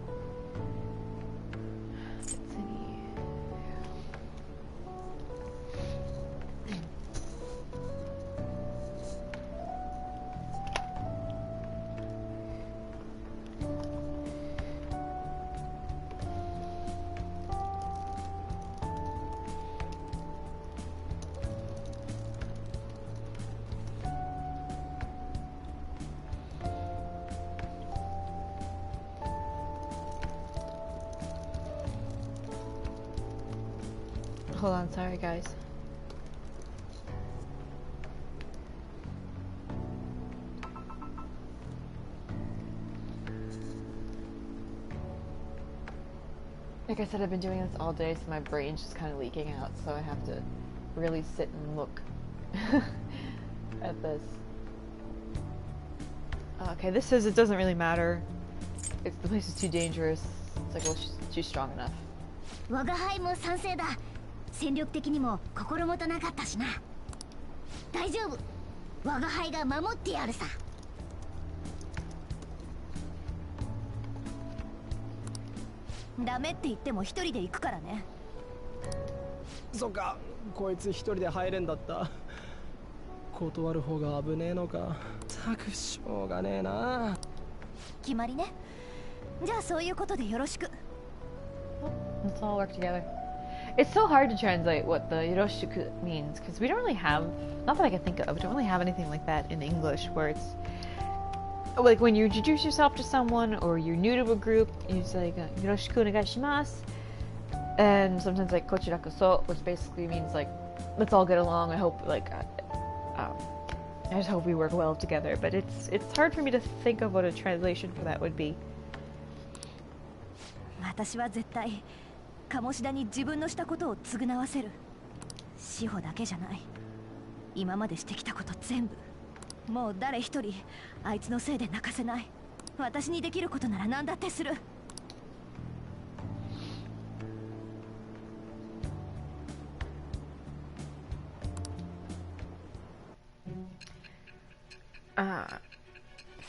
Hold on, sorry guys. Like I said, I've been doing this all day, so my brain's just kind of leaking out, so I have to really sit and look at this. Okay, this says it doesn't really matter. If the place is too dangerous. It's like, well, she's too strong enough. 我が輩も賛成だ。戦力的にも心もとなかったしな。大丈夫。我が輩が守ってやるさ。ダメって言っても一人で行くからね。そっか、こいつ一人で入れんだった。断る方が危ねえのか。たくしょうがねえな。決まりね。じゃあそういうことでよろしく。 Let's all work together. It's so hard to translate what the Yoroshiku means because we don't really have, not that I can think of, we don't really have anything like that in English where it's like when you introduce yourself to someone or you're new to a group, you say like Yoroshiku onegaishimasu, and sometimes like kochirakoso, which basically means like let's all get along. I hope like I just hope we work well together. But it's hard for me to think of what a translation for that would be. 私は絶対鴨志田に自分のしたことを償わせる。志保だけじゃない。今までしてきたこと全部。もう誰一人あいつのせいで泣かせない。私にできることなら何だってする。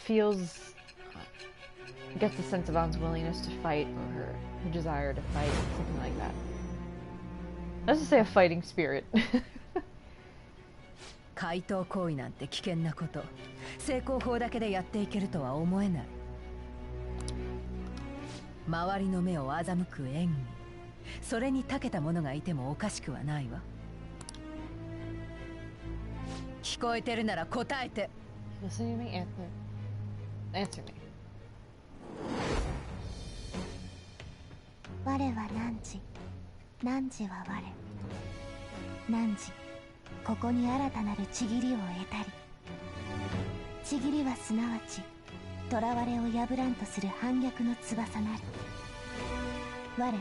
Feels gets a sense of An's willingness to fight or her desire to fight, something like that. Let's just say a fighting spirit. 怪盗行為なんて危険なこと。成功法だけでやっていけるとは思えない。周りの目を欺く演技。それに長けた者がいてもおかしくはないわ。聞こえてるなら答えて。Listen to me, answer me. 我は汝、汝は我。汝、ここに新たなるちぎりを得たり。ちぎりはすなわち、囚われを破らんとする反逆の翼なり。我、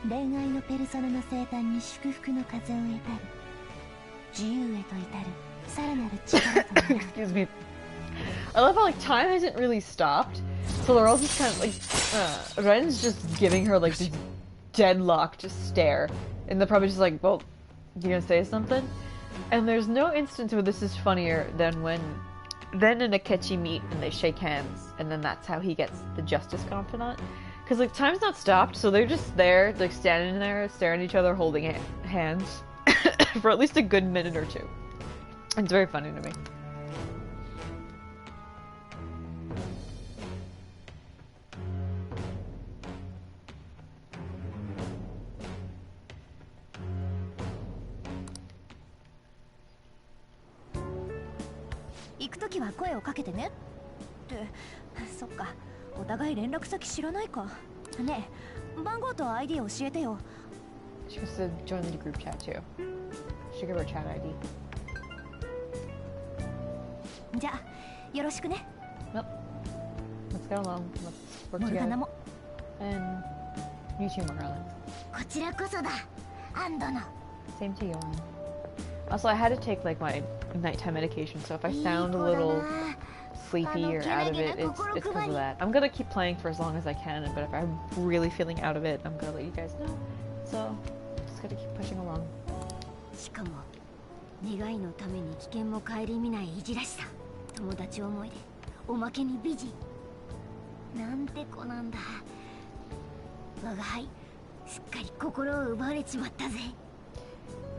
恋愛のペルソナの生誕に祝福の風を得たり。自由へと至るさらなる力となる。Excuse me. I love how like time hasn't really stopped, so they're all just kind of like Ren's just giving her like this deadlocked stare, and they're probably just like, well, you gonna say something? And there's no instance where this is funnier than when Ren and Akechi meet and they shake hands, and then that's how he gets the justice confidant. Because like time's not stopped, so they're just there, like standing there, staring at each other, holding hands for at least a good minute or two. It's very funny to me.行くときは声をかけてね。ってそっか、お互い連絡先知らないか。ねえ、番号と ID 教えてよ。She wants to join the group chat too. She give her chat ID. じゃあよろしくね。Well, let's get along. Let's work モルガナ together. も。And you too, Morgana. こちらこそだ、アン殿。 Same to you, Ann. Also, I had to take like my nighttime medication, so if I sound a little sleepy or out of it, it's because of that. I'm gonna keep playing for as long as I can, but if I'm really feeling out of it, I'm gonna let you guys know. So, just gotta keep pushing along. しかも願いのために危険も顧みないいじらしさ、友達思いでおまけに美人なんて子なんだ。我が輩すっかり心を奪われちまったぜ。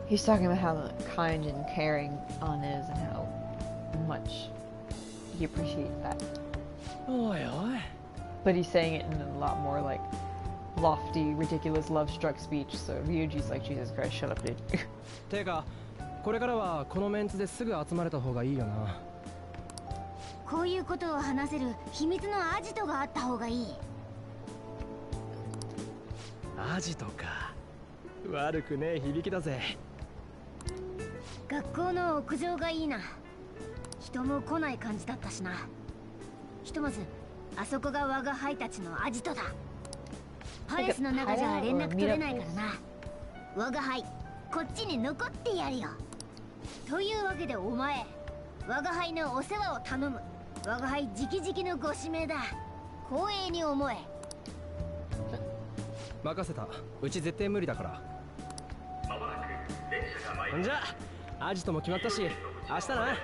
He's talking about how kind and caring An is and how much he appreciates that. Oi, oi. But he's saying it in a lot more like lofty, ridiculous, love-struck speech. So Ryuji's like, Jesus Christ, shut up, dude. てか、これからはこのメンツですぐ集まれた方がいいよな。こういうことを話せる秘密のアジトがあった方がいい。アジトか。悪くねえ響きだぜ。学校の屋上がいいな。人も来ない感じだったしな。ひとまずあそこが我が輩たちのアジトだ。パレスの中じゃ連絡取れないからな。我が輩こっちに残ってやるよ。というわけでお前、我が輩のお世話を頼む。我が輩直々のご指名だ。光栄に思え。任せた。うち絶対無理だから。じゃあアジトも決まったし、明日な。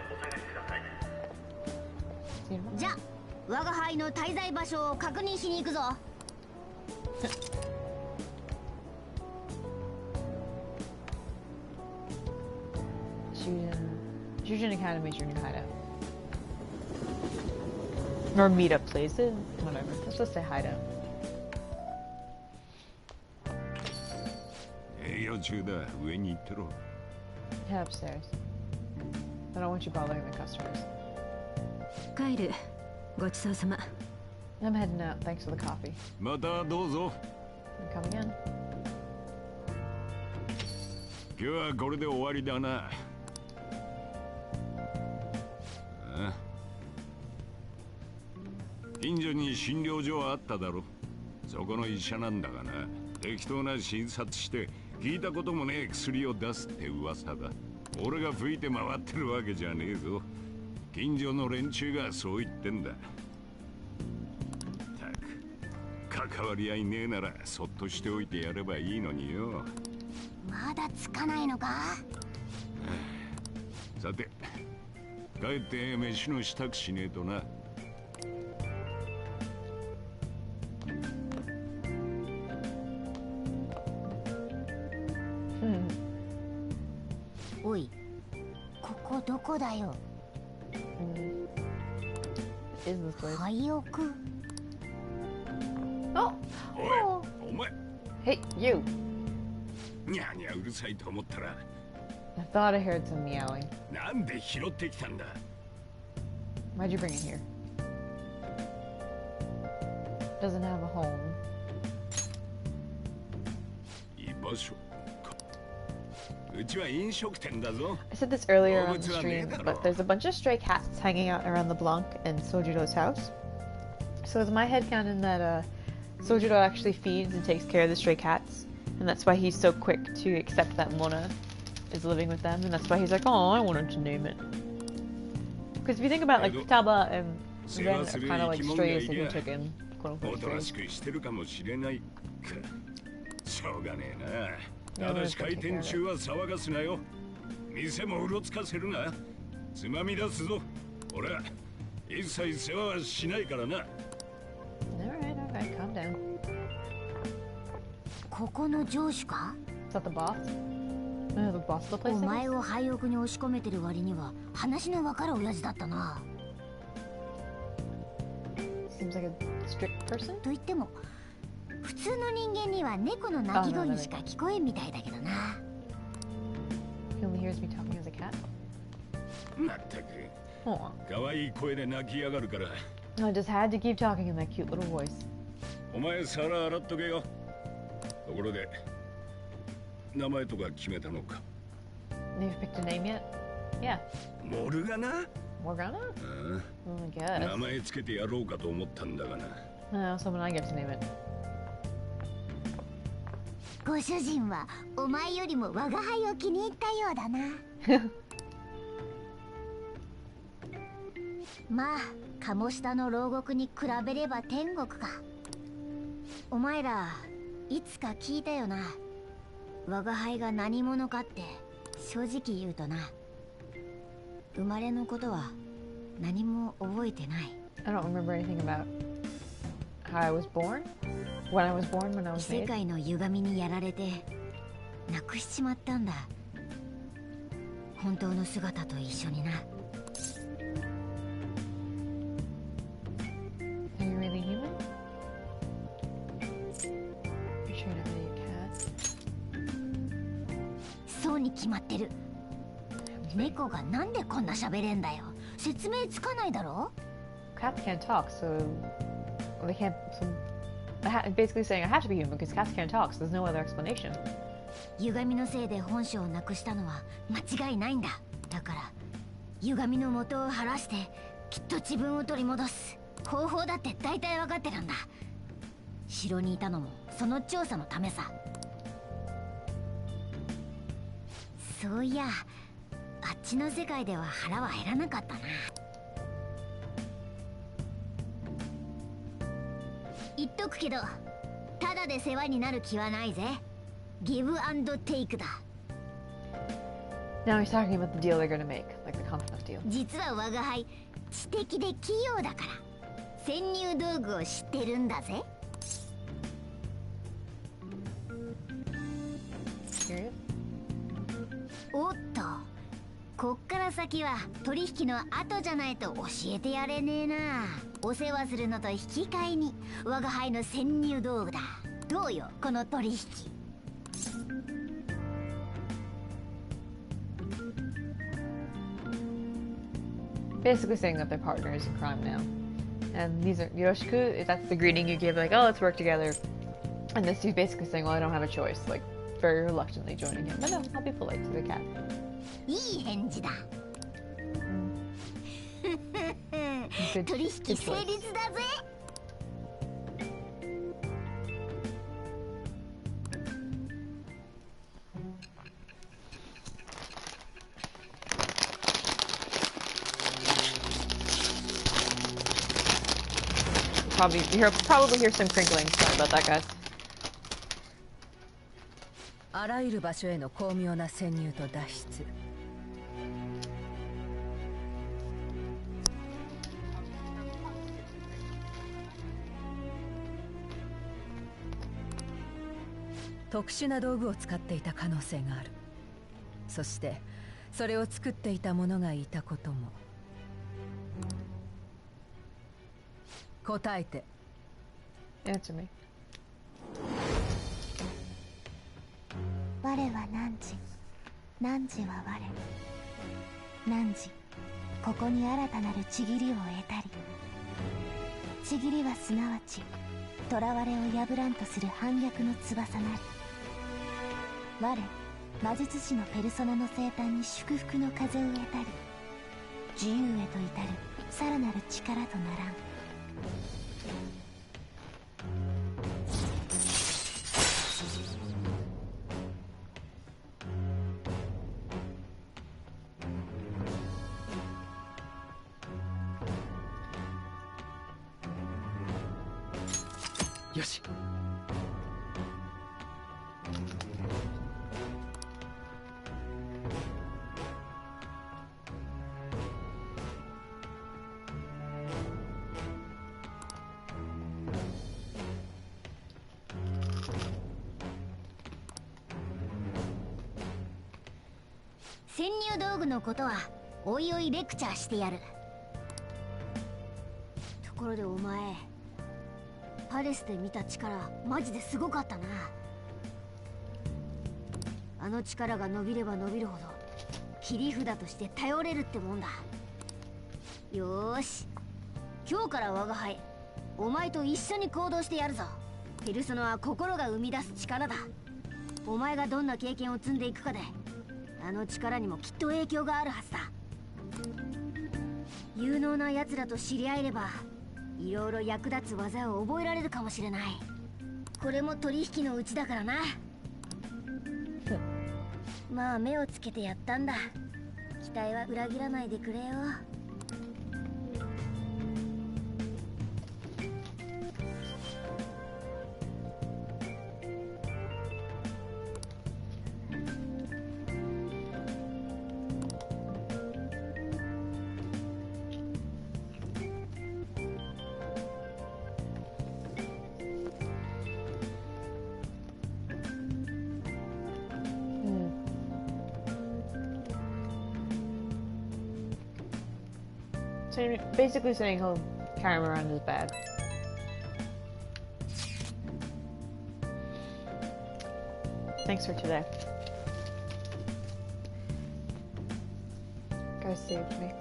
じゃあ我が輩の滞在場所を確認しに行くぞ。Shujin Academy is your new hideout. Or meetup places, whatever. Let's just say hideout. 営業中だ。上に行ってろ。 Head upstairs. I don't want you bothering the customers. 帰る。ごちそうさま。I'm heading out. Thanks for the coffee. またどうぞ。I'm coming in. 今日はこれで終わりだな。近所に診療所はあっただろ。そこの医者なんだがな、適当な診察して聞いたこともねえ薬を出すって噂だ。俺が吹いて回ってるわけじゃねえぞ。近所の連中がそう言ってんだ。たく関わり合いねえならそっとしておいてやればいいのによ。まだつかないのか。さて帰って飯の支度しねえとな。おい、ここどこだよ。廃屋。Oh! おい、お前。Hey, you! にゃにゃうるさいと思ったら。I thought I heard some meowing. なんで拾ってきたんだ。Why'd you bring it here? Doesn't have a home. 居場所。うちは飲食店だぞ。 I said this earlier on the stream, but there's a bunch of stray cats hanging out around the Blanc and Sojiro's house. So it's my headcanon that Sojiro actually feeds and takes care of the stray cats, and that's why he's so quick to accept that Mona is living with them, and that's why he's like, oh, I wanted to name it. Because if you think about like Taba and Ren are kind of like strays that he took in, quote unquote strays. しょうがねえな。ただし開店中は騒がすなよ。店もうろつかせるな。つまみ出すぞ。俺は一切世話はしないからな。Alright, calm down. ここの上司か？ Is that the boss? The boss of the place? お前を廃屋に押し込めてる割には話のわかる親父だったな。Seems like a strict person? と言っても普通の人間には猫の鳴き声にしか聞こえんみたいだけどな。He only hears me talking as a cat? まったく。可愛い声で泣きやがるから。I just had to keep talking in that cute little voice. お前皿洗っとけよ。ところで名前とか決めたのか。 You've picked a name yet? Yeah. モルガナ？ Morgana? I guess. 名前つけてやろうかと思ったんだがな。Someone I get to name it. ご主人はお前よりも我が輩を気に入ったようだな。まあ鴨下の牢獄に比べれば天国か。お前らいつか聞いたよな。我が輩が何者かって正直言うとな、生まれのことは何も覚えてない。 I don't remember anything about how I was born, when I was born, when I was 世 made. 界の歪みにやられてなくしちまったんだ、本当の姿と一緒にな。 Are you really human? You're trying to be a cat. そうに決まってる。猫がなんでこんな喋れんだよ。説明つかないだろ。 Cats can't talk, so they can't. So basically saying I have to be human because cats can't talk, so there's no other explanation. 歪みのせいで本性をなくしたのは間違いないんだ。だから歪みの元を晴らしてきっと自分を取り戻す方法だって大体分かってるんだ。城にいたのもその調査のためさ。そういや、あっちの世界では腹は減らなかったな。言っとくけど、ただで世話になる気はないぜ。ギブアンドテイクだ。 Now he's talking about the deal they're gonna make, like the contract deal. 実は我が輩知的で器用だから潜入道具を知ってるんだぜ。おっと、こっから先は取引の後じゃないと教えてやれねえな。お世話するのと引き換えに我が輩の潜入道具だ。どうよこの取引。Basically saying that they're partners in crime now. And these are Yoroshiku, that's the greeting you give, like, oh, let's work together. And this he's basically saying, well, I don't have a choice, like, very reluctantly joining him. But no, I'll be polite to the cat. いい返事だ。取引成立だぜ。Probably hear some crinkling. Sorry about that, guys. あらゆる場所への巧妙な潜入と脱出。特殊な道具を使っていた可能性がある。そしてそれを作っていた者がいたことも。答えて。 Answer me. 我は汝、汝は我。汝、ここに新たなるちぎりを得たり。ちぎりはすなわち、囚われを破らんとする反逆の翼なり。我、魔術師のペルソナの生誕に祝福の風を得たり。自由へと至るさらなる力とならん。よし。潜入道具のことはおいおいレクチャーしてやる。ところでお前、パレスで見た力マジですごかったな。あの力が伸びれば伸びるほど切り札として頼れるってもんだ。よーし、今日から我が輩お前と一緒に行動してやるぞ。ペルソナは心が生み出す力だ。お前がどんな経験を積んでいくかであの力にもきっと影響があるはずだ。有能な奴らと知り合えればいろいろ役立つ技を覚えられるかもしれない。これも取引のうちだからな。まあ目をつけてやったんだ。期待は裏切らないでくれよ。basically saying he'll carry him around his bag. Thanks for today. Guys saved me.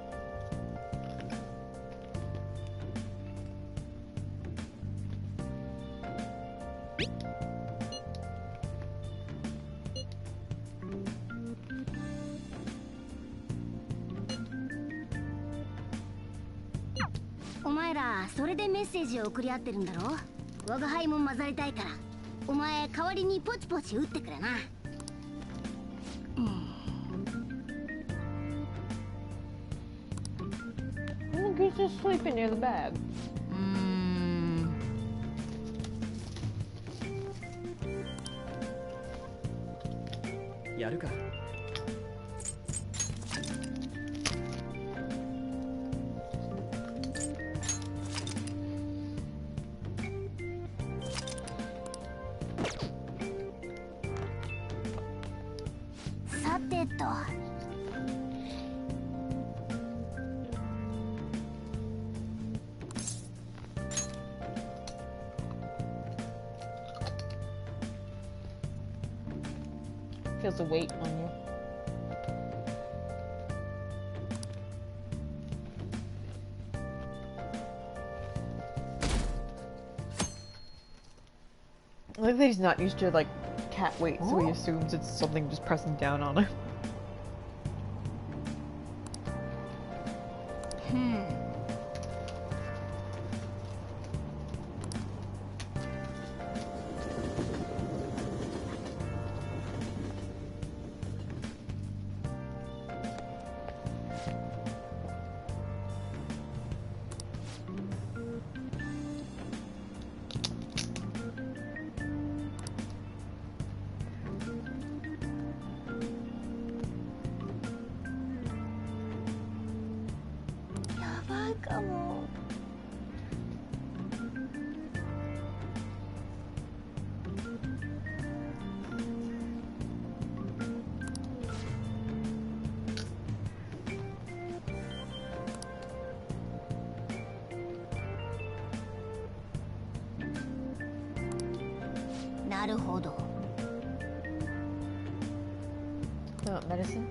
お前らそれでメッセージを送り合ってるんだろ。我が輩も混ざりたいからお前代わりにポチポチ打ってくれな。He's just sleeping near the bed. やるか。さてと。Feels a weight on you. I like that he's not used to like cat weight, so he assumes it's something just pressing down on him. Medicine?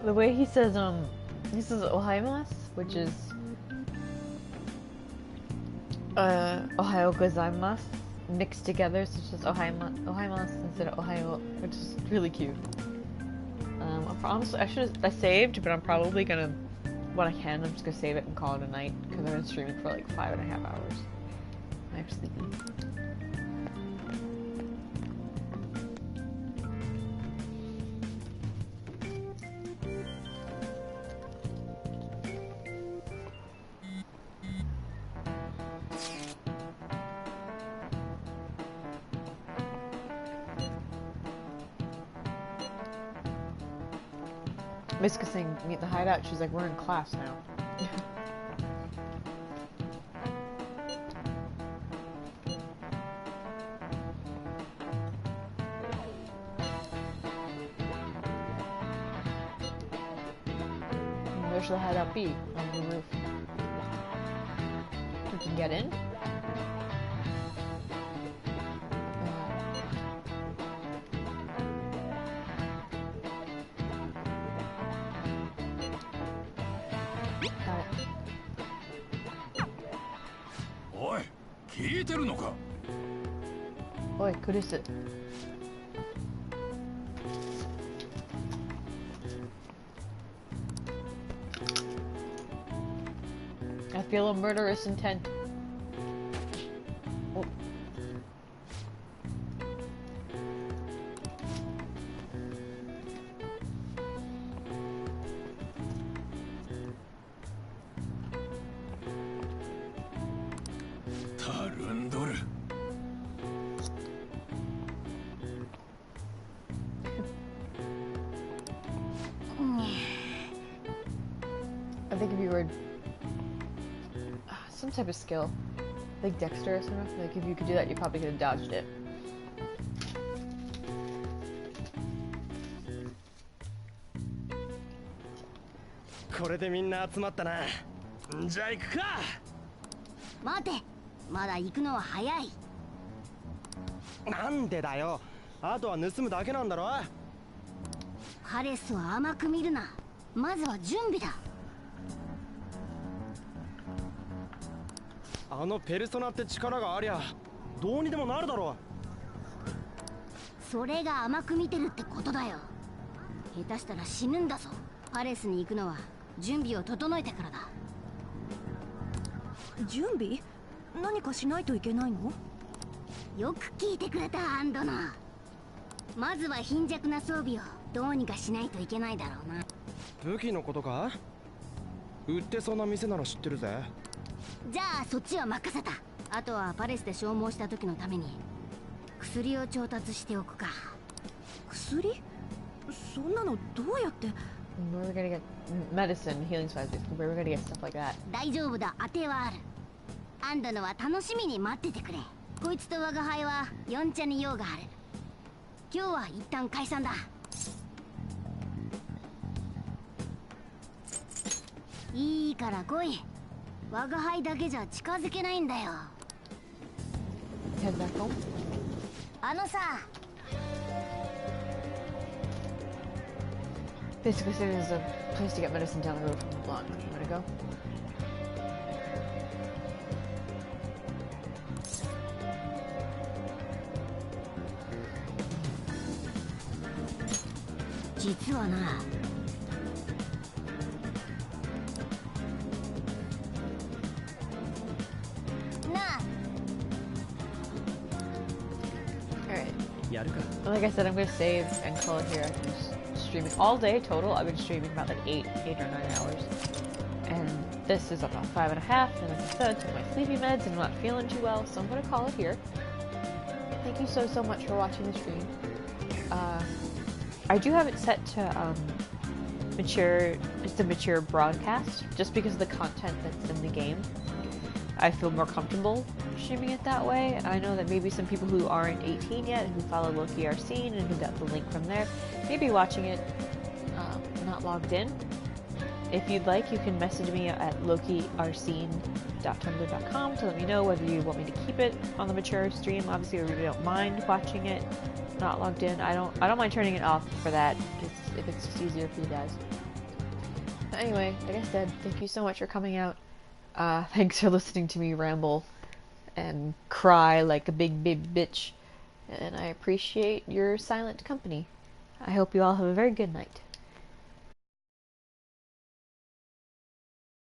The way he says ohaimasu, which is ohayo gozaimasu mixed together, so it's just ohaimasu instead of ohayo, which is really cute. I saved, but I'm probably gonna, when I can, I'm just gonna save it and call it a night, because I've been streaming for like 5.5 hours. I'm sleepy. Miska saying, meet the hideout. She's like, we're in class now. Where should the hideout be? On the roof. We can get in? Oi, Krist. I feel a murderous intent. Oh. were some type of skill, like dexterous enough. Like if you could do that, you probably could have dodged it.これでみんな集まったな。じゃあ行くか。待て、まだ行くのは早い。なんでだよ。あとは盗むだけなんだろ。パレスは甘く見るな。まずは準備だ。あのペルソナって力がありゃどうにでもなるだろう。それが甘く見てるってことだよ。下手したら死ぬんだぞ。パレスに行くのは準備を整えてからだ。準備？何かしないといけないの？よく聞いてくれた、アンドナ。まずは貧弱な装備をどうにかしないといけないだろうな。武器のことか？売ってそうな店なら知ってるぜ。じゃあそっちは任せた。あとはパレスで消耗した時のために薬を調達しておくか。薬？そんなのどうやって？Where are we gonna get medicine, healing supplies? Where are we gonna get stuff like that? 大丈夫だ、当てはある。アンドのは楽しみに待っててくれ。こいつと我が輩は4茶に用がある。今日は一旦解散だ。いいから来い。我が輩だけじゃ近づけないんだよ。あのさ。Basically, there's a place to get medicine down the road from the block. Where to go?実はな。Alright. Like I said, I'm gonna save and call it here. I've been streaming all day total. I've been streaming about like 8 or 9 hours. And this is about 5.5. And like I said, I took my sleepy meds and I'm not feeling too well, so I'm gonna call it here. Thank you so much for watching the stream. I do have it set to mature. It's a mature broadcast, just because of the content that's in the game. I feel more comfortable streaming it that way. I know that maybe some people who aren't 18 yet, who follow Loki Arsene and who got the link from there, may be watching it not logged in. If you'd like, you can message me at lokiarsene.tumblr.com to let me know whether you want me to keep it on the mature stream. Obviously, I really don't mind watching it not logged in. I don't mind turning it off for that if it's just easier for you guys. But anyway, like I said, thank you so much for coming out. Thanks for listening to me ramble and cry like a big bitch. And I appreciate your silent company. I hope you all have a very good night.